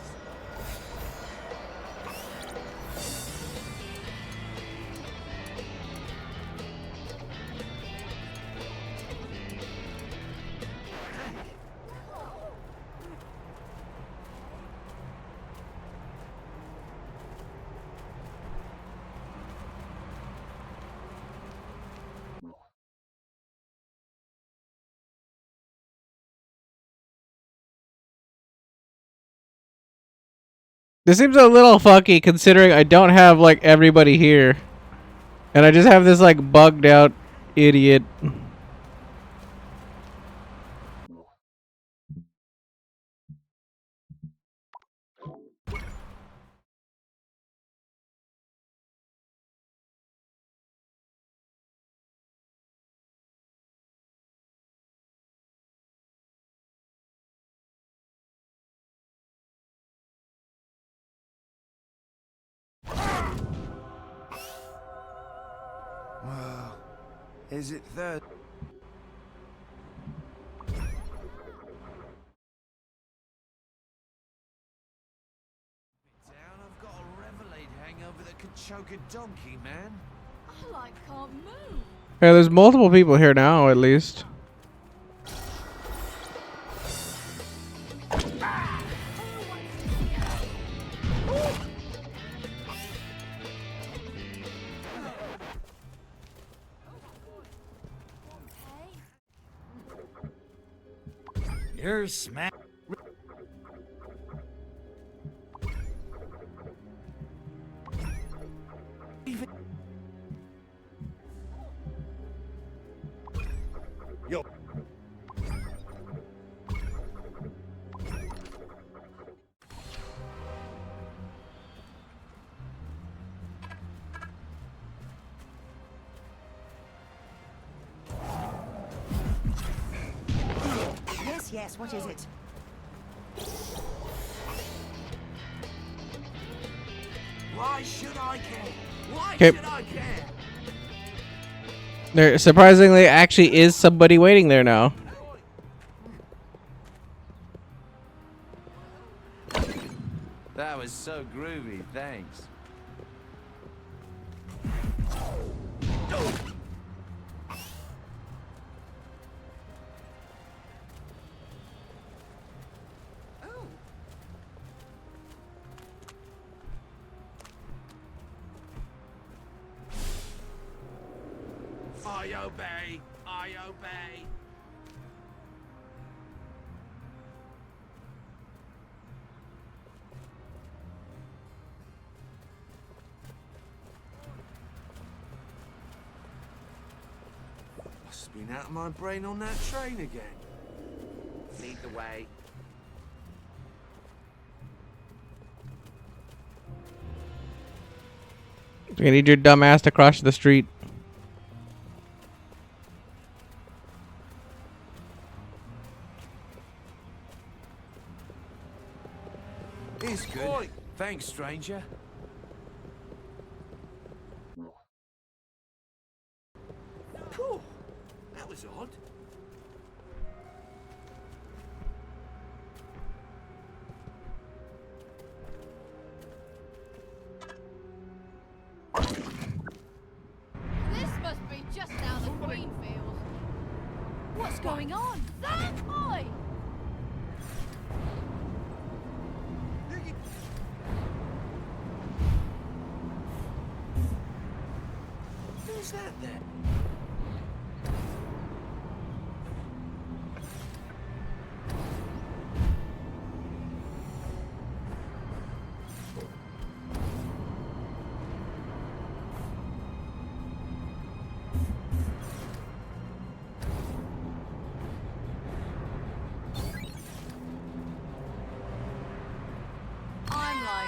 This seems a little funky considering I don't have like everybody here. And I just have this like bugged out idiot. Well, is it third? I've got a Revelade hangover that could choke a donkey, man. I like can't move. Yeah, there's multiple people here now at least. You're smack. Yo. Yes, what is it? Why should I care? Why Okay. should I care? There surprisingly actually is somebody waiting there now. That was so groovy, thanks. I obey. I obey. Must have been out of my brain on that train again. Lead the way. I need your dumb ass to cross the street. It's good. Thanks, stranger. Cool. That was odd. This must be just now the Queenfield. What's going on? That boy! How's that then? I'm like...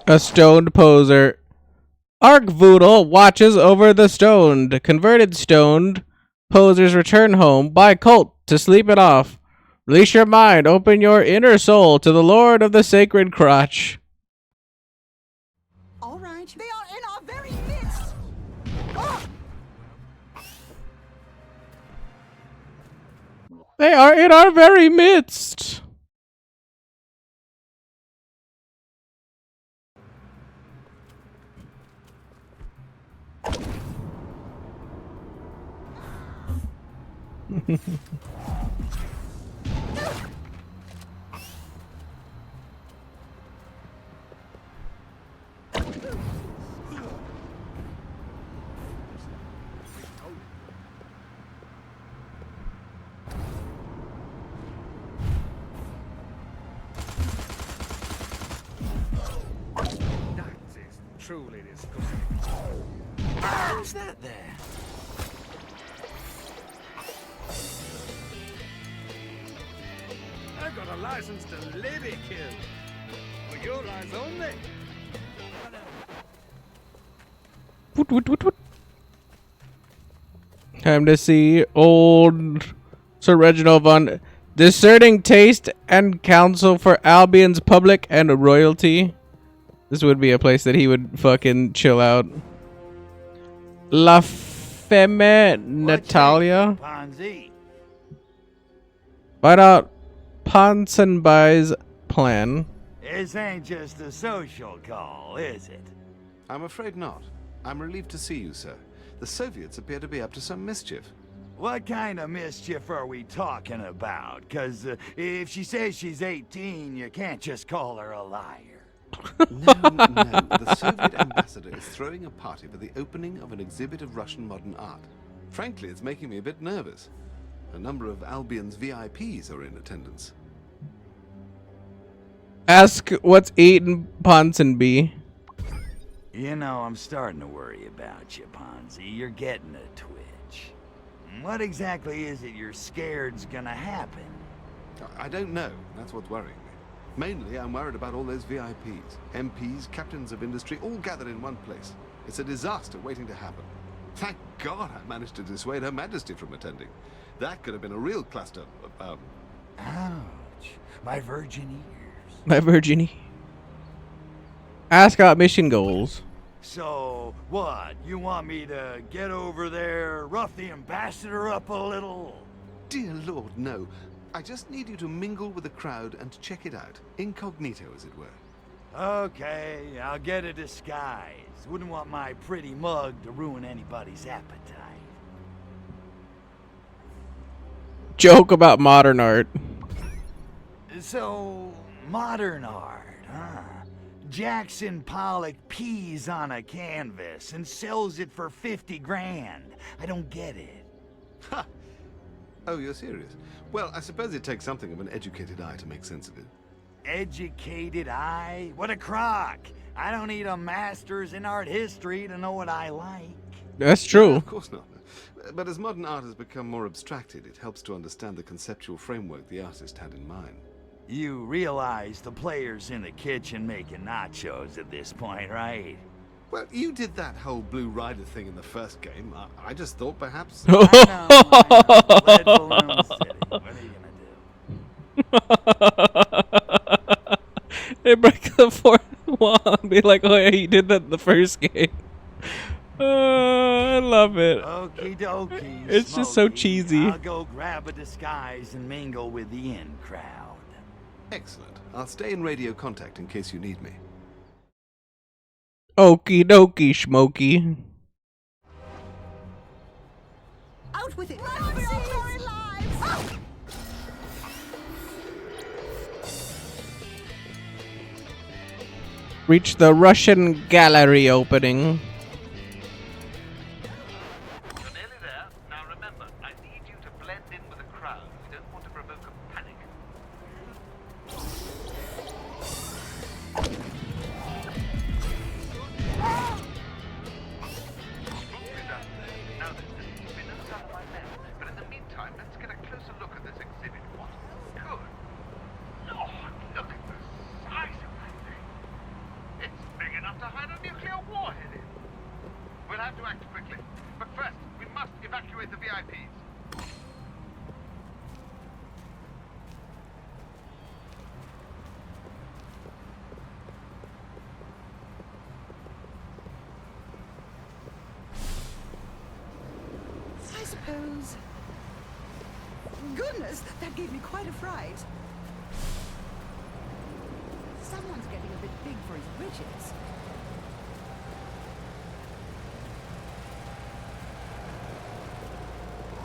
A stoned poser. Arkvoodle watches over the stoned. Converted stoned posers return home by cult to sleep it off. Release your mind. Open your inner soul to the Lord of the Sacred Crotch. All right, they are in our very midst. Ah! They are in our very midst. That is truly disgusting. How's that there? I got a license to lady kill. For your eyes only. Woot, woot, woot, woot. Time to see old Sir Reginald von discerning taste and counsel for Albion's public and royalty. This would be a place that he would fucking chill out. La Femme Natalia. Ponzi. Find out Ponsonby's plan. This ain't just a social call, is it? I'm afraid not. I'm relieved to see you, sir. The Soviets appear to be up to some mischief. What kind of mischief are we talking about? 'Cause if she says she's 18, you can't just call her a liar. No. The Soviet ambassador is throwing a party for the opening of an exhibit of Russian modern art. Frankly, it's making me a bit nervous. A number of Albion's VIPs are in attendance. Ask what's eating Ponsonby. You know, I'm starting to worry about you, Ponzi. You're getting a twitch. What exactly is it you're scared's gonna happen? I don't know. That's what's worrying me. Mainly, I'm worried about all those VIPs. MPs, captains of industry, all gathered in one place. It's a disaster waiting to happen. Thank God I managed to dissuade Her Majesty from attending. That could have been a real cluster. Ouch. My virgin ears. My virginie. Ask about mission goals. So, what? You want me to get over there, rough the ambassador up a little? Dear Lord, no. I just need you to mingle with the crowd and check it out. Incognito, as it were. Okay, I'll get a disguise. Wouldn't want my pretty mug to ruin anybody's appetite. Joke about modern art. So, modern art, huh? Jackson Pollock pees on a canvas and sells it for 50 grand. I don't get it. Ha! Oh, you're serious? Well, I suppose it takes something of an educated eye to make sense of it. Educated eye? What a crock! I don't need a master's in art history to know what I like. That's true. No, of course not. But as modern art has become more abstracted, it helps to understand the conceptual framework the artist had in mind. You realize the player's in the kitchen making nachos at this point, right? Well, you did that whole Blue Rider thing in the first game. I just thought perhaps... I know. Lead Balloon City. What are you gonna do? They break the fourth wall and be like, oh yeah, you did that in the first game. I love it. Okie dokie. It's just so Smokey. cheesy. I'll go grab a disguise and mingle with the in crowd. Excellent. I'll stay in radio contact in case you need me. Okie dokie, Schmokey. reach the Russian gallery opening. You're nearly there. Now remember, I need you to blend in with the crowd. We don't want to provoke a panic. Now then, there's been no sign of my men, but in the meantime, let's get a closer look at this exhibit. What? Good. Lord, look at the size of that thing. It's big enough to hide a nuclear warhead in. We'll have to act quickly, but first, we must evacuate the VIPs. I suppose. Goodness, that gave me quite a fright. Someone's getting a bit big for his britches.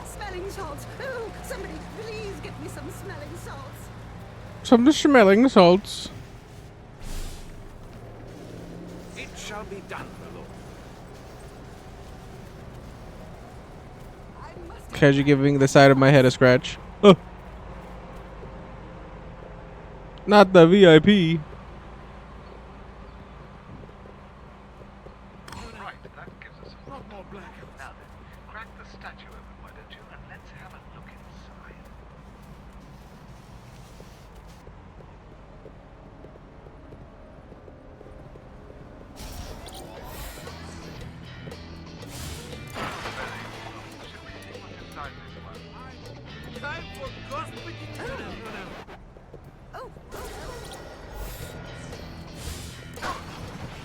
Smelling salts! Oh, somebody, please get me some smelling salts. Some smelling salts. It shall be done, my lord. Cause you're giving the side of my head a scratch. Oh. Not the VIP. Right, that gives us a lot more blackouts. Now then, crack the statue open, why don't you? And let's have a look inside. Should we see what's inside this one? Time for cosmetic. No.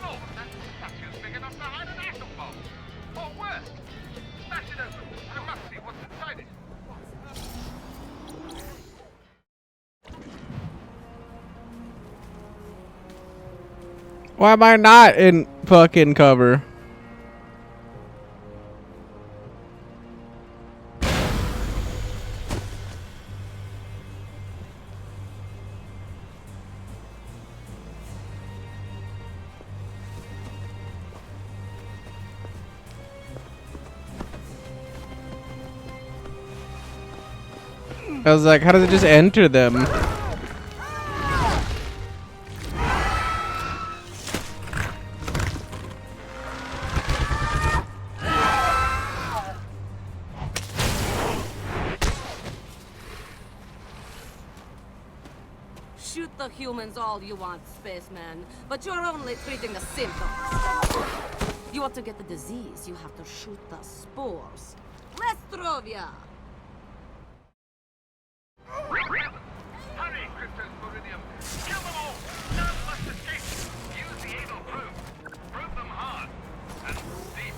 Oh, that statue's big enough to hide an atom bomb. Or worse, smash it open. I must see what's inside it. Why am I not in fucking cover? I was like, how does it just enter them? Shoot the humans all you want, spaceman, but you're only treating the symptoms. You want to get the disease, you have to shoot the spores. Lestrovia! Hurry, Cryptos Meridium! Kill them all! None must escape! Use the anal probe. Probe them hard. And deep.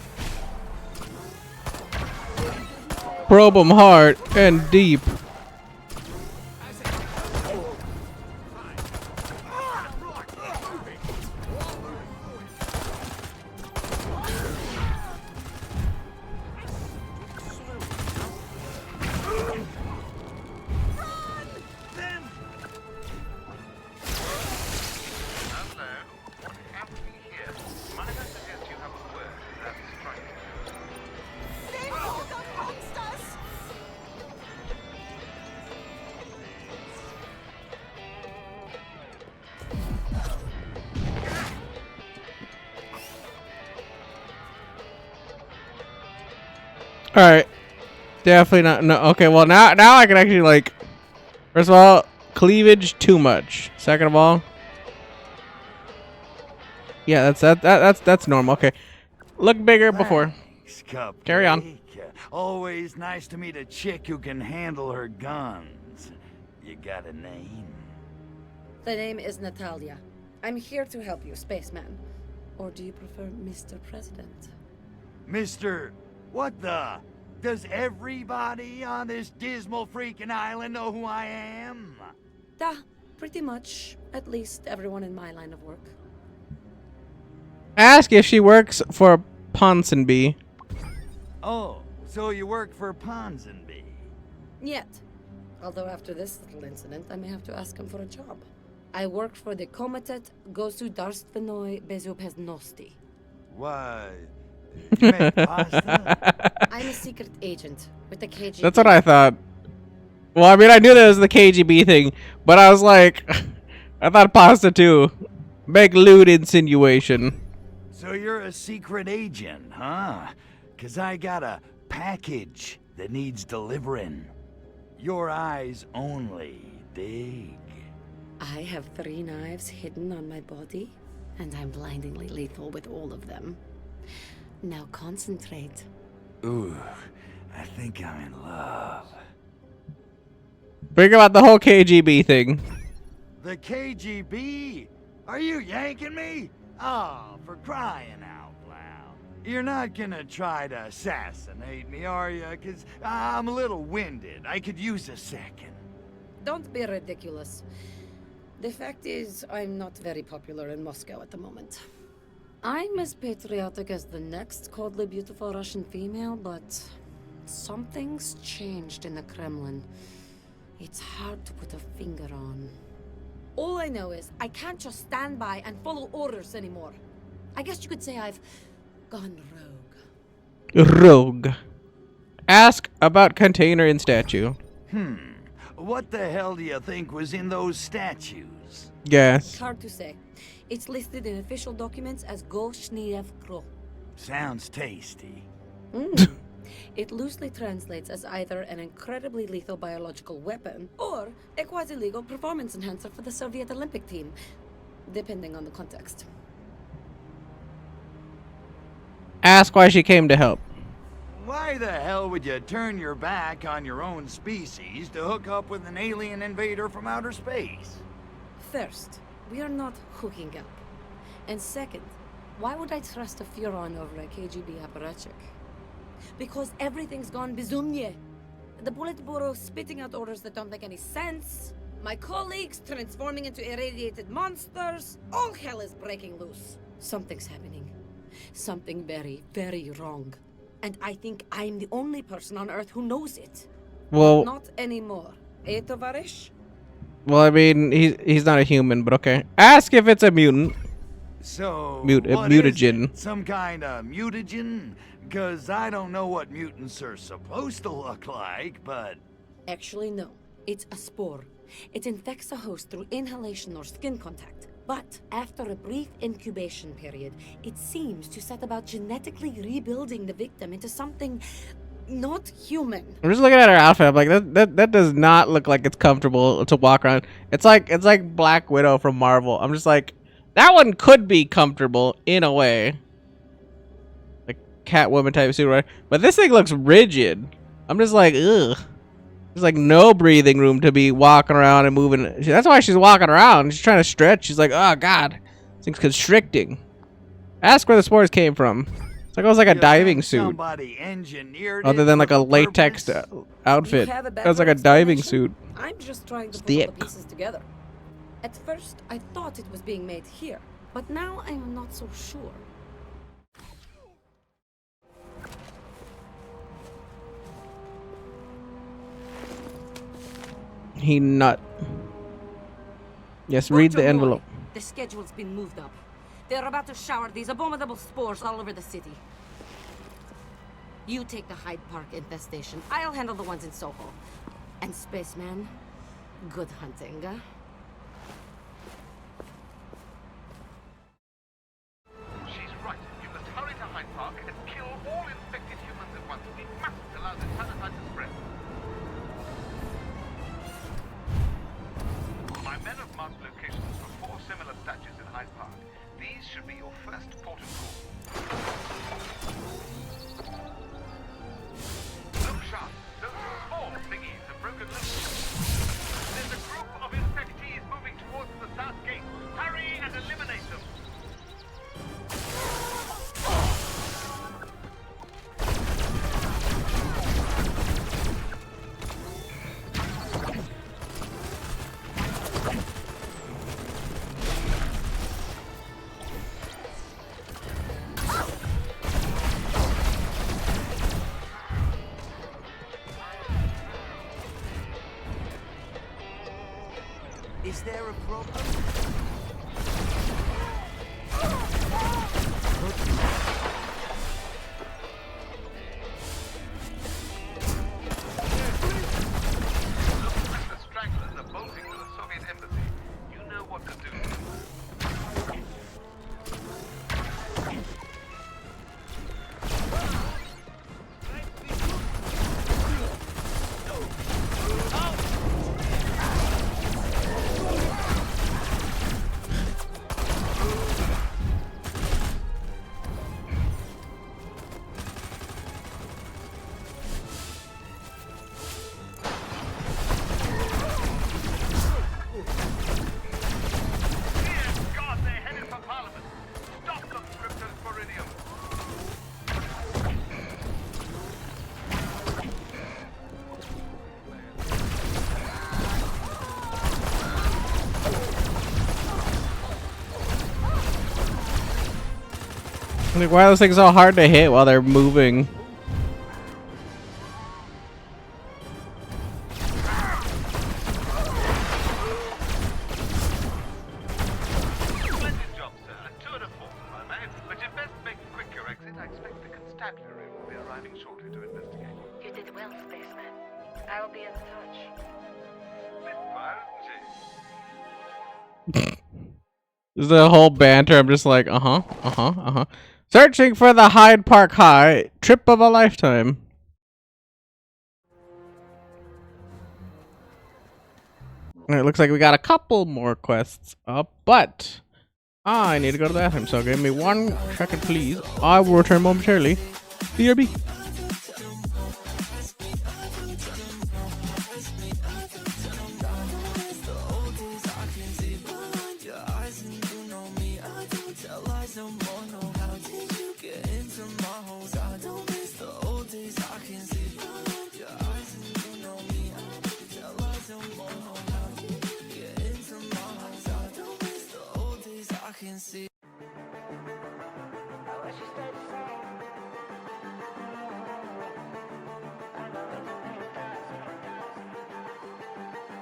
Probe them hard and deep. All right, definitely not. No, okay. Well, now I can actually like. First of all, cleavage too much. Second of all, yeah, that's normal. Okay, look bigger before. Carry on. Always nice to meet a chick who can handle her guns. You got a name? The name is Natalia. I'm here to help you, spaceman. Or do you prefer Mr. President? Mr. What the? Does everybody on this dismal freaking island know who I am? Pretty much. At least everyone in my line of work. Ask if she works for Ponsonby. Oh, so you work for Ponsonby? Yet. Although after this little incident, I may have to ask him for a job. I work for the Komitet Gosudarstvenoi Bezopeznosti. Why? You make pasta? I'm a secret agent with the KGB. That's what I thought. Well, I mean, I knew that was the KGB thing, but I was like, I thought pasta too. Make lewd insinuation. So you're a secret agent, huh? 'Cause I got a package that needs delivering. Your eyes only, dig. I have 3 knives hidden on my body, and I'm blindingly lethal with all of them. Now concentrate. Ooh, I think I'm in love. Bring about the whole KGB thing. The KGB? Are you yanking me? Oh, for crying out loud. You're not gonna try to assassinate me, are you? 'Cause I'm a little winded. I could use a second. Don't be ridiculous. The fact is, I'm not very popular in Moscow at the moment. I'm as patriotic as the next coldly beautiful Russian female, but something's changed in the Kremlin. It's hard to put a finger on. All I know is I can't just stand by and follow orders anymore. I guess you could say I've gone rogue. Rogue. Ask about container and statue. What the hell do you think was in those statues? Yes. Hard to say. It's listed in official documents as Goshniev Kro. Sounds tasty. It loosely translates as either an incredibly lethal biological weapon or a quasi-legal performance enhancer for the Soviet Olympic team, depending on the context. Ask why she came to help. Why the hell would you turn your back on your own species to hook up with an alien invader from outer space? First, we are not hooking up. And second, why would I trust a Furon over a KGB apparatchik? Because everything's gone bizumnie. The Politburo spitting out orders that don't make any sense. My colleagues transforming into irradiated monsters. All hell is breaking loose. Something's happening. Something very, very wrong. And I think I'm the only person on Earth who knows it. Well, Not anymore. Eh, Tovarish? well, I mean, he's not a human, but okay. Ask if it's a mutant. So, Mut- what is mutagen. it? Some kind of mutagen? Because I don't know what mutants are supposed to look like, but... Actually, no. It's a spore. It infects a host through inhalation or skin contact. But after a brief incubation period, it seems to set about genetically rebuilding the victim into something not human. I'm just looking at her outfit. I'm like, that does not look like it's comfortable to walk around. It's like Black Widow from Marvel. I'm just like, that one could be comfortable in a way, like Catwoman type suit, right? But this thing looks rigid. I'm just like, ugh. There's like no breathing room to be walking around and moving. That's why she's walking around. She's trying to stretch. She's like, oh god, this thing's constricting. Ask where the spores came from. It's like it was like a diving suit. Somebody engineered Other it than like for a the latex purpose? outfit. You have a It was like better a diving explanation? suit. I'm just trying to put Stick. all the pieces together. At first, I thought it was being made here, but now I'm not so sure. He nut. Yes, read the Dr. Moy, envelope. The schedule's been moved up. They're about to shower these abominable spores all over the city. You take the Hyde Park infestation. I'll handle the ones in Soho. And Spaceman, good hunting, huh? She's right. You must hurry to Hyde Park and kill all infected humans at once. We mustn't allow the parasite to spread. My men have marked locations for 4 similar statues in Hyde Park. These should be your first port of call. Look sharp. Those small thingies have broken loose. There's a group of infectees moving towards the south gate. Hurry and eliminate them. Is there a problem? The stragglers are bolting to the Soviet embassy. You know what to do. Like, why are those things so hard to hit while they're moving? Splendid job, sir. A tour de force, if I may. But you'd best make a quick your exit. I expect the constabulary will be arriving shortly to investigate. You did well, spaceman. I will be in touch. The whole banter, I'm just like, Searching for the Hyde Park High, trip of a lifetime. It looks like we got a couple more quests up, but I need to go to the bathroom, so give me 1 second, please. I will return momentarily. BRB.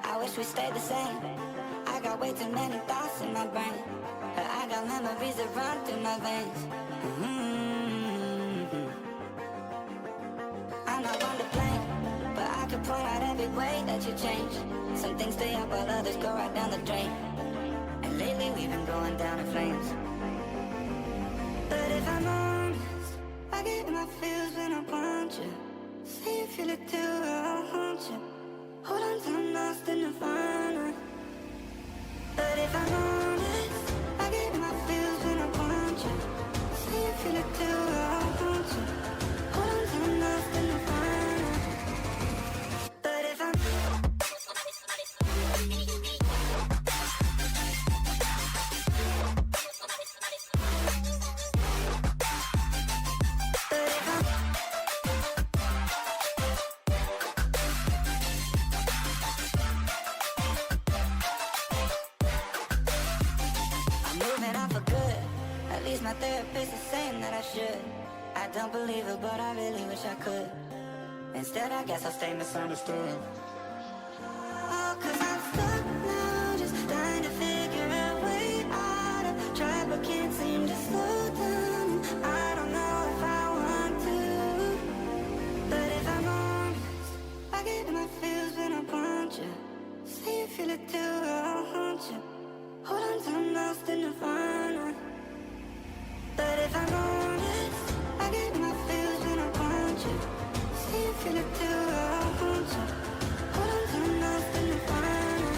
I wish we stayed the same. I got way too many thoughts in my brain, but I got memories that run through my veins. I'm not one to blame, but I could point out every way that you change. Some things stay up while others go right down the drain, and lately we've been going down in flames. But if I'm honest, I get in my feels when I want you. Say you feel it too, I'll haunt you. Hold on till I'm lost in the nirvana. But if I'm honest, I get in my feels when I want you. Say you feel it too, I'll haunt you. Hold on till I'm lost in the nirvana. But if I'm my therapist is saying that I should. I don't believe it, but I really wish I could. Instead, I guess I'll stay misunderstood. Oh, 'cause I'm stuck now, just trying to figure a way out of. Try but can't seem to slow down. I don't know if I want to. But if I'm honest, I get in my feels when I want you. Say you feel it too, I'll haunt you. Hold on till I'm lost in nirvana. But if I'm honest, I get my feels when I want you. See you feel it too, I'll haunt you. Hold on till I'm lost in the fire.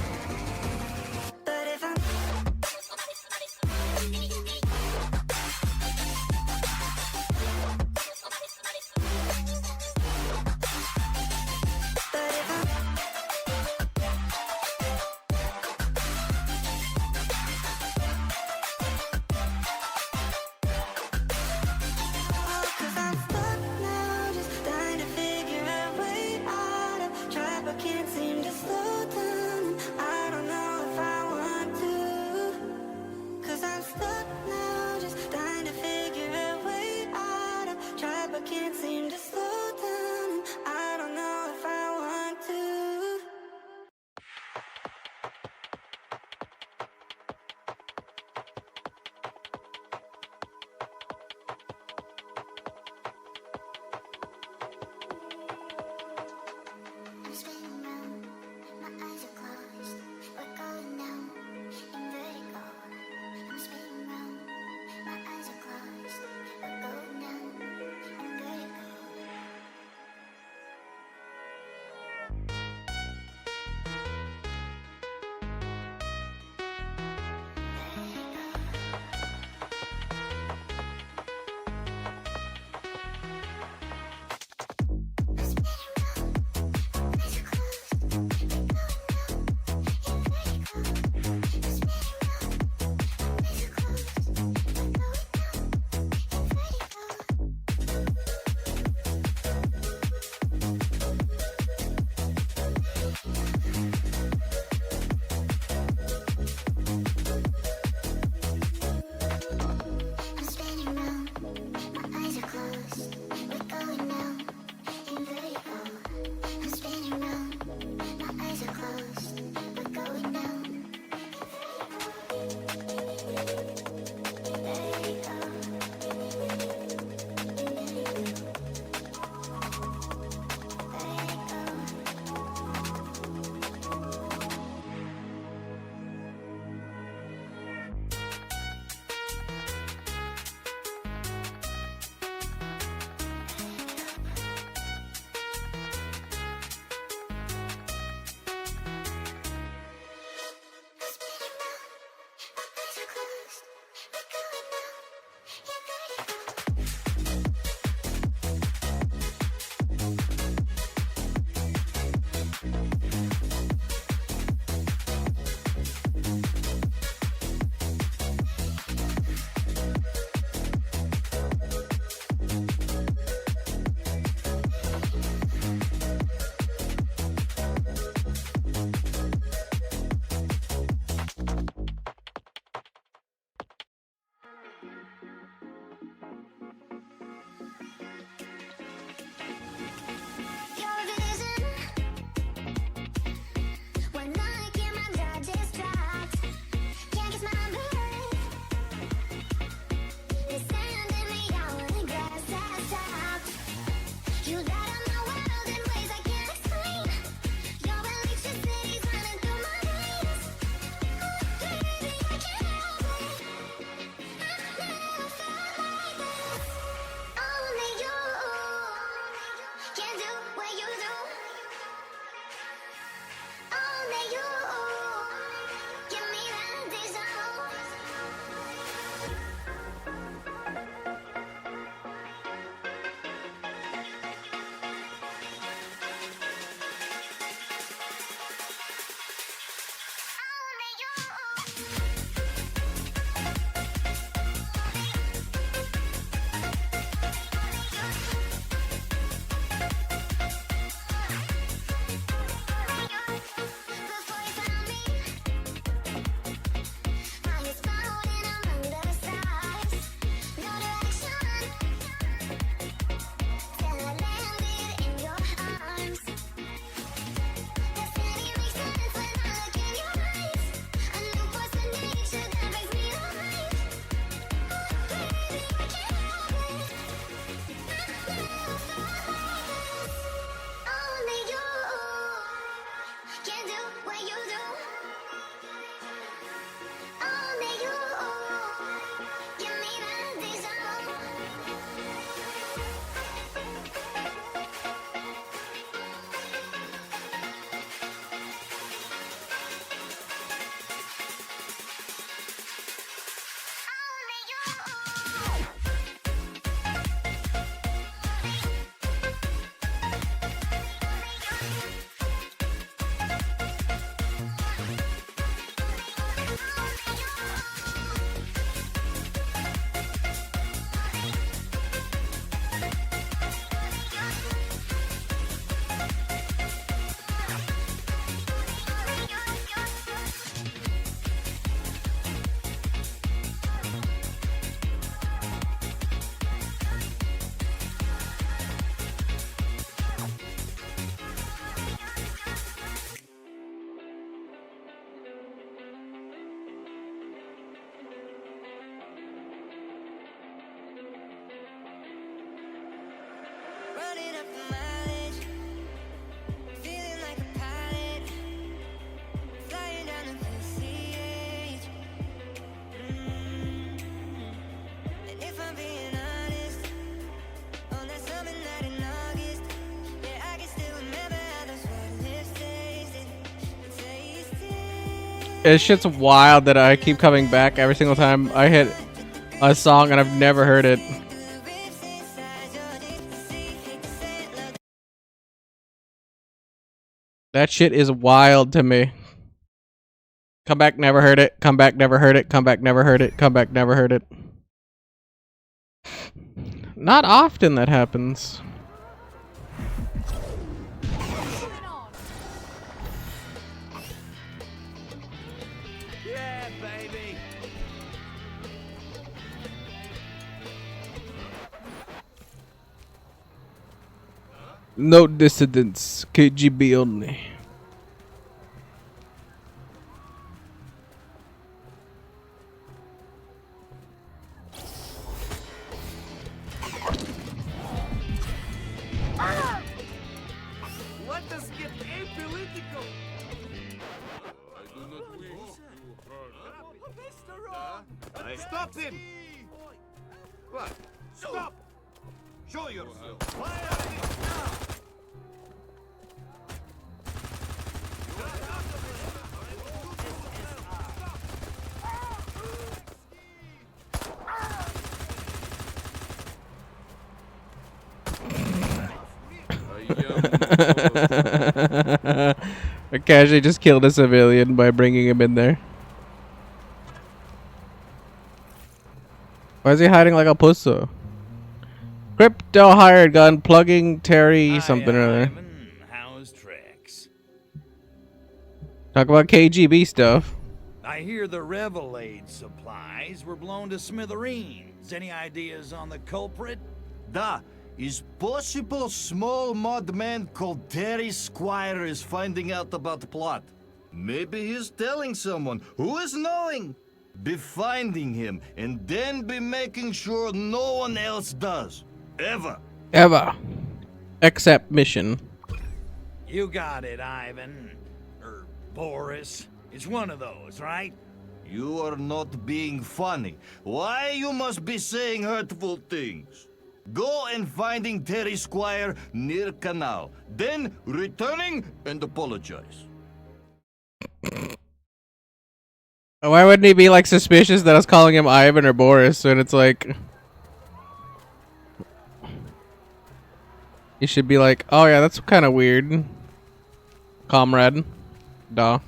But if I'm stuck It's shit's wild that I keep coming back every single time I hit a song and I've never heard it. That shit is wild to me. Come back, never heard it. Come back, never heard it. Come back, never heard it. Come back, never heard it. Not often that happens. Yeah, baby. No dissidents. KGB only. Let us get apolitical. I stopped him! What? Stop! Show yourself! I casually just killed a civilian by bringing him in there. Why is he hiding like a pusso? Crypto hired gun plugging Terry something or other. How's tricks? Talk about KGB stuff. I hear the Revelade supplies were blown to smithereens. Any ideas on the culprit? Da, is possible small mud man called Terry Squire is finding out about the plot. Maybe he's telling someone. Who is knowing? Be finding him, and then be making sure no one else does. Ever. Ever. Except mission. You got it, Ivan. Or Boris. It's one of those, right? You are not being funny. Why you must be saying hurtful things? Go and finding Terry Squire near canal. Then returning and apologize. Why wouldn't he be like suspicious that I was calling him Ivan or Boris? And it's like, he should be like, oh yeah, that's kind of weird, comrade. Duh.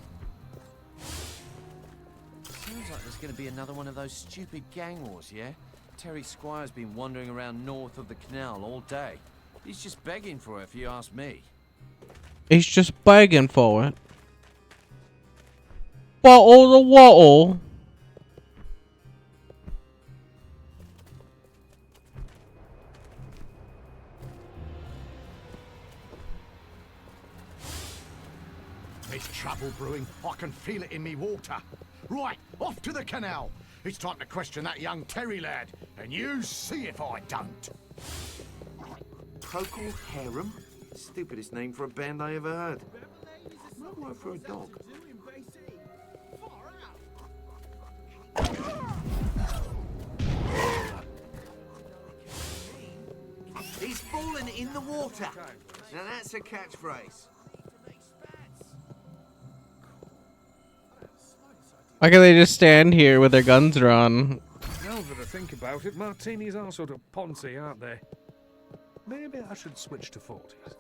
Sounds like there's going to be another one of those stupid gang wars, yeah? Terry Squire's been wandering around north of the canal all day. He's just begging for it, if you ask me. He's just begging for it. Bottle the wattle. There's trouble brewing. I can feel it in me water. Right, off to the canal. It's time to question that young Terry lad, and you see if I don't. Procol Harum? Stupidest name for a band I ever heard. Not right for a dog. He's fallen in the water. Now that's a catchphrase. Why can't they just stand here with their guns drawn? Now that I think about it, martinis are sort of poncy, aren't they? Maybe I should switch to 40s.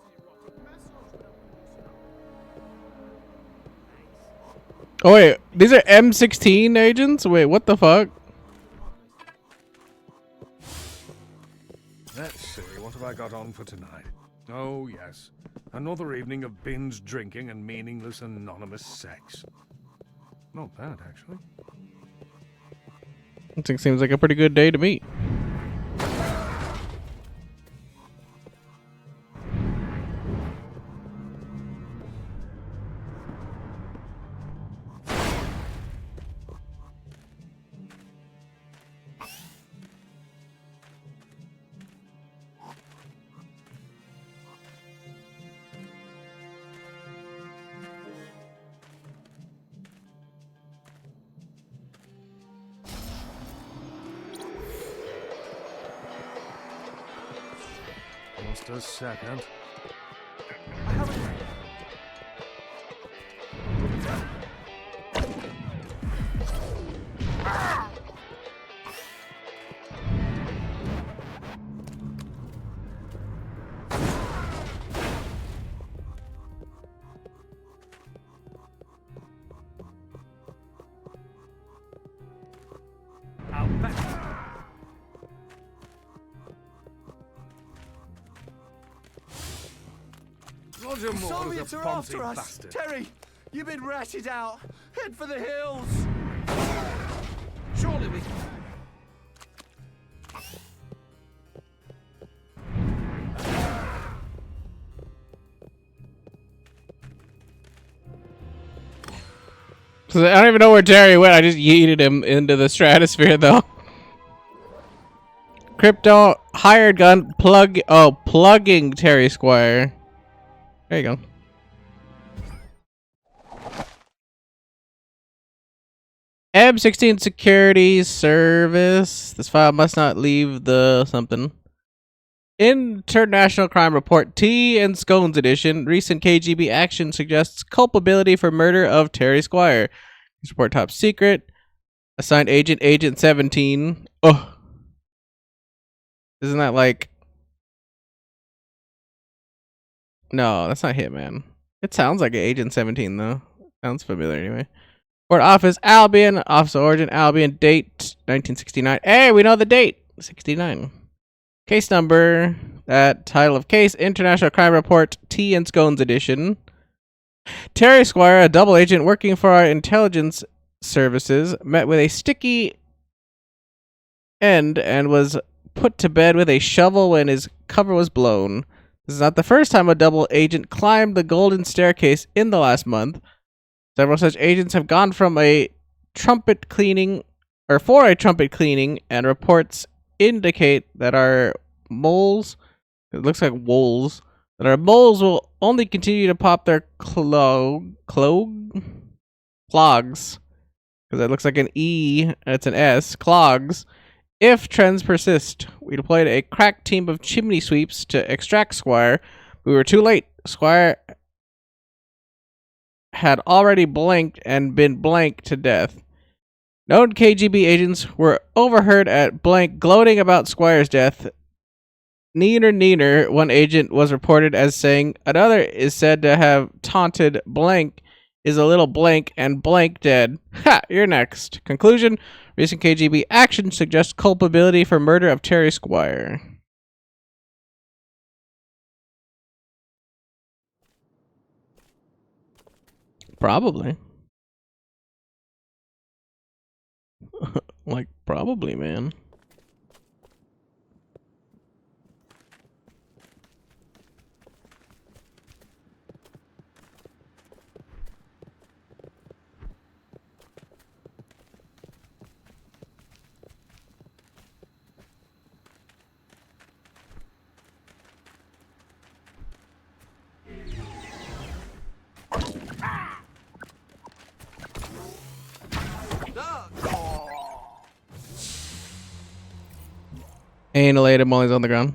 Oh wait, these are M16 agents? Wait, what the fuck? Let's see, what have I got on for tonight? Oh yes, another evening of binge drinking and meaningless anonymous sex. Not bad, actually. It seems like a pretty good day to me. Just a second. Roger The Moore Soviets is a are Ponzi after us. bastard. Terry, you've been ratted out. Head for the hills. Surely we... So I don't even know where Terry went. I just yeeted him into the stratosphere, though. Crypto hired gun plugging Terry Squire. There you go. M16 Security Service. This file must not leave the something. International Crime Report Tea and Scones Edition. Recent KGB action suggests culpability for murder of Terry Squire. This report top secret. Assigned Agent 17. Oh. Isn't that like No, that's not Hitman. It sounds like Agent 17 though. Sounds familiar anyway. Port Office, Albion. Office of Origin, Albion. Date 1969. Hey, we know the date. 69. Case number. That title of case: International Crime Report, Tea and Scones Edition. Terry Squire, a double agent working for our intelligence services, met with a sticky end and was put to bed with a shovel when his cover was blown. This is not the first time a double agent climbed the golden staircase in the last month. Several such agents have gone from a trumpet cleaning, or for a trumpet cleaning, and reports indicate that our moles, it looks like woles, that our moles will only continue to pop their clogs, because it looks like an E and it's an S, clogs, if trends persist. We deployed a crack team of chimney sweeps to extract Squire. We were too late. Squire had already blanked and been blanked to death. Known KGB agents were overheard at blank gloating about Squire's death. Neener, one agent was reported as saying, another is said to have taunted blank is a little blank and blank dead. Ha! You're next. Conclusion: recent KGB action suggests culpability for murder of Terry Squire. Probably. Like, probably, man. Annihilated while he's on the ground.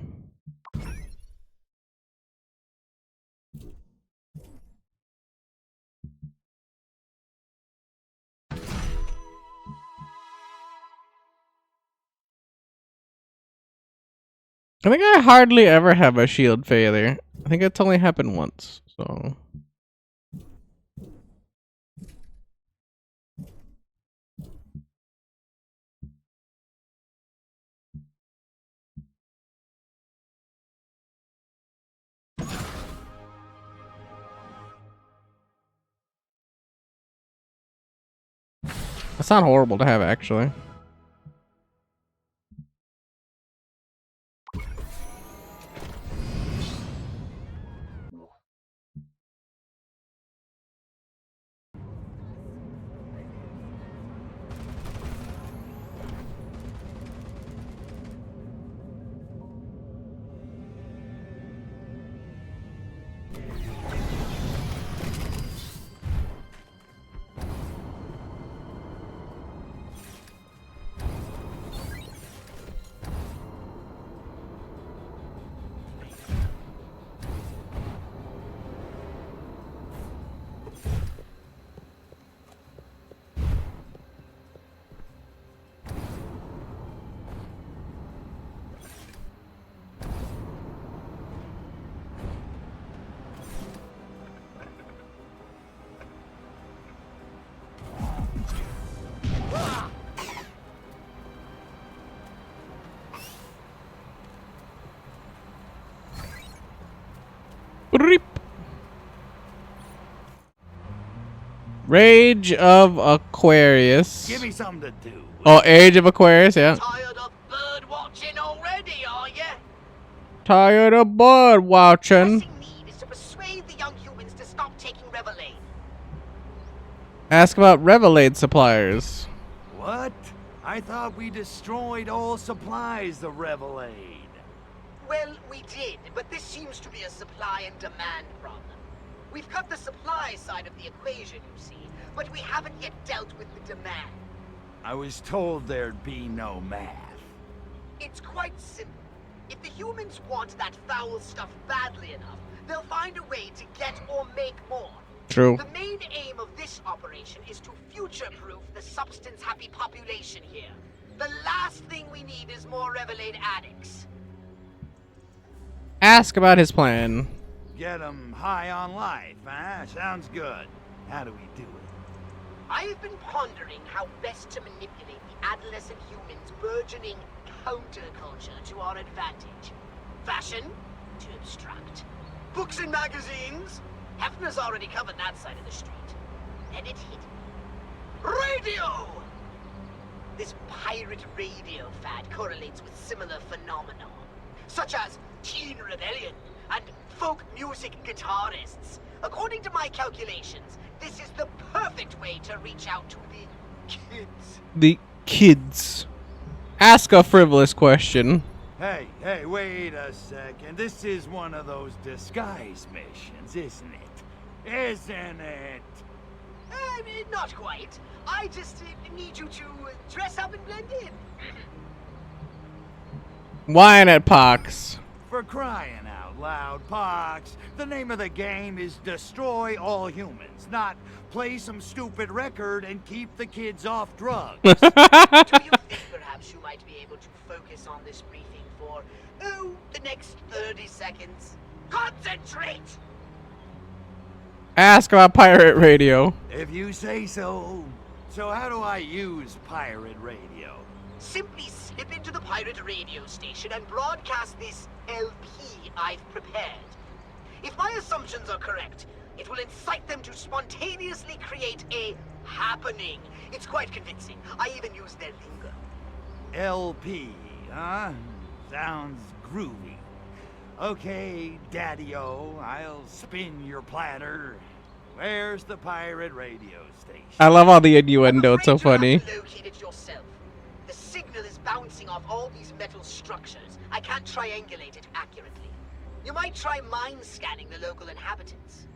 I think I hardly ever have a shield failure. I think it's only happened once, so... That's not horrible to have, actually. Rage of Aquarius. Give me something to do. Oh, Age of Aquarius, yeah. Tired of bird watching already, are you? Tired of bird watching. Need is to persuade the young humans to stop taking Revelade. Ask about Revelade suppliers. What? I thought we destroyed all supplies of Revelade. Well, we did, but this seems to be a supply and demand problem. We've cut the supply side of the equation, you see, but we haven't yet dealt with the demand. I was told there'd be no math. It's quite simple. If the humans want that foul stuff badly enough, they'll find a way to get or make more. True. The main aim of this operation is to future-proof the substance-happy population here. The last thing we need is more Revelade addicts. Ask about his plan. get them high on life, huh? Sounds good. How do we do it? I've been pondering how best to manipulate the adolescent humans' burgeoning counterculture to our advantage. Fashion? Too abstract. Books and magazines? Hefner's already covered that side of the street. Then it hit me. Radio! This pirate radio fad correlates with similar phenomena, such as teen rebellion and folk music guitarists. According to my calculations, this is the perfect way to reach out to the kids. The kids. Ask a frivolous question. Hey, wait a second. This is one of those disguise missions, isn't it? Isn't it? Not quite. I just need you to dress up and blend in. Whine at Pox. For crying out loud, Pox. The name of the game is destroy all humans, not play some stupid record and keep the kids off drugs. Do you think perhaps you might be able to focus on this briefing for, the next 30 seconds? Concentrate! Ask about pirate radio. If you say so. So how do I use pirate radio? Simply slip into the pirate radio station and broadcast this LP I've prepared. If my assumptions are correct, it will incite them to spontaneously create a happening. It's quite convincing. I even use their lingo. LP, huh? Sounds groovy. Okay, Daddy-O, I'll spin your platter. Where's the pirate radio station? I love all the innuendo. It's so funny. Locate it yourself. The signal is bouncing off all these metal structures. I can't triangulate it accurately. You might try mind scanning the local inhabitants.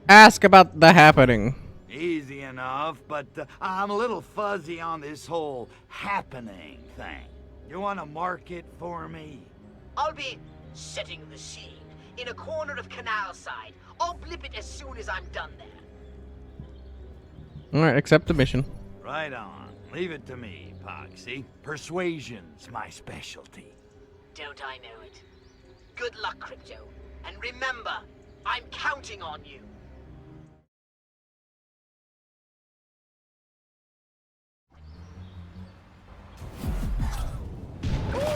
Ask about the happening. Easy enough, but I'm a little fuzzy on this whole happening thing. You want to mark it for me? I'll be setting the scene in a corner of Canal Side. I'll blip it as soon as I'm done there. Alright, accept the mission. Right on. Leave it to me, Poxy. Persuasion's my specialty. Don't I know it? Good luck, Crypto. And remember, I'm counting on you.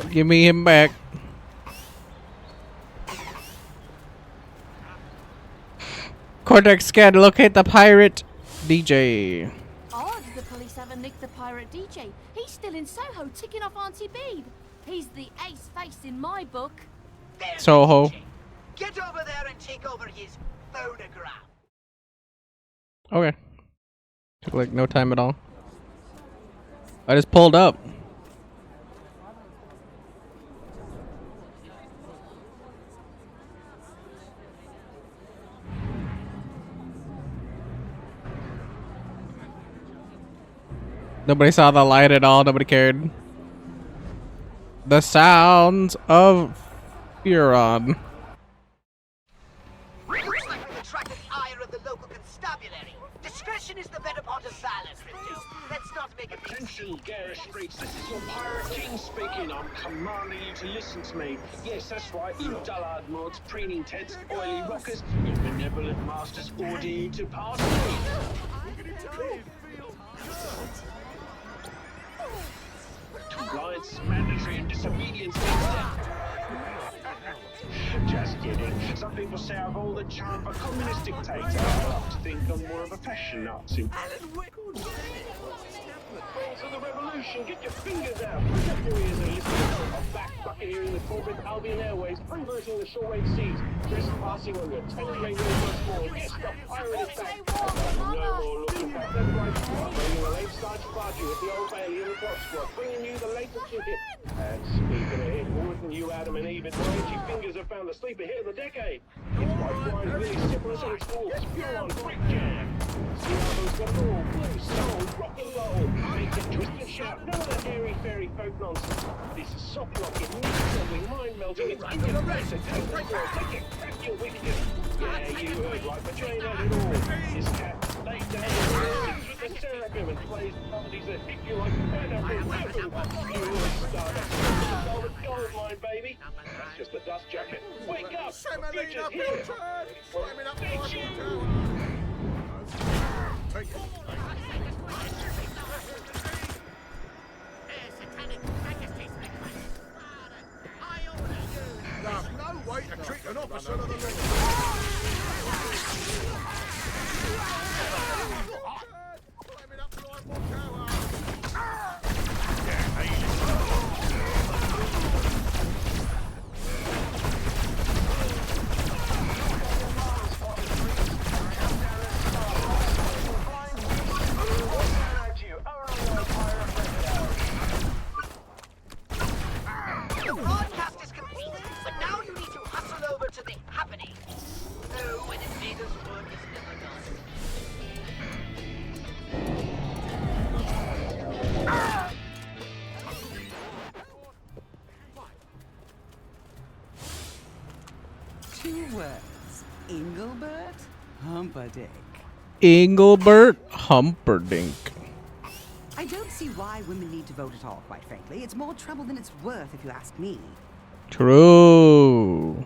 Give me him back. Cortex scan, locate the pirate DJ. Odd the police haven't nicked the pirate DJ. He's still in Soho ticking off Auntie Beeb. He's the ace face in my book. Soho. Get over there and take over his phonograph. Okay. Took like no time at all. I just pulled up. Nobody saw the light at all. Nobody cared. The sounds of Furon. Looks like we've attracted the ire of the local constabulary. Discretion is the better part of valor, Crypto. Let's not make a big Attention, Garish Streets. This is your Pirate King speaking. I'm commanding you to listen to me. Yes, that's right, you dullard mods, preening teds, oily rockers. Your benevolent masters order you to pass me. Compliance, mandatory, and disobedience means death. Just kidding. Some people say I've all the charm of a communist dictator. I like to think I'm more of a fashion Nazi. So the revolution, get your fingers out. Put up your ears and listen. I'm back buccaneering the corporate Albion Airways, converting the shortwave seas, trespassing on your 10 radio once. Yes, the pirate is back. No more looking back. That's right. Bringing the late Sarge Bargy with the Old Bailey and the Plot Squad, bringing you the latest hit. And speaking of hit, wouldn't you, Adam and Eve, and your itchy fingers have found the sleeper hit of the decade? It's like Brian really simplest and it's called Furon Brick Jam. See how those got it all, blue, soul, rock and roll. Make it twist and shout, none of that airy fairy folk nonsense. This is soft rocking, mind-melting, mind-melting, it's under the rest. Take it, crack your wicked. Yeah, you heard right, but you ain't heard it all. This cat laid down and sings with the seraphim and plays melodies that hit you like a pineapple. You will start. The gold line line, baby. That's just a dust jacket. Wake up! Semolina Future's here. Pilchard! Slamming up Thank Eiffel you. Tower! Take it. There's no way to treat an officer of the law. Climbing up to Eiffel Tower. The broadcast is complete, but now you need to hustle over to the happening. Oh, an invader's work is never done. Two words. Engelbert Humperdinck. Engelbert Humperdinck. I don't see why women need to vote at all, quite frankly. It's more trouble than it's worth, if you ask me. True.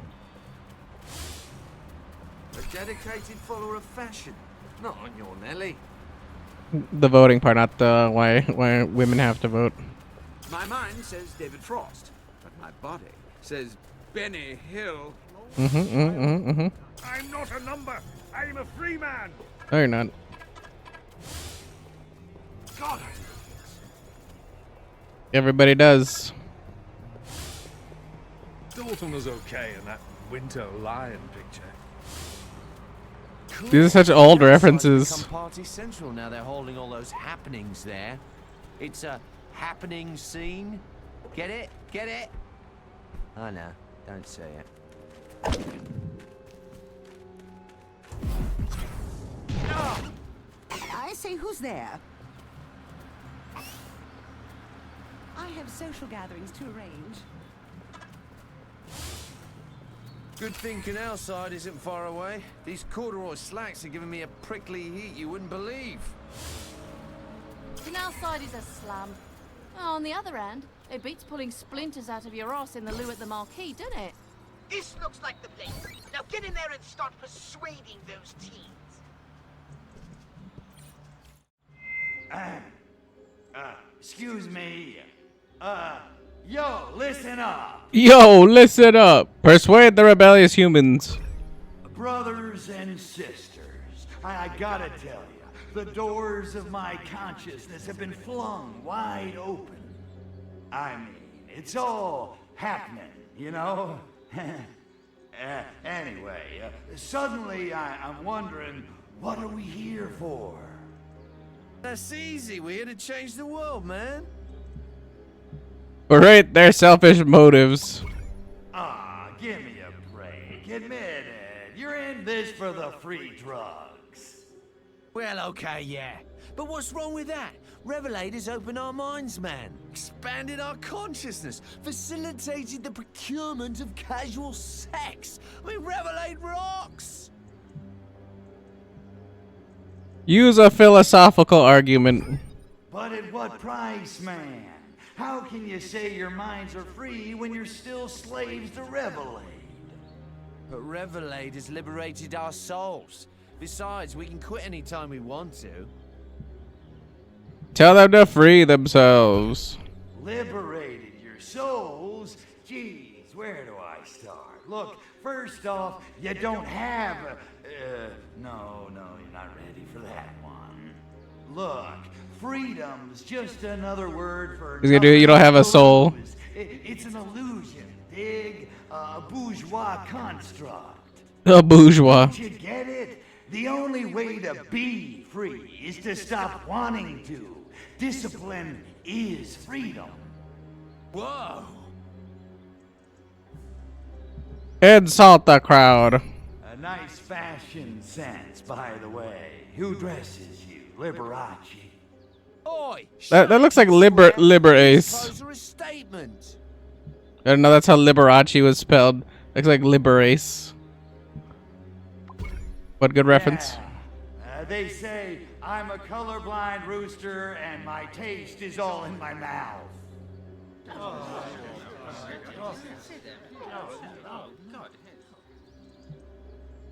A dedicated follower of fashion. Not on your Nelly. The voting part, not the why women have to vote. My mind says David Frost, but my body says Benny Hill. Mm-hmm. I'm not a number. I'm a free man. No, you're not. God, Everybody does. Dalton was okay in that Winter Lion picture. These are such old references. Become Party Central now. They're holding all those happenings there. It's a happening scene. Get it? Get it? Oh no, don't say it. I say, who's there? I have social gatherings to arrange. Good thing Canal Side isn't far away. These corduroy slacks are giving me a prickly heat you wouldn't believe. Canal Side is a slum. On the other hand, it beats pulling splinters out of your ass in the loo at the Marquee, doesn't it? This looks like the place. Now get in there and start persuading those teens. Excuse me. Yo, listen up. Yo, listen up. Persuade the rebellious humans. Brothers and sisters, I gotta tell you, the doors of my consciousness have been flung wide open. I mean, it's all happening, you know? Anyway, suddenly I'm wondering, what are we here for? That's easy. We're here to change the world, man. Right, their selfish motives. Give me a break. Admit it. You're in this for the free drugs. Well, okay, yeah. But what's wrong with that? Revelade has opened our minds, man. Expanded our consciousness. Facilitated the procurement of casual sex. I mean, Revelade rocks. Use a philosophical argument. But at what price, man? How can you say your minds are free when you're still slaves to Revelade? But Revelade has liberated our souls. Besides, we can quit any time we want to. Tell them to free themselves. Liberated your souls? Geez, where do I start? Look, first off, you don't have a... no, you're not ready for that one. Look, freedom's just another word for... He's gonna do it, you don't have a soul. It's an illusion, dig? A bourgeois construct. A bourgeois. Don't you get it? The only way to be free is to stop wanting to. Discipline is freedom. Whoa! Insult the crowd. A nice fashion sense, by the way. Who dresses you? Liberace. Oi! That looks like Liberace. Those are a statement. I don't know, that's how Liberace was spelled. Looks like Liberace. What good reference? They say I'm a colorblind rooster and my taste is all in my mouth.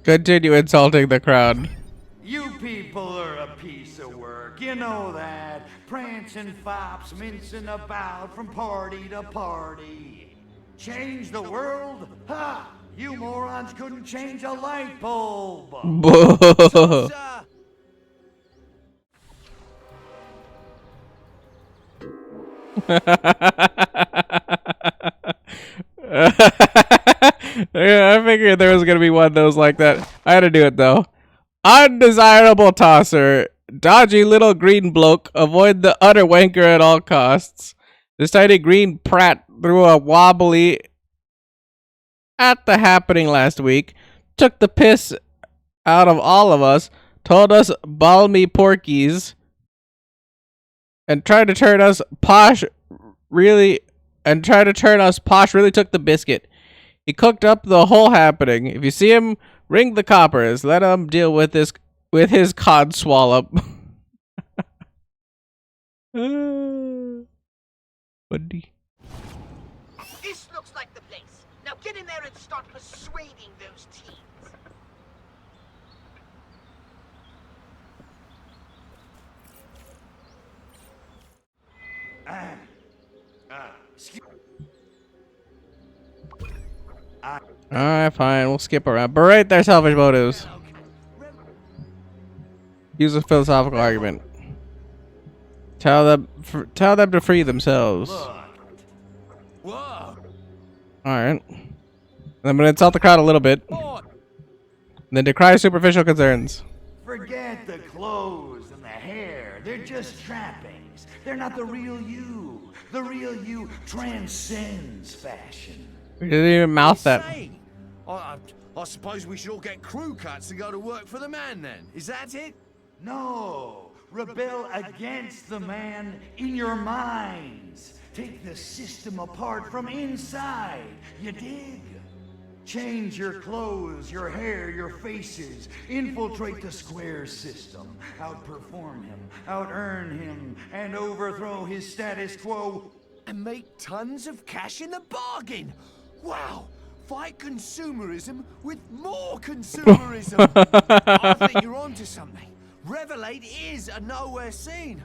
Continue insulting the crowd. You people are a piece of work, you know that. Prancing fops, mincing about from party to party. Change the world? Ha! You morons couldn't change a light bulb. Yeah, I figured there was gonna be one that was like that. I had to do it though. Undesirable tosser. Dodgy little green bloke. Avoid the utter wanker at all costs. This tiny green prat threw a wobbly at the happening last week. Took the piss out of all of us. Told us balmy porkies. And tried to turn us posh really took the biscuit. He cooked up the whole happening. If you see him, ring the coppers. Let him deal with his cod swallow. Buddy. This looks like the place. Now get in there and start persuading those teens. Alright, fine. We'll skip around. Berate their selfish motives. Use a philosophical argument. Tell them to free themselves. Alright. I'm gonna insult the crowd a little bit. And then decry superficial concerns. Forget the clothes and the hair. They're just trappings. They're not the real you. The real you transcends fashion. We didn't even mouth that. I suppose we should all get crew cuts and go to work for the man then. Is that it? No. Rebel against the man in your minds. Take the system apart from inside. You dig? Change your clothes, your hair, your faces. Infiltrate the square system. Outperform him, out-earn him, and overthrow his status quo. And make tons of cash in the bargain. Wow. Fight consumerism with more consumerism. I think you're onto something. Revelate is a nowhere scene.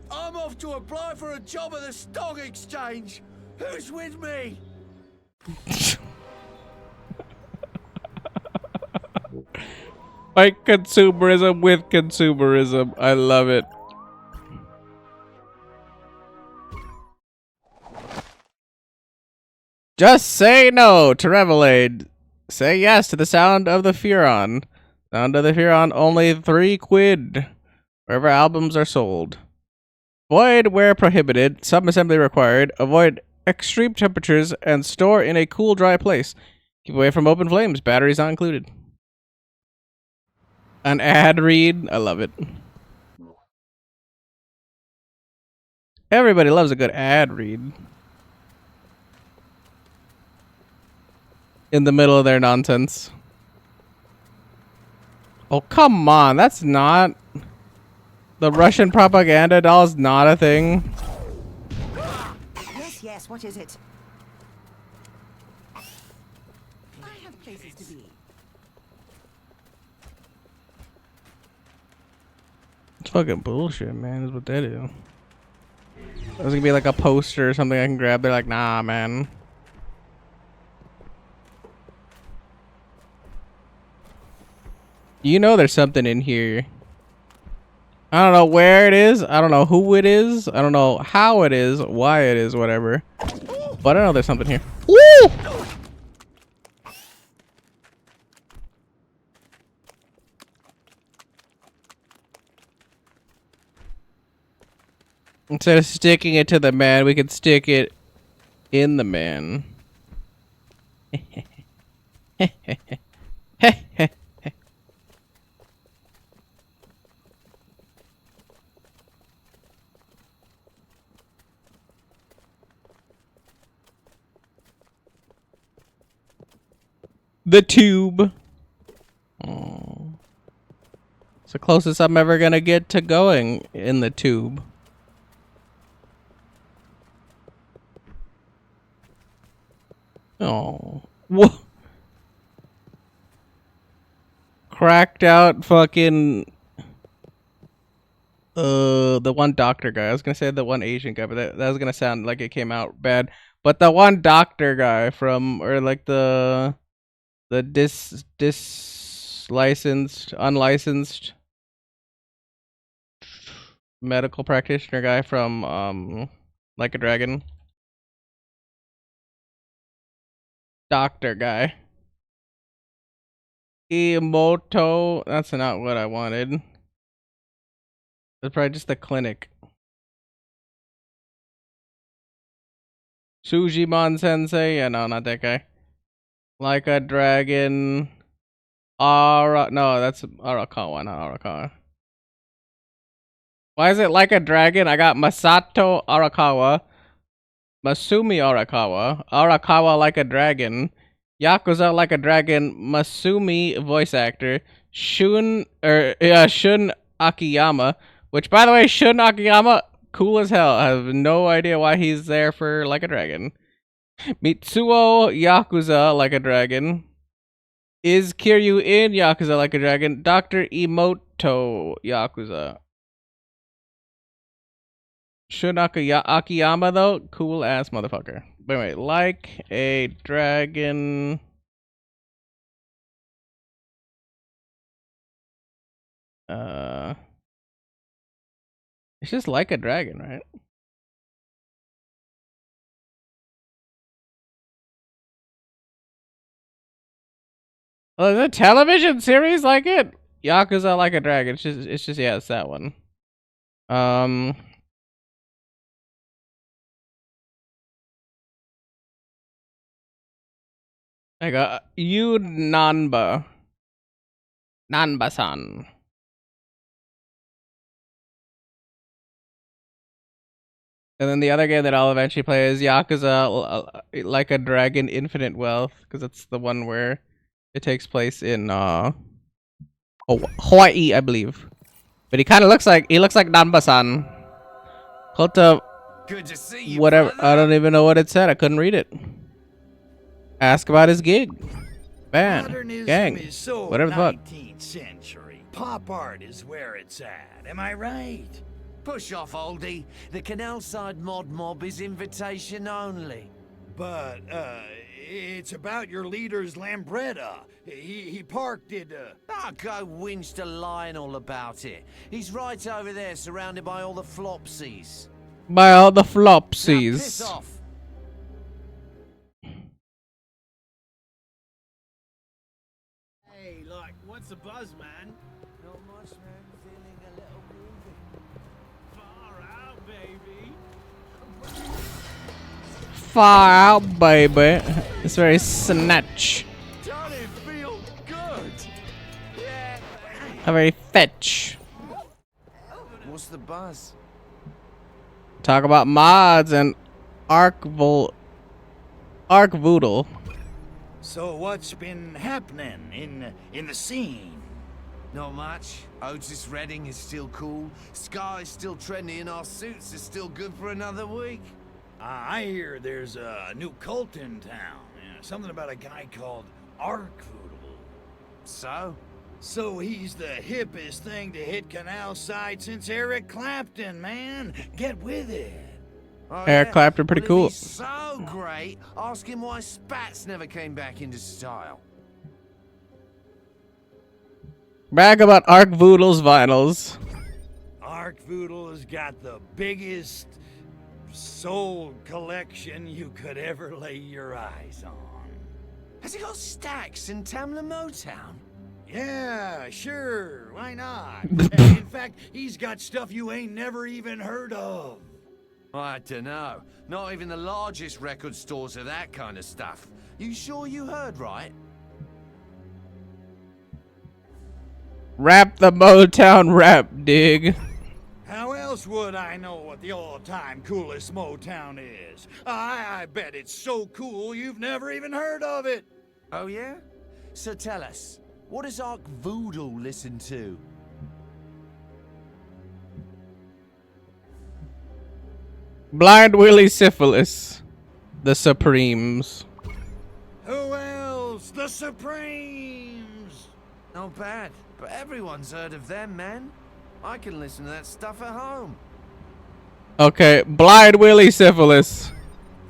I'm off to apply for a job at the stock exchange. Who's with me? Fight consumerism with consumerism. I love it. Just say no to Revelade. Say yes to the sound of the Furon. Sound of the Furon, only 3 quid. Wherever albums are sold. Void where prohibited. Sub-assembly required. Avoid extreme temperatures and store in a cool, dry place. Keep away from open flames. Batteries not included. An ad read. I love it. Everybody loves a good ad read. In the middle of their nonsense. Oh, come on. That's not... The Russian propaganda doll is not a thing. Yes, yes, what is it? I have places to be. It's fucking bullshit, man, is what they do. There's gonna be like a poster or something I can grab. They're like, nah, man. You know there's something in here. I don't know where it is. I don't know who it is. I don't know how it is, why it is, whatever. But I know there's something here. Woo! Instead of sticking it to the man, we could stick it in the man. The tube. Oh. It's the closest I'm ever gonna get to going in the tube. Oh. What? Cracked out fucking the one doctor guy. I was gonna say the one Asian guy, but that was gonna sound like it came out bad. But the one doctor guy from, or like the unlicensed medical practitioner guy from Like a Dragon. Doctor guy. Emoto. That's not what I wanted. It's probably just the clinic. Sujimon Sensei? Yeah, no, not that guy. Like a Dragon. No, that's Arakawa, not Arakawa. Why is it Like a Dragon? I got Masato Arakawa. Masumi Arakawa. Arakawa Like a Dragon. Yakuza Like a Dragon. Masumi voice actor. Shun Akiyama. Which, by the way, Shun Akiyama, cool as hell. I have no idea why he's there for Like a Dragon. Mitsuo Yakuza Like a Dragon. Is Kiryu in Yakuza Like a Dragon? Dr. Emoto Yakuza. Shun Akiyama, though? Cool ass motherfucker. Wait, Like a Dragon. It's just Like a Dragon, right? Oh, there's a television series like it? Yakuza Like a Dragon. It's just yeah, it's that one. I got Yu Nanba. Nanba-san. And then the other game that I'll eventually play is Yakuza Like a Dragon Infinite Wealth, because it's the one where it takes place in Hawaii, I believe. But he looks like Nanba-san. Kota, Good to see you, whatever. brother. I don't even know what it said. I couldn't read it. Ask about his gig. Band. Modernism Gang. is so Whatever the fuck. 19th century. Pop art is where it's at. Am I right? Push off, oldie. The Canal Side mod mob is invitation only. But, it's about your leader's Lambretta. He parked it, Ah, go whinge to Lionel about it. He's right over there, surrounded by all the flopsies. By all the Now piss flopsies. off. Hey, look, what's the buzz, man? Not much, man. Feeling a little groovy. Far out, baby. Far out, baby. It's very snatch. Don't it feel good? Yeah. A very fetch. What's the buzz? Talk about mods and Arc-Voodle. So what's been happening in the scene? Not much. Otis Redding is still cool. Sky is still trendy, and our suits are still good for another week. I hear there's a new cult in town. Something about a guy called Arc-Voodle. So? So he's the hippest thing to hit Canal Side since Eric Clapton, man. Get with it. Oh, Eric Clapton, pretty Well, cool. if he's so great, ask him why Spats never came back into style. Brag about Arc-Voodle's vinyls. Arc-Voodle has got the biggest soul collection you could ever lay your eyes on. Has he got stacks in Tamla Motown? Yeah, sure, why not? In fact, he's got stuff you ain't never even heard of. I dunno. Not even the largest record stores have that kind of stuff. You sure you heard right? Rap the Motown rap, dig. How else would I know what the all-time coolest Motown is? I bet it's so cool you've never even heard of it. Oh yeah? So tell us, what does Arc-Voodle listen to? Blind Willie Syphilis. The Supremes. Who else? The Supremes! Not bad, but everyone's heard of them, man. I can listen to that stuff at home. Okay, Blind Willie Syphilis.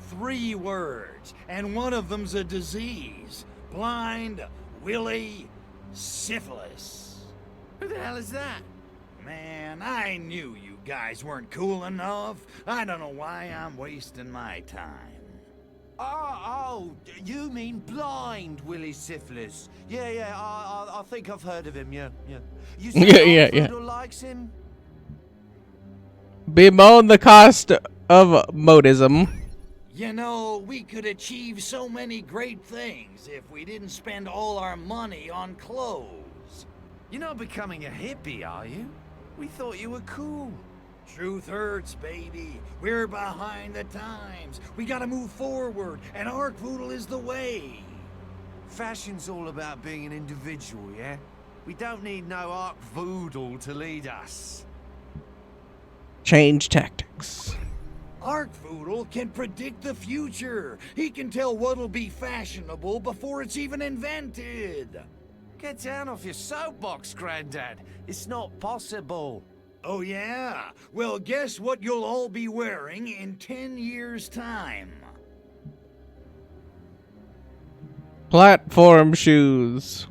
3 words, and one of them's a disease. Blind Willie Syphilis. Who the hell is that? Man, I knew you guys weren't cool enough. I don't know why I'm wasting my time. Oh, you mean Blind Willie Syphilis? Yeah, I think I've heard of him, yeah. You say Yeah. Voodoo likes him? Bemoan the cost of modism. You know, we could achieve so many great things if we didn't spend all our money on clothes. You're not becoming a hippie, are you? We thought you were cool. Truth hurts, baby. We're behind the times. We gotta move forward, and Ark Voodoo is the way. Fashion's all about being an individual, yeah? We don't need no Ark Voodoo to lead us. Change tactics. Ark Voodoo can predict the future. He can tell what'll be fashionable before it's even invented. Get down off your soapbox, Grandad. It's not possible. Oh yeah? Well, guess what you'll all be wearing in 10 years' time? Platform shoes.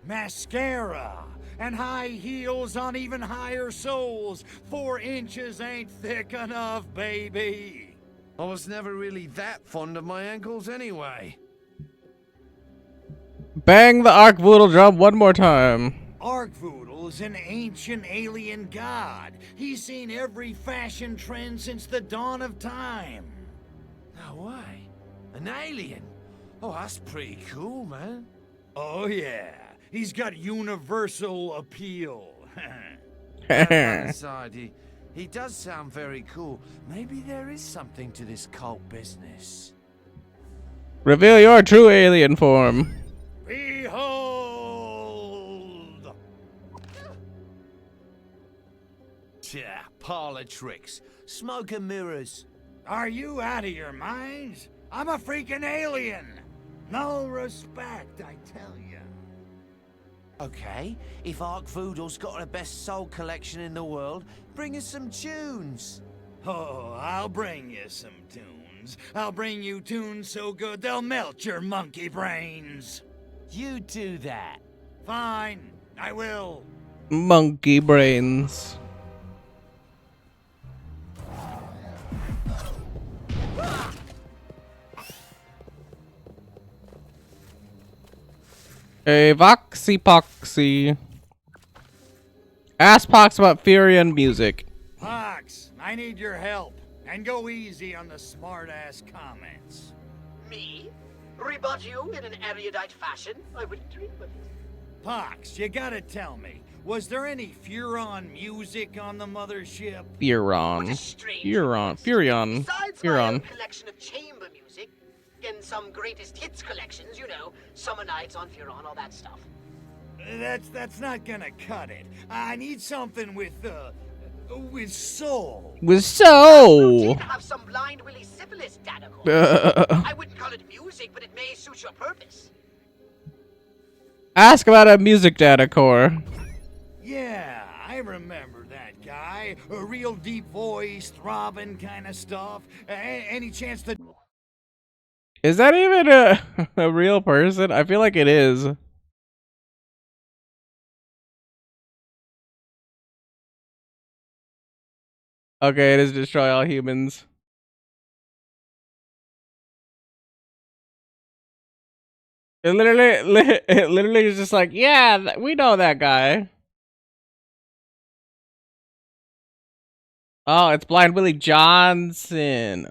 Mascara. And high heels on even higher soles. 4 inches ain't thick enough, baby. I was never really that fond of my ankles anyway. Bang the Ark Voodoo drum one more time. Ark Voodoo is an ancient alien god. He's seen every fashion trend since the dawn of time. No way. An alien? Oh, that's pretty cool, man. Oh yeah. He's got universal appeal. Aside, he does sound very cool. Maybe there is something to this cult business. Reveal your true alien form. Behold! Yeah, parlor tricks. Smoke and mirrors. Are you out of your minds? I'm a freaking alien. No respect, I tell you. Okay, if Ark Voodoo's got the best soul collection in the world, bring us some tunes. Oh, I'll bring you some tunes. I'll bring you tunes so good they'll melt your monkey brains. You do that. Fine, I will. Monkey brains. A Voxy Poxy. Ask Pox about Furion music. Pox, I need your help. And go easy on the smart-ass comments. Me? Rebut you in an erudite fashion? I wouldn't dream of it. Pox, you gotta tell me, was there any Furon music on the mothership? Furion. Besides my own collection of chamber music, and some greatest hits collections, you know, Summer Nights on Furon, all that stuff. That's not gonna cut it. I need something with soul. With soul. You did have some Blind Willie Syphilis, Danical. I wouldn't call it music, but it may suit your purpose. Ask about a music data core. Yeah, I remember that guy. A real deep voice, throbbing kind of stuff. Any chance to... Is that even a real person? I feel like it is. Okay, it is destroy all humans. It literally is just like, yeah, we know that guy. Oh, it's Blind Willie Johnson.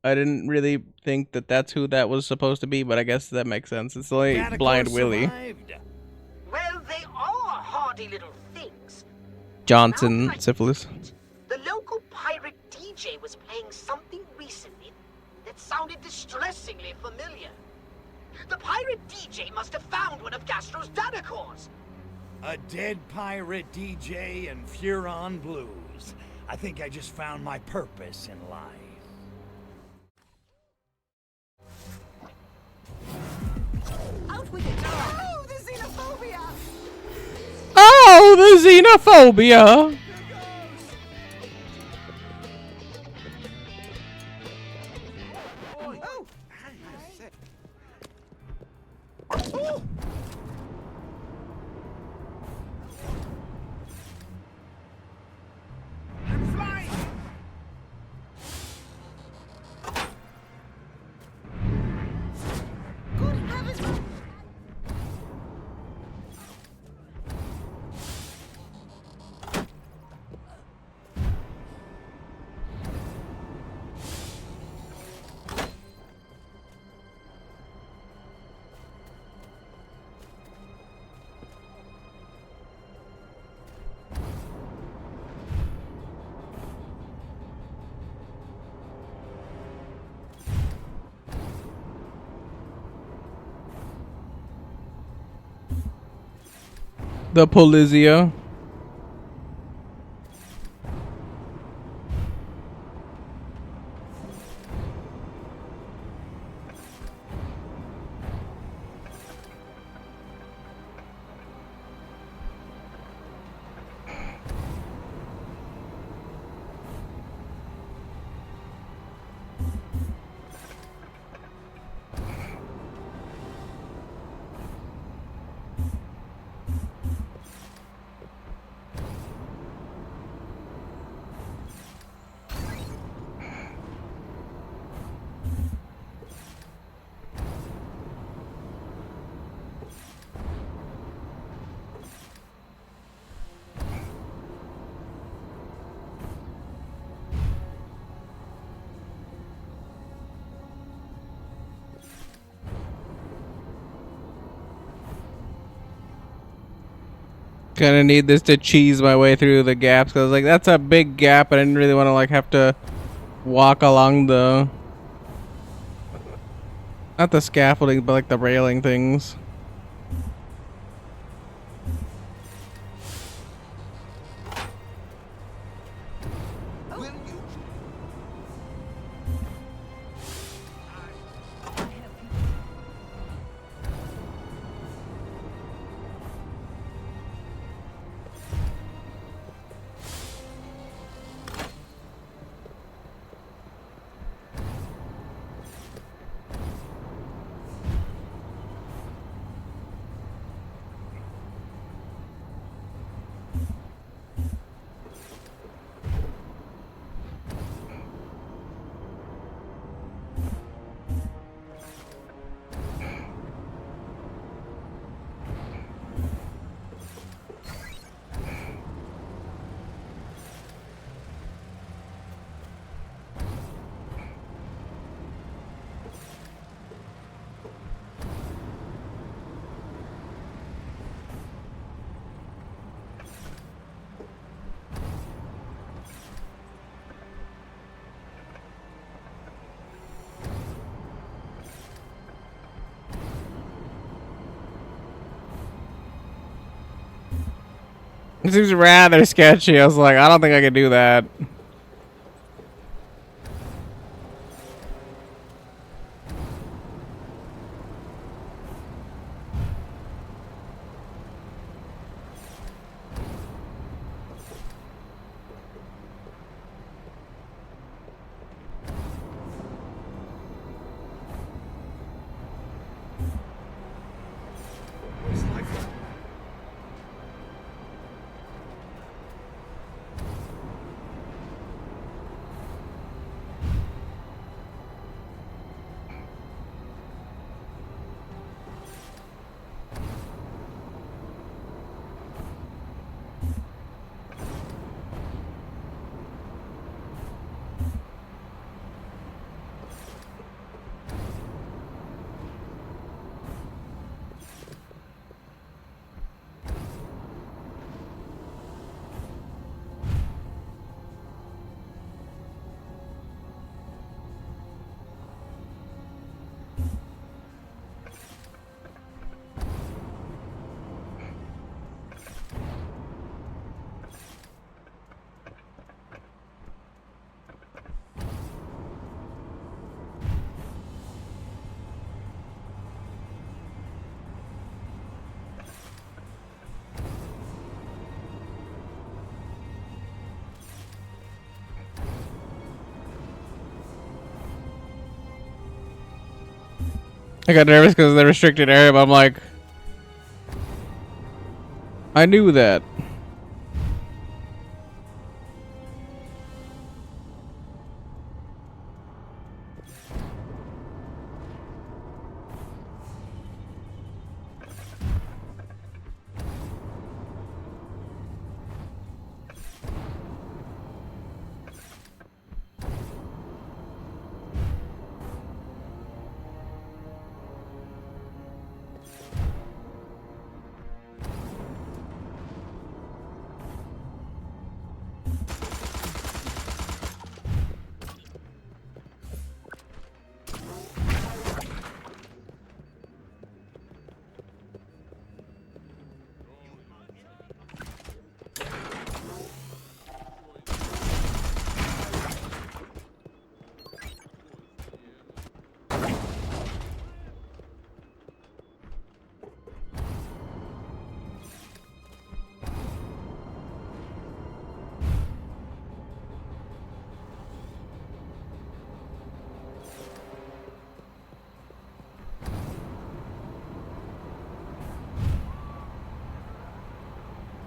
I didn't really think that that's who that was supposed to be, but I guess that makes sense. It's only Blind Willie. Well, they are hardy little things. Johnson, syphilis. The local pirate DJ was playing something recently that sounded distressingly familiar. The pirate DJ must have found one of Gastro's data cores. A dead pirate DJ and Furon blues. I think I just found my purpose in life. with it. Oh, the xenophobia! Oh, the xenophobia! Oh! I'm flying! Good heavens! The Polizia. Gonna need this to cheese my way through the gaps, because like that's a big gap. I didn't really want to like have to walk along the, not the scaffolding, but like the railing things. It seems rather sketchy. I was like, I don't think I can do that. I got nervous because of the restricted area, but I'm like, I knew that.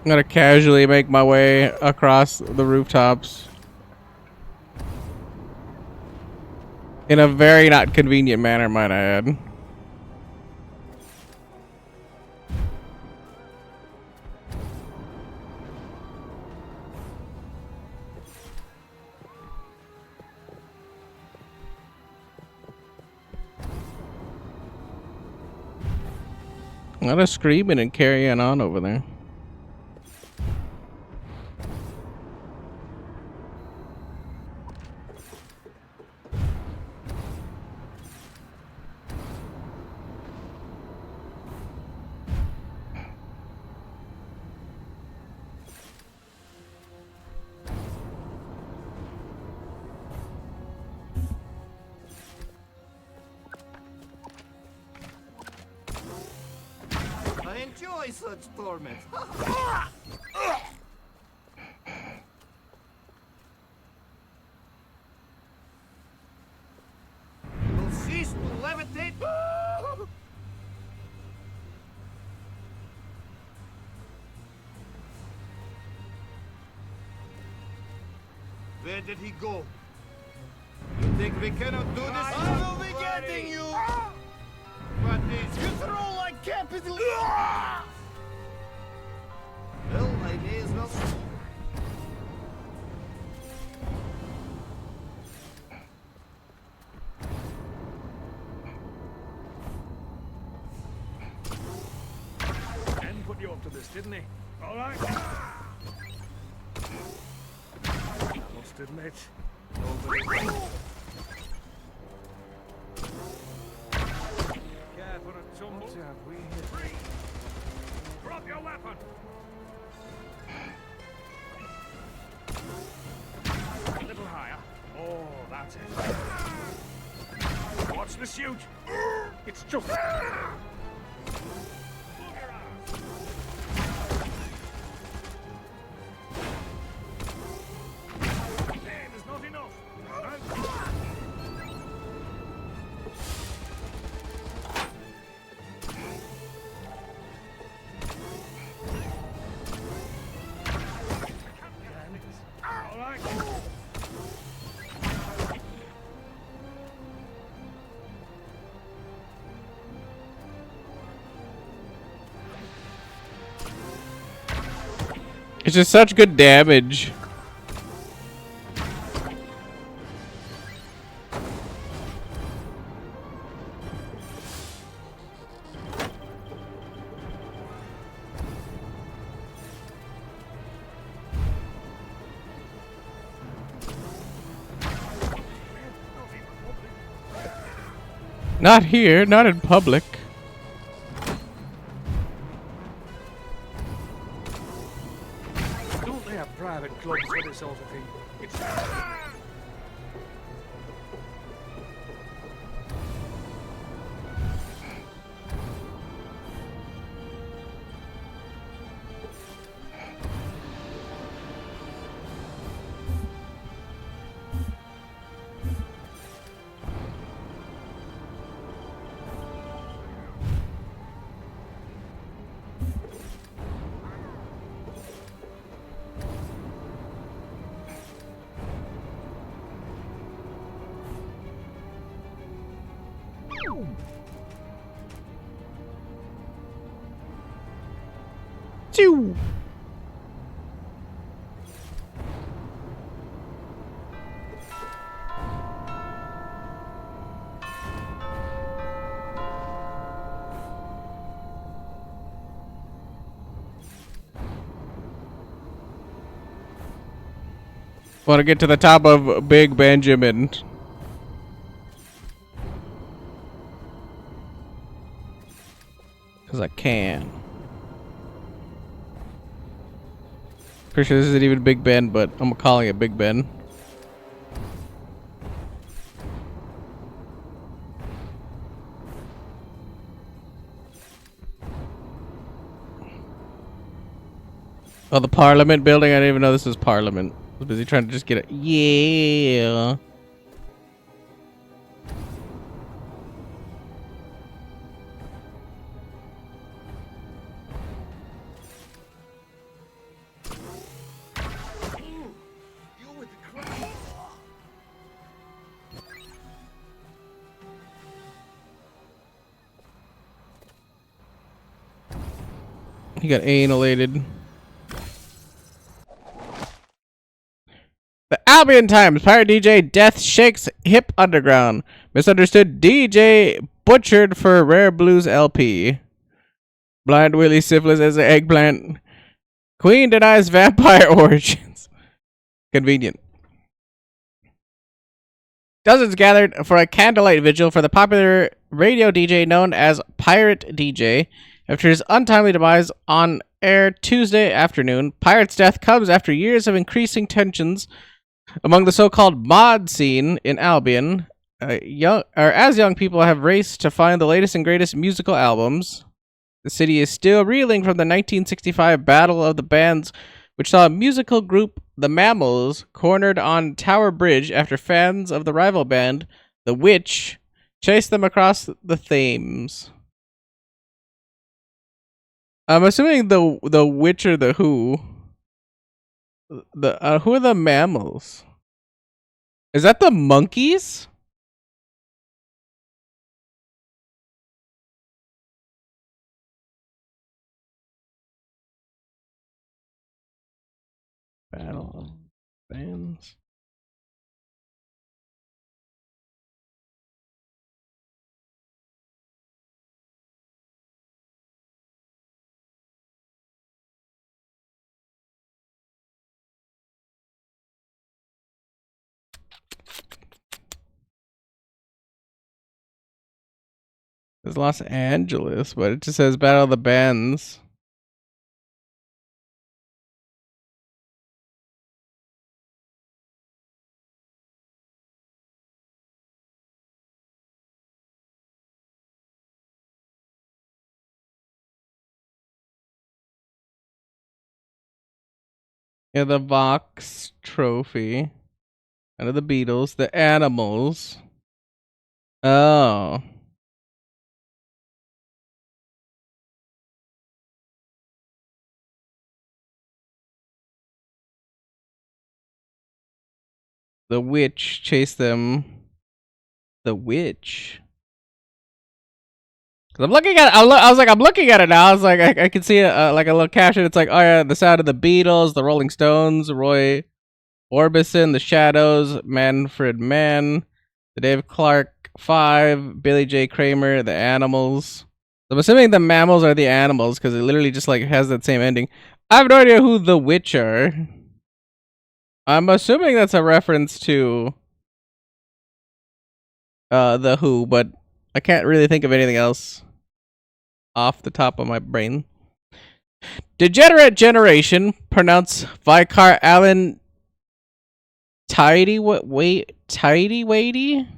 I'm gonna casually make my way across the rooftops in a very not convenient manner, might I add. A lot of screaming and carrying on over there. I enjoy such torment. Will cease to levitate. Where did he go? You think we cannot do this? I will be getting you! What is You throw like capital! Well, I may as well. Ken put you up to this, didn't he? All right. I must admit, nobody... Careful and tumble. What have we hit? Drop your weapon! A little higher. Oh, that's it. Watch the shoot. It's just... There's not enough. All right. It's just such good damage. Not here, not in public. Don't they have private clubs for this sort of thing? It's... Choo. Want to get to the top of Big Benjamin. Because I can. Pretty sure this isn't even Big Ben, but I'm calling it Big Ben. Oh, the Parliament building? I didn't even know this was Parliament. I was busy trying to just get it. Yeah. He got analated. The Albion Times. Pirate DJ Death shakes hip underground. Misunderstood DJ butchered for Rare Blues LP. Blind Willie syphilis as an eggplant. Queen denies vampire origins. Convenient. Dozens gathered for a candlelight vigil for the popular radio DJ known as Pirate DJ. After his untimely demise on air Tuesday afternoon, Pirate's death comes after years of increasing tensions among the so-called mod scene in Albion. As young people have raced to find the latest and greatest musical albums. The city is still reeling from the 1965 Battle of the Bands, which saw a musical group, the Mammals, cornered on Tower Bridge after fans of the rival band, The Witch, chased them across the Thames. I'm assuming the Witch or the Who. Who are the Mammals? Is that the monkeys? Battle of Bands. It's Los Angeles, but it just says Battle of the Bands. Yeah, the Vox Trophy. And the Beatles, the Animals. Oh. The Witch chased them. The Witch. I'm looking at it. I'm looking at it now. I was like, I can see like a little caption. It's like, oh yeah, the sound of the Beatles, the Rolling Stones, Roy Orbison, the Shadows, Manfred Mann, the Dave Clark 5, Billy J. Kramer, the Animals. I'm assuming the Mammals are the Animals because it literally just like has that same ending. I have no idea who the Witch are. I'm assuming that's a reference to the Who, but I can't really think of anything else off the top of my brain. Degenerate Generation, pronounce Vicar Alan Tidy Whitey?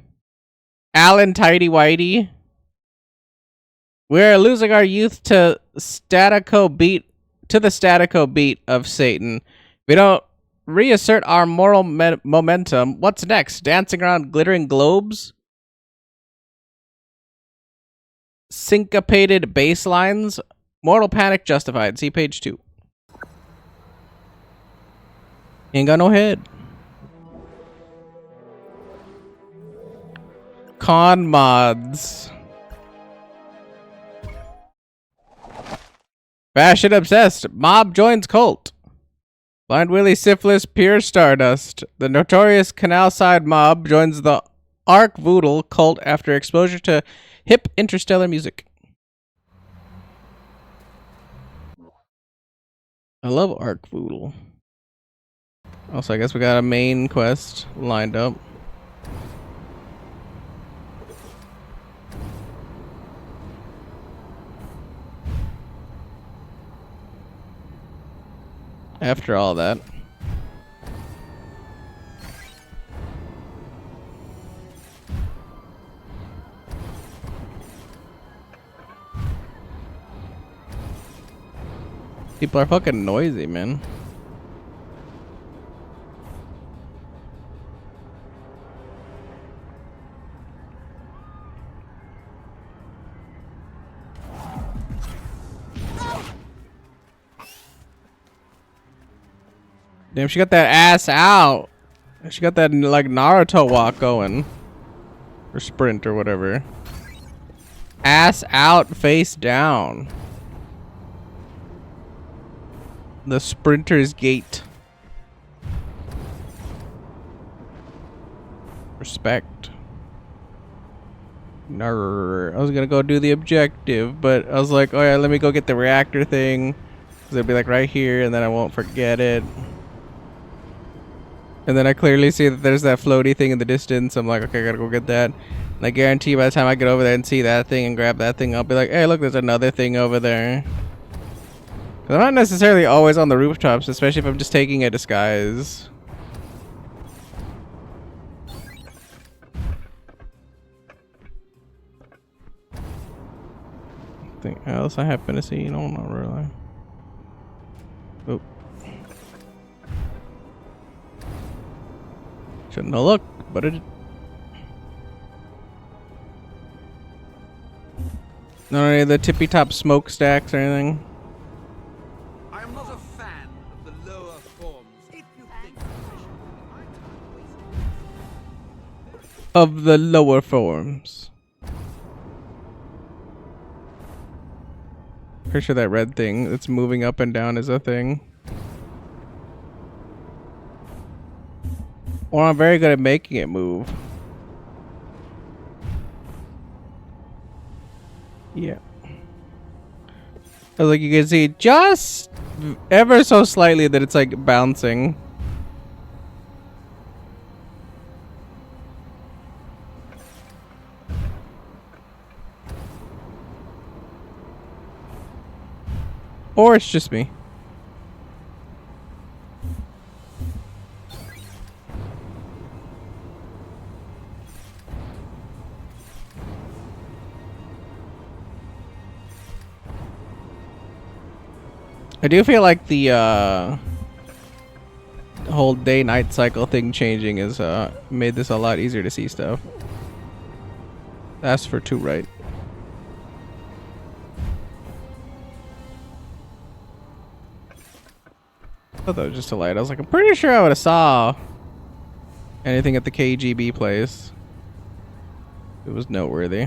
Alan Tidy Whitey. We're losing our youth to the statico beat of Satan. We don't reassert our moral momentum. What's next? Dancing around glittering globes? Syncopated bass lines? Mortal Panic Justified. See page 2. Ain't got no head. Con mods. Fashion obsessed. Mob joins cult. Blind Willie Syphilis, pure stardust. The notorious Canal Side Mob joins the Arc Voodoo cult after exposure to hip interstellar music. I love Arc Voodoo. Also, I guess we got a main quest lined up. After all that. People are fucking noisy, man. Damn, she got that ass out. She got that like Naruto walk going. Or sprint or whatever. Ass out, face down. The sprinter's gait. Respect. Nar. I was gonna go do the objective, but I was like, oh yeah, let me go get the reactor thing. Cause it'll be like right here and then I won't forget it. And then I clearly see that there's that floaty thing in the distance. I'm like, okay, I gotta go get that. And I guarantee by the time I get over there and see that thing and grab that thing, I'll be like, hey, look, there's another thing over there. I'm not necessarily always on the rooftops, especially if I'm just taking a disguise. Anything else I happen to see? No, not really. Oop. Shouldn't have looked, but it. Not any of the tippy top smokestacks or anything. I am not a fan of the lower forms. If you think Of the lower forms. Pretty sure that red thing that's moving up and down is a thing. Or I'm very good at making it move. Yeah. Like you can see just ever so slightly that it's like bouncing. Or it's just me. I do feel like the whole day-night cycle thing changing has made this a lot easier to see stuff. That's for two, right? I thought that was just a light. I was like, I'm pretty sure I would have saw anything at the KGB place. It was noteworthy.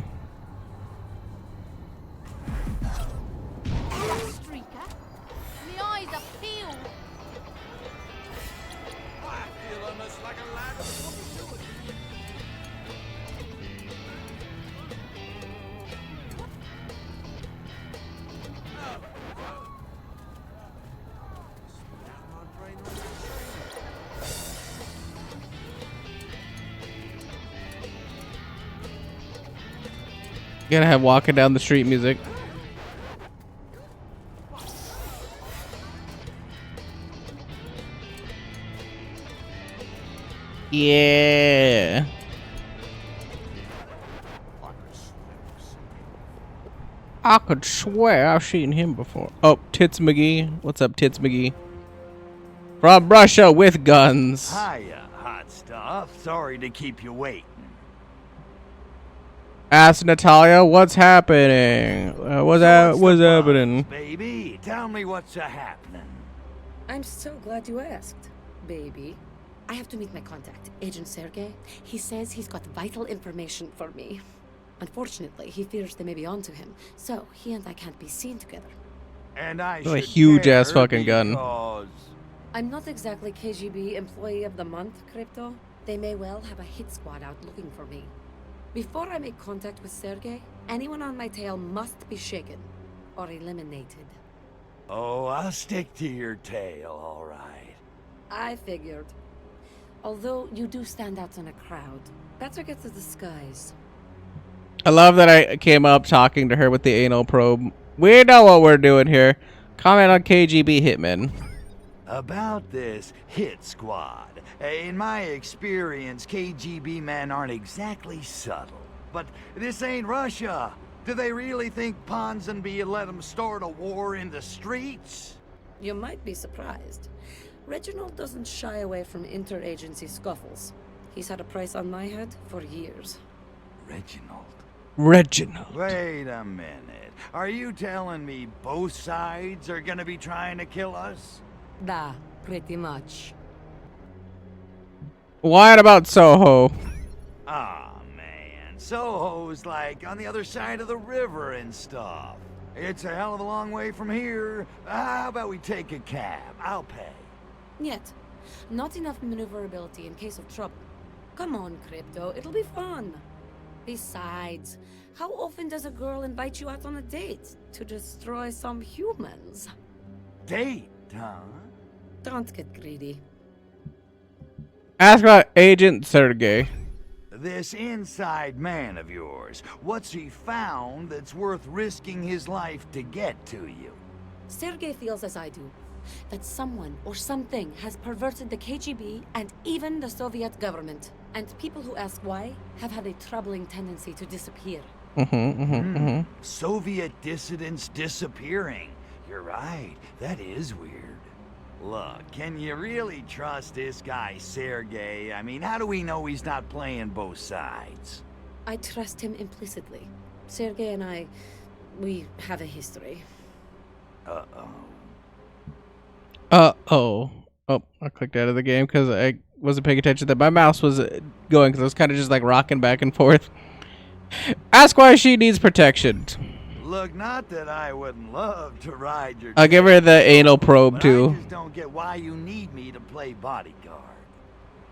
You gotta have walking down the street music. Yeah. I could swear I've seen him before. Oh, Tits McGee. What's up, Tits McGee? From Russia with guns. Hiya, hot stuff. Sorry to keep you waiting. Ask Natalia, what's happening? What's happening? Baby, tell me what's happening. I'm so glad you asked, baby. I have to meet my contact, Agent Sergei. He says he's got vital information for me. Unfortunately, he fears they may be onto him, so he and I can't be seen together. And I That's a should huge care ass fucking gun. because I'm not exactly KGB Employee of the Month, Crypto. They may well have a hit squad out looking for me. Before I make contact with Sergei, anyone on my tail must be shaken or eliminated. Oh, I'll stick to your tail, all right. I figured. Although you do stand out in a crowd, better get the disguise. I love that I came up talking to her with the anal probe. We know what we're doing here. Comment on KGB Hitman. About this hit squad. In my experience, KGB men aren't exactly subtle. But this ain't Russia. Do they really think Ponsonby let them start a war in the streets? You might be surprised. Reginald doesn't shy away from interagency scuffles. He's had a price on my head for years. Reginald. Wait a minute. Are you telling me both sides are gonna be trying to kill us? Da, pretty much. What about Soho? Ah, man. Soho's like on the other side of the river and stuff. It's a hell of a long way from here. How about we take a cab? I'll pay. Yet, not enough maneuverability in case of trouble. Come on, Crypto, it'll be fun. Besides, how often does a girl invite you out on a date to destroy some humans? Date, huh? Don't get greedy. Ask about Agent Sergei. This inside man of yours, what's he found that's worth risking his life to get to you? Sergei feels as I do, that someone or something has perverted the KGB and even the Soviet government. And people who ask why have had a troubling tendency to disappear. Soviet dissidents disappearing. You're right, that is weird. Look, can you really trust this guy, Sergei? I mean, how do we know he's not playing both sides? I trust him implicitly. Sergei and I, we have a history. Uh-oh. Uh-oh. Oh, I clicked out of the game because I wasn't paying attention that my mouse was going because I was kind of just like rocking back and forth. Ask why she needs protection. Look, not that I wouldn't love to ride your I'll give her the anal probe too. I just don't get why you need me to play bodyguard.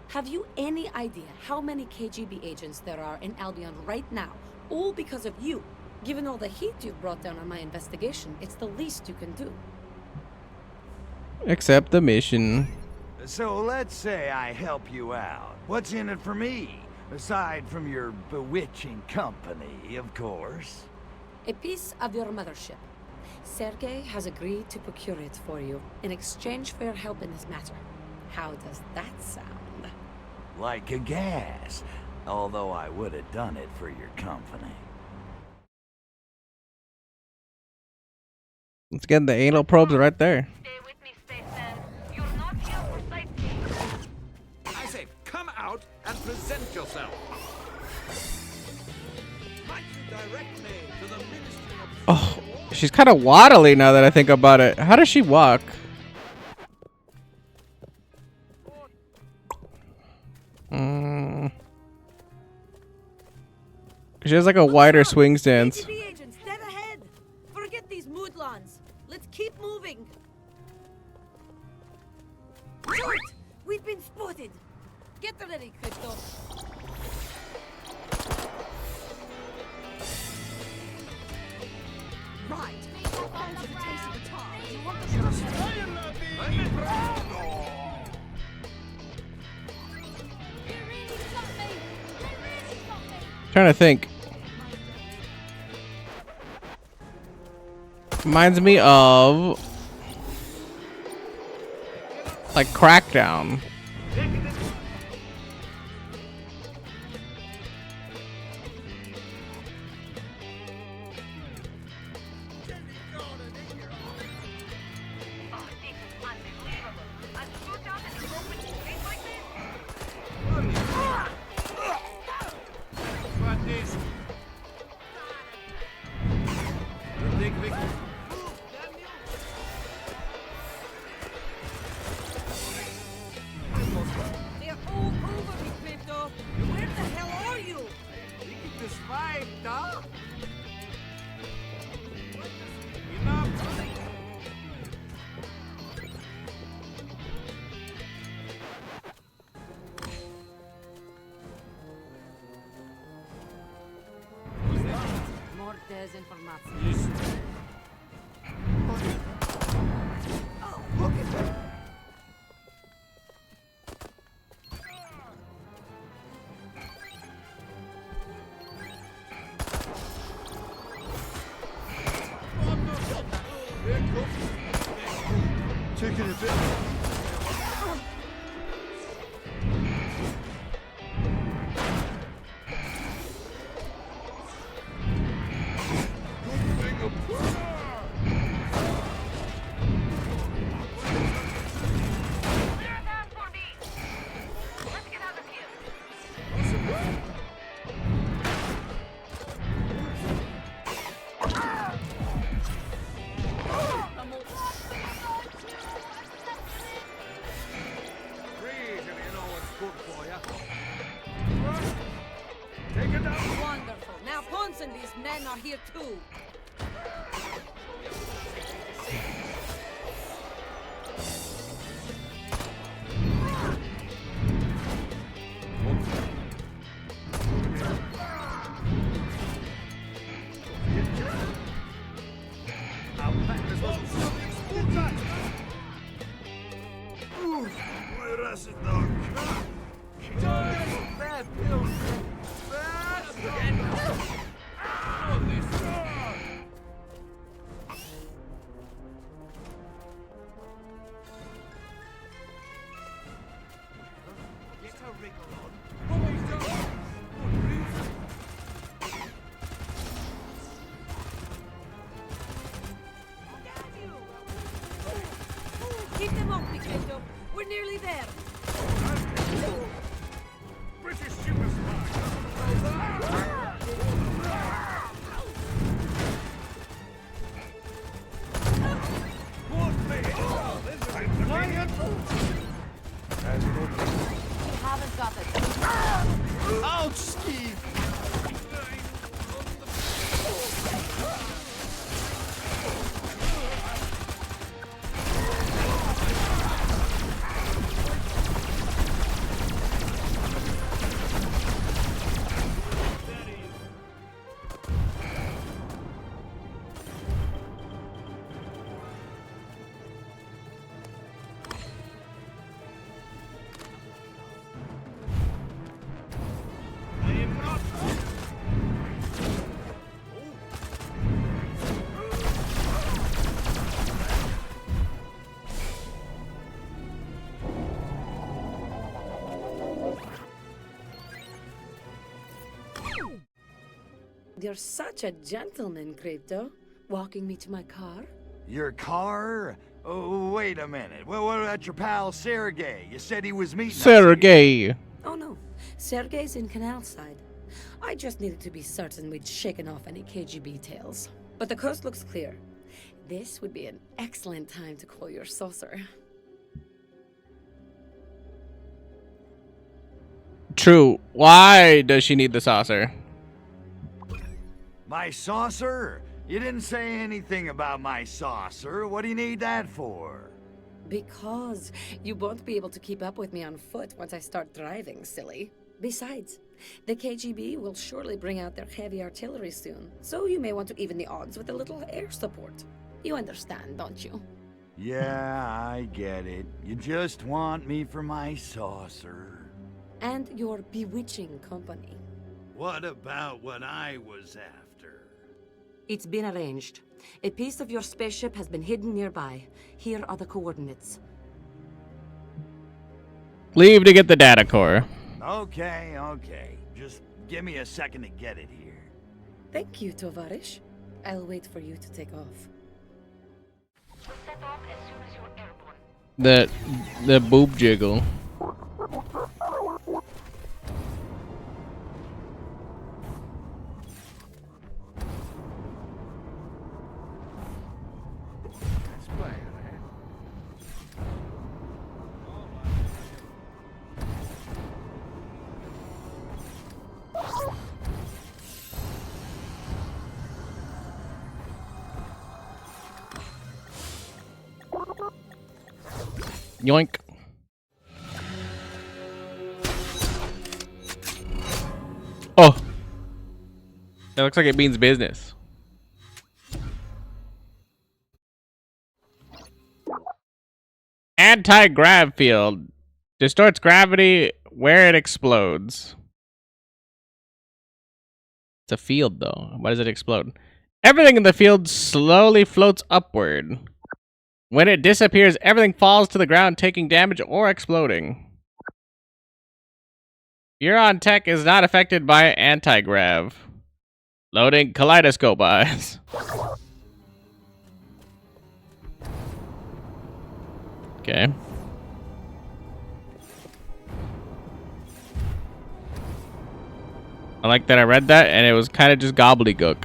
Have you any idea how many KGB agents there are in Albion right now? All because of you. Given all the heat you've brought down on my investigation, it's the least you can do. Accept the mission. So let's say I help you out. What's in it for me? Aside from your bewitching company, of course. A piece of your mothership. Sergei has agreed to procure it for you in exchange for your help in this matter. How does that sound? Like a gas. Although I would have done it for your company. Let's get the anal probes right there. I say, come out and present yourself. Might you direct me to the Ministry of... Oh, she's kind of waddly now that I think about it. How does she walk? She has like a wider swing stance. KGB agents, dead ahead! Forget these moodlons. Let's keep moving. Short! We've been spotted. Get ready, Crypto. Right. On to the taste of the top. You want the Trying to think. Reminds me of like Crackdown. They're all over me, Crypto. Where the hell are you? We can just fight, dog. Desinformation. Taking a bit. Wonderful. Now Ponce and these men are here too. Keep them off, Mikado. We're nearly there. British super You haven't got the... Ouch, Steve! You're such a gentleman, Crypto. Walking me to my car? Your car? Oh, wait a minute. Well, what about your pal Sergey? You said he was meeting us. Sergey. Oh no, Sergey's in Canal Side. I just needed to be certain we'd shaken off any KGB tales. But the coast looks clear. This would be an excellent time to call your saucer. True. Why does she need the saucer? My saucer? You didn't say anything about my saucer. What do you need that for? Because you won't be able to keep up with me on foot once I start driving, silly. Besides, the KGB will surely bring out their heavy artillery soon, so you may want to even the odds with a little air support. You understand, don't you? Yeah, I get it. You just want me for my saucer. And your bewitching company. What about what I was after? It's been arranged. A piece of your spaceship has been hidden nearby. Here are the coordinates. Leave to get the data core. Okay. Just give me a second to get it here. Thank you, Tovarish. I'll wait for you to take off. Set off as soon as you're airborne. The boob jiggle. Yoink. Oh. That looks like it means business. Anti-grav field. Distorts gravity where it explodes. It's a field, though. Why does it explode? Everything in the field slowly floats upward. When it disappears, everything falls to the ground, taking damage or exploding. Furon tech is not affected by anti-grav. Loading kaleidoscope eyes. Okay. I like that I read that and it was kind of just gobbledygook.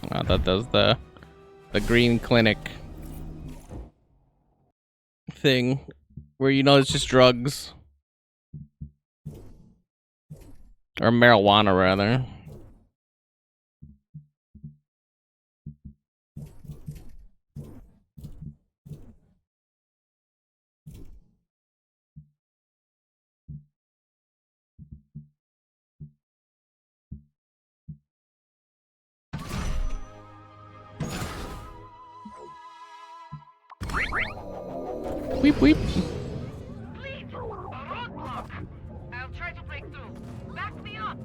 I thought that was the green clinic thing where, you know, it's just drugs. Or marijuana, rather. Weep weep. Please, a roadblock. I'll try to break through. Back me up.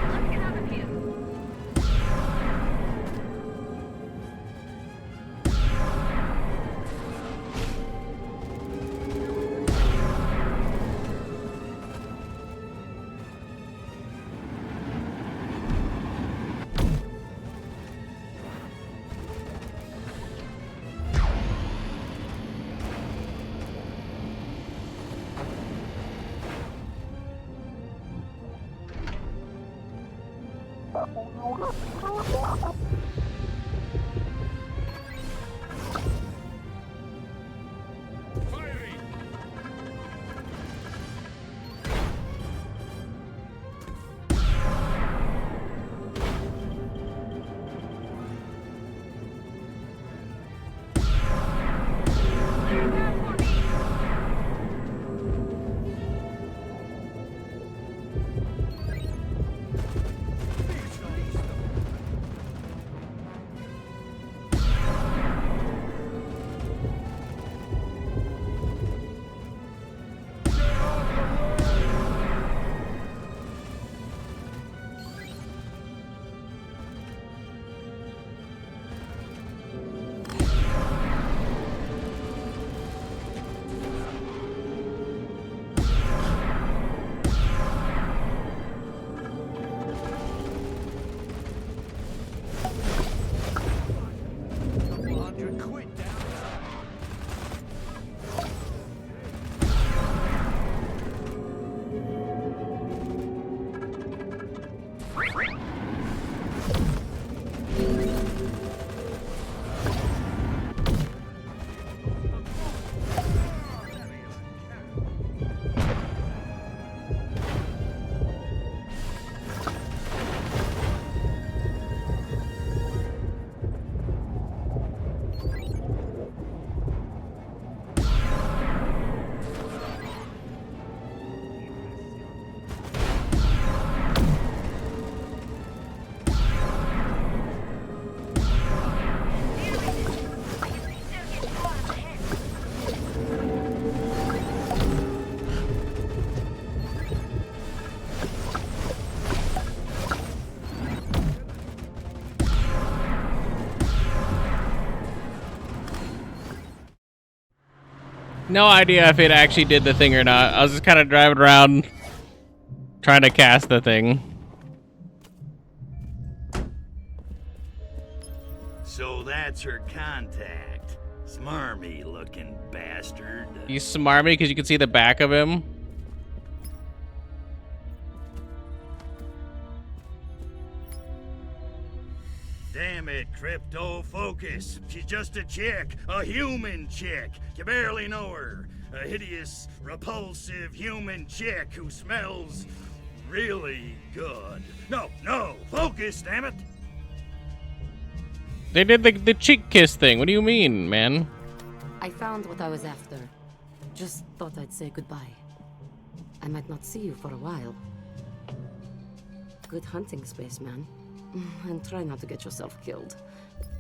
Let's get out of here. No idea if it actually did the thing or not. I was just kind of driving around trying to cast the thing. So that's her contact. Smarmy looking bastard. He's smarmy because you can see the back of him. Damn it, Crypto, focus. She's just a chick, a human chick. You barely know her. A hideous, repulsive human chick who smells really good. No, focus, damn it. They did the cheek kiss thing. What do you mean, man? I found what I was after. Just thought I'd say goodbye. I might not see you for a while. Good hunting, spaceman. And try not to get yourself killed.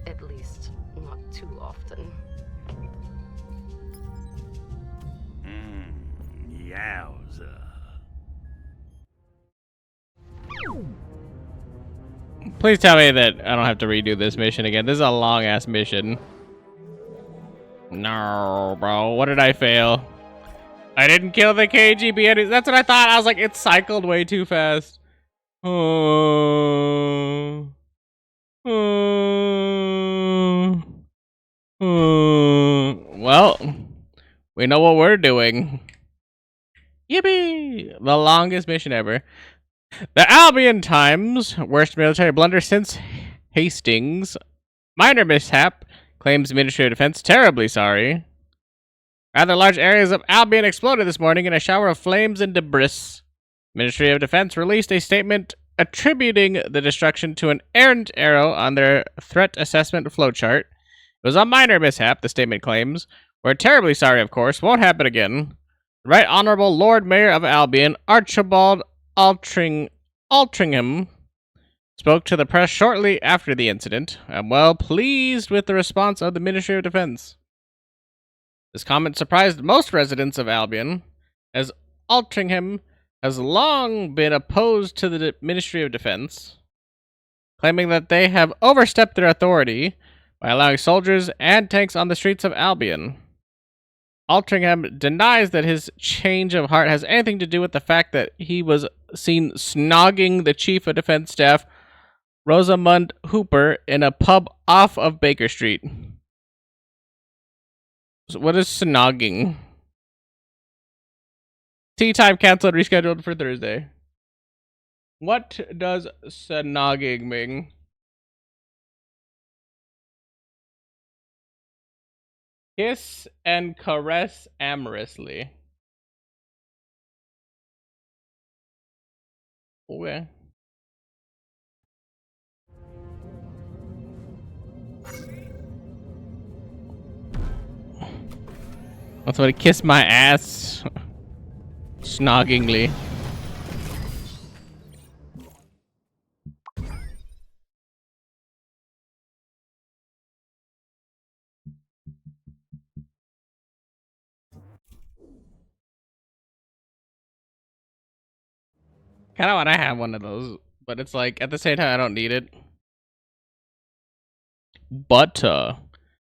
At least, not too often. Yowza. Please tell me that I don't have to redo this mission again. This is a long-ass mission. No, bro. What did I fail? I didn't kill the KGB enemies. That's what I thought. I was like, it cycled way too fast. Well, we know what we're doing. Yippee! The longest mission ever. The Albion Times, worst military blunder since Hastings. Minor mishap, claims Ministry of Defense. Terribly sorry. Rather large areas of Albion exploded this morning in a shower of flames and debris. Ministry of Defense released a statement attributing the destruction to an errant error on their threat assessment flowchart. It was a minor mishap, the statement claims. We're terribly sorry, of course. Won't happen again. The Right Honorable Lord Mayor of Albion, Archibald Altrincham, spoke to the press shortly after the incident. I'm well pleased with the response of the Ministry of Defense. This comment surprised most residents of Albion, as Altrincham has long been opposed to the Ministry of Defense, claiming that they have overstepped their authority by allowing soldiers and tanks on the streets of Albion. Altrincham denies that his change of heart has anything to do with the fact that he was seen snogging the Chief of Defense Staff, Rosamund Hooper, in a pub off of Baker Street. So what is snogging? Tea time canceled, rescheduled for Thursday. What does snogging mean? Kiss and caress amorously. Okay. Want somebody kiss my ass? Snoggingly. Kind of want to have one of those, but it's like at the same time I don't need it. But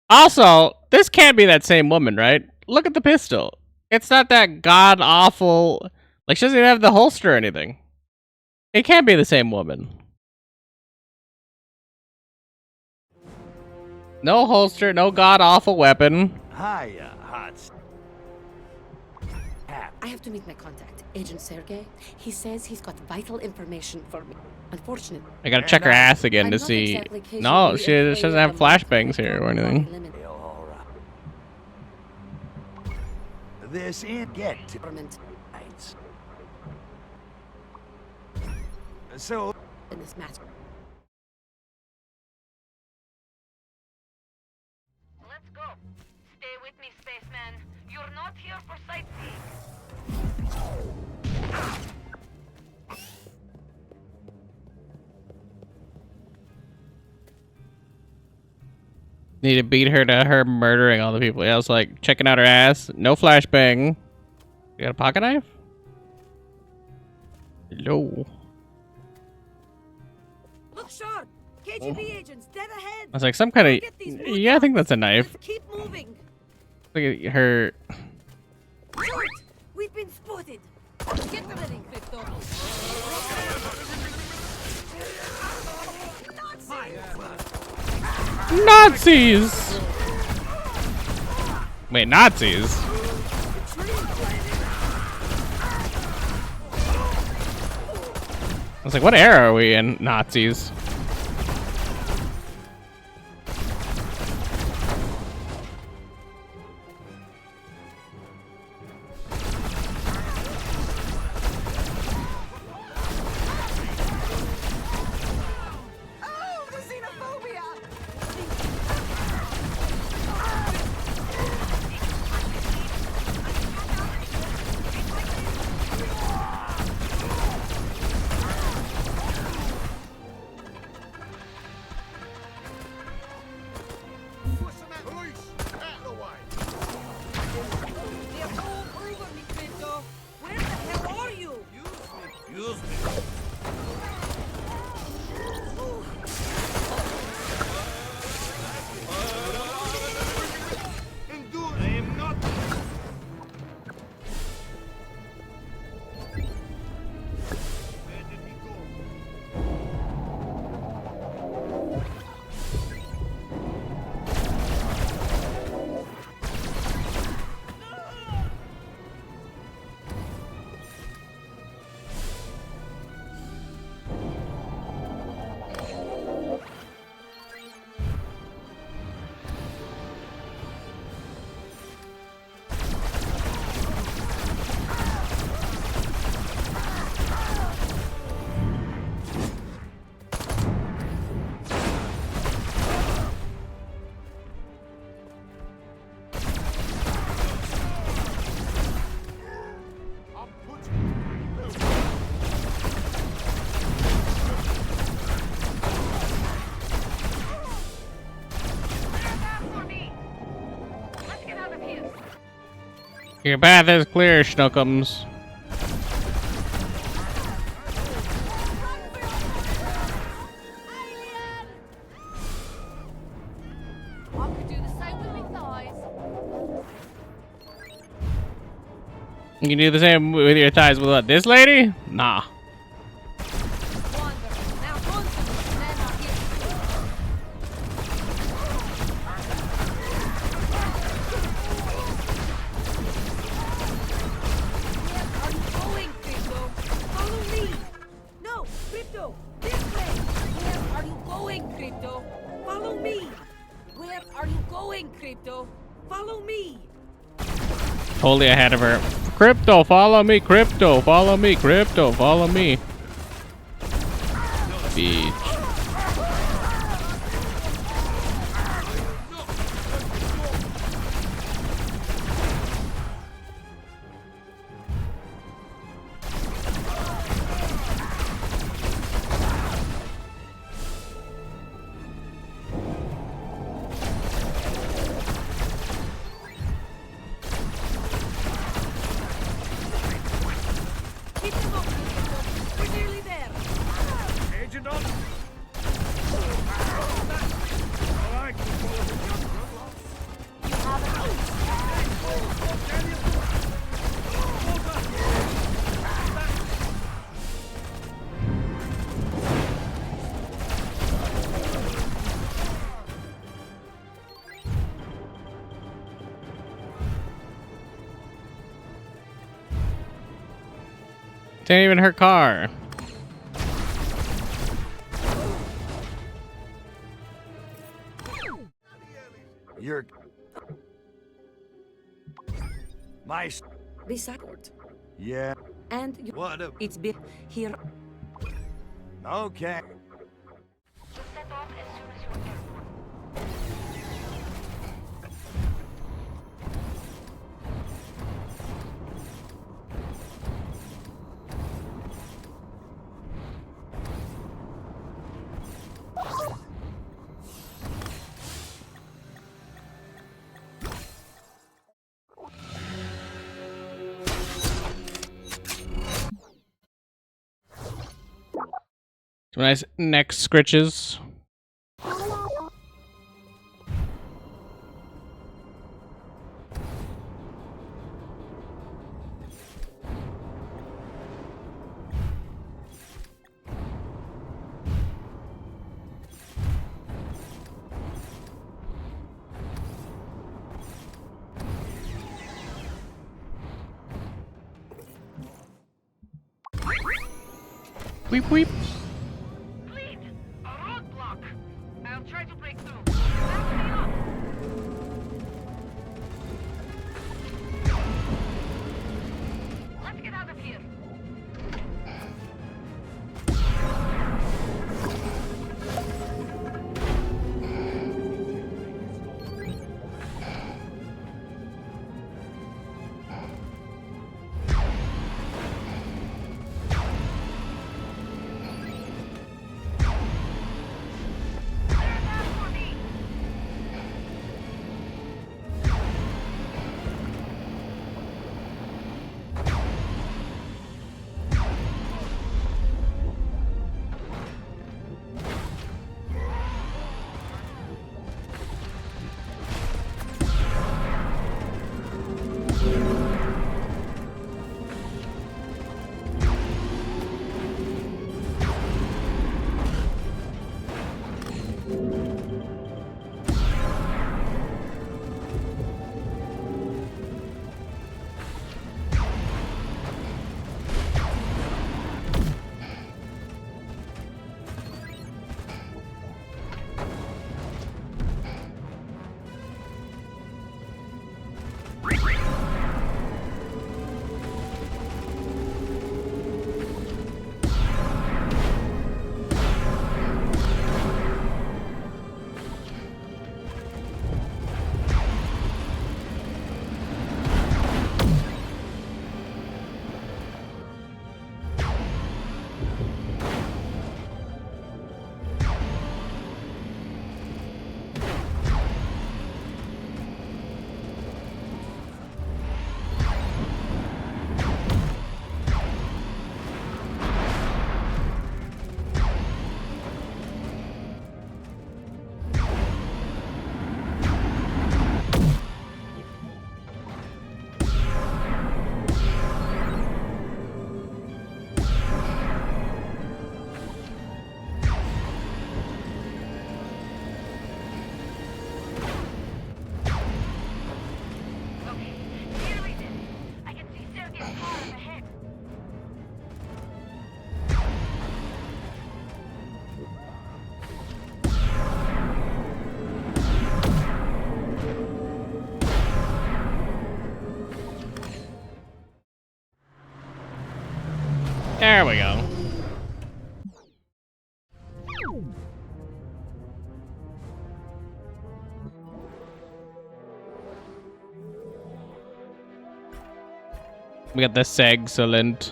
also, this can't be that same woman, right? Look at the pistol. It's not that god awful. Like, she doesn't even have the holster or anything. It can't be the same woman. No holster, no god awful weapon. Hiya, Hots. I have to meet my contact, Agent Sergei. He says he's got vital information for me. Unfortunately, I gotta check her ass again to see. No, she doesn't have flashbangs here or anything. This ain't get to so in this matter. Let's go. Stay with me, spaceman. You're not here for sightseeing. Need to beat her to her murdering all the people. Yeah, I was like checking out her ass. No flashbang. You got a pocket knife? Hello. Look sharp! KGB agents dead ahead. I was like some kind of. Yeah, I think that's a knife. Keep moving. Look at her. Short! We've been spotted. Get the ready, Crypto. Nazis! Wait, Nazis? I was like, what era are we in? Nazis. Your path is clear, Schnookums. I could do the same with my thighs. You can do the same with your thighs with what? This lady? Nah. Totally ahead of her. Crypto, follow me. Crypto, follow me. Crypto, follow me. Beach. Didn't even her car. You're... My... Beside. Yeah. And you... What a... It's be here. Okay. Set off as soon as you're airborne. Some nice neck scritches. Weep weep. Fleet! A roadblock! I'll try to break through. Back me up! Let's get out of here. There we go. We got the Segsolent.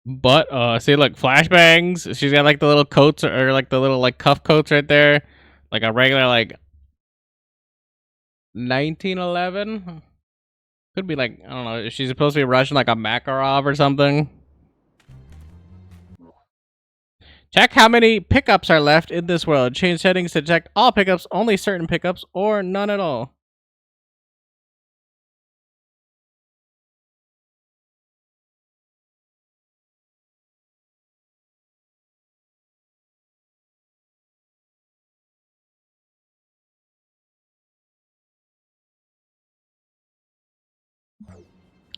But see, look, flashbangs. She's got like the little coats or like the little like cuff coats right there, like a regular like 1911. Could be like, I don't know. Is she supposed to be Russian, like a Makarov or something? Check how many pickups are left in this world. Change settings to check all pickups, only certain pickups, or none at all.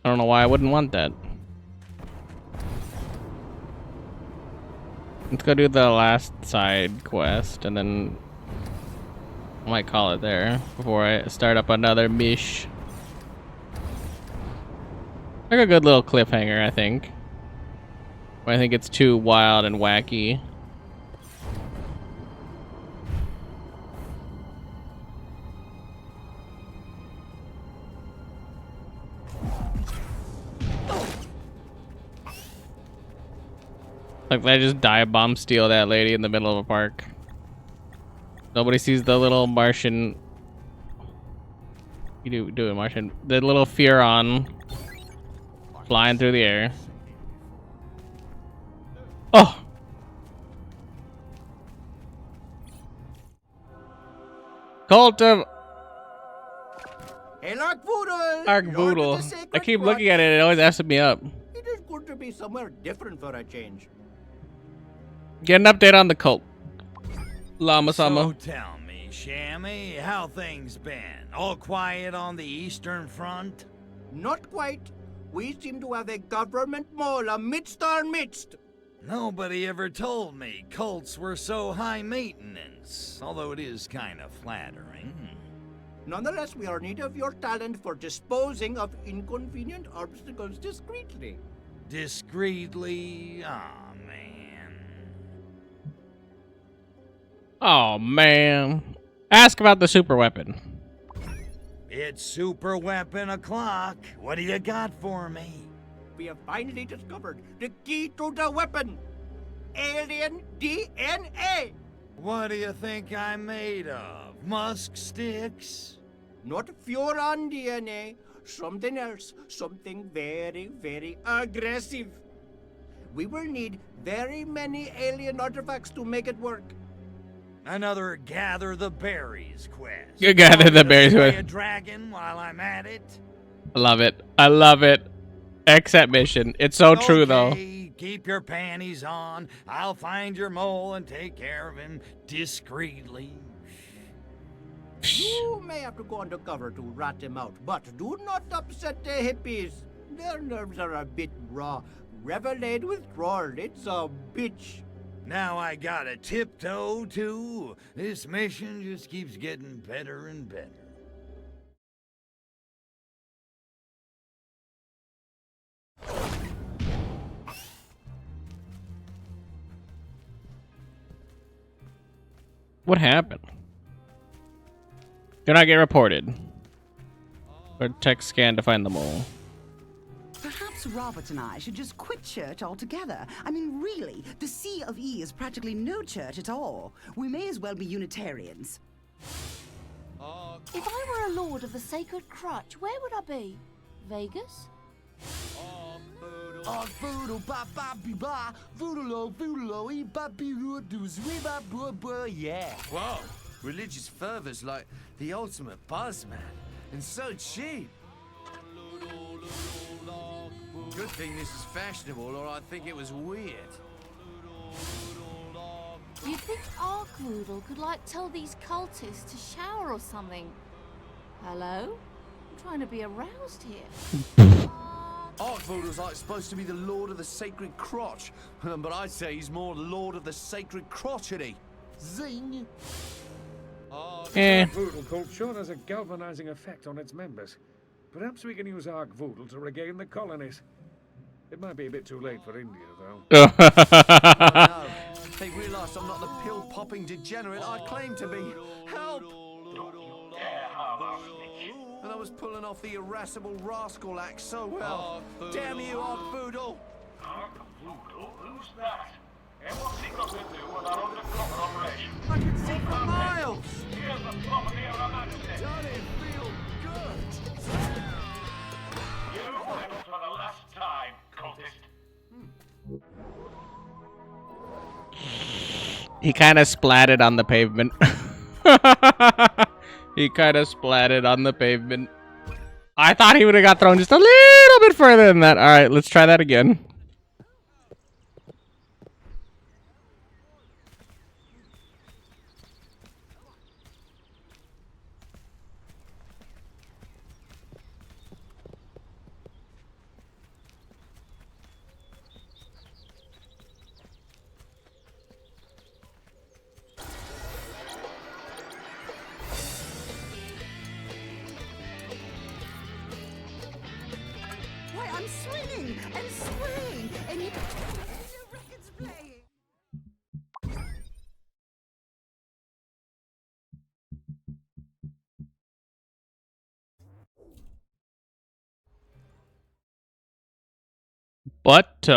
I don't know why I wouldn't want that. Let's go do the last side quest, and then I might call it there before I start up another mish. Like a good little cliffhanger, I think. But I think it's too wild and wacky. Like, they just dive bomb steal that lady in the middle of a park. Nobody sees the little Martian. You do it, Martian. The little Furon flying through the air. Oh! Cult of Hey, Arkvoodle! Arkvoodle. I keep looking at it, it always F's me up. It is good to be somewhere different for a change. Get an update on the cult. Lama-sama. So tell me, Shammy, how things been? All quiet on the Eastern Front? Not quite. We seem to have a government mole amidst our midst. Nobody ever told me cults were so high maintenance, although it is kind of flattering. Nonetheless, we are in need of your talent for disposing of inconvenient obstacles discreetly. Discreetly? Ah, man. Oh, man. Ask about the super weapon. It's super weapon o'clock. What do you got for me? We have finally discovered the key to the weapon. Alien DNA. What do you think I'm made of? Musk sticks? Not Furon DNA. Something else. Something very, very aggressive. We will need very many alien artifacts to make it work. Another gather the berries quest. You gather the berries Slay quest. a dragon while I'm at it. I love it. I love it. Except mission. It's so true, though. Keep your panties on. I'll find your mole and take care of him discreetly. You may have to go undercover to rat him out, but do not upset the hippies. Their nerves are a bit raw. Revelade withdrawal. It's a bitch. Now I gotta tiptoe, too. This mission just keeps getting better and better. What happened? Do not get reported. Or text scan to find the mole. Perhaps Robert and I should just quit church altogether. I mean, really, the C of E is practically no church at all. We may as well be Unitarians. If I were a lord of the Sacred Crutch, where would I be? Vegas? Voodoo ba ba bi ba, voodoo voodoo e ba bi do zwiba bua bua yeah. Whoa, religious fervor's like the ultimate buzz, man, and so cheap. Good thing this is fashionable, or I'd think it was weird. Do you think Arkvoodle could, like, tell these cultists to shower or something? Hello? I'm trying to be aroused here. Arkvoodle's like supposed to be the Lord of the Sacred Crotch, but I'd say he's more Lord of the Sacred Crotchety. Zing. Eh. The Voodoo cult sure has a galvanizing effect on its members. Perhaps we can use Ark Voodoo to regain the colonies. It might be a bit too late for India, though. Oh, no. They realise I'm not the pill-popping degenerate I claim to be. Help! And I was pulling off the irascible rascal act so well. Damn you, Ark Voodoo! Ark Voodoo? Who's that? And what's he got to do with our undercover operation? I can see for miles! Here's the property of Her Majesty. Doesn't it feel good? You meddled for the last time, cultist. He kind of splatted on the pavement. He kind of splatted on the pavement. I thought he would have got thrown just a little bit further than that. All right, let's try that again. Why, I'm swinging and swaying, and you the record's playing. But,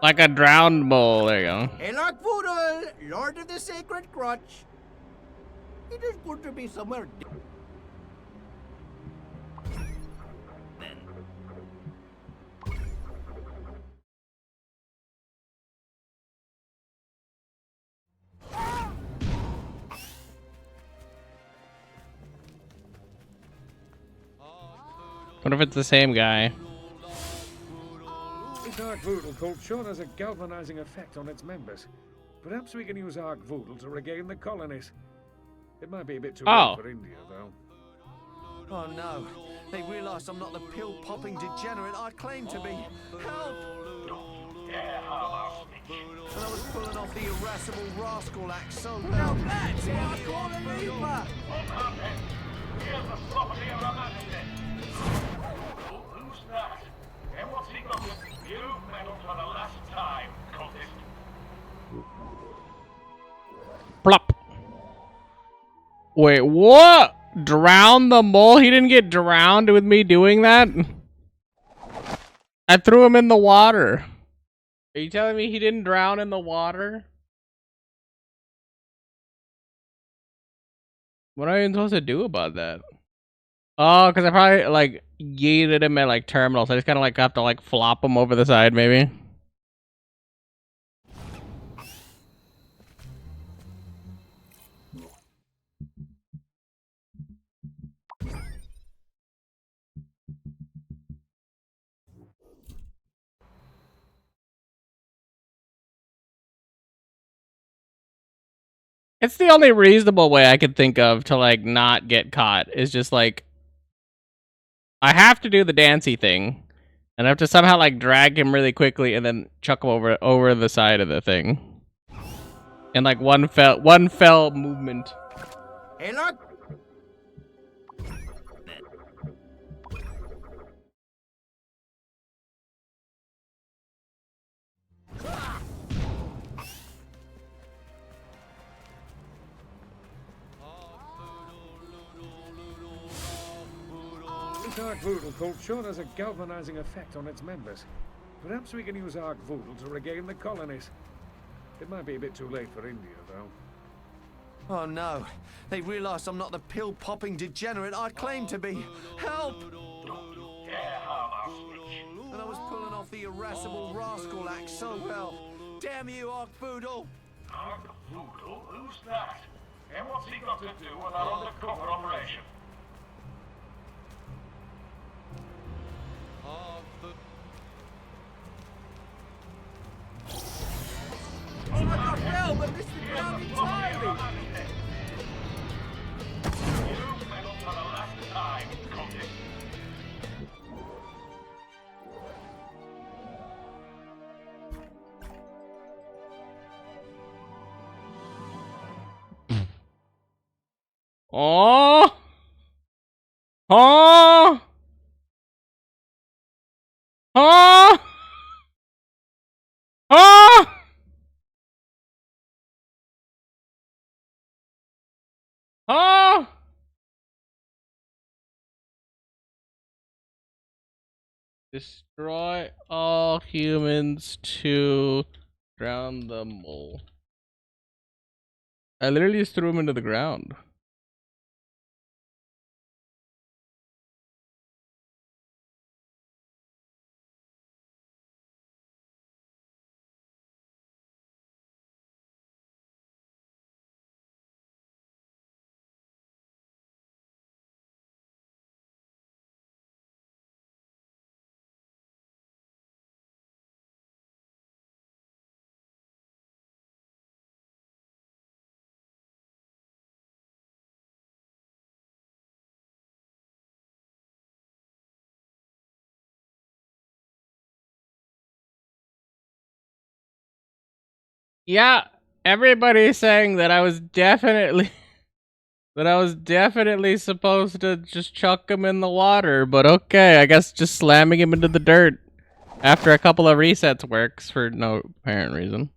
like a drowned bull. There you go. Elok Voodoo, Lord of the Sacred Crotch. It is good to be somewhere. What if it's the same guy? This Ark Voodoo cult sure has a galvanizing effect on its members. Perhaps we can use Ark Voodoo to regain the colonies. It might be a bit too late for India, though. Oh no, they realise I'm not the pill-popping degenerate I claim to be. Help! And I was pulling off the irascible rascal act so well. That's Ark Reaper! Here's the property of Her Majesty. Who's that? And what's he got to do? You meddled for the last time, cultist. Plop. Wait, what? Drown the mole? He didn't get drowned with me doing that? I threw him in the water. Are you telling me he didn't drown in the water? What am I even supposed to do about that? Oh, because I probably, like, yeeted him at, like, terminal, so I just kind of, like, have to, like, flop him over the side, maybe. It's the only reasonable way I could think of to, like, not get caught. Is just, like, I have to do the dancey thing. And I have to somehow, like, drag him really quickly and then chuck him over the side of the thing. In, like, one fell movement. Hey, look! This Ark Voodoo cult sure has a galvanizing effect on its members. Perhaps we can use Ark Voodoo to regain the colonies. It might be a bit too late for India, though. Oh no, they realise I'm not the pill-popping degenerate I claim to be. Help! And I was pulling off the irascible rascal act so well. Damn you, Ark Voodoo! Ark Voodoo? Who's that? And what's he got to do with our undercover operation? Oh, I got hell, but this is ground entirely! Oh! Oh! Oh! Oh! Oh! Destroy all humans to drown the mole. I literally just threw him into the ground. Yeah, everybody's saying that I was definitely supposed to just chuck him in the water, but okay, I guess just slamming him into the dirt after a couple of resets works for no apparent reason.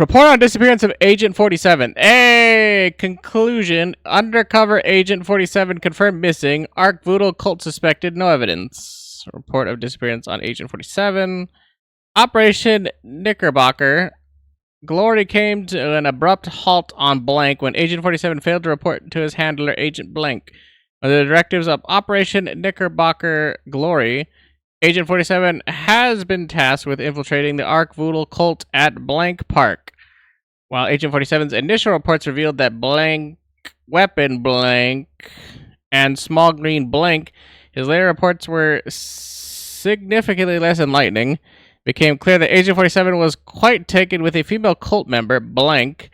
Report on disappearance of Agent 47. Hey! Conclusion. Undercover Agent 47 confirmed missing. Ark Voodoo cult suspected. No evidence. Report of disappearance on Agent 47. Operation Knickerbocker. Glory came to an abrupt halt on Blank when Agent 47 failed to report to his handler, Agent Blank. Under the directives of Operation Knickerbocker Glory, Agent 47 has been tasked with infiltrating the Ark Voodoo cult at Blank Park. While Agent 47's initial reports revealed that Blank, Weapon Blank, and Small Green Blank, his later reports were significantly less enlightening. It became clear that Agent 47 was quite taken with a female cult member, Blank.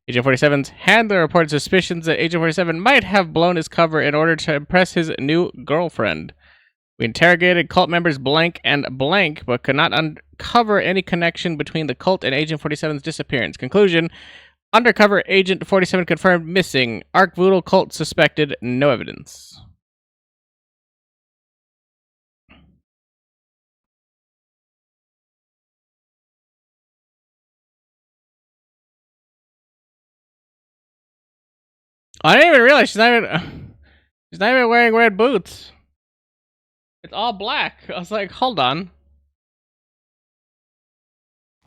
Agent 47's handler reported suspicions that Agent 47 might have blown his cover in order to impress his new girlfriend. We interrogated cult members Blank and Blank, but could not uncover any connection between the cult and Agent 47's disappearance. Conclusion: Undercover Agent 47 confirmed missing. Ark Voodoo cult suspected. No evidence. I didn't even realize she's not even wearing red boots. It's all black. I was like, hold on.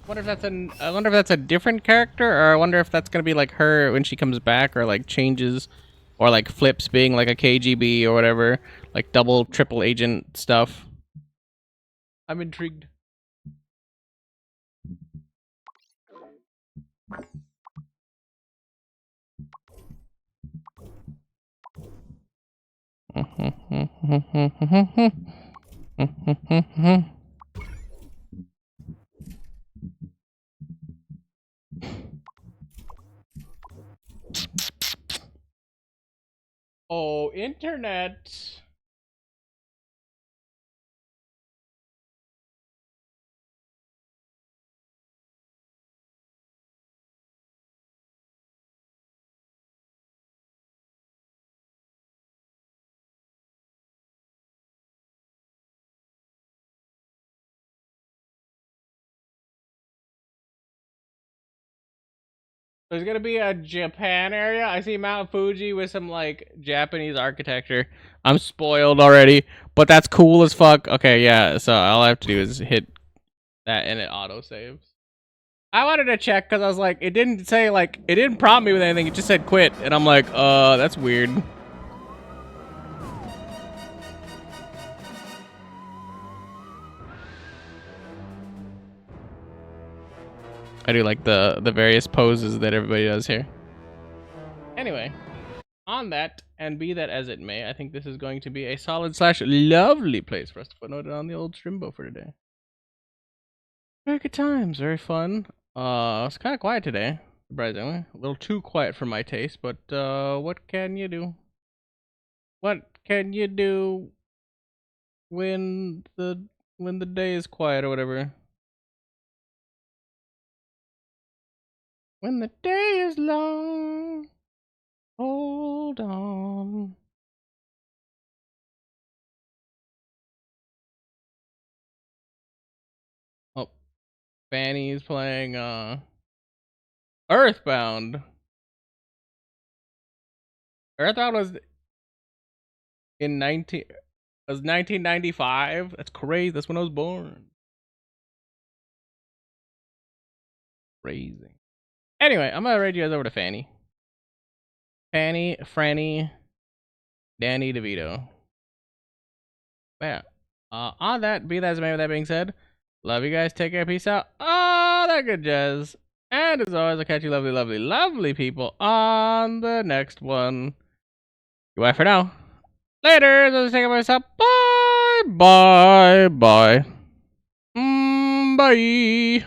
I wonder if that's a different character, or I wonder if that's gonna be like her when she comes back, or like changes, or like flips being like a KGB or whatever, like double, triple agent stuff. I'm intrigued. Oh, internet. There's gonna be a Japan area. I see Mount Fuji with some like Japanese architecture. I'm spoiled already, but that's cool as fuck. Okay, yeah. So all I have to do is hit that and it auto saves. I wanted to check because I was like, it didn't say like, it didn't prompt me with anything. It just said quit, and I'm like, that's weird. I do like the various poses that everybody does here. Anyway, on that, and be that as it may, I think this is going to be a solid / lovely place for us to footnote it on the old Strimbo for today. Very good times, very fun. It's kind of quiet today, surprisingly. A little too quiet for my taste, but what can you do? What can you do when the day is quiet or whatever? When the day is long. Hold on. Oh, Fanny's playing Earthbound. Earthbound was 1995. That's crazy. That's when I was born. Crazy. Anyway, I'm gonna raid you guys over to Fanny. Fanny, Franny, Danny DeVito. Yeah. On that, be that as it may, with that being said, love you guys. Take care. Peace out. All that good jazz. And as always, I'll catch you lovely, lovely, lovely people on the next one. Goodbye for now. Later. Let's take care of myself. Bye. Bye. Bye. Bye.